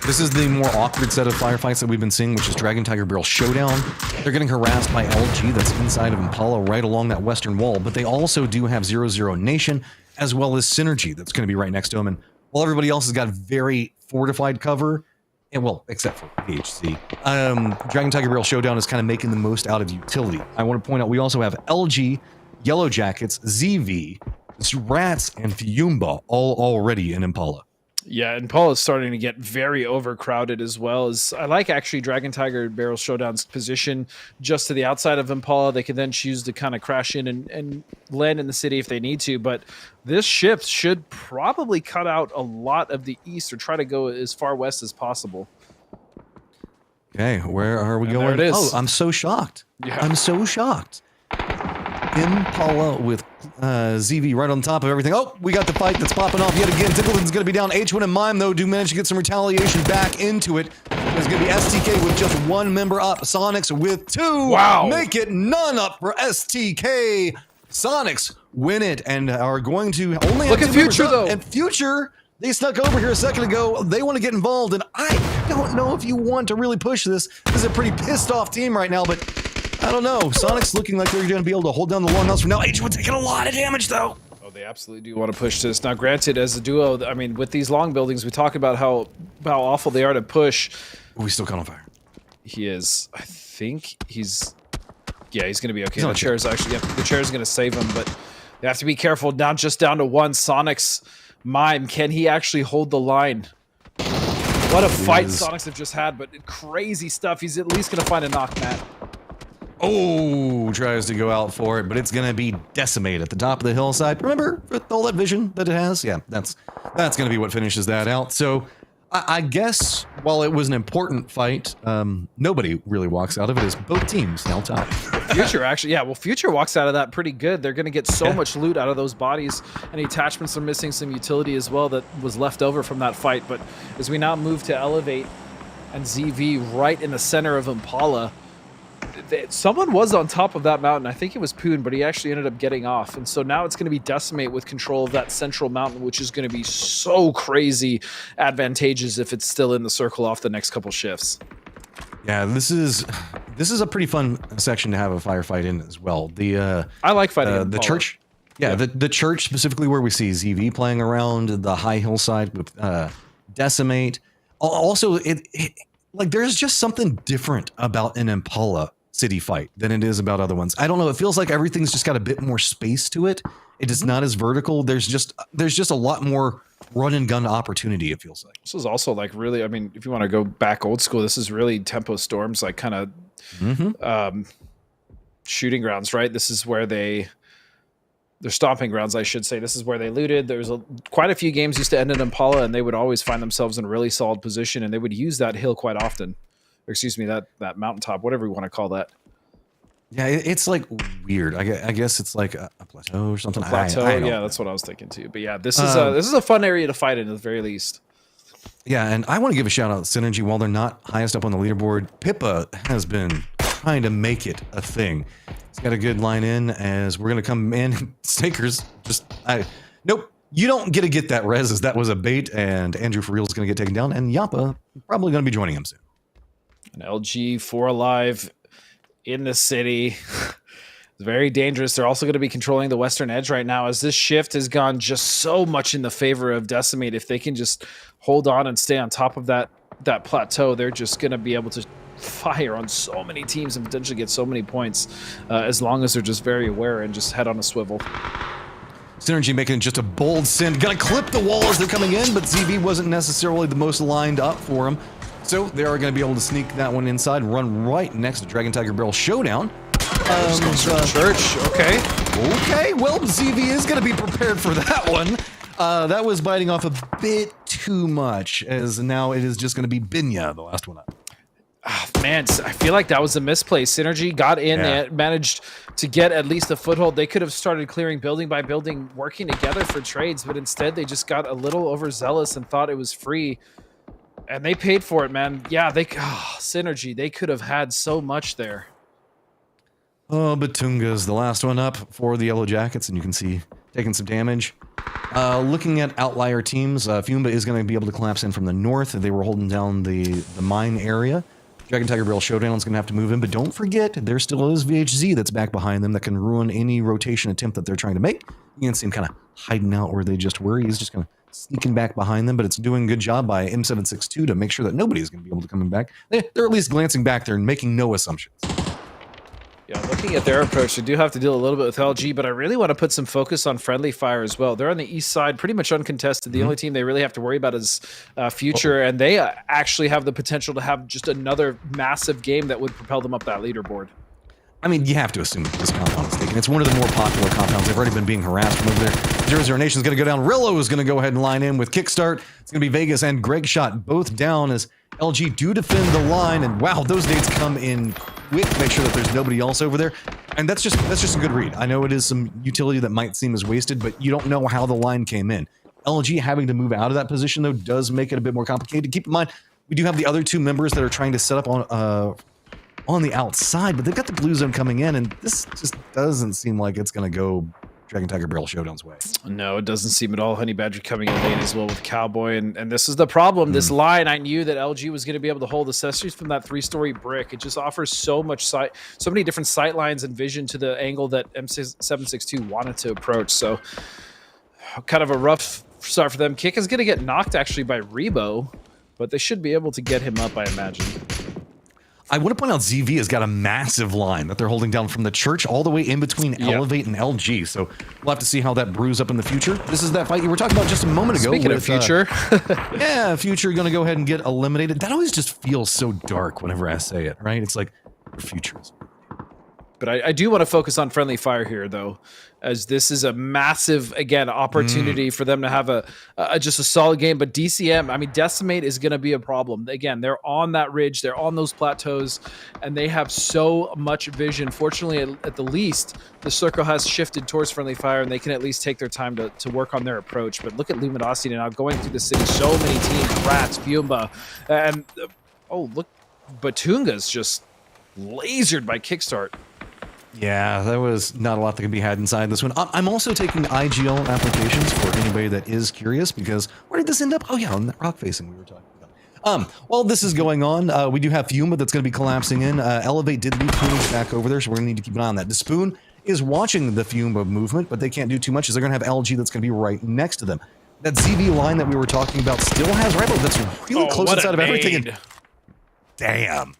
This is the more awkward set of firefights that we've been seeing, which is Dragon Tiger Barrel Showdown. They're getting harassed by LG that's inside of Impala right along that western wall, but they also do have 00 Nation as well as Synergy that's going to be right next to them. And while everybody else has got very fortified cover, and well, except for PHC, Dragon Tiger Barrel Showdown is kind of making the most out of utility. I want to point out we also have LG, Yellow Jackets, ZV, Rats, and Fiumba all already in Impala. Yeah, and Paul is starting to get very overcrowded as well. As I like actually Dragon Tiger Barrel Showdown's position just to the outside of Impala. They can then choose to kind of crash in and land in the city if they need to. But this shift should probably cut out a lot of the east or try to go as far west as possible. Okay, where are we And going? there it is. Oh, I'm so shocked. Yeah. I'm so shocked. Impala with ZV right on top of everything. Oh, we got the fight that's popping off yet again. Tickleton's going to be down. H1 and Mime, though, do manage to get some retaliation back into it. There's going to be STK with just 1 member up. Sonics with 2. Wow. Make it none up for STK. Sonics win it and are going to only Look have at 2 members Future, up. though. And Future, they snuck over here a second ago. They want to get involved, and I don't know if you want to really push this. This is a pretty pissed off team right now, but I don't know. Sonic's looking like they're going to be able to hold down the longhouse for now. H1 taking a lot of damage, though. Oh, they absolutely do want to push this. Now, granted, as a duo, I mean, with these long buildings, we talk about how awful they are to push. We still caught on fire. He is. I think he's. Yeah, he's going to be okay. He's on The chair is actually. Yeah, the chair is going to save him, but they have to be careful. Now, just down to 1. Sonic's Mime. Can he actually hold the line? What a fight Sonics have just had, but crazy stuff. He's at least going to find a knock, Matt. Oh, tries to go out for it, but it's going to be Decimate at the top of the hillside. Remember with all that vision that it has? Yeah, that's going to be what finishes that out. So I guess while it was an important fight, nobody really walks out of it as both teams now tied. Future actually, yeah, well, Future walks out of that pretty good. They're going to get so much loot out of those bodies, and the attachments are missing some utility as well that was left over from that fight. But as we now move to Elevate and ZV right in the center of Impala, someone was on top of that mountain. I think it was Poon, but he actually ended up getting off. And so now it's going to be Decimate with control of that central mountain, which is going to be so crazy advantageous if it's still in the circle off the next couple shifts. Yeah, this is a pretty fun section to have a firefight in as well. I like fighting the church. Yeah, the church specifically where we see ZV playing around the high hillside with Decimate. Also, it like there's just something different about an Impala city fight than it is about other ones. I don't know. It feels like everything's just got a bit more space to it. It is not as vertical. There's just a lot more run and gun opportunity. It feels like this is also like really. I mean, if you want to go back old school, this is really Tempo Storm's like kind of shooting grounds, right? This is where they're stomping grounds, I should say. This is where they looted. There's quite a few games used to end in Impala, and they would always find themselves in a really solid position, and they would use that hill quite often. Or excuse me, that mountaintop, whatever you want to call that. Yeah, it's like weird. I guess it's like a plateau or something. A plateau, I don't yeah, know. that's what I was thinking too. But yeah, this is a fun area to fight in at the very least. Yeah, and I want to give a shout out to Synergy. While they're not highest up on the leaderboard, Pippa has been trying to make it a thing. He's got a good line in as we're going to come in. Snakers, nope. You don't get that res as that was a bait, and Andrew for real is going to get taken down, and Yappa probably going to be joining him soon. An LG 4 alive in the city. It's very dangerous. They're also going to be controlling the western edge right now as this shift has gone just so much in the favor of Decimate. If they can just hold on and stay on top of that plateau, they're just going to be able to fire on so many teams and potentially get so many points as long as they're just very aware and just head on a swivel. Synergy making just a bold sin. Gonna clip the wall as they're coming in, but ZV wasn't necessarily the most lined up for him. So they are going to be able to sneak that one inside and run right next to Dragon Tiger Barrel Showdown. Church, okay. Okay, well, ZV is going to be prepared for that one. That was biting off a bit too much, as now it is just going to be Binya, the last one up. Oh, man, I feel like that was a misplay. Synergy got in and managed to get at least a foothold. They could have started clearing building by building, working together for trades, but instead they just got a little overzealous and thought it was free. And they paid for it, man. Yeah, Synergy, they could have had so much there. Oh, Batunga's the last one up for the Yellow Jackets, and you can see taking some damage. Looking at outlier teams, Fumba is going to be able to collapse in from the north. They were holding down the mine area. Dragon Tiger Barrel Showdown is going to have to move in, but don't forget, there still is VHZ that's back behind them that can ruin any rotation attempt that they're trying to make. You can see him kind of hiding out where they just were. He's just kind of sneaking back behind them, but it's doing a good job by M762 to make sure that nobody's going to be able to come back. They're at least glancing back there and making no assumptions. Yeah, looking at their approach, they do have to deal a little bit with LG, but I really want to put some focus on Friendly Fire as well. They're on the east side, pretty much uncontested. The only team they really have to worry about is Future, and they actually have the potential to have just another massive game that would propel them up that leaderboard. I mean, you have to assume this compound is taken. It's one of the more popular compounds. They've already been being harassed from over there. 00 Nation's going to go down. Rillo is going to go ahead and line in with Kickstart. It's going to be Vegas and Greg Shot both down as LG do defend the line. And wow, those nades come in quick to make sure that there's nobody else over there. And that's just a good read. I know it is some utility that might seem as wasted, but you don't know how the line came in. LG having to move out of that position, though, does make it a bit more complicated. Keep in mind, we do have the other two members that are trying to set up on the outside, but they've got the blue zone coming in, and this just doesn't seem like it's going to go Dragon Tiger Barrel Showdown's way. No, it doesn't seem at all. Honey Badger coming in late as well with Cowboy, and this is the problem. This line, I knew that LG was going to be able to hold accessories from that 3-story brick. It just offers so many different sight lines and vision to the angle that M762 wanted to approach. So kind of a rough start for them. Kick is going to get knocked actually by Rebo, but they should be able to get him up, I imagine. I want to point out ZV has got a massive line that they're holding down from the church all the way in between Elevate and LG. So we'll have to see how that brews up in the future. This is that fight you were talking about just a moment ago. Speaking of Future. Yeah, Future going to go ahead and get eliminated. That always just feels so dark whenever I say it, right? It's like, Futures. But I do want to focus on Friendly Fire here, though, as this is a massive, again, opportunity for them to have just a solid game. But DCM, I mean, Decimate is going to be a problem. Again, they're on that ridge. They're on those plateaus, and they have so much vision. Fortunately, at the least, the circle has shifted towards Friendly Fire, and they can at least take their time to work on their approach. But look at Luminosity now going through the city. So many teams, Rats, Fiumba, and, oh, look, Batunga's just lasered by Kickstart. Yeah, there was not a lot that could be had inside this one. I'm also taking IGL applications for anybody that is curious, because where did this end up? Oh yeah, on that rock facing we were talking about. While this is going on, we do have Fiumba that's going to be collapsing in. Elevate did leave Poonage back over there, so we're going to need to keep an eye on that. The Spoon is watching the Fiumba movement, but they can't do too much, as they're going to have LG that's going to be right next to them. That ZV line that we were talking about still has Rebel that's really close inside of everything. And damn.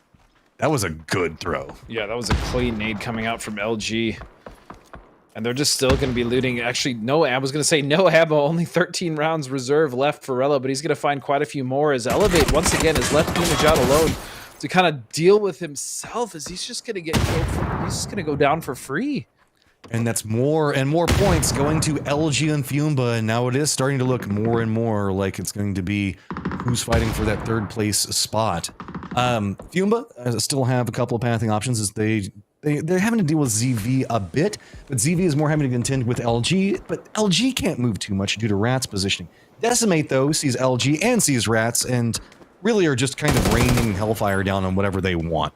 That was a good throw. Yeah, that was a clean nade coming out from LG. And they're just still going to be looting. Actually, no, I was going to say no ammo, only 13 rounds reserve left for Rello, but he's going to find quite a few more as Elevate, once again, has left Poonage out alone to kind of deal with himself, as he's just going to get killed. He's just going to go down for free. And that's more and more points going to LG and Fiumba, and now it is starting to look more and more like it's going to be who's fighting for that third place spot. Fiumba still have a couple of pathing options, as they're having to deal with ZV a bit, but ZV is more having to contend with LG, but LG can't move too much due to Rat's positioning. Decimate, though, sees LG and sees Rats, and really are just kind of raining hellfire down on whatever they want.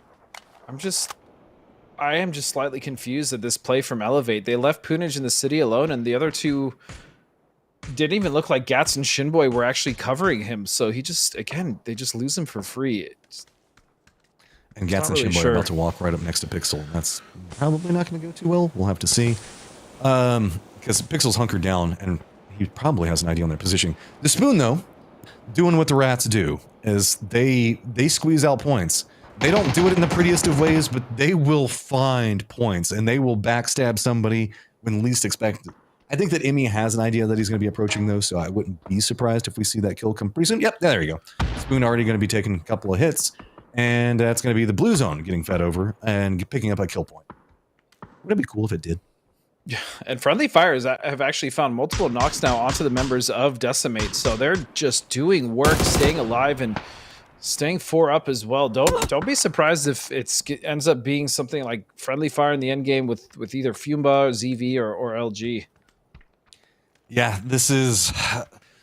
I am just slightly confused at this play from Elevate. They left Poonage in the city alone, and the other two didn't even look like Gats and Shinboy were actually covering him. So he just, again, they just lose him for free. And Gats and Shinboy are about to walk right up next to Pixel. That's probably not going to go too well. We'll have to see. Because Pixel's hunkered down, and he probably has an idea on their positioning. The Spoon, though, doing what the Rats do, is they squeeze out points. They don't do it in the prettiest of ways, but they will find points, and they will backstab somebody when least expected. I think that Emmy has an idea that he's going to be approaching those, so I wouldn't be surprised if we see that kill come pretty soon. Yep, there you go. Spoon already going to be taking a couple of hits, and that's going to be the blue zone getting fed over and picking up a kill point. Would it be cool if it did? Yeah, and Friendly Fires have actually found multiple knocks now onto the members of Decimate, so they're just doing work, staying alive, and staying 4 up as well. Don't be surprised if it ends up being something like Friendly Fire in the end game with either Fumba, ZV, or LG. Yeah, this is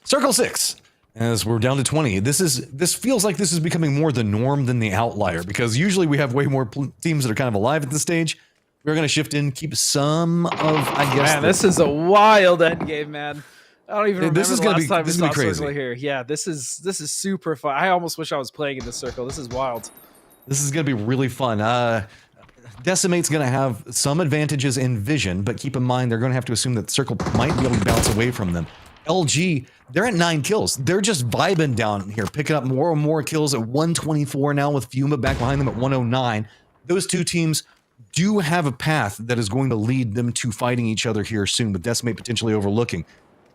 Circle 6. As we're down to 20, this feels like this is becoming more the norm than the outlier, because usually we have way more teams that are kind of alive at this stage. We're going to shift in, keep some of, I guess. Man, this is a wild end game, man. I don't even remember the last time we saw Circle here. Yeah, this is super fun. I almost wish I was playing in this Circle. This is wild. This is going to be really fun. Decimate's going to have some advantages in vision, but keep in mind they're going to have to assume that Circle might be able to bounce away from them. LG, they're at 9 kills. They're just vibing down here, picking up more and more kills at 124 now with Fuma back behind them at 109. Those two teams do have a path that is going to lead them to fighting each other here soon, with Decimate potentially overlooking.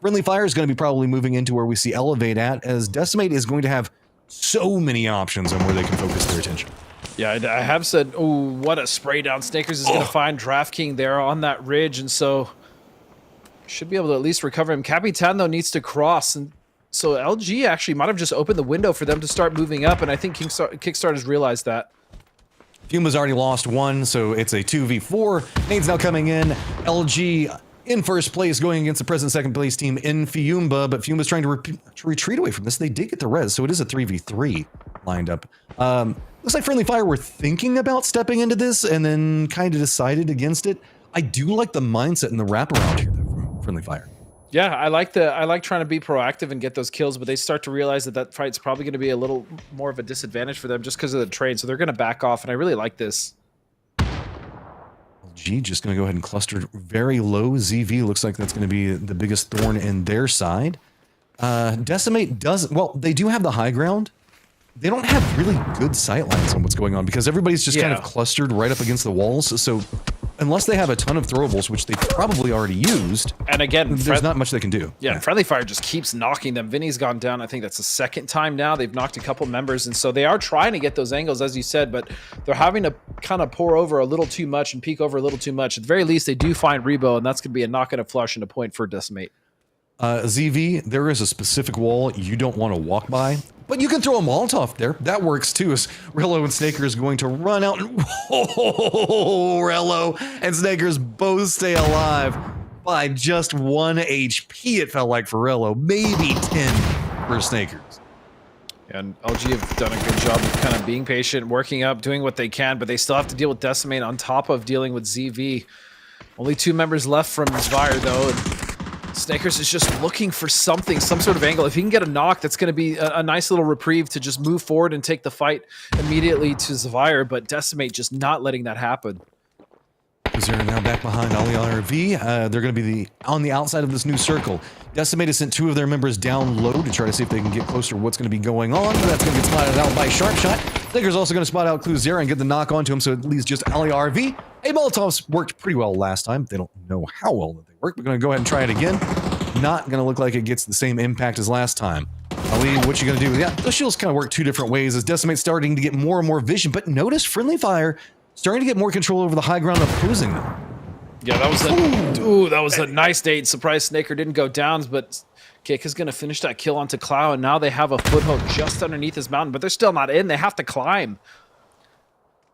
Friendly Fire is going to be probably moving into where we see Elevate at, as Decimate is going to have so many options on where they can focus their attention. Yeah, I have said, oh, what a spray down. Snakers is going to find DraftKing there on that ridge, and so should be able to at least recover him. Capitan, though, needs to cross, and so LG actually might have just opened the window for them to start moving up, and I think Kickstart has realized that. Fuma's already lost 1, so it's a 2v4. Nades now coming in. LG in first place, going against the present second place team in Fiumba, but Fuma's trying to retreat away from this. They did get the res, so it is a 3v3 lined up. Looks like Friendly Fire were thinking about stepping into this and then kind of decided against it. I do like the mindset and the wraparound here from Friendly Fire. Yeah, I like trying to be proactive and get those kills, but they start to realize that fight's probably going to be a little more of a disadvantage for them just because of the trade, so they're going to back off, and I really like this. LG just going to go ahead and cluster very low. ZV looks like that's going to be the biggest thorn in their side. Decimate doesn't, well, they do have the high ground. They don't have really good sight lines on what's going on because everybody's just kind of clustered right up against the walls, so unless they have a ton of throwables, which they probably already used, and again, there's not much they can do. Yeah, Friendly Fire just keeps knocking them. Vinny's gone down. I think that's the second time now. They've knocked a couple members, and so they are trying to get those angles, as you said, but they're having to kind of pour over a little too much and peek over a little too much. At the very least, they do find Rebo, and that's going to be a knock and a flush and a point for Decimate. ZV, there is a specific wall you don't want to walk by, but you can throw a Molotov there. That works too, as Rello and Snaker is going to run out, and Rello and Snakers both stay alive by just 1 HP, it felt like for Rello, maybe 10 for Snakers. And LG have done a good job of kind of being patient, working up, doing what they can, but they still have to deal with Decimate on top of dealing with ZV. Only 2 members left from Zvire, though, and Snakers is just looking for something, some sort of angle. If he can get a knock, that's going to be a nice little reprieve to just move forward and take the fight immediately to Zvire, but Decimate just not letting that happen. They're now back behind RV. They're going to be on the outside of this new circle. Decimate has sent 2 of their members down low to try to see if they can get closer to what's going to be going on. That's going to get spotted out by Sharp Shot. Snaker's also going to spot out Cluzera and get the knock onto him, so it leaves just RV. Hey, Molotovs worked pretty well last time. They don't know how well that they work. We're going to go ahead and try it again. Not going to look like it gets the same impact as last time. Ali, what you going to do? Yeah, those shields kind of work 2 different ways as Decimate's starting to get more and more vision, but notice Friendly Fire starting to get more control over the high ground, opposing them. Yeah, that was a nice date. Surprised Snaker didn't go down, but Kick is going to finish that kill onto Clow, and now they have a foothold just underneath his mountain, but they're still not in. They have to climb.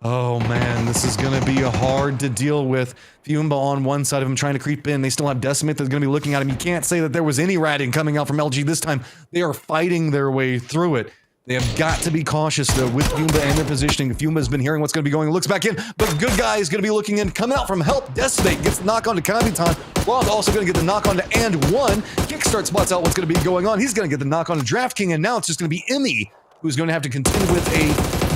Oh man, this is going to be hard to deal with. Fiumba on one side of him trying to creep in. They still have Decimate that's going to be looking at him. You can't say that there was any ratting coming out from LG this time. They are fighting their way through it. They have got to be cautious, though, with Fiumba and their positioning. Fiumba's been hearing what's going to be going, looks back in, but Good Guy is going to be looking in, coming out from help. Decimate gets the knock onto Kavitan. Ron's also going to get the knock onto And1. Kickstart spots out what's going to be going on. He's going to get the knock onto DraftKing, and now it's just going to be Emmy who's going to have to contend with a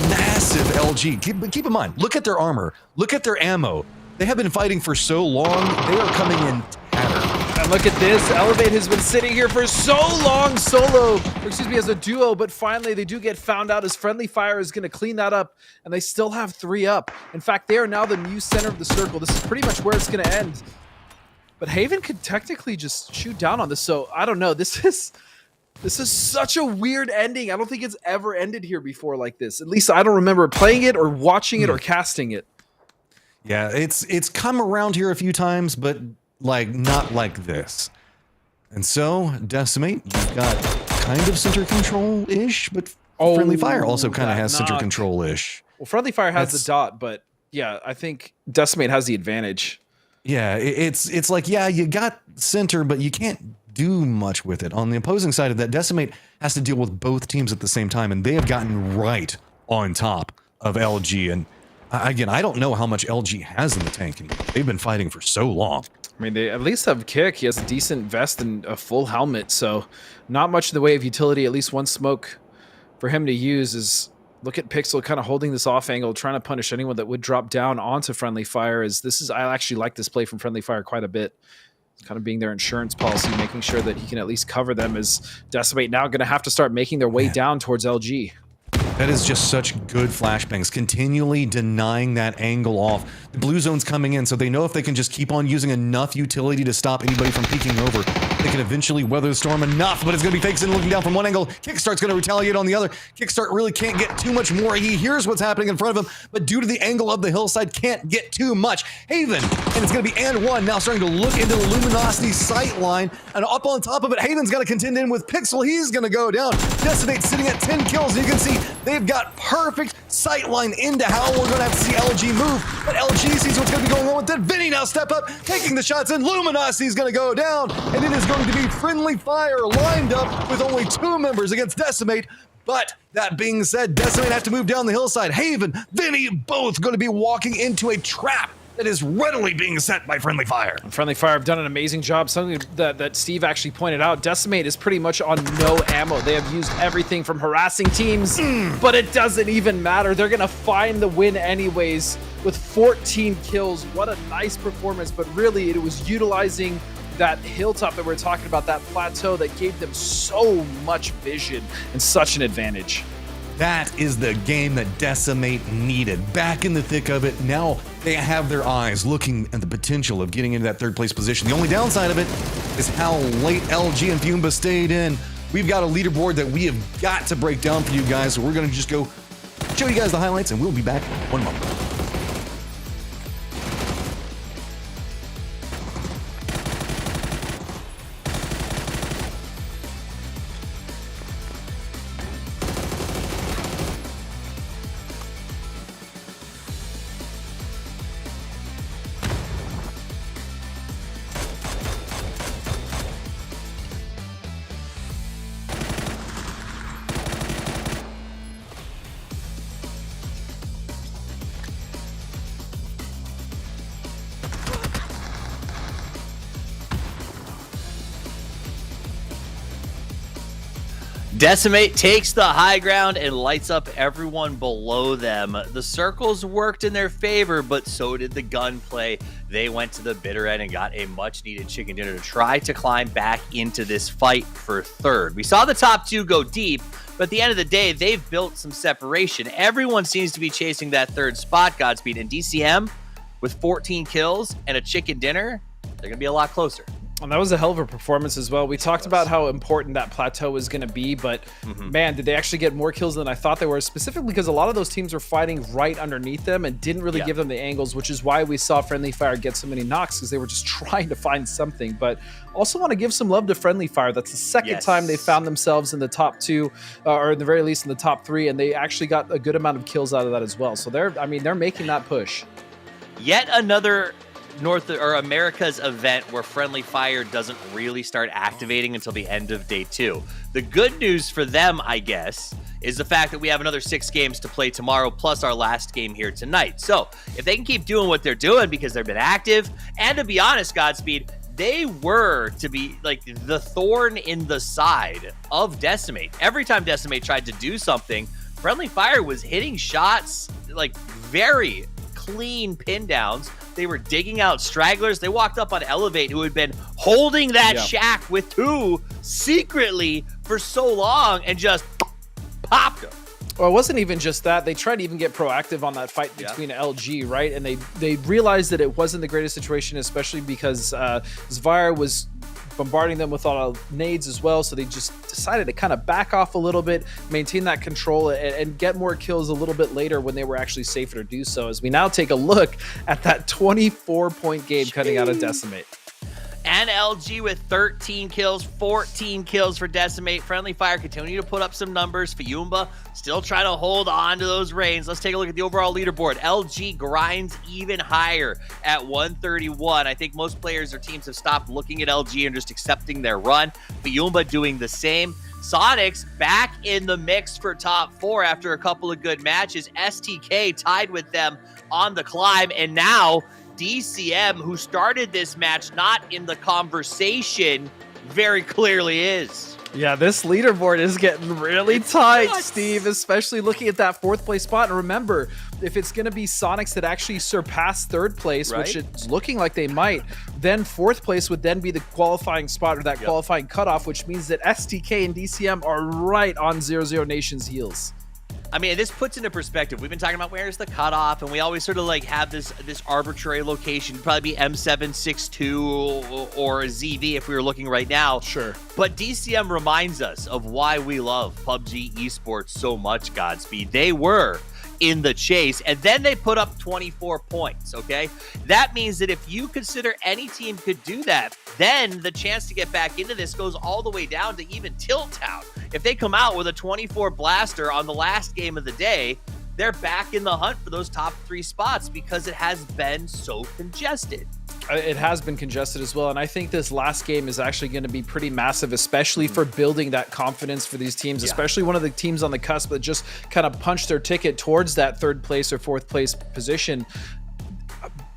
massive LG. Keep in mind, look at their armor. Look at their ammo. They have been fighting for so long, they are coming in tattered. And look at this, Elevate has been sitting here for so long solo, or excuse me, as a duo, but finally they do get found out as Friendly Fire is going to clean that up, and they still have 3 up. In fact, they are now the new center of the circle. This is pretty much where it's going to end. But Haven could technically just shoot down on this. So I don't know. This is such a weird ending. I don't think it's ever ended here before like this. At least I don't remember playing it or watching it or casting it. Yeah, it's come around here a few times, but like not like this. And so, Decimate, you've got kind of center control-ish, but Friendly Fire also kind of has center control-ish. Well, Friendly Fire has the dot, but yeah, I think Decimate has the advantage. Yeah, it's like, yeah, you got center, but you can't do much with it. On the opposing side of that, Decimate has to deal with both teams at the same time, and they have gotten right on top of LG. And again, I don't know how much LG has in the tank anymore. They've been fighting for so long. I mean, they at least have Kick. He has a decent vest and a full helmet, so not much in the way of utility. At least one smoke for him to use is, look at Pixel kind of holding this off angle, trying to punish anyone that would drop down onto Friendly Fire. I actually like this play from Friendly Fire quite a bit. It's kind of being their insurance policy, making sure that he can at least cover them, as Decimate now going to have to start making their way down towards LG. That is just such good flashbangs, continually denying that angle off. The blue zone's coming in, so they know if they can just keep on using enough utility to stop anybody from peeking over, they can eventually weather the storm enough, but it's going to be Fakes in looking down from one angle. Kickstart's going to retaliate on the other. Kickstart really can't get too much more. He hears what's happening in front of him, but due to the angle of the hillside, can't get too much. Haven, and it's going to be and one, now starting to look into the Luminosity sight line, and up on top of it, Haven's got to contend in with Pixel. He's going to go down. Decimate sitting at 10 kills, and you can see they've got perfect sight line into how we're going to have to see LG move, but LG sees what's going to be going on with it. Vinny now step up, taking the shots in. Luminosity is going to go down, and it is going to be Friendly Fire lined up with only 2 members against Decimate. But that being said, Decimate have to move down the hillside. Haven, Vinny, both going to be walking into a trap that is readily being set by Friendly Fire. Friendly Fire have done an amazing job. Something that Steve actually pointed out, Decimate is pretty much on no ammo. They have used everything from harassing teams, but it doesn't even matter. They're going to find the win anyways with 14 kills. What a nice performance, but really it was utilizing that hilltop that we're talking about, that plateau that gave them so much vision and such an advantage. That is the game that Decimate needed. Back in the thick of it, now they have their eyes looking at the potential of getting into that 3rd place position. The only downside of it is how late LG and Fumba stayed in. We've got a leaderboard that we have got to break down for you guys, so we're going to just go show you guys the highlights, and we'll be back in 1 moment. Decimate takes the high ground and lights up everyone below them. The circles worked in their favor, but so did the gunplay. They went to the bitter end and got a much-needed chicken dinner to try to climb back into this fight for 3rd. We saw the top 2 go deep, but at the end of the day, they've built some separation. Everyone seems to be chasing that 3rd spot, Godspeed, and DCM, with 14 kills and a chicken dinner, they're going to be a lot closer. And that was a hell of a performance as well. We talked about how important that plateau was going to be, but man, did they actually get more kills than I thought they were, specifically because a lot of those teams were fighting right underneath them and didn't really give them the angles, which is why we saw Friendly Fire get so many knocks, because they were just trying to find something. But also want to give some love to Friendly Fire. That's the second time they found themselves in the top 2, or at the very least in the top 3, and they actually got a good amount of kills out of that as well. So they're making that push. Yet another North or America's event where Friendly Fire doesn't really start activating until the end of day 2. The good news for them, I guess, is the fact that we have another 6 games to play tomorrow, plus our last game here tonight. So if they can keep doing what they're doing because they've been active, and to be honest, Godspeed, they were to be like the thorn in the side of Decimate. Every time Decimate tried to do something, Friendly Fire was hitting shots, like very clean pin downs. They were digging out stragglers. They walked up on Elevate, who had been holding that shack with 2 secretly for so long, and just popped them. Well, it wasn't even just that. They tried to even get proactive on that fight between LG, right? And they realized that it wasn't the greatest situation, especially because Zvire was bombarding them with all nades as well. So they just decided to kind of back off a little bit, maintain that control, and get more kills a little bit later when they were actually safer to do so. As we now take a look at that 24-point game cutting out of Decimate. And LG with 13 kills, 14 kills for Decimate. Friendly Fire continue to put up some numbers. Fiyumba still trying to hold on to those reins. Let's take a look at the overall leaderboard. LG grinds even higher at 131. I think most players or teams have stopped looking at LG and just accepting their run. Fiyumba doing the same. Sonics back in the mix for top 4 after a couple of good matches. STK tied with them on the climb, and now DCM, who started this match not in the conversation, very clearly is. Yeah, this leaderboard is getting really tight, Steve, especially looking at that 4th place spot. And remember, if it's going to be Sonics that actually surpass 3rd place, which it's looking like they might, then 4th place would then be the qualifying spot or that qualifying cutoff, which means that STK and DCM are right on 00 Nation's heels. I mean, this puts into perspective. We've been talking about where's the cutoff, and we always sort of like have this arbitrary location. It'd probably be M762 or ZV if we were looking right now. Sure. But DCM reminds us of why we love PUBG Esports so much, Godspeed. They were in the chase, and then they put up 24 points, okay? That means that if you consider any team could do that, then the chance to get back into this goes all the way down to even Tilt Town. If they come out with a 24 blaster on the last game of the day, they're back in the hunt for those top 3 spots because it has been so congested. It has been congested as well, and I think this last game is actually going to be pretty massive, especially for building that confidence for these teams, especially one of the teams on the cusp that just kind of punched their ticket towards that 3rd place or 4th place position.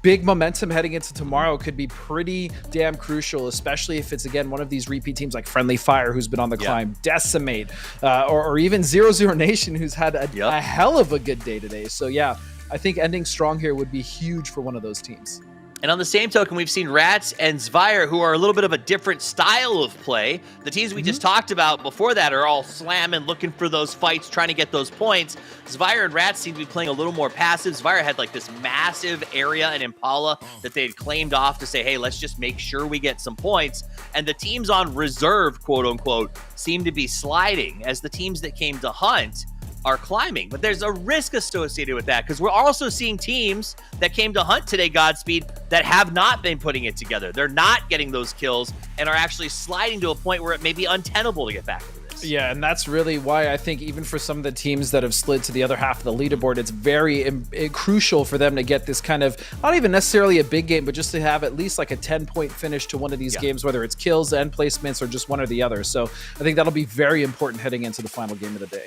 Big momentum heading into tomorrow could be pretty damn crucial, especially if it's, again, one of these repeat teams like Friendly Fire, who's been on the climb, Decimate, or even 00 Nation, who's had a hell of a good day today. So yeah, I think ending strong here would be huge for one of those teams. And on the same token, we've seen Rats and Zvire, who are a little bit of a different style of play. The teams we just talked about before that are all slamming, looking for those fights, trying to get those points. Zvire and Rats seem to be playing a little more passive. Zvire had like this massive area in Impala that they had claimed off to say, hey, let's just make sure we get some points. And the teams on reserve, quote unquote, seem to be sliding as the teams that came to hunt are climbing. But there's a risk associated with that because we're also seeing teams that came to hunt today, Godspeed, that have not been putting it together. They're not getting those kills and are actually sliding to a point where it may be untenable to get back into this. Yeah, and that's really why I think even for some of the teams that have slid to the other half of the leaderboard, it's very crucial for them to get this kind of, not even necessarily a big game, but just to have at least like a 10-point finish to one of these games, whether it's kills and placements or just one or the other. So I think that'll be very important heading into the final game of the day.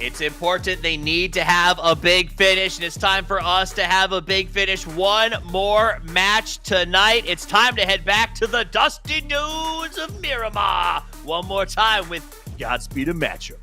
It's important. They need to have a big finish, and it's time for us to have a big finish. One more match tonight. It's time to head back to the dusty dunes of Miramar one more time with Godspeed and Matchup.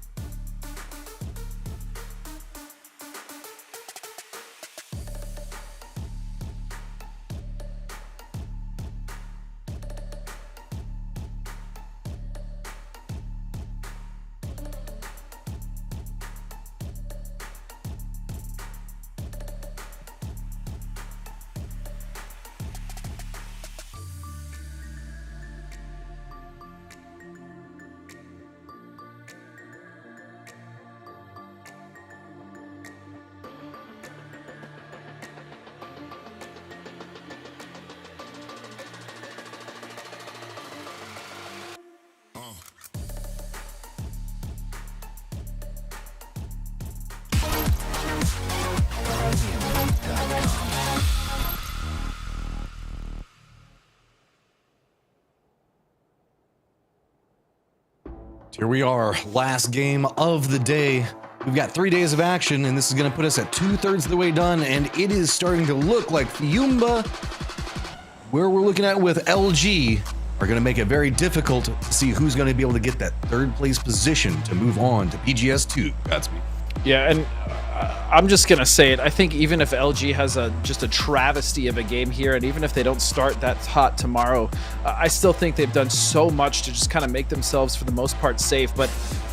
Here we are, last game of the day. We've got 3 days of action, and this is going to put us at 2/3 of the way done, and it is starting to look like Fiyumba, where we're looking at with LG, are going to make it very difficult to see who's going to be able to get that 3rd place position to move on to PGS 2. Godspeed. Yeah, and I'm just going to say it. I think even if LG has just a travesty of a game here, and even if they don't start that hot tomorrow, I still think they've done so much to just kind of make themselves, for the most part, safe. But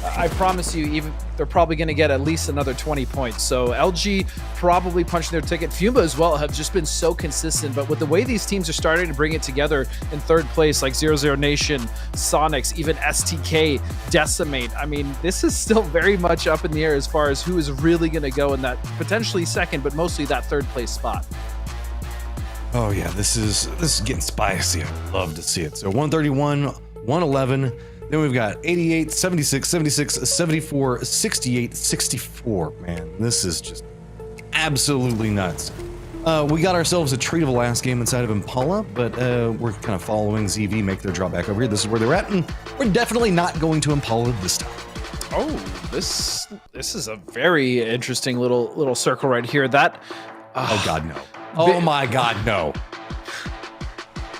I promise you, even they're probably going to get at least another 20 points. So LG probably punching their ticket. Fuma as well have just been so consistent. But with the way these teams are starting to bring it together in third place, like 00 Nation, Sonics, even STK, Decimate. I mean, this is still very much up in the air as far as who is really going to go in that potentially second, but mostly that third place spot. Oh yeah, this is getting spicy. I love to see it. So 131, 111. Then we've got 88, 76, 76, 74, 68, 64. Man, this is just absolutely nuts. We got ourselves a treat of a last game inside of Impala, but we're kind of following ZV make their drop back over here. This is where they're at, and we're definitely not going to Impala this time. Oh, this is a very interesting little circle right here. That. Oh God, no! Oh my God, no!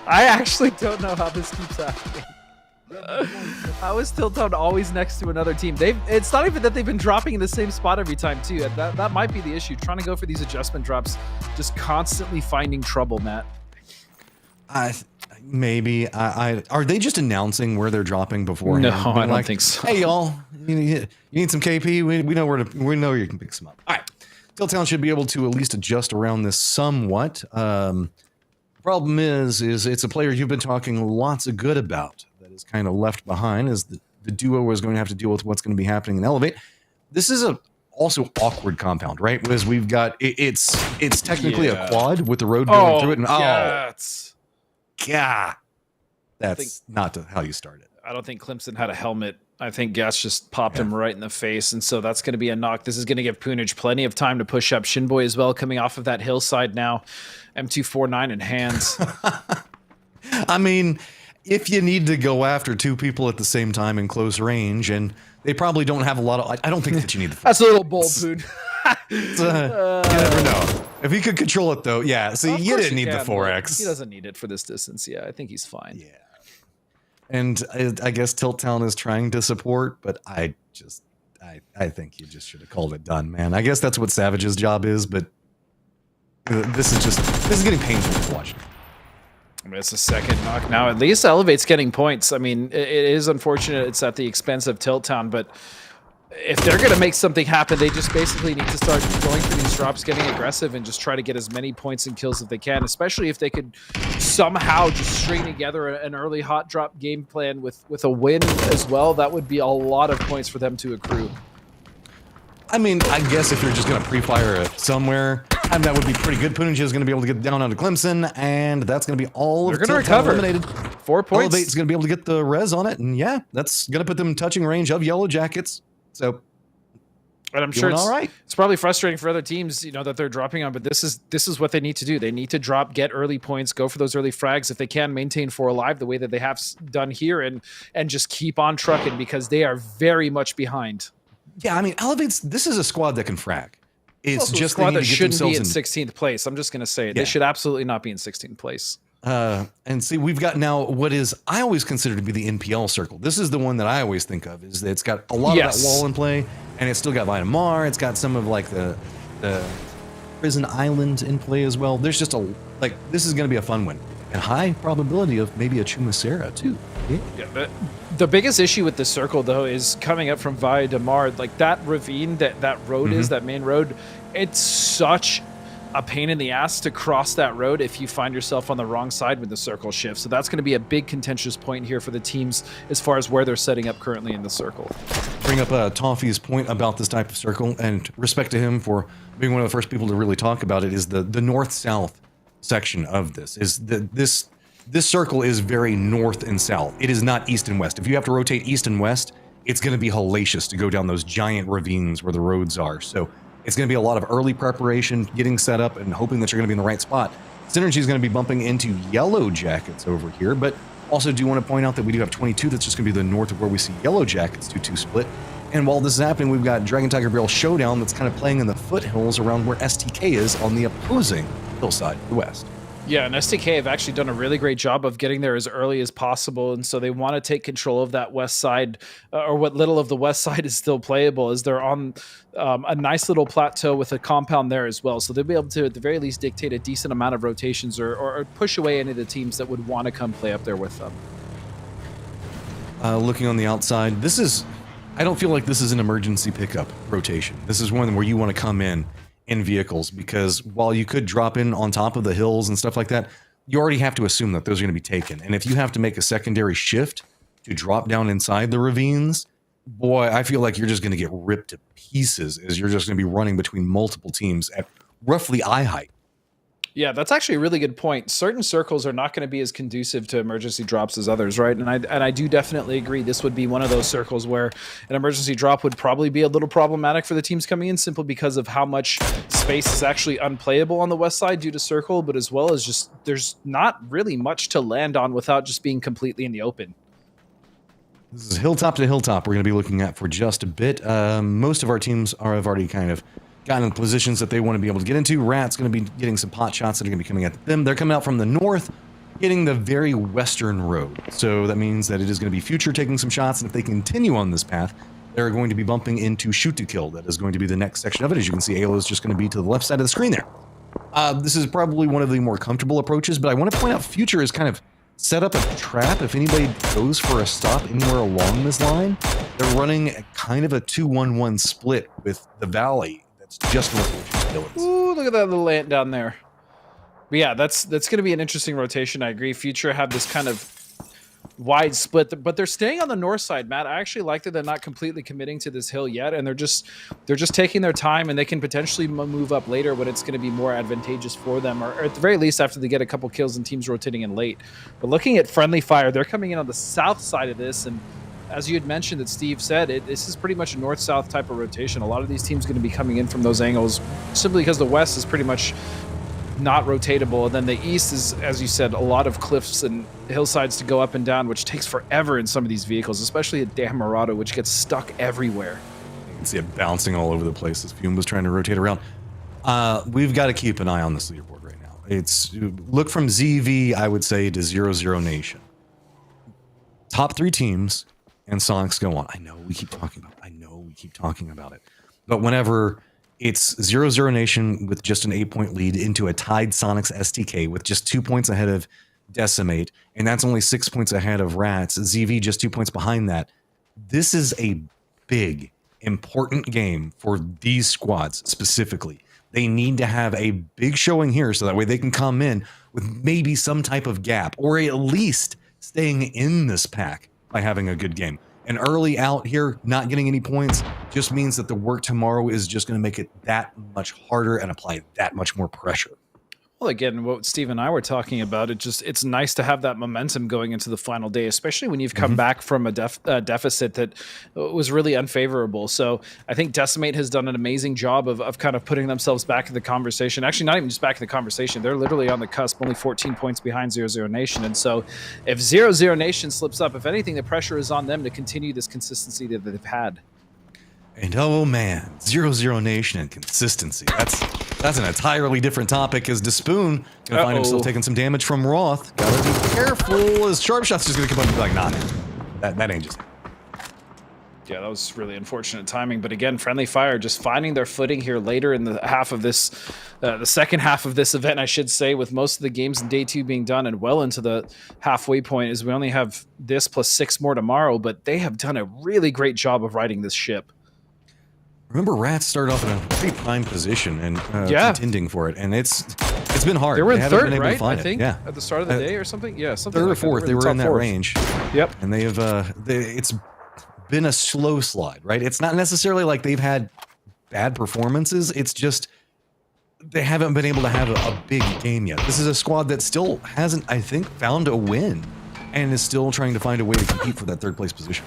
I actually don't know how this keeps happening. How is Tiltown always next to another team? It's not even that they've been dropping in the same spot every time too. That might be the issue. Trying to go for these adjustment drops, just constantly finding trouble, Matt. Maybe are they just announcing where they're dropping beforehand? No, I don't think so. Hey y'all, you need some KP? We know you can pick some up. All right, Tiltown should be able to at least adjust around this somewhat. Problem is it's a player you've been talking lots of good about. Is kind of left behind as the duo is going to have to deal with what's going to be happening in Elevate. This is a also awkward compound, right? Because we've got it's technically a quad with the road going through it, and that's not how you start it. I don't think Clemson had a helmet. I think Gas just popped him right in the face, and so that's going to be a knock. This is going to give Poonage plenty of time to push up. Shinboy as well, coming off of that hillside now. M249 in hands. I mean, if you need to go after two people at the same time in close range, and they probably don't have a lot of, I don't think that you need the. That's a little bold, Poon. You never know. If he could control it, though, yeah. See, you didn't need the 4X. He doesn't need it for this distance. Yeah, I think he's fine. Yeah. And I guess Tilt Town is trying to support, but I think you just should have called it done, man. I guess that's what Savage's job is, but this is getting painful to watch. I mean, it's a second knock now. At least Elevate's getting points. I mean, it is unfortunate it's at the expense of Tilt Town, but if they're going to make something happen, they just basically need to start going for these drops, getting aggressive, and just try to get as many points and kills as they can, especially if they could somehow just string together an early hot drop game plan with a win as well. That would be a lot of points for them to accrue. I mean, I guess if you're just going to pre-fire it somewhere, and that would be pretty good. Poonage is going to be able to get down onto Clemson, and that's going to be all of They're going to recover. Eliminated. 4 points. Elevate's going to be able to get the res on it, and yeah, that's going to put them in touching range of Yellow Jackets. So, and I'm sure it's probably frustrating for other teams, you know, that they're dropping on, but this is what they need to do. They need to drop, get early points, go for those early frags if they can, maintain 4 alive the way that they have done here, and just keep on trucking because they are very much behind. Yeah, I mean, this is a squad that can frag. It's also just a squad that shouldn't be in 16th place. I'm just going to say it. They should absolutely not be in 16th place. And see, we've got now what is I always consider to be the NPL circle. This is the one that I always think of, is that it's got a lot of that wall in play, and it's still got Vitamar. It's got some of like the Prison Island in play as well. There's just this is going to be a fun one, and high probability of maybe a Chumacera too. Yeah, the biggest issue with this circle though is coming up from Valle de Mar, like that ravine that road is, that main road. It's such a pain in the ass to cross that road if you find yourself on the wrong side when the circle shifts. So that's going to be a big contentious point here for the teams as far as where they're setting up currently in the circle. Bring up Toffee's point about this type of circle, and respect to him for being one of the first people to really talk about it, is the north-south section of this. This circle is very north and south. It is not east and west. If you have to rotate east and west, it's going to be hellacious to go down those giant ravines where the roads are. So it's going to be a lot of early preparation, getting set up, and hoping that you're going to be in the right spot. Synergy is going to be bumping into Yellow Jackets over here, but also do want to point out that we do have 22. That's just going to be the north of where we see Yellow Jackets 2-2 split. And while this is happening, we've got Dragon Tiger Barrel Showdown that's kind of playing in the foothills around where STK is on the opposing hillside to the west. Yeah, and STK have actually done a really great job of getting there as early as possible, and so they want to take control of that west side, or what little of the west side is still playable, as they're on a nice little plateau with a compound there as well. So they'll be able to, at the very least, dictate a decent amount of rotations or push away any of the teams that would want to come play up there with them. Looking on the outside, this is I don't feel like this is an emergency pickup rotation. This is one where you want to come in vehicles, because while you could drop in on top of the hills and stuff like that, you already have to assume that those are going to be taken. And if you have to make a secondary shift to drop down inside the ravines, boy, I feel like you're just going to get ripped to pieces as you're just going to be running between multiple teams at roughly eye height. Yeah, that's actually a really good point. Certain circles are not going to be as conducive to emergency drops as others, right? And I do definitely agree. This would be one of those circles where an emergency drop would probably be a little problematic for the teams coming in, simply because of how much space is actually unplayable on the west side due to circle, but as well as just there's not really much to land on without just being completely in the open. This is hilltop to hilltop we're going to be looking at for just a bit. Most of our teams have already kind of gotten in positions that they want to be able to get into. Rat's going to be getting some pot shots that are going to be coming at them. They're coming out from the north, hitting the very western road. So that means that it is going to be Future taking some shots, and if they continue on this path, they're going to be bumping into Shoot to Kill. That is going to be the next section of it. As you can see, Alo is just going to be to the left side of the screen there. This is probably one of the more comfortable approaches, but I want to point out Future is kind of set up a trap. If anybody goes for a stop anywhere along this line, they're running kind of a 2-1-1 split with the Valley. Just north. Ooh, look at that little ant down there. But yeah, that's going to be an interesting rotation. I agree. Future have this kind of wide split, but they're staying on the north side, Matt. I actually like that they're not completely committing to this hill yet, and they're just taking their time, and they can potentially move up later when it's going to be more advantageous for them, or at the very least after they get a couple kills and teams rotating in late. But looking at Friendly Fire, they're coming in on the south side of this, and as you had mentioned, that Steve said, this is pretty much a north-south type of rotation. A lot of these teams are going to be coming in from those angles simply because the west is pretty much not rotatable. And then the east is, as you said, a lot of cliffs and hillsides to go up and down, which takes forever in some of these vehicles, especially at Damarado, which gets stuck everywhere. You can see it bouncing all over the place as Fume was trying to rotate around. We've got to keep an eye on this leaderboard right now. Look from ZV, I would say, to 00 Nation. Top 3 teams and Sonics go on. I know we keep talking about it. But whenever it's 00 Nation with just an 8-point lead into a tied Sonics STK with just 2 points ahead of Decimate, and that's only 6 points ahead of Rats, ZV just 2 points behind that. This is a big, important game for these squads specifically. They need to have a big showing here so that way they can come in with maybe some type of gap, or at least staying in this pack by having a good game. And early out here, not getting any points, just means that the work tomorrow is just going to make it that much harder and apply that much more pressure. Well, again, what Steve and I were talking about, it's nice to have that momentum going into the final day, especially when you've come back from a deficit that was really unfavorable. So I think Decimate has done an amazing job of kind of putting themselves back in the conversation. Actually, not even just back in the conversation. They're literally on the cusp, only 14 points behind 00 Nation. And so if 00 Nation slips up, if anything, the pressure is on them to continue this consistency that they've had. And oh man, 00 Nation and consistency. That's an entirely different topic, as Despoon gonna find himself taking some damage from Roth. Gotta be careful, as Sharpshot's just gonna come up and be like, nah, man, that ain't just. Yeah, that was really unfortunate timing. But again, Friendly Fire just finding their footing here later in the half of this, the second half of this event, I should say, with most of the games in day 2 being done and well into the halfway point, is we only have this plus 6 more tomorrow, but they have done a really great job of riding this ship. Remember, Rats started off in a pretty prime position and contending for it, and it's been hard. They were in haven't third, been able right? to find I think it. at the start of the day or something. Yeah, something. Third like or fourth, they were in that range. Yep. And they have. It's been a slow slide, right? It's not necessarily like they've had bad performances. It's just they haven't been able to have a big game yet. This is a squad that still hasn't, I think, found a win, and is still trying to find a way to compete for that third place position.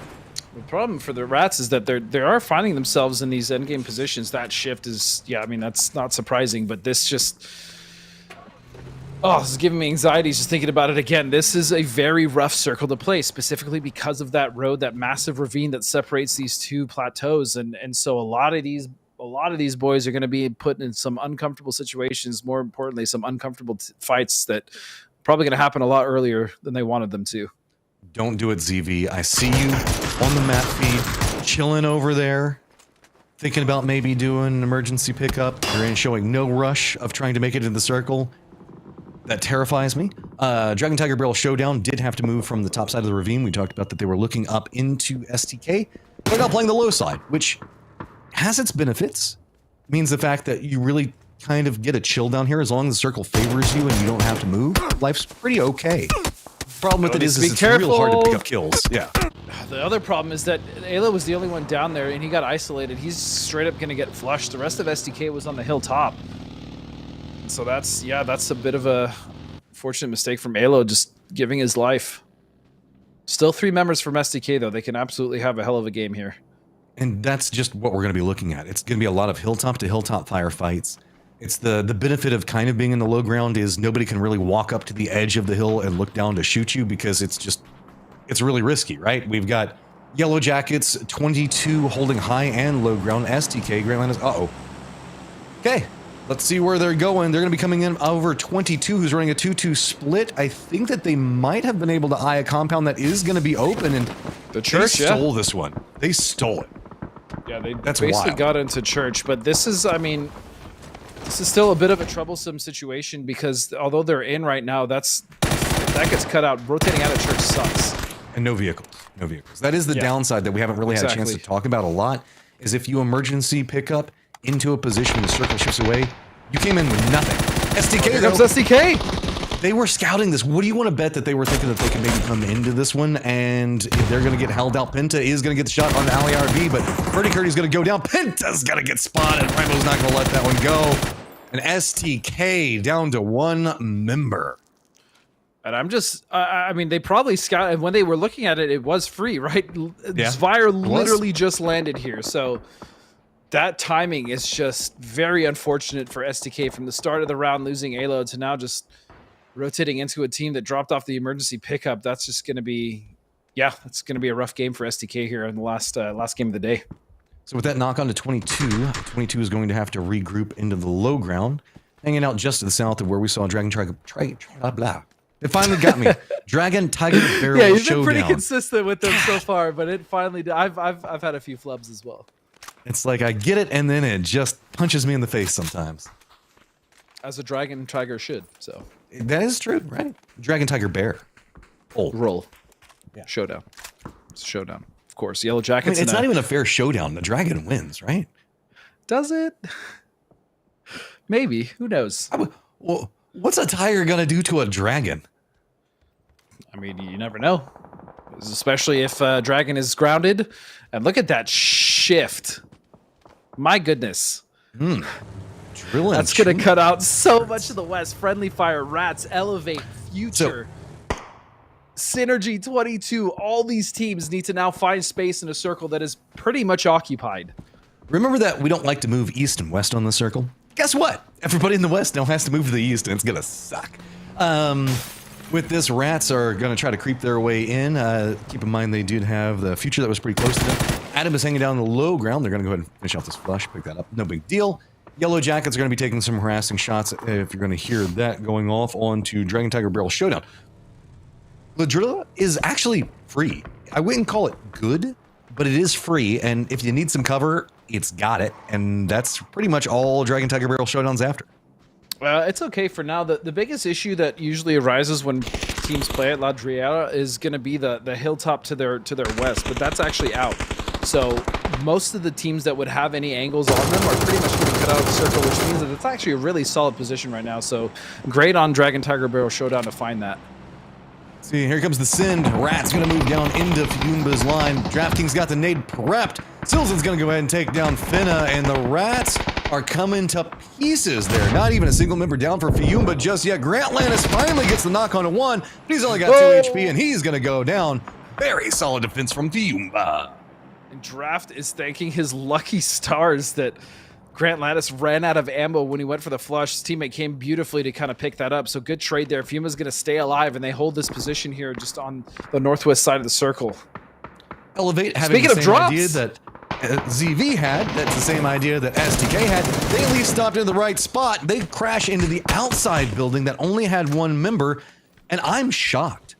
The problem for the Rats is that they are finding themselves in these endgame positions. That shift is, I mean, that's not surprising, but this just, this is giving me anxiety just thinking about it again. This is a very rough circle to play, specifically because of that road, that massive ravine that separates these two plateaus, and so a lot of these boys are going to be put in some uncomfortable situations. More importantly, some uncomfortable fights that probably going to happen a lot earlier than they wanted them to. Don't do it, ZV. I see you on the map feed, chilling over there, thinking about maybe doing an emergency pickup. You're showing no rush of trying to make it into the circle. That terrifies me. Dragon Tiger Barrel Showdown did have to move from the top side of the ravine. We talked about that they were looking up into STK. They're not playing the low side, which has its benefits. Means the fact that you really kind of get a chill down here as long as the circle favors you and you don't have to move. Life's pretty okay. Problem with it is it's real hard to pick up kills. Yeah. The other problem is that Ayla was the only one down there, and he got isolated. He's straight up going to get flushed. The rest of SDK was on the hilltop. So that's a bit of a fortunate mistake from Alo, just giving his life. Still 3 members from SDK, though. They can absolutely have a hell of a game here. And that's just what we're going to be looking at. It's going to be a lot of hilltop to hilltop firefights. It's the benefit of kind of being in the low ground is nobody can really walk up to the edge of the hill and look down to shoot you because it's really risky, right? We've got Yellow Jackets, 22 holding high and low ground. STK, Grantland is, Okay, let's see where they're going. They're going to be coming in over 22, who's running a 2-2 split. I think that they might have been able to eye a compound that is going to be open, and the church stole this one. They stole it. Yeah, That's basically wild. got into church, but this is, I mean, this is still a bit of a troublesome situation because although they're in right now, if that gets cut out, rotating out of church sucks. And no vehicles. No vehicles. That is the downside that we haven't really had a chance to talk about a lot, is if you emergency pick up into a position the circle shifts away, you came in with nothing. SDK, here comes SDK! They were scouting this. What do you want to bet that they were thinking that they could maybe come into this one and they're going to get held out? Penta is going to get the shot on Ali RB, but Birdie Curdy's going to go down. Penta's going to get spotted. Rainbow's not going to let that one go. And STK down to 1 member. And I'm just, I mean, they probably scouted, when they were looking at it, it was free, right? Yeah, Zvire literally just landed here, so that timing is just very unfortunate for STK from the start of the round, losing Alo to now just rotating into a team that dropped off the emergency pickup. That's just going to be, it's going to be a rough game for STK here in the last game of the day. So with that knock on to 22, 22 is going to have to regroup into the low ground, hanging out just to the south of where we saw Dragon Tiger, blah. It finally got me. Dragon Tiger Barrel Showdown. Yeah, he's been pretty consistent with them so far, but it finally did. I've had a few flubs as well. It's like I get it, and then it just punches me in the face sometimes. As a Dragon Tiger should, so. That is true, right? Dragon Tiger Bear. Roll. Yeah. Showdown. It's a showdown. Of course. Yellow Jackets. I mean, it's not even a fair showdown. The dragon wins, right? Does it? Maybe. Who knows? Well, what's a tiger going to do to a dragon? I mean, you never know. Especially if dragon is grounded. And look at that shift. My goodness. That's going to cut out so much of the West. Friendly Fire, Rats, Elevate, Future, Synergy 22. All these teams need to now find space in a circle that is pretty much occupied. Remember that we don't like to move east and west on the circle? Guess what? Everybody in the west now has to move to the east, and it's going to suck. With this, Rats are going to try to creep their way in. Keep in mind they did have the Future that was pretty close to them. Adam is hanging down the low ground. They're going to go ahead and finish off this flush, pick that up. No big deal. Yellow Jackets are going to be taking some harassing shots, if you're going to hear that going off onto Dragon Tiger Barrel Showdown. Ladrilla is actually free. I wouldn't call it good, but it is free, and if you need some cover, it's got it, and that's pretty much all Dragon Tiger Barrel Showdown's after. It's okay for now. The biggest issue that usually arises when teams play at La Driera is going to be the hilltop to their west, but that's actually out. So most of the teams that would have any angles on them are pretty much going to cut out of the circle, which means that it's actually a really solid position right now. So great on Dragon Tiger Barrel Showdown to find that. See, here comes the Sind. Rat's going to move down into Fiumba's line. DraftKings got the nade prepped. Silzen's going to go ahead and take down Finna, and the Rats are coming to pieces there. Not even a single member down for Fiumba just yet. Grant Lannis finally gets the knock on a 1, but he's only got 2 HP, and he's going to go down. Very solid defense from Fiumba. And Draft is thanking his lucky stars that Grant Lattice ran out of ammo when he went for the flush. His teammate came beautifully to kind of pick that up. So good trade there. Fiuma's going to stay alive, and they hold this position here just on the northwest side of the circle. Elevate having the same idea that ZV had. That's the same idea that STK had. They at least stopped in the right spot. They crash into the outside building that only had 1 member, and I'm shocked.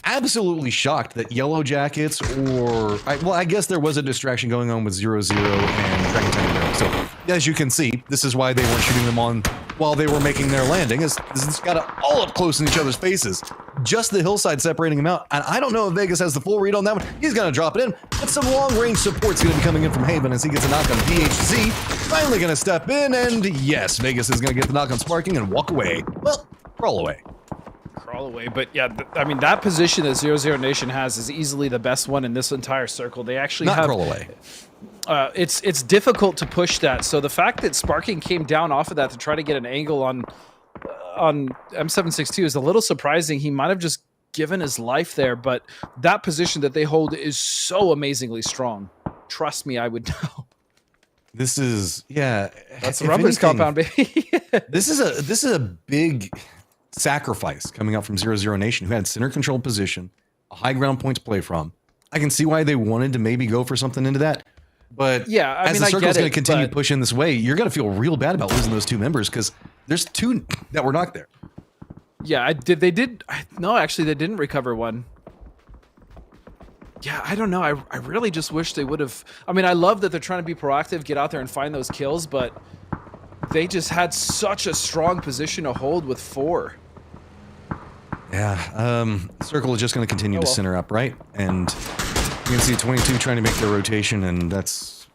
Absolutely shocked that Yellow Jackets I guess there was a distraction going on with 0-0 and Dragon Tiger Barrel. So as you can see, this is why they weren't shooting them on while they were making their landing. It's got it all up close in each other's faces. Just the hillside separating them out. And I don't know if Vegas has the full read on that one. He's going to drop it in. But some long-range support's going to be coming in from Haven as he gets a knock on DHZ. Finally going to step in, and yes, Vegas is going to get the knock on Sparking and walk away. Well, crawl away. Crawl away. But yeah, I mean, that position that 00 Nation has is easily the best one in this entire circle. They actually Not have... crawl away. It's difficult to push that. So the fact that Sparking came down off of that to try to get an angle on M762 is a little surprising. He might have just given his life there, but that position that they hold is so amazingly strong. Trust me, I would know. This is, yeah. That's the Rumblers compound, baby. This is a big sacrifice coming out from 00 Nation, who had center control position, a high ground point to play from. I can see why they wanted to maybe go for something into that. But yeah, as the circle's going to continue pushing this way, you're going to feel real bad about losing those two members because there's two that were knocked there. Yeah, no, actually, they didn't recover one. Yeah, I don't know. I really just wish they would have. I mean, I love that they're trying to be proactive, get out there and find those kills, but they just had such a strong position to hold with 4. Yeah, circle is just going to continue to center up, right? And you can see 22 trying to make their rotation, and that's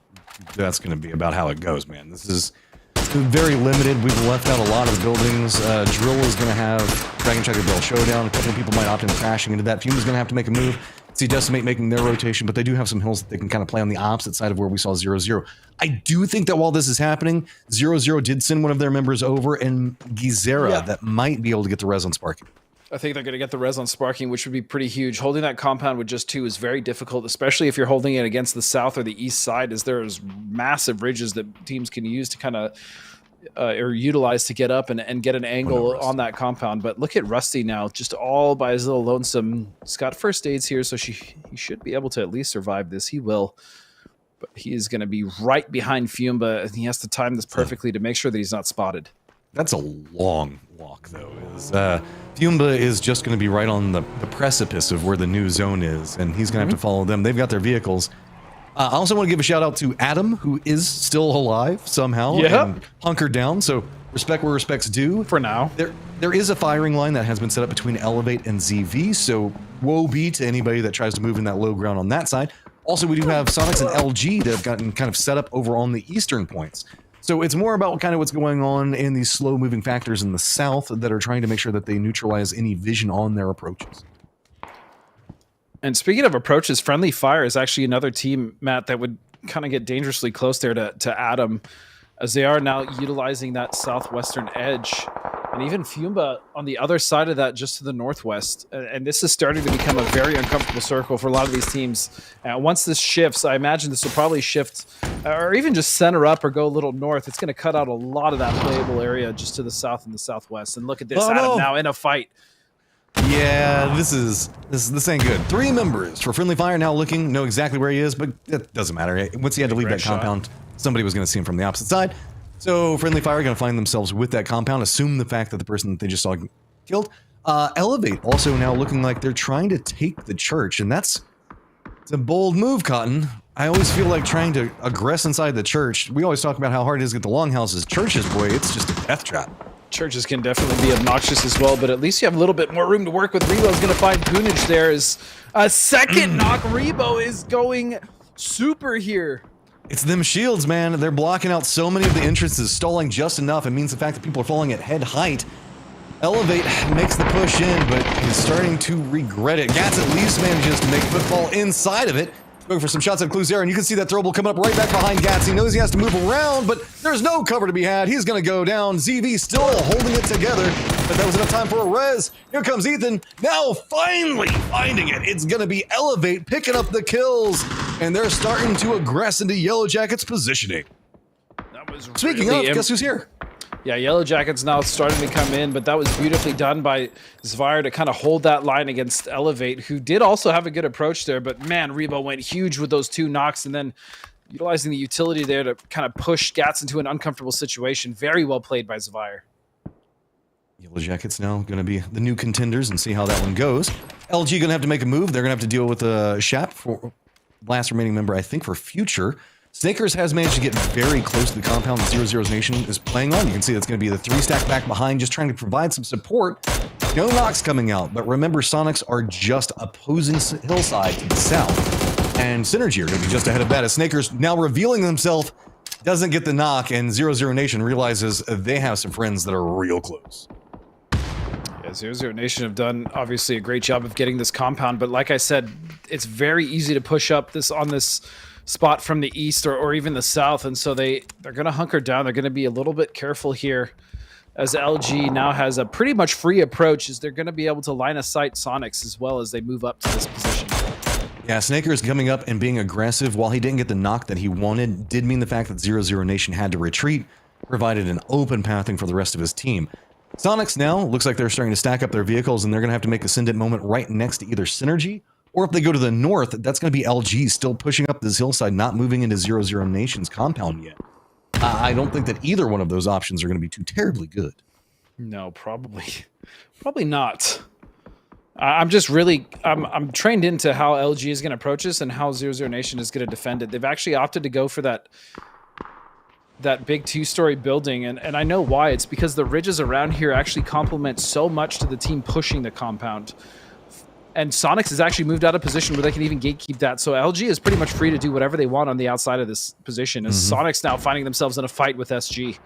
going to be about how it goes, man. This is very limited. We've left out a lot of the buildings. Drill is going to have Dragon Checker Bell Showdown. A couple of people might opt in crashing into that. Fume is going to have to make a move. See Decimate making their rotation, but they do have some hills that they can kind of play on the opposite side of where we saw 0-0. I do think that while this is happening, 0-0 did send one of their members over, and Gizera that might be able to get the res on Sparking. I think they're going to get the res on Sparking, which would be pretty huge. Holding that compound with just 2 is very difficult, especially if you're holding it against the south or the east side, as there's massive ridges that teams can use to kind of or utilize to get up and get an angle on that compound. But look at Rusty now, just all by his little lonesome. He's got first aids here, so he should be able to at least survive this. He will. But he is going to be right behind Fiumba, and he has to time this perfectly to make sure that he's not spotted. That's a long walk, though. Fiumba is just going to be right on the precipice of where the new zone is, and he's going to have to follow them. They've got their vehicles. I also want to give a shout out to Adam, who is still alive somehow and hunkered down. So respect where respect's due. For now. There is a firing line that has been set up between Elevate and ZV, so woe be to anybody that tries to move in that low ground on that side. Also, we do have Sonics and LG that have gotten kind of set up over on the eastern points. So it's more about kind of what's going on in these slow-moving factors in the south that are trying to make sure that they neutralize any vision on their approaches. And speaking of approaches, Friendly Fire is actually another team, Matt, that would kind of get dangerously close there to Adam, as they are now utilizing that southwestern edge. And even Fiumba on the other side of that, just to the northwest. And this is starting to become a very uncomfortable circle for a lot of these teams. Once this shifts, I imagine this will probably shift, or even just center up or go a little north. It's going to cut out a lot of that playable area just to the south and the southwest. And look at this, Adam now in a fight. Yeah, this ain't good. 3 members for Friendly Fire now know exactly where he is, but it doesn't matter. Once he had to leave that compound, somebody was going to see him from the opposite side. So Friendly Fire are going to find themselves with that compound, assume the fact that the person that they just saw killed. Elevate also now looking like they're trying to take the church, and it's a bold move, Cotton. I always feel like trying to aggress inside the church. We always talk about how hard it is to get the longhouses. Churches, boy, it's just a death trap. Churches can definitely be obnoxious as well, but at least you have a little bit more room to work with. Rebo's going to find Goonage there as a second knock. Rebo is going super here. It's them shields, man. They're blocking out so many of the entrances, stalling just enough. It means the fact that people are falling at head height. Elevate makes the push in, but he's starting to regret it. Gats at least manages to make footfall inside of it. Going for some shots at Cluzera, and you can see that Throwable coming up right back behind Gats. He knows he has to move around, but there's no cover to be had. He's going to go down. ZV still holding it together, but that was enough time for a res. Here comes Ethan, now finally finding it. It's going to be Elevate picking up the kills, and they're starting to aggress into Yellow Jackets' positioning. That was Speaking of, guess who's here? Yeah, Yellow Jackets now starting to come in, but that was beautifully done by Zvire to kind of hold that line against Elevate, who did also have a good approach there, but man, Rebo went huge with those 2 knocks, and then utilizing the utility there to kind of push Gats into an uncomfortable situation. Very well played by Zvire. Yellow Jackets now going to be the new contenders and see how that one goes. LG going to have to make a move. They're going to have to deal with Shap for last remaining member, I think, for future. Snakers has managed to get very close to the compound that 00's Nation is playing on. You can see that's going to be the 3-stack back behind, just trying to provide some support. No knocks coming out, but remember, Sonics are just opposing hillside to the south. And Synergy are going to be just ahead of that as Snakers now revealing themselves, doesn't get the knock, and 00 Nation realizes they have some friends that are real close. Yeah, 00 Nation have done obviously a great job of getting this compound, but like I said, it's very easy to push up this spot from the east or even the south, and so they're going to hunker down. They're going to be a little bit careful here as LG now has a pretty much free approach, as they're going to be able to line of sight Sonics as well as they move up to this position. Yeah, Snaker is coming up and being aggressive. While he didn't get the knock that he wanted, did mean the fact that 00 Nation had to retreat, provided an open pathing for the rest of his team. Sonics now looks like they're starting to stack up their vehicles, and they're going to have to make a send-it moment right next to either Synergy, or if they go to the north, that's going to be LG still pushing up this hillside, not moving into 00 Nation's compound yet. I don't think that either one of those options are going to be too terribly good. No, probably not. I'm just really, I'm trained into how LG is going to approach this and how 00 Nation is going to defend it. They've actually opted to go for that big 2-story building, and I know why. It's because the ridges around here actually complement so much to the team pushing the compound. And Sonics has actually moved out of position where they can even gatekeep that. So LG is pretty much free to do whatever they want on the outside of this position, as Sonics now finding themselves in a fight with SG.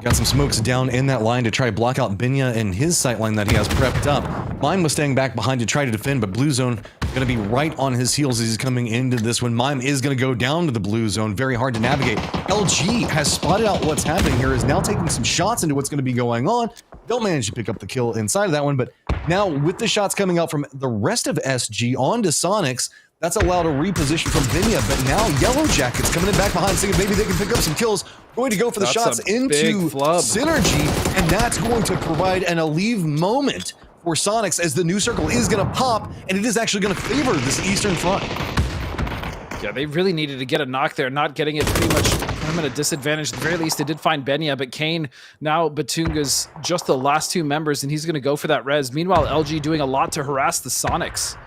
Got some smokes down in that line to try to block out Binya and his sight line that he has prepped up. Mime was staying back behind to try to defend, but Blue Zone going to be right on his heels as he's coming into this one. Mime is going to go down to the Blue Zone. Very hard to navigate. LG has spotted out what's happening here, is now taking some shots into what's going to be going on. Don't manage to pick up the kill inside of that one, but now with the shots coming out from the rest of SG onto Sonics, that's allowed a reposition from Binya, but now Yellow Jackets coming in back behind, thinking maybe they can pick up some kills, going to go for the shots into Synergy, and that's going to provide an alleviate moment for Sonics as the new circle is going to pop, and it is actually going to favor this eastern front. Yeah, they really needed to get a knock there. Not getting it pretty much put them at a disadvantage. At the very least, they did find Benya, but Kane, now Batunga's just the last two members, and he's going to go for that res. Meanwhile, LG doing a lot to harass the Sonics.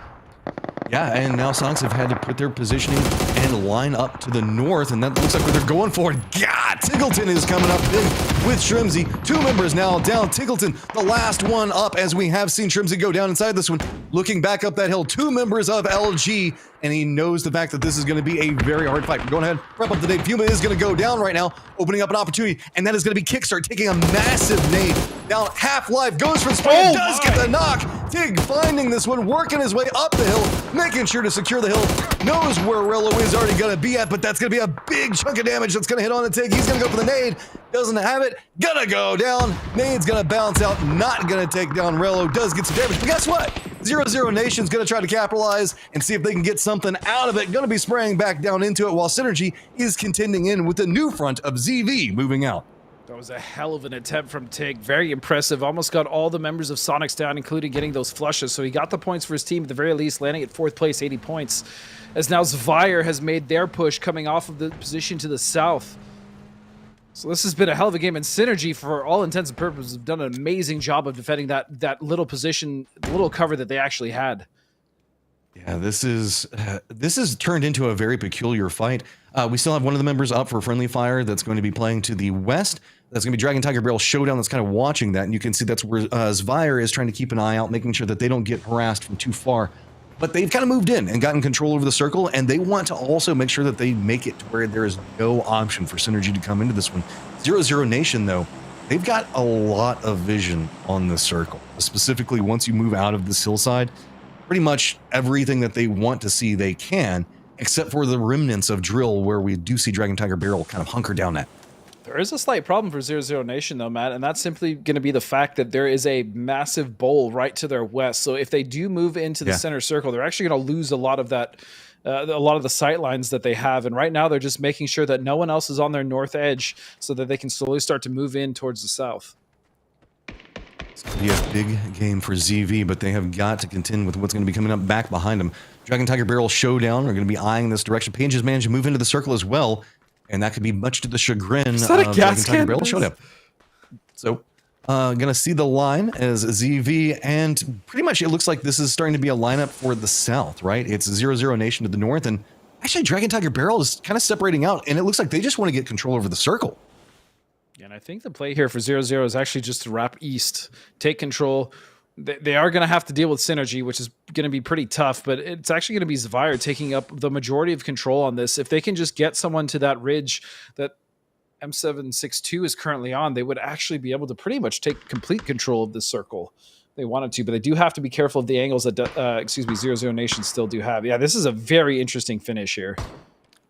Yeah, and now Sonics have had to put their positioning and line up to the north, and that looks like what they're going for. God, Tiggleton is coming up big with Shrimsy. 2 members now down. Tiggleton, the last one up, as we have seen Shrimsy go down inside this one. Looking back up that hill, 2 members of LG, and he knows the fact that this is going to be a very hard fight. Go ahead, wrap up the nade. Puma is going to go down right now, opening up an opportunity, and that is going to be Kickstart taking a massive nade. Down Half-Life, goes for the spray, does get the knock. Tig finding this one, working his way up the hill, making sure to secure the hill, knows where Rello is already going to be at, but that's going to be a big chunk of damage that's going to hit on the Tig. He's going to go for the nade, doesn't have it, gonna go down. Nade's going to bounce out, not going to take down Rello, does get some damage, but guess what? 00 Nation's going to try to capitalize and see if they can get something out of it. Going to be spraying back down into it while Synergy is contending in with the new front of ZV moving out. That was a hell of an attempt from Tig. Very impressive. Almost got all the members of Sonics down, including getting those flushes. So he got the points for his team at the very least, landing at 4th place, 80 points. As now Zvire has made their push coming off of the position to the south. So this has been a hell of a game, and Synergy, for all intents and purposes, have done an amazing job of defending that little position, the little cover that they actually had. Yeah, this is turned into a very peculiar fight. We still have one of the members up for friendly fire that's going to be playing to the west. That's going to be Dragon Tiger Barrel Showdown that's kind of watching that, and you can see that's where Zvire is trying to keep an eye out, making sure that they don't get harassed from too far. But they've kind of moved in and gotten control over the circle, and they want to also make sure that they make it to where there is no option for Synergy to come into this one. 00 Nation, though, they've got a lot of vision on the circle. Specifically, once you move out of this hillside, pretty much everything that they want to see, they can, except for the remnants of drill where we do see Dragon Tiger Barrel kind of hunker down at. There is a slight problem for 00 Nation, though, Matt, and that's simply going to be the fact that there is a massive bowl right to their west. So if they do move into the center circle, they're actually going to lose a lot of that, a lot of the sight lines that they have. And right now, they're just making sure that no one else is on their north edge so that they can slowly start to move in towards the south. It's going to be a big game for ZV, but they have got to contend with what's going to be coming up back behind them. Dragon Tiger Barrel Showdown are going to be eyeing this direction. Page has managed to move into the circle as well, and that could be much to the chagrin of Dragon Tiger Barrel Showdown. So, going to see the line as ZV, and pretty much it looks like this is starting to be a lineup for the south, right? It's 00 Nation to the north, and Actually, Dragon Tiger Barrel is kind of separating out, and it looks like they just want to get control over the circle. Yeah, and I think the play here for 0-0 is actually just to wrap east, take control. They are going to have to deal with Synergy, which is going to be pretty tough, but it's actually going to be Zvire taking up the majority of control on this. If they can just get someone to that ridge that M762 is currently on, they would actually be able to pretty much take complete control of this circle. They wanted to, but they do have to be careful of the angles that, 0-0 Nation still do have. Yeah, this is a very interesting finish here.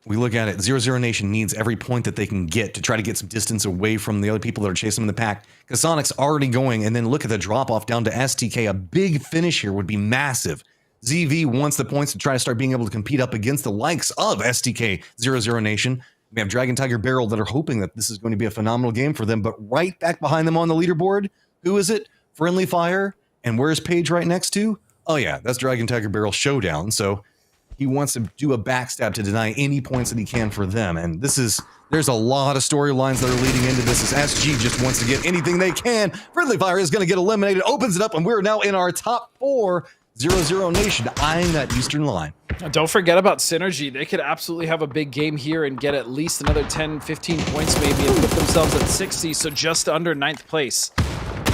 We look at it, 0-0 Nation needs every point that they can get to try to get some distance away from the other people that are chasing them in the pack. Because Sonic's already going, and then look at the drop-off down to STK. A big finish here would be massive. ZV wants the points to try to start being able to compete up against the likes of STK, 0-0 Nation. We have Dragon Tiger Barrel that are hoping that this is going to be a phenomenal game for them, but right back behind them on the leaderboard, who is it? Friendly Fire. And where's Paige right next to? Oh yeah, that's Dragon Tiger Barrel Showdown. So he wants to do a backstab to deny any points that he can for them. And there's a lot of storylines that are leading into this as SG just wants to get anything they can. Friendly Fire is going to get eliminated, opens it up, and we're now in our top 4. 0-0 Nation eyeing that eastern line. Don't forget about Synergy. They could absolutely have a big game here and get at least another 10, 15 points maybe and put themselves at 60, so just under 9th place.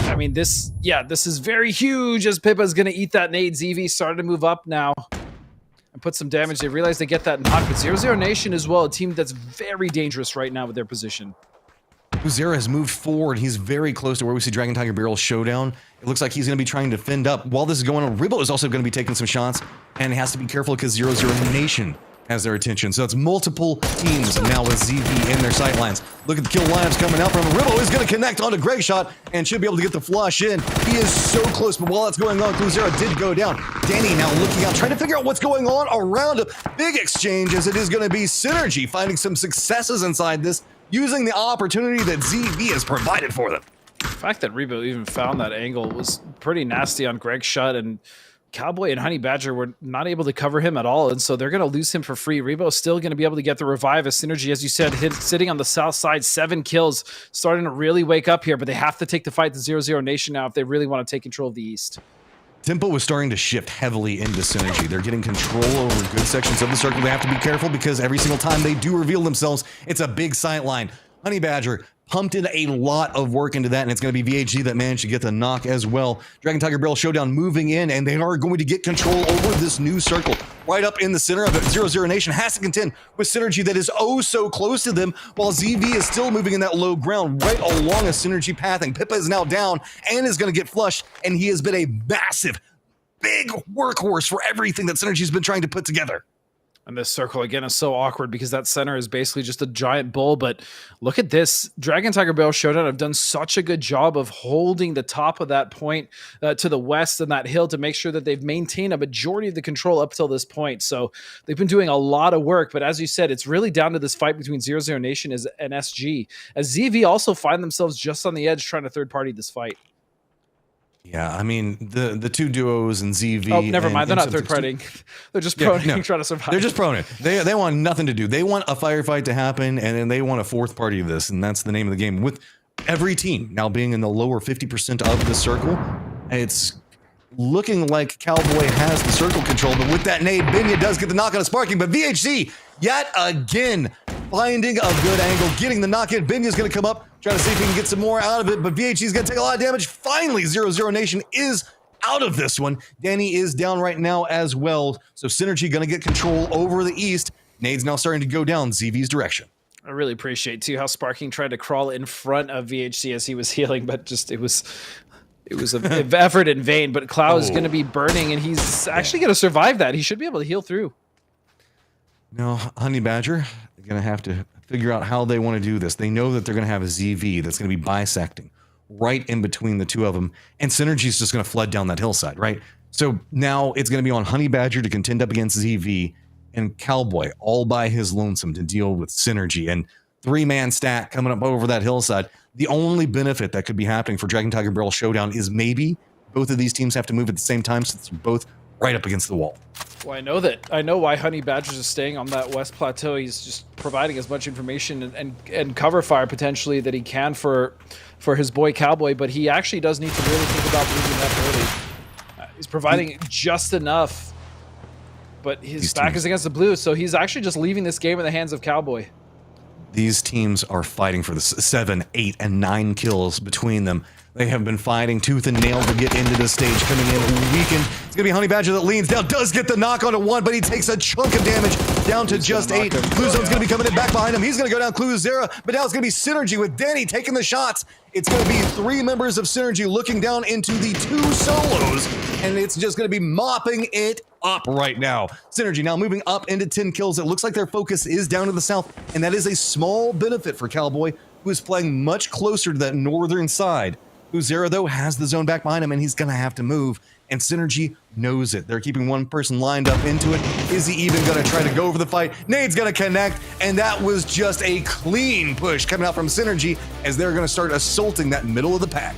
I mean, this is very huge as Pippa's going to eat that nade. ZV started to move up now and put some damage. They realize they get that knock, but 0-0 Nation as well, a team that's very dangerous right now with their position. Uzera has moved forward. He's very close to where we see Dragon Tiger Barrel Showdown. It looks like he's going to be trying to fend up. While this is going on, Ribbo is also going to be taking some shots, and he has to be careful because 0-0 Nation has their attention. So it's multiple teams now with ZV in their sightlines. Look at the kill lineups coming out from him. Ribbo is going to connect onto Greg's shot and should be able to get the flush in. He is so close, but while that's going on, Uzera did go down. Danny now looking out, trying to figure out what's going on around him. Big exchange as it is going to be Synergy finding some successes inside this, using the opportunity that ZV has provided for them. The fact that Rebo even found that angle was pretty nasty on Greg's shot, and Cowboy and Honey Badger were not able to cover him at all, and so they're going to lose him for free. Rebo's still going to be able to get the revive as Synergy, as you said, sitting on the south side, 7 kills, starting to really wake up here, but they have to take the fight to 0-0 Nation now if they really want to take control of the East. Tempo was starting to shift heavily into Synergy. They're getting control over good sections of the circle. They have to be careful because every single time they do reveal themselves, it's a big sight line. Honey Badger pumped in a lot of work into that, and it's going to be VHG that managed to get the knock as well. Dragon Tiger Barrel Showdown moving in, and they are going to get control over this new circle. Right up in the center of it, 0-0 Nation has to contend with Synergy that is oh so close to them, while ZV is still moving in that low ground right along a Synergy pathing. Pippa is now down and is going to get flushed, and he has been a massive, big workhorse for everything that Synergy's been trying to put together. And this circle, again, is so awkward because that center is basically just a giant bull. But look at this. Dragon Tiger Barrel Showdown have done such a good job of holding the top of that point to the west and that hill to make sure that they've maintained a majority of the control up till this point. So they've been doing a lot of work. But as you said, it's really down to this fight between 0-0 Nation and SG, as ZV also find themselves just on the edge trying to third-party this fight. Yeah, I mean, the two duos and ZV... Oh, never mind. They're not third-partying. They're just proning, trying to survive. They're just proning. They want nothing to do. They want a firefight to happen, and then they want a fourth party of this, and that's the name of the game. With every team now being in the lower 50% of the circle, it's looking like Cowboy has the circle control, but with that nade, Binya does get the knock on a Sparking, but VHC, yet again, finding a good angle, getting the knock in. Binya's going to come up, trying to see if he can get some more out of it, but VHC's going to take a lot of damage. Finally, 0-0 Nation is out of this one. Danny is down right now as well, so Synergy going to get control over the East. Nade's now starting to go down ZV's direction. I really appreciate, too, how Sparking tried to crawl in front of VHC as he was healing, but just it was an effort in vain. But Clow is going to be burning, and he's actually going to survive that. He should be able to heal through. No, Honey Badger, they're going to have to figure out how they want to do this. They know that they're going to have a ZV that's going to be bisecting right in between the two of them, and Synergy's just going to flood down that hillside, right? So now it's going to be on Honey Badger to contend up against ZV and Cowboy all by his lonesome to deal with Synergy, and 3-man stack coming up over that hillside. The only benefit that could be happening for Dragon Tiger Barrel Showdown is maybe both of these teams have to move at the same time since they're both right up against the wall. Well, I know why Honey Badgers is staying on that west plateau. He's just providing as much information and cover fire potentially that he can for his boy Cowboy, but he actually does need to really think about moving that early. He's providing just enough but his back is against the Blues, so he's actually just leaving this game in the hands of Cowboy. These teams are fighting for the 7, 8, and 9 kills between them. They have been fighting tooth and nail to get into this stage, coming in weakened. It's going to be Honey Badger that leans down, does get the knock onto 1, but he takes a chunk of damage down to just 8. Cluzone's going to be coming in back behind him. He's going to go down Cluzera, but now it's going to be Synergy with Danny taking the shots. It's going to be 3 members of Synergy looking down into the 2 solos, and it's just going to be mopping it up right now. Synergy now moving up into 10 kills. It looks like their focus is down to the south, and that is a small benefit for Cowboy, who is playing much closer to that northern side. Uzera, though, has the zone back behind him, and he's going to have to move, and Synergy knows it. They're keeping one person lined up into it. Is he even going to try to go over the fight? Nade's going to connect, and that was just a clean push coming out from Synergy as they're going to start assaulting that middle of the pack.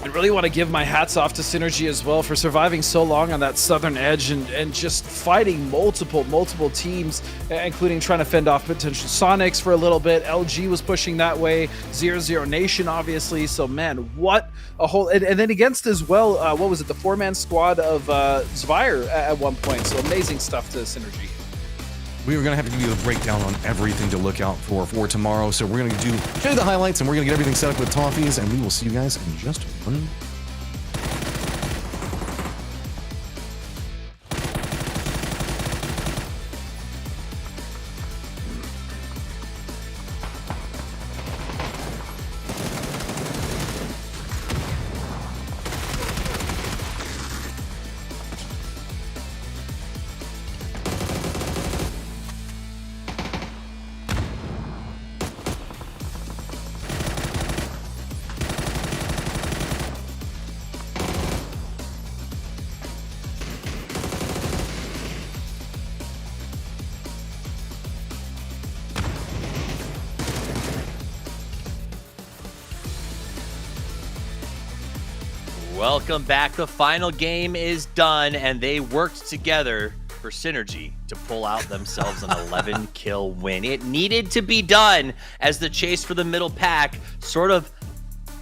I really want to give my hats off to Synergy as well for surviving so long on that southern edge and just fighting multiple teams, including trying to fend off potential Sonics for a little bit. LG was pushing that way, 0-0 Nation obviously, so man, what a whole, and then against as well, what was it, the 4-man squad of Zvire at one point, so amazing stuff to Synergy. We were going to have to give you a breakdown on everything to look out for tomorrow. So we're going to show you the highlights, and we're going to get everything set up with Toffees, and we will see you guys in just one. Welcome back. The final game is done, and they worked together for Synergy to pull out themselves an 11-kill win. It needed to be done as the chase for the middle pack sort of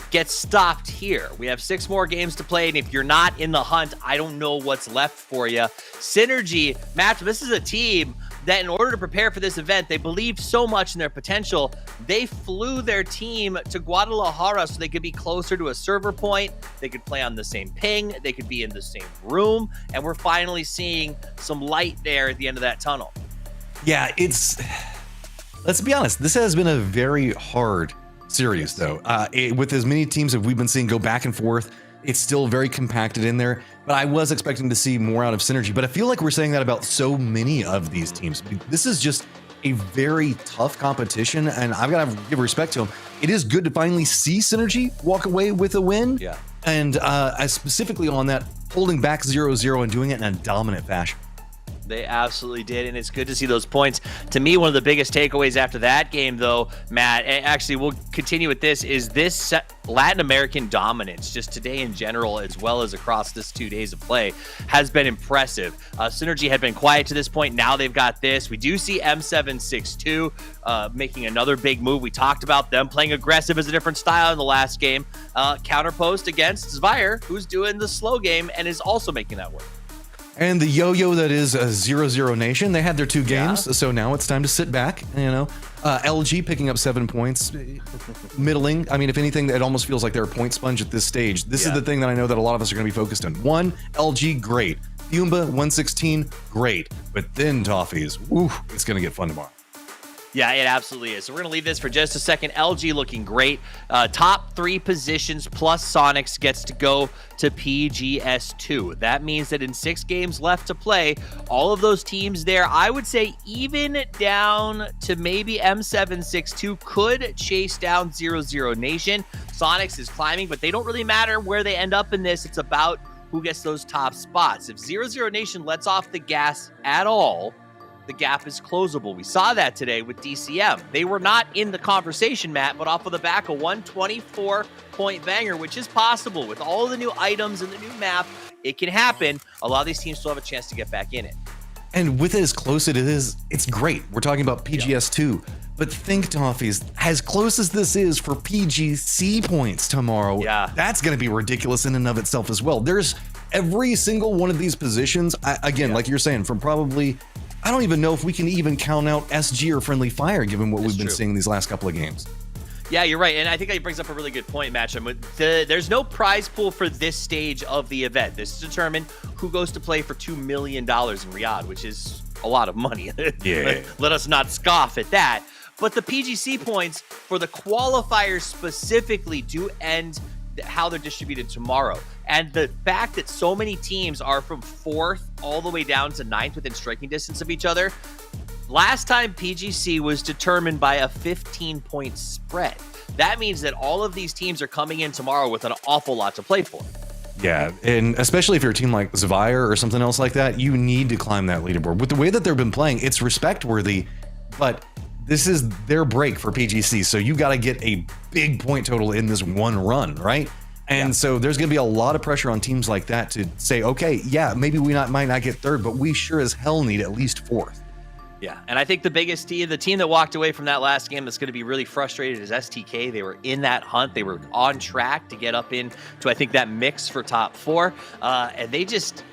gets stopped here. We have 6 more games to play, and if you're not in the hunt, I don't know what's left for you. Synergy, Matt, this is a team that in order to prepare for this event, they believed so much in their potential, they flew their team to Guadalajara so they could be closer to a server point, they could play on the same ping, they could be in the same room, and we're finally seeing some light there at the end of that tunnel. Yeah, let's be honest, this has been a very hard series, though. With as many teams as we've been seeing go back and forth, it's still very compacted in there, but I was expecting to see more out of Synergy, but I feel like we're saying that about so many of these teams. This is just a very tough competition, and I've got to give respect to them. It is good to finally see Synergy walk away with a win, and specifically on that, holding back 0-0 and doing it in a dominant fashion. They absolutely did, and it's good to see those points. To me, one of the biggest takeaways after that game, though, Matt, and actually we'll continue with this, is this Latin American dominance, just today in general, as well as across this 2 days of play, has been impressive. Synergy had been quiet to this point. Now they've got this. We do see M762 making another big move. We talked about them playing aggressive as a different style in the last game. Counterpost against Zvire, who's doing the slow game and is also making that work. And the yo-yo that is 0-0 Nation, they had their 2 games, so now it's time to sit back, you know. LG picking up 7 points, middling. I mean, if anything, it almost feels like they're a point sponge at this stage. This is the thing that I know that a lot of us are going to be focused on. 1, LG, great. Fumba, 116, great. But then Toffees, woo, it's going to get fun tomorrow. Yeah, it absolutely is. So we're going to leave this for just a second. LG looking great. Top 3 positions plus Sonics gets to go to PGS 2. That means that in 6 games left to play, all of those teams there, I would say even down to maybe M762 could chase down 0-0 Nation. Sonics is climbing, but they don't really matter where they end up in this. It's about who gets those top spots. If 0-0 Nation lets off the gas at all, the gap is closable. We saw that today with DCM. They were not in the conversation, Matt, but off of the back of 124-point banger, which is possible with all of the new items and the new map. It can happen. A lot of these teams still have a chance to get back in it. And with as close as it is, it's great. We're talking about PGS 2. But think, Toffees, as close as this is for PGC points tomorrow, that's going to be ridiculous in and of itself as well. There's every single one of these positions, like you're saying, from probably, I don't even know if we can even count out SG or Friendly Fire, given what we've been seeing these last couple of games. Yeah, you're right. And I think that brings up a really good point, Matcham. There's no prize pool for this stage of the event. This is determined who goes to play for $2 million in Riyadh, which is a lot of money. Yeah. Let us not scoff at that. But the PGC points for the qualifiers specifically do end how they're distributed tomorrow. And the fact that so many teams are from 4th all the way down to 9th within striking distance of each other. Last time PGC was determined by a 15-point spread. That means that all of these teams are coming in tomorrow with an awful lot to play for. Yeah, and especially if you're a team like Zvire or something else like that, you need to climb that leaderboard. With the way that they've been playing, it's respect-worthy, but this is their break for PGC, so you got to get a big point total in this one run, right? And so there's going to be a lot of pressure on teams like that to say, okay, yeah, maybe we might not get 3rd, but we sure as hell need at least 4th. Yeah, and I think the biggest team, the team that walked away from that last game that's going to be really frustrated is STK. They were in that hunt. They were on track to get up into, I think, that mix for top 4. And they just,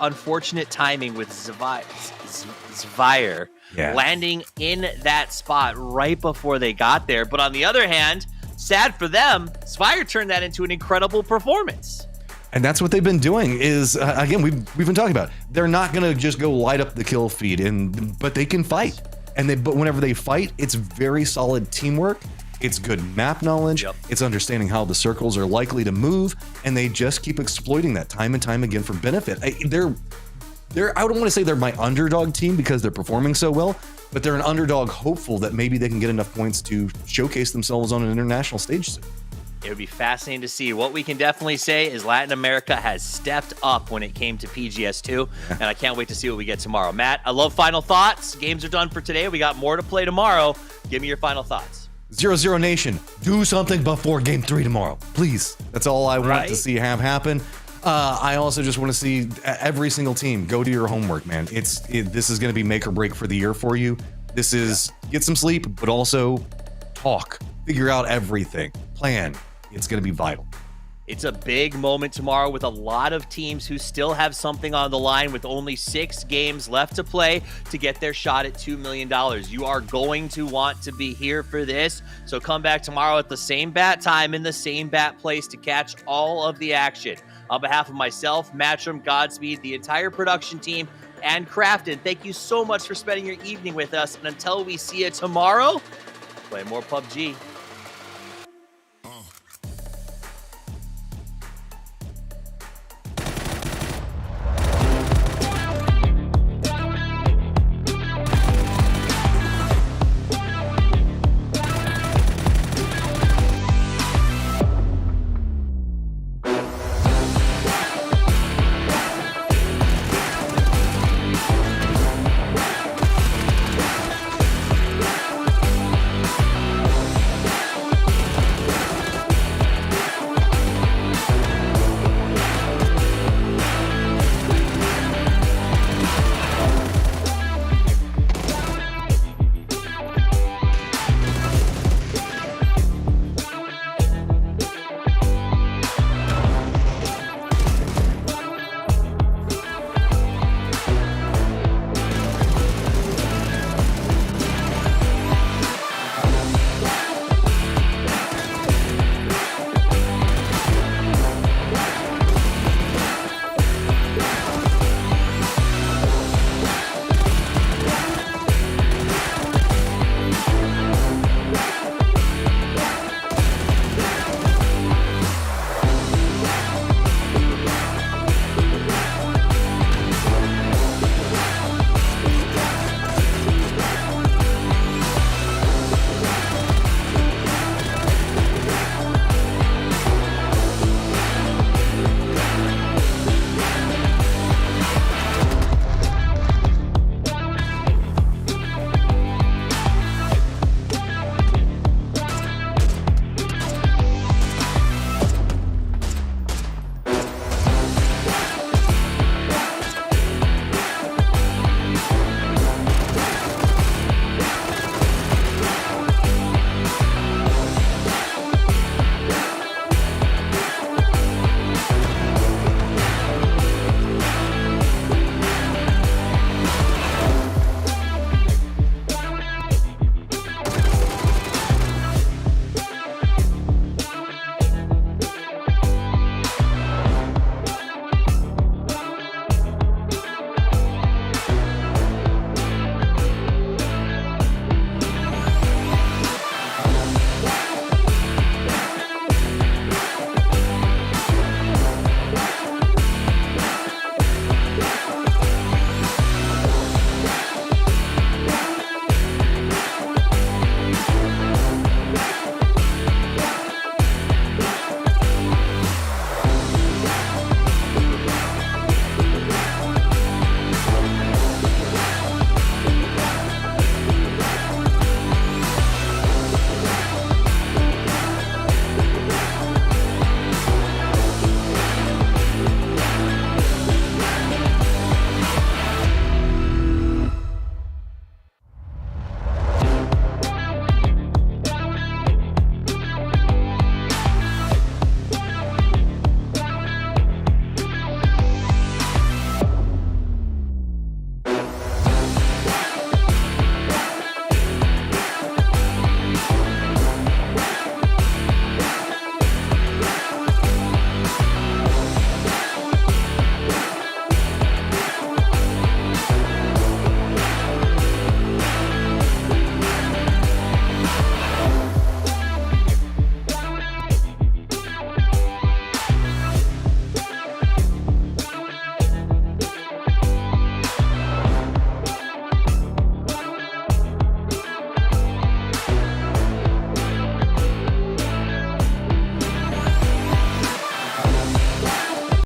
unfortunate timing with Zvire landing in that spot right before they got there. But on the other hand, sad for them, Zvire turned that into an incredible performance. And that's what they've been doing is, again, we've been talking about, they're not going to just go light up the kill feed, but they can fight. But whenever they fight, it's very solid teamwork. It's good map knowledge. It's understanding how the circles are likely to move. And they just keep exploiting that time and time again for benefit. I don't want to say they're my underdog team because they're performing so well, but they're an underdog hopeful that maybe they can get enough points to showcase themselves on an international stage soon. It would be fascinating to see. What we can definitely say is Latin America has stepped up when it came to PGS 2, and I can't wait to see what we get tomorrow. Matt, I love final thoughts. Games are done for today. We got more to play tomorrow. Give me your final thoughts. 0-0 Nation, do something before Game 3 tomorrow, please. That's all I want to see happen. I also just want to see every single team go do your homework, man. This is going to be make or break for the year for you. This is get some sleep, but also talk, figure out everything, plan. It's going to be vital. It's a big moment tomorrow with a lot of teams who still have something on the line with only 6 games left to play to get their shot at $2 million. You are going to want to be here for this. So come back tomorrow at the same bat time in the same bat place to catch all of the action. On behalf of myself, Matcham, Godspeed, the entire production team, and Crafton, thank you so much for spending your evening with us. And until we see you tomorrow, play more PUBG.